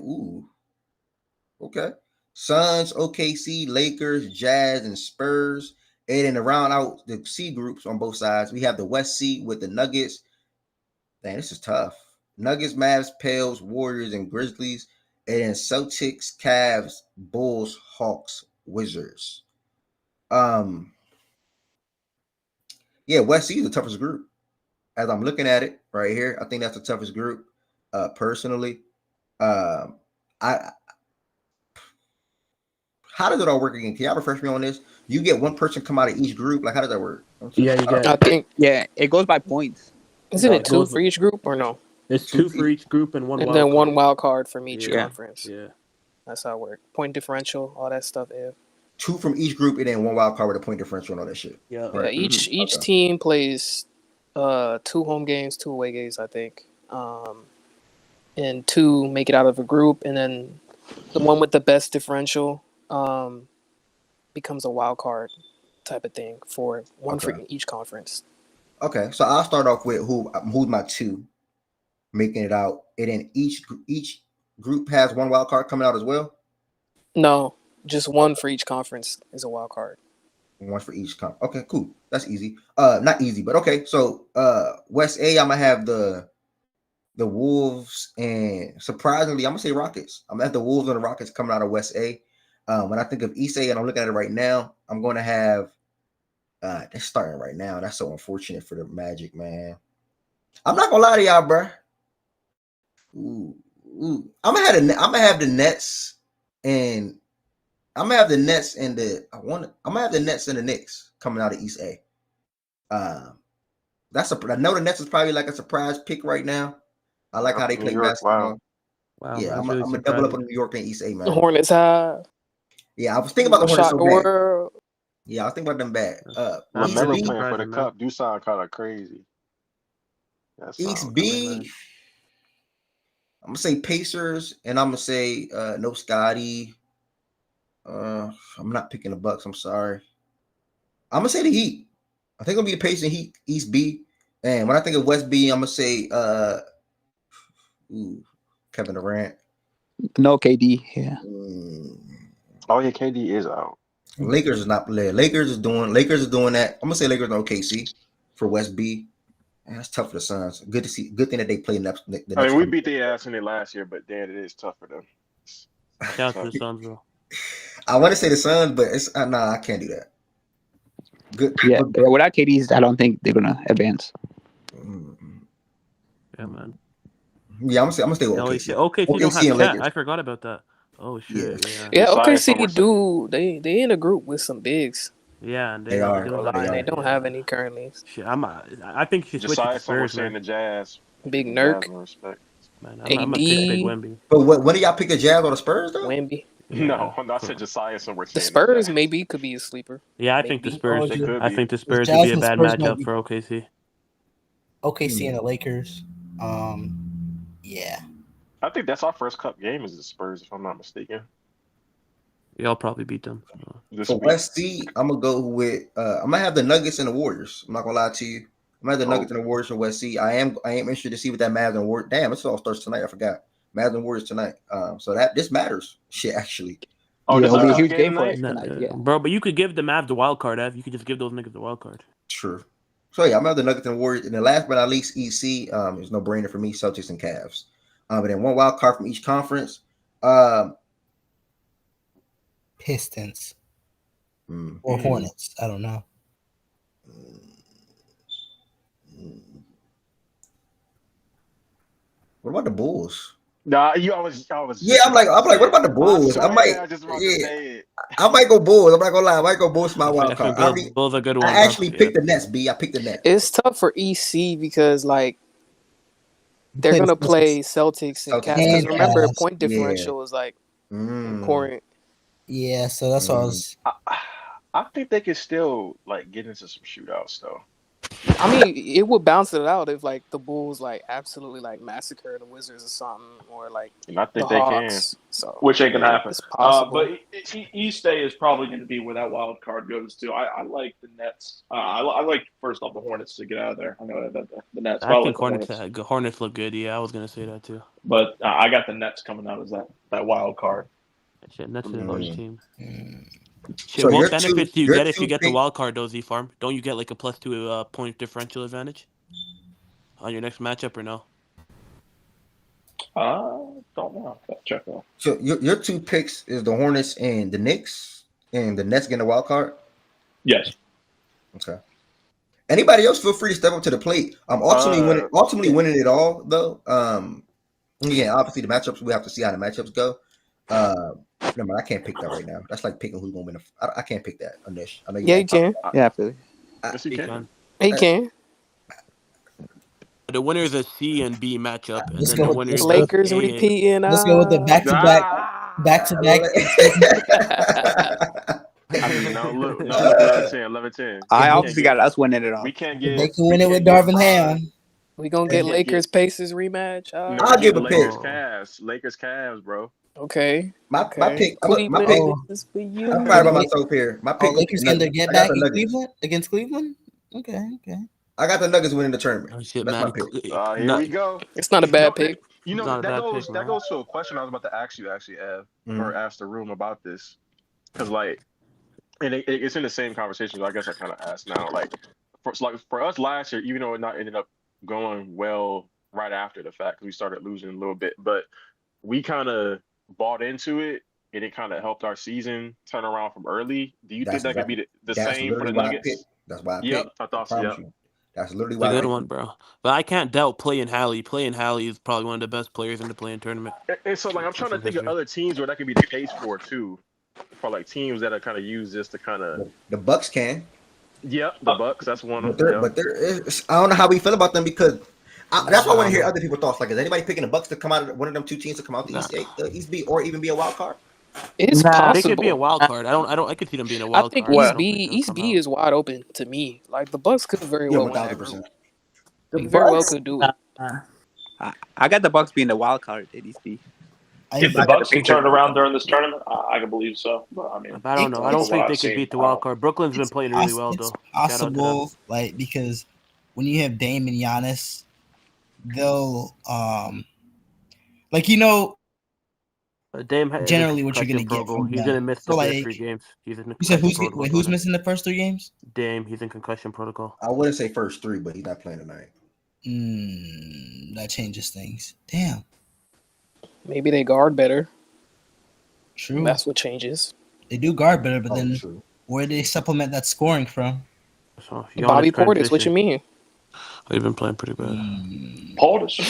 okay. Suns, OKC, Lakers, Jazz, and Spurs. And then to round out the C groups on both sides, we have the West C with the Nuggets. Dang, this is tough. Nuggets, Mavs, Pels, Warriors, and Grizzlies. And then Celtics, Cavs, Bulls, Hawks, Wizards. Yeah, West C is the toughest group. As I'm looking at it right here, I think that's the toughest group. Personally, how does it all work again? Can y'all refresh me on this? You get one person come out of each group. Like, how does that work? Yeah, you get. I think. Yeah, it goes by points. Isn't it 2 for each group or no? It's 2 for each group and one and wild then card. one wild card from each conference. Yeah. That's how it works. Point differential, all that stuff, Ev. 2 from each group and then one wild card with a point differential and all that shit. Yeah. Right. Each team plays 2 home games, 2 away games, I think. And 2 make it out of a group, and then the one with the best differential becomes a wild card type of thing for one for each conference. Okay, so I'll start off with who's my two making it out, and then each group has one wild card coming out as well. No, just one for each conference is a wild card. One for each comp. Okay, cool. That's easy. Not easy, but okay. So West A, I'm gonna have the Wolves, and surprisingly, I'm gonna say Rockets. I'm gonna have the Wolves and the Rockets coming out of West A. When I think of East A, and I'm looking at it right now, I'm gonna have they're starting right now. That's so unfortunate for the Magic, man. I'm not gonna lie to y'all, bro. Ooh. I'm gonna have the Nets, and I'm gonna have the Nets and I'm gonna have the Nets and the Knicks coming out of East A. I know the Nets is probably like a surprise pick right now. I like how they New play York, wow. basketball. Wow, Yeah, that's I'm really gonna double up on surprising. New York and East A, The man. Hornets high. Yeah, I was thinking about the Hornets Shock so the bad. world. Yeah, I was thinking about them bad. That's East really LaMelo B, playing for the surprising, man. cup do sound kind of crazy. That East sound Yeah, B. man. I'm gonna say Pacers, and I'm gonna say no Scotty. I'm not picking the Bucks. I'm sorry. I'm gonna say the Heat. I think it'll be the Pacers and Heat East B. And when I think of West B, I'm gonna say Kevin Durant. No KD. Yeah. Oh yeah, KD is out. Lakers is not playing. Lakers is doing that. I'm gonna say Lakers and OKC for West B. Man, that's tough for the Suns. Good to see. Good thing that they play the I next mean, we couple. beat their ass in it last year, but damn, it is tough for them. Shout out to Tough. the Suns, bro. I want to say the Suns, but it's nah, I can't do that. Good. Yeah. Without KD's, I don't think they're gonna advance. Yeah, man. Yeah, I'm gonna stay with Holy OKC. shit. OKC don't OKC have and chat. Lakers. I forgot about that. Oh shit. Yeah. Yeah, Josiah OKC Summer do. They in a group with some bigs. Yeah, and They they are. don't They have And they are. don't have any currently. shit. I think you should switch it to Josiah Summer Spurs, saying man. the Jazz. Big Give the Jazz Nurk, no respect. Man, I'm gonna pick Big AD, Wemby. But when do y'all pick the Jazz or the Spurs though? Wemby. No, Yeah. I said Josiah Summer The saying the Spurs Jazz. maybe could be a sleeper. Yeah, I think the Maybe. Spurs. They could I be. think the The Spurs would Jazz be a and bad Spurs might matchup be for OKC. OKC and the Lakers. Yeah. I think that's our first cup game is the Spurs, if I'm not mistaken. Y'all probably beat them. This For week. West C, I'm gonna go with I'm gonna have the Nuggets and the Warriors. I'm not gonna lie to you. I'm gonna have the Nuggets and the Warriors for West C. I am interested to see what that Mavs and Warriors. Damn, this all starts tonight. I forgot. Mavs and Warriors tonight. So that this matters. Shit, actually. Oh, Yeah, this it'll be a cup huge game game for tonight? us tonight. Yeah. Bro, but you could give the Mavs the wild card, Ev. You could just give those niggas the wild card. True. So yeah, I'm gonna have the Nuggets and Warriors. And then last but not least, EC is no brainer for me. Celtics and Cavs. And then one wild card from each conference. Pistons or Hornets. I don't know. What about the Bulls? Nah, I was. Yeah, I'm like, what about the Bulls? I might. I just about to say it. I might go Bulls. I'm not gonna lie. I might go Bulls for my wild card. Bulls are a good one. I actually picked the Nets. B. I picked the Nets. It's tough for EC because like they're gonna play Celtics and Cavs. Because remember, point differential is like important. Yeah, so that's what I was. I think they could still like get into some shootouts though. I mean, it would bounce it out if like the Bulls like absolutely like massacre the Wizards or something, or like And I think the they Hawks. can. So Which ain't gonna happen. It's possible. But East A is probably going to be where that wild card goes to. I like the Nets. I like first off the Hornets to get out of there. I know that the Nets. I think like Hornets look good. Yeah, I was gonna say that too. But I got the Nets coming out as that wild card. Shit, Nets is a good team. Shit, So what benefits do you get if you get the pick- wild card, though, Z-Farm? Don't you get like a +2 point differential advantage on your next matchup or no? Don't know. Check that. So your two picks is the Hornets and the Knicks, and the Nets getting a wild card. Yes. Okay. Anybody else, feel free to step up to the plate. Ultimately winning it all, though. Yeah, obviously the matchups. We have to see how the matchups go. No, I can't pick that right now. That's like picking who's going to win. I can't pick that, Anish. I know yeah, you can. Yeah, I feel it. Yes, you can. He can. The winner is a C and B matchup, and Let's then go the with winner this. is Lakers A. repeating. Let's go with the back-to-back. I mean, no, look, 11-10. I obviously got us winning it all. We can't get. They can win it with Darvin Ham. We gonna get Lakers Pacers rematch. No, I'll give a pick. Lakers Cavs, bro. Okay. My pick. Cleveland is for you. I'm proud of myself here. My pick. Lakers can get back in Cleveland against Cleveland. Okay. I got the Nuggets winning the tournament. Oh, shit, That's my man. pick. Here we go. It's not a bad pick. Not a That bad goes pick, that man. goes to a question I was about to ask you actually, Ev, or ask the room about this, because like, and it's in the same conversation. So I guess I kind of asked now, like, for us last year, even though it not ended up going well right after the fact, we started losing a little bit, but we kind of bought into it, and it kind of helped our season turn around from early. Do you think that could be the That's same for literally the why I Nuggets? picked. That's why I Yep, picked. I I thought so. promise Yep. you. That's literally It's why a I good picked. one, bro. But I can't doubt Playing Hallie. Playing Hallie is probably one of the best players in the playing tournament. And so, like, I'm trying to From think of history. other teams where that could be the case for too, for like teams that are kind of use this to kind of. The Bucks can. Yep, the Bucks. That's one of But them. there is. I don't know how we feel about them because that's why I want to hear know. other people's thoughts. Like, is anybody picking the Bucks to come out of one of them two teams to come out the East B or even be a wild card? It's They could be a possible. wild card. I could see them being a I wild think card. East I don't B think they'll East come B out. is wide open to me. Like the Bucks could very Yeah, well win that 1000%. group. The They very well Bucks. could do it. I got the Bucks being the wild card at East B. If the I got the Bucks can picture. turn around during this tournament, I can believe so. But I mean, I don't know. I don't think they could beat the wild card. Brooklyn's been playing really well, It's though. Shout out to them. possible, like because when you have Dame and Giannis, they'll like Dame is generally in what you're gonna concussion get protocol. from He's them. gonna miss So the first like 3 games. He's in the you said, concussion protocol. who's missing the first 3 games? Dame. He's in concussion protocol. I wouldn't say first 3, but he's not playing tonight. That changes things. Damn. Maybe they guard better. True. That's what changes. They do guard better, but then where do they supplement that scoring from? So Bobby Portis. What you mean? They've been playing pretty bad. Portis.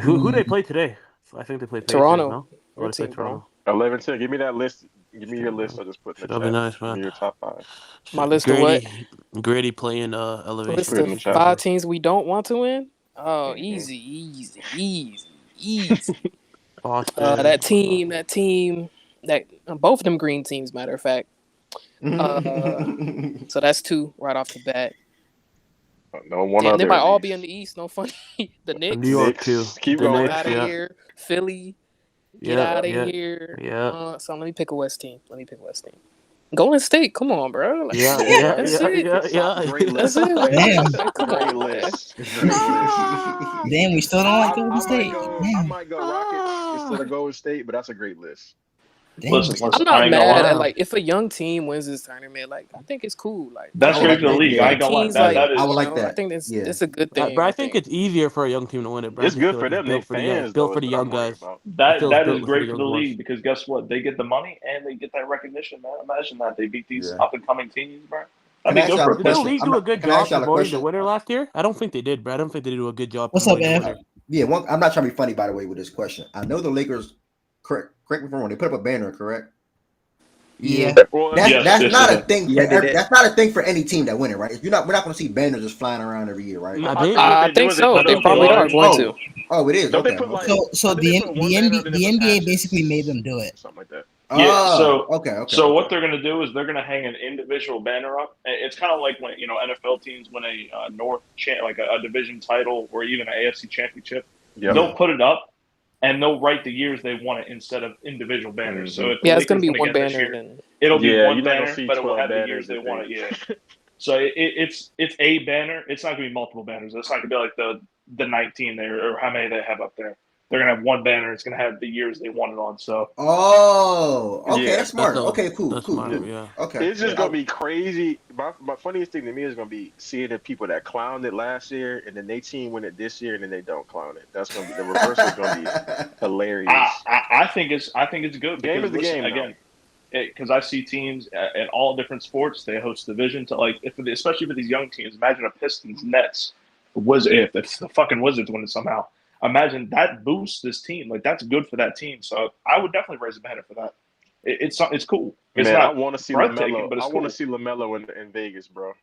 Who they play today? I think they play Toronto. No? Or they play Toronto. 11-10. Give me that list. Give me your list. I just put in the That'd chat. be nice, Give man. me your top 5. My list of what? Grady playing elevation. List of 5 teams we don't want to win? Oh, easy. Boston. That team, both of them green teams, matter of fact. So that's 2 right off the bat. No one Damn, other. they might all be in the East. No funny. The Knicks. New York too. Keep the going. Knicks, Out of here. Philly. Get out of here. Yeah. So let me pick a West team. Golden State. Come on, bro. Like, Yeah. Great list. That's it, man. Damn. Like, come Great on, list. Damn, we still don't like Golden State. I might go Rockets instead of Golden State, but that's a great list. Listen, I'm not mad at like if a young team wins this tournament. Like I think it's cool. Like that's great for the league. I ain't gonna lie. That is. I would like that. I think it's a good thing. But I think it's easier for a young team to win it. Bro. It's good for them. They fans built for the young guys. That is great for the league because guess what? They get the money and they get that recognition, man. Imagine that they beat these up and coming teams, bro. That'd be good for Did the league do a good job promoting the winner last year? I don't think they did, bro. I don't think they did a good job. What's up, man? I'm not trying to be funny, by the way, with this question. I know the Lakers. Correct me if I'm wrong. They put up a banner, correct? Yeah. That's not a thing. That's not a thing for any team that win it, right? We're not going to see banners just flying around every year, right? I think so. They probably are going to. Oh, it is. Okay. So the NBA basically made them do it. Something like that. Yeah. So okay. So what they're going to do is they're going to hang an individual banner up. It's kind of like when NFL teams win a like a division title or even an AFC championship. Yep. They'll put it up and they'll write the years they won it instead of individual banners. So it's going to be one banner. It'll be one banner, but it will have the years they won it. Yeah. So it's a banner. It's not going to be multiple banners. It's not going to be like the 19 there or how many they have up there. They're going to have one banner. It's going to have the years they won it on. So. Oh, okay, that's smart. Okay, cool. Yeah. Okay. It's just gonna be crazy. My funniest thing to me is gonna be seeing the people that clowned it last year and then they team win it this year and then they don't clown it. That's gonna be the reversal. Is gonna be hilarious. I think it's good. Game is the game again. Because I see teams in all different sports. They host division to especially for these young teams. Imagine a Pistons, Nets, if the fucking Wizards win it somehow. Imagine that boosts this team. Like that's good for that team. So I would definitely raise a banner for that. It's cool. It's Man, not I want to see breathtaking, LaMelo. but it's I cool. want to see LaMelo in Vegas, bro.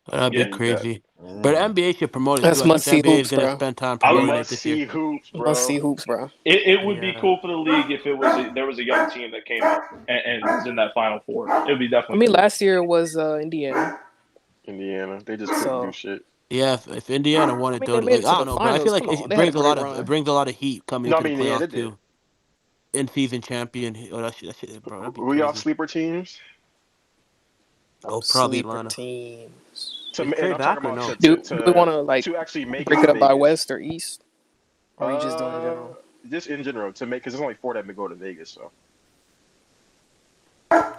That'd be crazy. But NBA should promote it. That's must see NBA hoops, is gonna bro. spend time promoting it this year. Must see hoops, bro. It would be cool for the league if there was a young team that came up and was in that Final Four. It would be definitely. I mean, last year it was Indiana. They just couldn't do shit. Yeah, if Indiana won it, though, I don't know, but I feel like it brings a lot of heat coming into the playoffs too. In-season champion. Oh, that shit, bro. Who y'all sleeper teams? Oh, probably Sleeper Atlanta. teams. To Is and Trey I'm back talking or about no? Do we want to like to actually make it break to it up by Vegas. West or East, or are you just doing in general? Just in general to make because there's only 4 that go to Vegas. So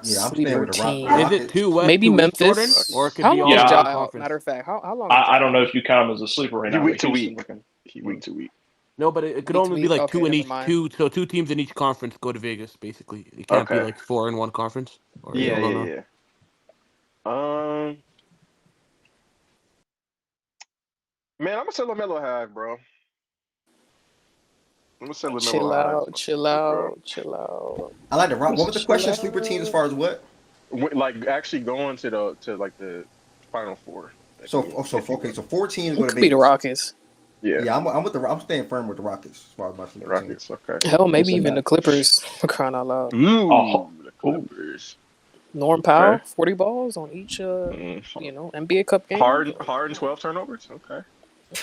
Yeah, I'm staying Sleeper with the team. Is it Rockets. two West, Maybe two East, Jordan, or it Memphis. could How be long all is in Yeah, one Ja out? Matter conference? of fact, how long is I Ja don't know out? if you count him as a sleeper right he now, week but to Houston week. looking. He week to week. No, but it could Week to only be week. like Okay, two in never each mind. so two teams in each conference go to Vegas. Basically, it can't be Okay. like 4 in one conference. Or Yeah, I don't know. yeah, yeah. Man, I'm gonna say LaMelo have, bro. I'm gonna say LaMelo Chill has out, my chill sleeper, bro. out, chill out, I like the Rock. What was the chill question? Sleeper teams as out. far as what? Like actually going to like the Final Four that So, can so if he okay, win. so 4 teams go It to could be the Vegas. Rockets. Yeah, Yeah, I'm with the. I'm staying firm with the Rockets as far as my the sleeper team. Rockets. Okay. Hell, maybe Listen, even man. the Clippers. For crying out loud. Ooh, Oh, the ooh. Clippers. Norm Okay. Powell, 40 balls on each, Mm. NBA Cup game. Harden 12 turnovers. Okay.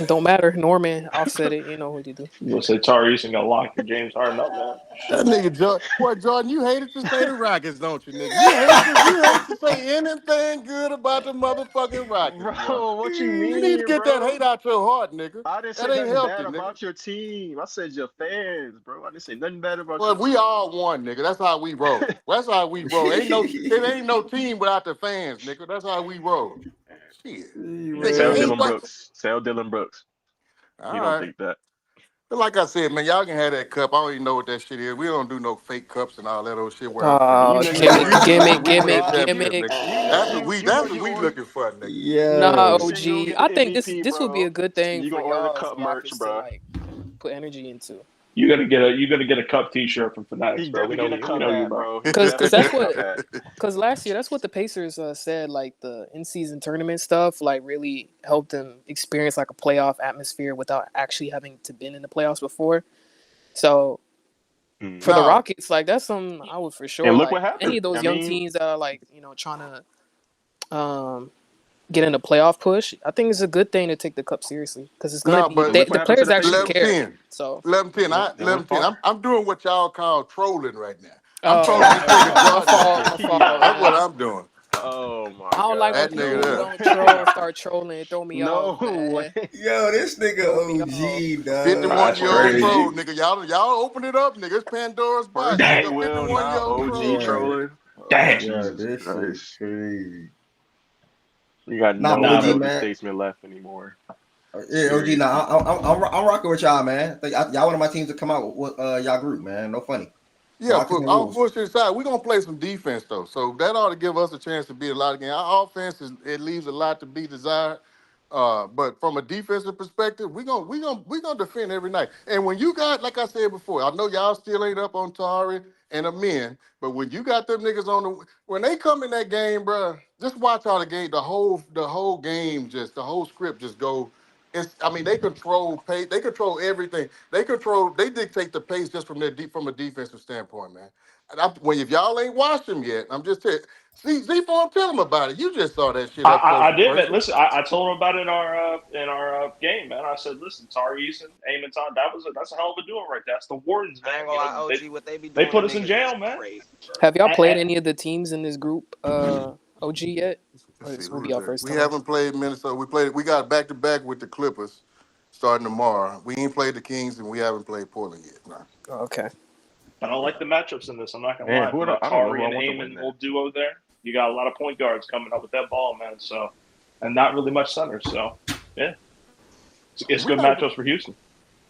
Don't matter. Norman offset it. You know what you do. You gonna say Tari Eason gonna lock your James Harden up, man? That Shit. nigga Jordan, boy, Jordan, you hated to say the Rockets, don't you, nigga? You hate to say anything good about the motherfucking Rockets, boy. Bro, what you You need to mean, get that bro? hate out your heart, nigga. I didn't That say ain't nothing bad healthy, nigga. about your team. I said your fans, bro. I didn't say nothing bad about Well, your we team. all one, nigga. That's how we roll. That's how we roll. It ain't no team without the fans, nigga. That's how we roll. Shit. Nigga Tell hate Dylan what? Brooks. Tell Dylan Brooks. All He don't right. think that. But like I said, man, y'all can have that cup. I don't even know what that shit is. We don't do no fake cups and all that old shit where You we niggas win. were We just say we win a Gimmick. championship, nigga. you That's know what you we order looking for, nigga. Nah, Yo, saying you gonna OG. get I the think MVP, this would be a bro. good thing You for gonna order the y'all's cup merch, office to bro. like put energy into. You're gonna get a cup T-shirt from Fanatics, He bro. We definitely know getting a we cup know you, hat, bro. bro. He Cause definitely that's getting a cup what. hat. Cause last year that's what the Pacers said. Like the in-season tournament stuff, like really helped them experience like a playoff atmosphere without actually having to been in the playoffs before. So for the No, Rockets, like that's something I would for And sure look what like any happened. of those I young mean, teams that are like trying to get in a playoff push. I think it's a good thing to take the cup seriously because it's gonna no, be and but look what the happened to players the actually eleven Pacers. care. ten. So 11-10. They went 11-10. far. I'm doing what y'all call trolling right now. I'm oh trolling this nigga my Jordan right fault, now. my fault, That's what man. I'm doing. Oh I my don't like when God. That people nigga who No there. don't way. troll start trolling and throw me off, No man. way. yo, this nigga Throw me off. OG, A dog. That's 51-year-old crazy. troll, nigga. Y'all open it up, nigga. It's Pandora's box, First nigga. J A A Will, now 51-year-old OG troll, Yeah, nigga. trolling. Oh Damn. yeah, Jesus this shit Christ. crazy. You got Nah, but no Nah, OG, but elder man. statesman left anymore. Yeah, OG. Seriously. Nah, I'm rocking with y'all, man. Y'all one of my teams to come out with y'all group, man. No funny. Yeah, Rockets for and all Wolves. bullshit aside, we're gonna play some defense though. So that ought to give us a chance to beat a lot of games. Our offense it leaves a lot to be desired. But from a defensive perspective, we gonna defend every night. And when you got, like I said before, I know y'all still ain't up on Tari and the men, but when you got them niggas on when they come in that game, bro, just watch how the whole game, just the whole script just go. I mean, they control pace, they control everything. They dictate the pace just from a defensive standpoint, man. And if y'all ain't watched them yet, I'm just telling. See, Z4, tell them about it. You just saw that shit up close I and did, man. personal. Listen, I told him about it in our game, man. I said, listen, Tari Eason, Amon Todd, that's a hell of a duo right there. That's the Wardens, I man. ain't gonna lie, OG. What they be They doing to put us in niggas is jail, man. crazy, bro. Have y'all played And, any of the teams in this group, OG yet? Or Let's see, this will who be is our that? first We time? haven't played Minnesota. We got back to back with the Clippers starting tomorrow. We ain't played the Kings and we haven't played Portland yet. No. Okay. I don't like the matchups in this. I'm not gonna Man, lie. If you got I don't know who Tari I and want to win Amon that. little duo there, you got a lot of point guards coming up with that ball, man. So, and not really much center. So, yeah, it's We good got matchups for Houston.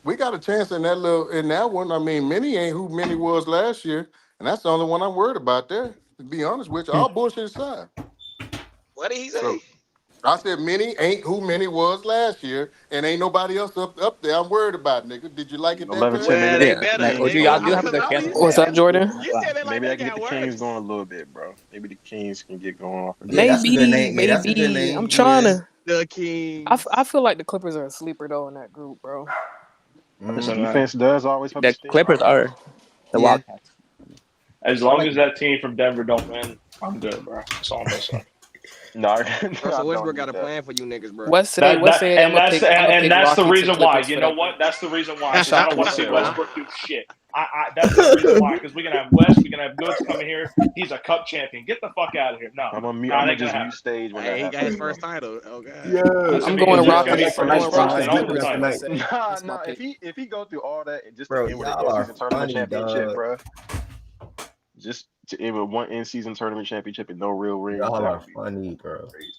we got a chance in that one. I mean, Minnie ain't who Minnie was last year, and that's the only one I'm worried about there. To be honest with you, all bullshit aside. What did he say? So I said Minnie ain't who Minnie was last year, and ain't nobody else up there. I'm worried about, nigga. Did you like it that 11-10. time? Maybe Well, they they get the better, Like OG, Kings nigga. y'all going a do have little a Cause good bit. all chance you with them. What's up, said, Jordan? you said it like Maybe they I can get got the Kings worse. going a little bit, bro. Maybe the Kings can get going off of Yeah, that. that's a good Maybe, name. Yeah, that's a good maybe. name. I'm trying Yeah. to. The I Kings. feel like the Clippers are a sleeper though in that group, bro. The Listen, Mm-hmm. man, defense does always help the The steal. I Clippers don't are know. the Yeah. Wildcats. as I long like as it. that team from Denver don't win, I'm good, bro. That's all I'm gonna say. No, I Russell don't Westbrook got need a that. plan for you niggas, bro. West say, That West that say, I'm and gonna that's pick, the, I'm gonna and pick that's the Rockets and reason why. Clippers You for know that what? group. That's the reason why because I don't want to see Who said that? Westbrook do shit. That's the reason why. Because we're gonna have West, we're gonna have Goods coming here. He's a cup champion. Get the fuck out of here. No, I'm that gonna ain't just gonna mute stage when that Hey, he got happens, his bro. first title. Oh god. Yeah. Listen, I'm because going he's Rockets. gonna be I'm first, going first Rockets and only Clippers. title. USA. Nah, That's my pick. if he go through all that just Bro, to end with an y'all are in-season tournament funny, championship, dog. bro. Just to end with one in-season tournament championship and no real rings, Y'all that are would be funny, bro. crazy.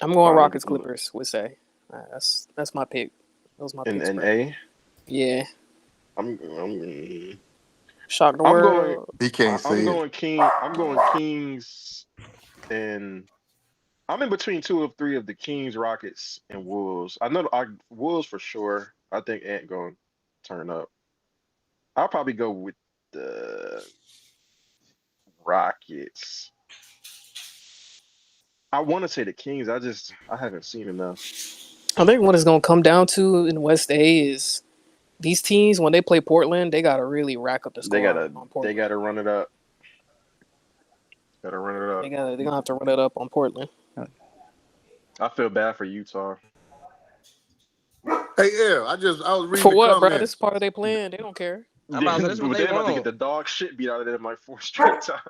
I'm going Finally, Rockets Clippers. Would say that's my pick. Those my picks, in bro. A. Yeah. I'm Shock the going. world. He can't I'm see it. going King. I'm going Kings, and I'm in between two of three of the Kings, Rockets, and Wolves. I know Wolves for sure. I think Ant going to turn up. I'll probably go with the Rockets. I want to say the Kings. I haven't seen enough. I think what it's gonna come down to in West A is these teams when they play Portland, they gotta really rack up the They score gotta on Portland. run it up. Gotta run it up. They're gonna have to run it up on Portland. I feel bad for Utah. Hey, yeah, I was reading For the what, bro? This is comments. part of their plan. They don't care. I'm about to say this is what they They're about to want. get the dog shit beat out of them like 4 straight times.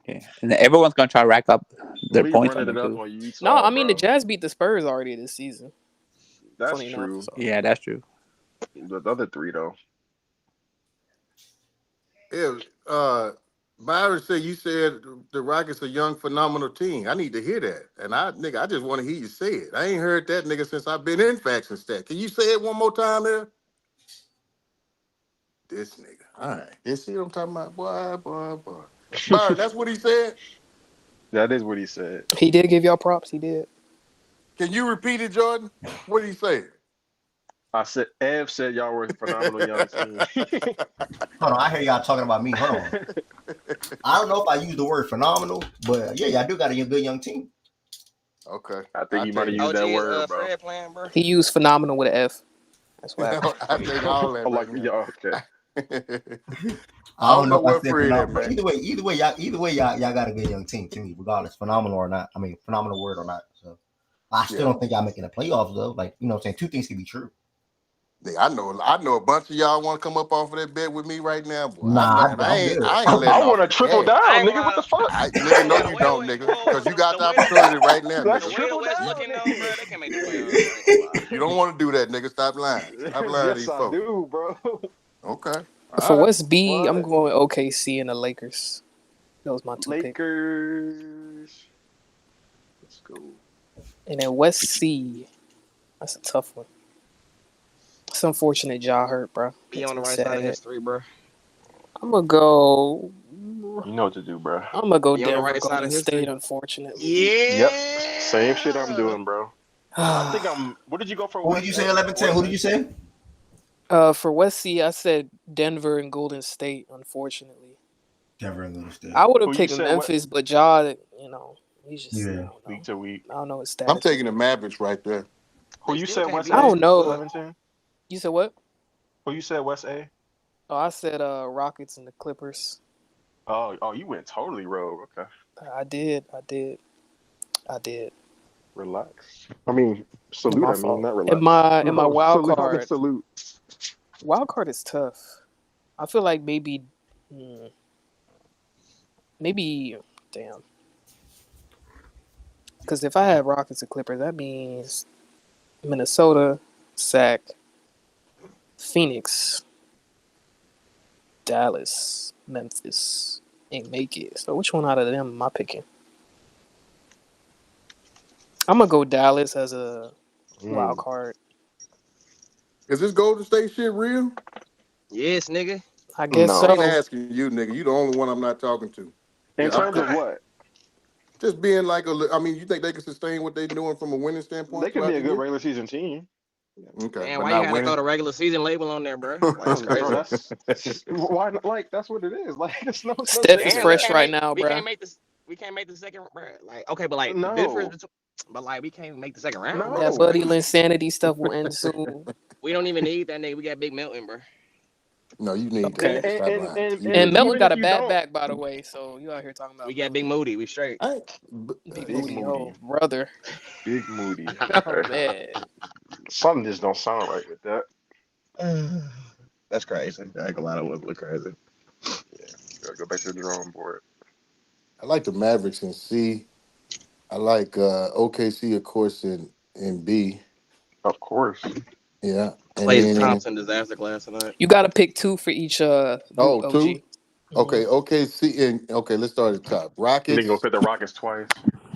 Yeah. And then everyone's gonna try to rack up their We points on running them it up too. on Utah. No, I mean the bro. Jazz beat the Spurs already this season. That's Funny enough, true. so. Yeah, that's true. The other three though. Yeah, Byron said you said the Rockets a young, phenomenal team. I need to hear that. And I just want to hear you say it. I ain't heard that nigga since I've been in Faction Stat. Can you say it one more time there? This nigga. All right. You see what I'm talking about? Boy. Byron, that's what he said? That is what he said. He did give y'all props. He did. Can you repeat it, Jordan? What did he say? Ev said y'all were a phenomenal young team. Hold on, I hear y'all talking about me. Hold on. I don't know if I use the word phenomenal, but yeah, y'all do got a good young team. Okay. I think you might have used that word, bro. Fred playing, bro. He used phenomenal with an F. That's what happened. I think all that. Like, yeah, okay. I don't know if I what said Fred phenomenal. is, But either way, y'all got a good young team to me, regardless, phenomenal or not. I mean, phenomenal word or not. So I still don't think y'all making the playoffs though. Like, you know what I'm saying? Two things can be true. I know a bunch of y'all want to come up off of that bed with me right now, boy. Nah, I ain't letting I off want to the triple gas. down, nigga. What the fuck? Nigga, no, you don't, nigga. Because you got the opportunity right now, Let's nigga. The way the triple West down, looking nigga. though, bro, they can make the playoffs. I ain't gonna lie. You don't want to do that, nigga. Stop lying. Stop lying to Yes, these I folks. do, bro. Okay. For All right. West B, What? I'm going OKC and the Lakers. That was my two picks. Lakers. Let's go. And then West C, that's a tough one. It's unfortunate Ja hurt, bro. Be on the right side of history, bro. I'm gonna go. You know what to do, bro. I'm gonna go Be on the Denver right side Golden of history. State. Unfortunately. Yeah. Yep. Same shit I'm doing, bro. I think I'm. What did you go for? Who did you say? 11-10. Who did you say? For West C, I said Denver and Golden State. Unfortunately, Denver and Golden State. I would have Who you picked said Memphis, but Ja, he's just week to week. I don't know his status. I'm taking the Mavericks right there. Who you said West A? I don't know. 11-10? You said what? Who you said West A? Oh, I said Rockets and the Clippers. Oh, you went totally rogue. Okay. I did. Relax. I mean, salute. My I mean, fault. not relax. In my wild salute, card. Salute. Wild card is tough. I feel like maybe, damn. Because if I had Rockets and Clippers, that means Minnesota, Sac, Phoenix, Dallas, Memphis ain't make it. So which one out of them am I picking? I'm gonna go Dallas as a wild card. Is this Golden State shit real? Yes, nigga. I guess I so. ain't asking you, nigga. You the only one I'm not talking to. In terms of what? Just being like you think they can sustain what they're doing from a winning standpoint? They could be a good regular season team. Okay, Man, but why not you had winning. to throw the regular season label on there, bro? Like, that's crazy. Bro, that's why. Like that's what it is. Like it's no. Steph is fresh right now, bro. We can't make this. We can't make the second, bro. Like, okay, but like the difference, but like we can't make the second round. No. That Buddy Linsanity stuff will end soon. We don't even need that nigga. We got Big Milton, bro. No, you need okay. that. And Melton got a bad back, by the way. So you out here talking about? We got Big Moody. We straight. Big Moody, oh brother. Big Moody. Oh man. Something just don't sound right with that. That's crazy. I ain't gonna lie, that was look crazy. Yeah, gotta go back to the drawing board. I like the Mavericks in C. I like OKC, of course, in B. Of course. Yeah, and Clay then Thompson disaster class tonight. You got to pick 2 for each group. two. OG. Okay, OKC and okay. Let's start at the top. And then go Rockets. fit the Rockets twice.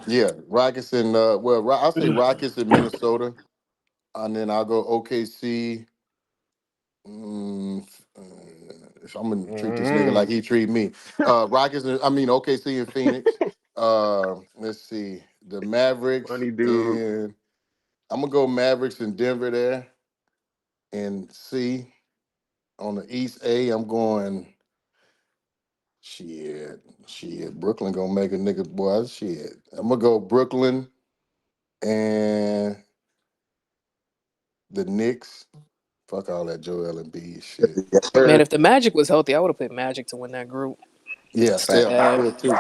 Yeah, Rockets and I'll say Rockets in Minnesota, and then I'll go OKC. Mm, uh, if I'm gonna treat this nigga like he treat me, Rockets. I mean OKC and Phoenix. Let's see, the Mavericks Funny dude. and I'm gonna go Mavericks in Denver there, and C on the East A. I'm going shit. Brooklyn gonna make a nigga boy. Shit, I'm gonna go Brooklyn and the Knicks. Fuck all that Joel Embiid shit. Man, if the Magic was healthy, I would have put Magic to win that group. Yeah, It's too I bad. would too.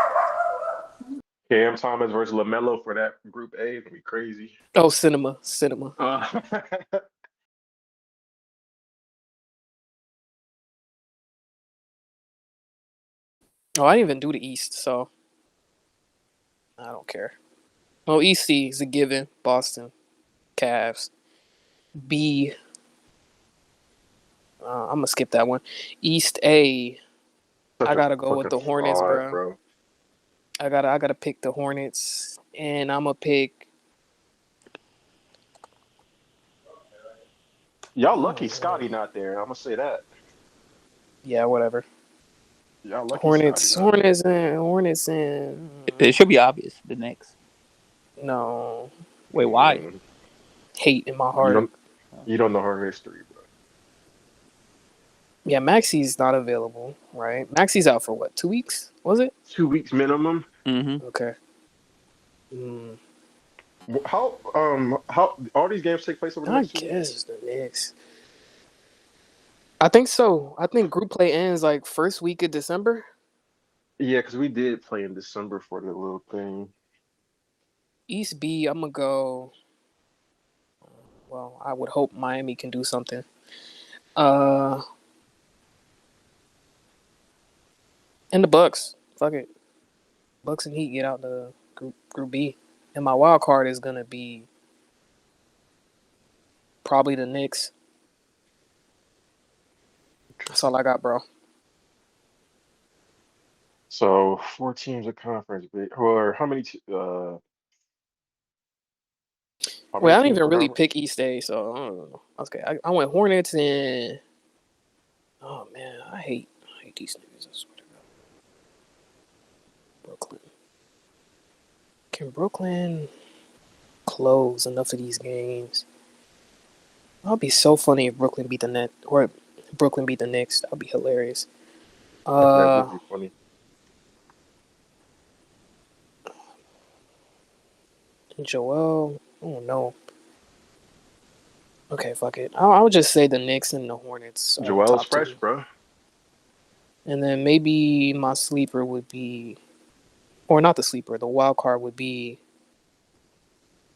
Cam Thomas versus LaMelo for that Group A. It'll be crazy. Oh, cinema. Oh, I didn't even do the East, so I don't care. Well, East C is a given. Boston, Cavs. B. I'm gonna skip that one. East A. Such I a gotta go with fucking the Hornets, fraud, bro. bro. I gotta pick the Hornets, and I'm gonna pick. Y'all Oh, lucky Scotty not there. I'm gonna say that. yeah, whatever. Y'all lucky Scotty Hornets, not there. Hornets, and Hornets, and It should be obvious. The Knicks. no Wait, why? hate in my You heart. don't know her history, bro. Yeah, Maxi's not available, right? Maxi's out for what? 2 weeks? Was it? 2 weeks minimum. Mm-hmm. Okay. How all these games take place over the I next 2 guess weeks? it's the Knicks. I think so. I think group play ends like first week of December. Yeah, because we did play in December for the little thing. East B, I'm gonna go. Well, I would hope Miami can do something. And the Bucks. Fuck it. Bucks and Heat get out the group B. And my wild card is gonna be probably the Knicks. That's all I got, bro. So 4 teams a conference, or how many? How Wait, many I didn't teams even per really conference? pick East A, so I don't know. Okay, I went Hornets and oh man, I hate these niggas. I swear to God. Brooklyn. Can Brooklyn close enough of these games? That'd be so funny if Brooklyn beat the Net or Brooklyn beat the Knicks. That'd be hilarious. That would be funny. Joel. Oh no. Okay, fuck it. I would just say the Knicks and the Hornets are the Joel's top fresh, 2. bro. And then maybe my sleeper would be, or not the sleeper, the wild card would be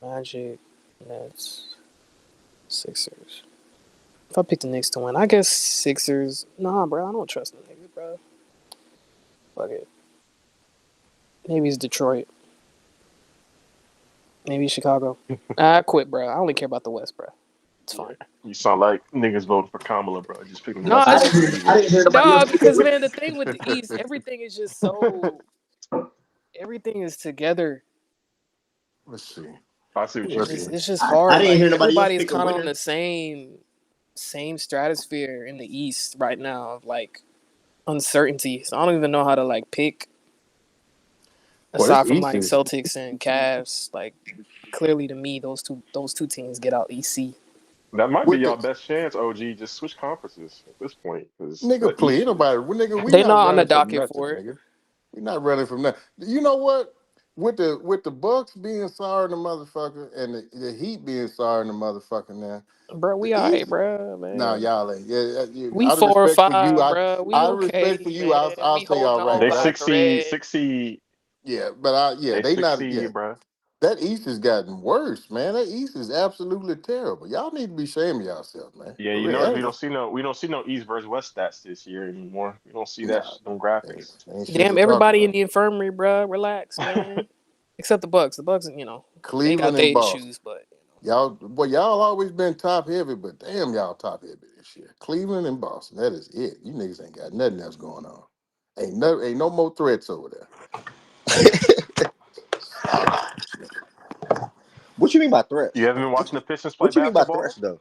Magic, Nets, Sixers. If I pick the Knicks to win, I guess Sixers. Nah, bro, I don't trust the Knicks, bro. Fuck it. Maybe it's Detroit. Maybe it's Chicago. I quit, bro. I only care about the West, bro. It's fine. You sound like niggas voting for Kamala, bro. Just picking the No, West I over just the East. no because man, the thing with the East, everything is just so. Everything is together. Let's see. I see what you mean. It's just hard. Like everybody's kind of on the same stratosphere in the East right now of like uncertainty. So I don't even know how to like pick. Well, this Aside from East like is Celtics and Cavs, like clearly to me those two teams get out EC. That might be with y'all the best chance, OG. Just switch conferences at this point, because nigga. the Please, East. ain't nobody. Nigga, we They not not on the running from docket nothing, for it, nigga. We not running from nothing. You know what? With the Bucks being sorry in the motherfucker and the Heat being sorry in the motherfucker now, bro. the We alright, East. bro, Nah, man. y'all ain't. Yeah, We out of 4 or 5, respect for you, bro. We out of okay, respect for you, man. I'll We say all holding right, on They but by a six seed, thread. six seed, yeah, but they they six not. Yeah, seed, bro. That East has gotten worse, man. That East is absolutely terrible. Y'all need to be shaming yourself, man. Yeah, For you real. notice we don't see no East versus West stats this year anymore. We don't see that Nah, them graphics. ain't shit Damn, to talk everybody in about. the infirmary, bro. Relax, man. Except the Bucks. The Bucks, you know, they got Cleveland their and Boston. issues, but Y'all always been top heavy, but damn, y'all top heavy this year. Cleveland and Boston. That is it. You niggas ain't got nothing else going on. Ain't no more threats over there. Stop it. What you mean by threats? You haven't been watching the Pistons play What you mean by basketball? threats, though?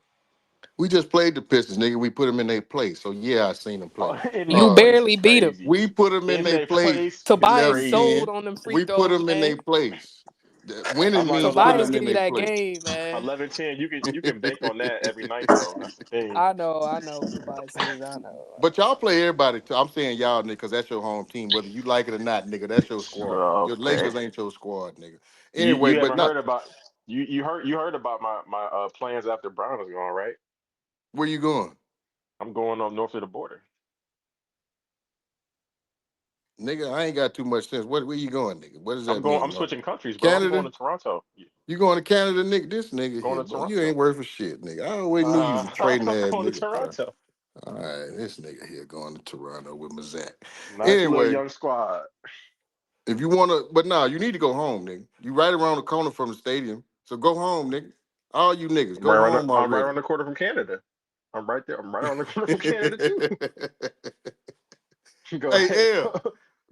We just played the Pistons, nigga. We put them in their place. So yeah, I seen them play. In you their place barely is beat them. crazy. We put them in In their their place. place is Tobias Left crazy. sold 10. on them free We put throws, them in their man. place. I'm Winning not gonna means lie. putting Tobias them give in you their that place. game, man. 11-10, you can bank on that every night though. That's the thing. I know who Tobias is. I know. But y'all play everybody. I'm saying y'all, nigga, because that's your home team. Whether you like it or not, nigga, that's your squad. Your Okay. Lakers ain't your squad, nigga. You Anyway, you but haven't not heard about you heard about my plans after Brown is gone, right? where you going, I'm going up north of the border. nigga. I ain't got too much sense. Where you going, nigga? What does that mean? I'm switching countries, bro. I'm going Canada? to Toronto. You going to Canada, nigga? This nigga Going here, to boy. You ain't Toronto. worth a shit, nigga. I always knew you was a trading I'm ass going to nigga, bro. Toronto. All right, this nigga here going to Toronto with Mazak. Nice little Anyway, young squad. if you wanna, but nah, you need to go home, nigga. You right around the corner from the stadium, so go home, nigga. All you niggas, go home I'm right already. around the corner from Canada. I'm right there. I'm right around the corner from Canada too. Go Hey, ahead. L,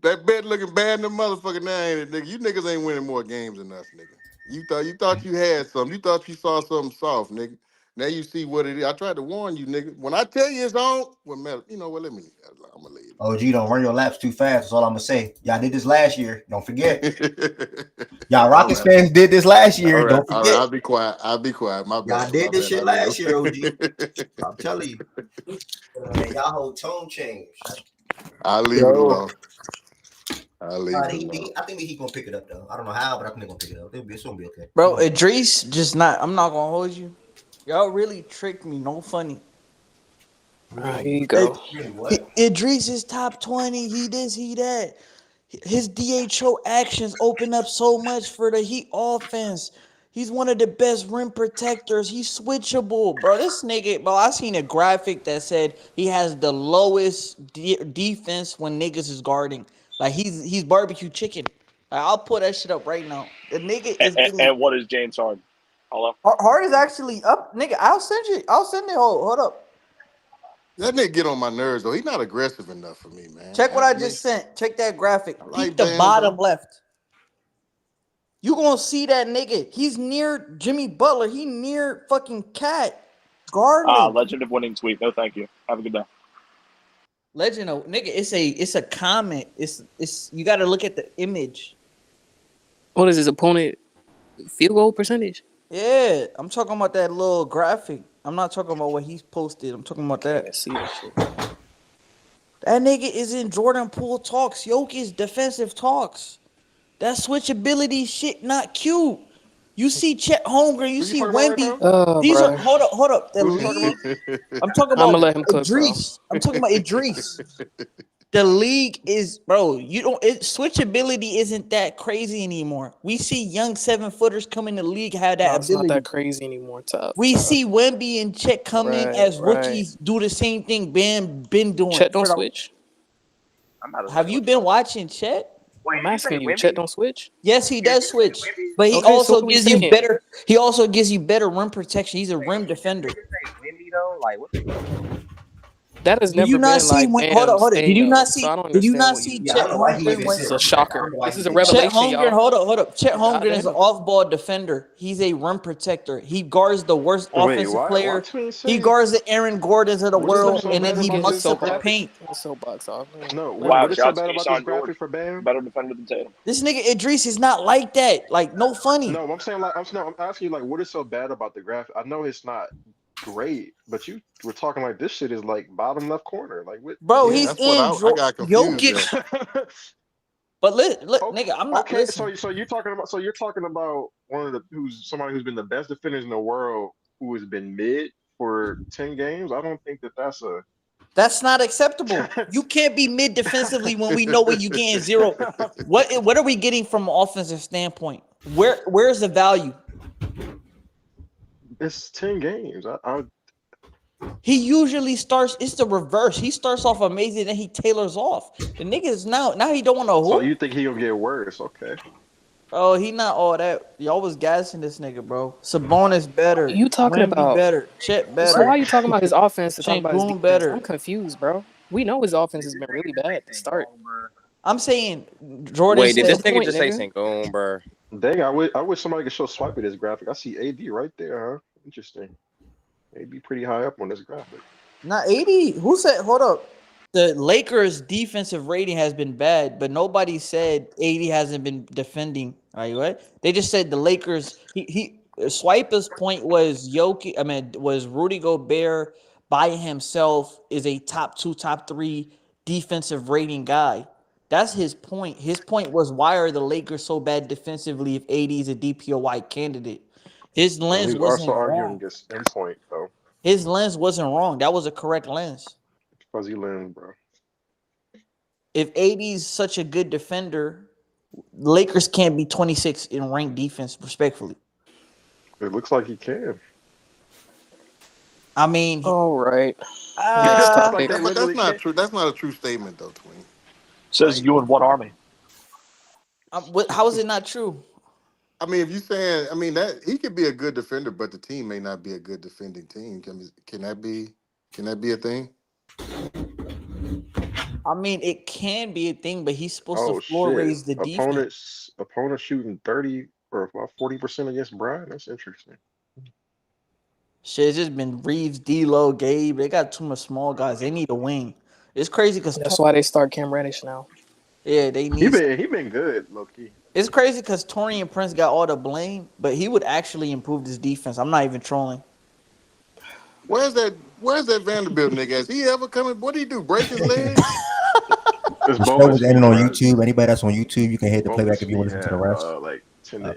that bet looking bad in the motherfucker now, ain't it, nigga? You niggas ain't winning more games than us, nigga. You thought you had something. You thought you saw something soft, nigga. Now you see what it is. I tried to warn you, nigga. When I tell you it's on, well, man, you know what? Let me leave that alone. I'm gonna leave OG, don't run your laps too fast. That's all I'm gonna say. Y'all did this last year. Don't forget. it. Y'all All Rockets right. fans did this last year. All right. Don't All right. forget. I'll be quiet. I'll be quiet. My Y'all bad. My did this bad. shit I'll leave last year, OG. it. I'm telling you. Man, y'all whole tone changed. I'll leave it Yo, alone. I'll leave it alone. I think he's gonna pick it up though. I don't know how, but I think they're gonna pick it up. It's gonna be okay. Bro, Idris just not. I'm not gonna hold you. Y'all really tricked me. No funny. here you go. Idris is top 20. He this, he that. His DHO actions open up so much for the Heat offense. He's one of the best rim protectors. He's switchable, bro. This nigga, bro. I seen a graphic that said he has the lowest defense when niggas is guarding. Like he's barbecue chicken. Like, I'll put that shit up right now. The nigga is getting And what is James Harden? Hello? Hard is actually up, nigga. I'll send you. I'll send it. Hold up. That nigga get on my nerves though. He's not aggressive enough for me, man. Check what I Man, just sent. Check that graphic. I Peep like the Bam bottom though. left. You gonna see that nigga. He's near Jimmy Butler. He near fucking Cat. Garland. Legend of winning tweet. No, thank you. Have a good day. Legend of nigga. It's a comment. It's you gotta look at the image. What is his opponent field goal percentage? Yeah, I'm talking about that little graphic. I'm not talking about what he's posted. I'm talking about that. I see that shit. That nigga is in Jordan Poole talks. Jokic defensive talks. That switchability shit not cute. You see Chet Holmgren, you Who you see talking about right Wemby. now? Oh, These are bro. hold up. The Who's you talking league. about? I'm talking I'm gonna about let him cook, bro. Idris. I'm talking about Idris. The league is, bro. You don't. Switchability isn't that crazy anymore. We see young 7-footers come in the league have No, that it's not that ability. crazy anymore. Tough. We see Wemby and Chet come in Right, as right. rookies, do the same thing Ben been doing. Chet don't For the, switch. I'm not a have you been watching Chet? Wait, I'm did you say asking you. Chet Wimby? don't switch. Yes, he Yeah, did does you say switch, Wimby? but he Okay, so also what we gives you saying? better. He also gives you better rim protection. He's a Wait, rim defender. did you say Wimby though? Like, what the fuck? That has Did you never not been see like when? Hold up, Bam's hold up. Did thing you not though. So see? I don't Did you understand not what see you. Yeah, I Chet don't know why he Holmgren even This when is said a that. Like, I shocker. don't know why This he is a did that. Chet revelation, Holmgren? y'all. Hold up. Chet God Holmgren is damn. an off-ball defender. He's a rim protector. He guards the worst Wait, offensive why player. Twin He say guards the Aaron Gordons of the what is Go so world, ahead. so and then bad Let he me get about his this mucks up the graphic? soapbox. paint. His soapbox off. No, Let him. what Wow, is so shouts bad to about this Keyshawn George. graphic for Bam? Better defender than Tatum. This nigga Idris is not like that. Like, no funny. No, I'm saying like I'm asking you like what is so bad about the graphic? I know it's not great, but you were talking like this shit is like bottom left corner. Like what? Bro, Yeah, he's that's what in I got confused there. Jokic. But look, Okay, nigga, I'm not okay. listen. So you're talking about one of the who's somebody who's been the best defenders in the world who has been mid for 10 games. I don't think that that's a. That's not acceptable. You can't be mid defensively when we know where you getting zero. What are we getting from an offensive standpoint? Where's the value? It's 10 games. He usually starts. It's the reverse. He starts off amazing, then he tailors off. The niggas now he don't want to So hoop. you think he gonna get worse? Okay. Oh, he not all that. Y'all was gassing this nigga, bro. Sabonis better. You talking Wemby about? better. Chet better. So why are you talking about his offense to talk about his Sengun defense? I'm better. confused, bro. We know his offense has been really bad to start. I'm saying Jordan Wait, did said. this nigga point, just say nigga. Sengun, bro? Dang, I wish somebody could show Swipe this graphic. I see AD right there, huh? Interesting. AD pretty high up on this graphic. Not 80. Who said? Hold up. The Lakers' defensive rating has been bad, but nobody said 80 hasn't been defending. Right? They just said the Lakers. He Swiper's point was was Rudy Gobert by himself is a top 2, top 3 defensive rating guy. That's his point. His point was why are the Lakers so bad defensively if AD is a DPOY candidate? His lens He's also wasn't arguing wrong. against endpoint though. His lens wasn't wrong. That was a correct lens. Fuzzy lens, bro. If AD's such a good defender, Lakers can't be 26 in ranked defense, respectfully. It looks like he can. I mean, all right. Like But that's not true. That's not a true statement, though, Twin. Says you in what army? How is it not true? I mean, if you saying, I mean that he could be a good defender, but the team may not be a good defending team. Can that be a thing? I mean, it can be a thing, but he's supposed to floor shit. raise the defense. Opponents shooting 30 or about 40% against Brian. That's interesting. Shit, it's just been Reeves, D-Lo, Gabe. They got too much small guys. They need a wing. It's crazy because that's why they start Cam Reddish now. Yeah, they need. He been good, low key. It's crazy because Torian Prince got all the blame, but he would actually improve his defense. I'm not even trolling. Where's that Vanderbilt nigga? Has he ever coming? What did he do? Break his leg? The show was ending on YouTube. Anybody that's on YouTube, you can hit the playback if you want to listen to the rest. Like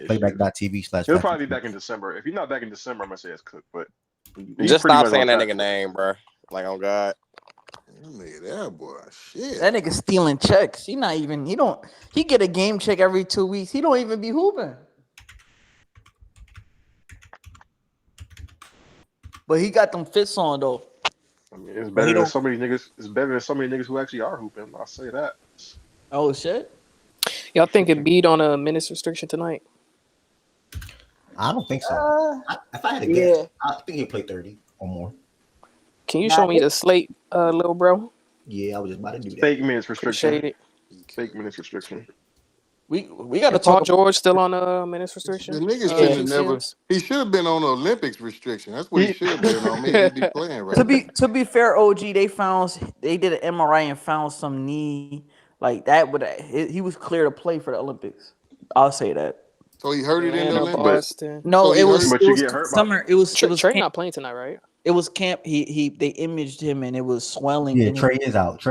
playback.tv/. He'll probably be back in December. If he's not back in December, I'm gonna say it's cooked. But just stop saying that nigga name, bro. Like, oh God. That boy, shit. That nigga stealing checks. He get a game check every 2 weeks. He don't even be hooping. But he got them fits on though. I mean, it's better than so many niggas. It's better than so many niggas who actually are hooping. I'll say that. Oh shit. Y'all think Embiid on a minutes restriction tonight? I don't think so. If I had to guess, I think he'll play 30 or more. Can you show me the slate, little bro? Yeah, I was just about to do that. Fake minutes restriction. Appreciate it. Fake minutes restriction. We got to Paul talk. George still on a minutes restriction. The niggas should have never. He should have been on the Olympics restriction. That's what he should have been on. Maybe he'd be playing right. To be fair, OG, they did an MRI and found some knee like that. But he was clear to play for the Olympics. I'll say that. So he hurt it in the Olympics. No, so it was summer. It was Trey not playing tonight, right? It was camp. They imaged him and it was swelling. Yeah, Trey is out. If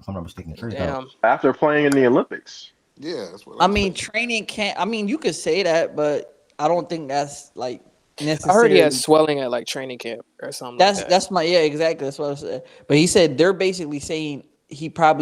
I'm not mistaken. Trey's out. After playing in the Olympics. Yeah, that's what I mean. Training camp. I mean, you could say that, but I don't think that's like necessary. I heard he had swelling at like training camp or something. That's my exactly. That's what I said. But he said they're basically saying he probably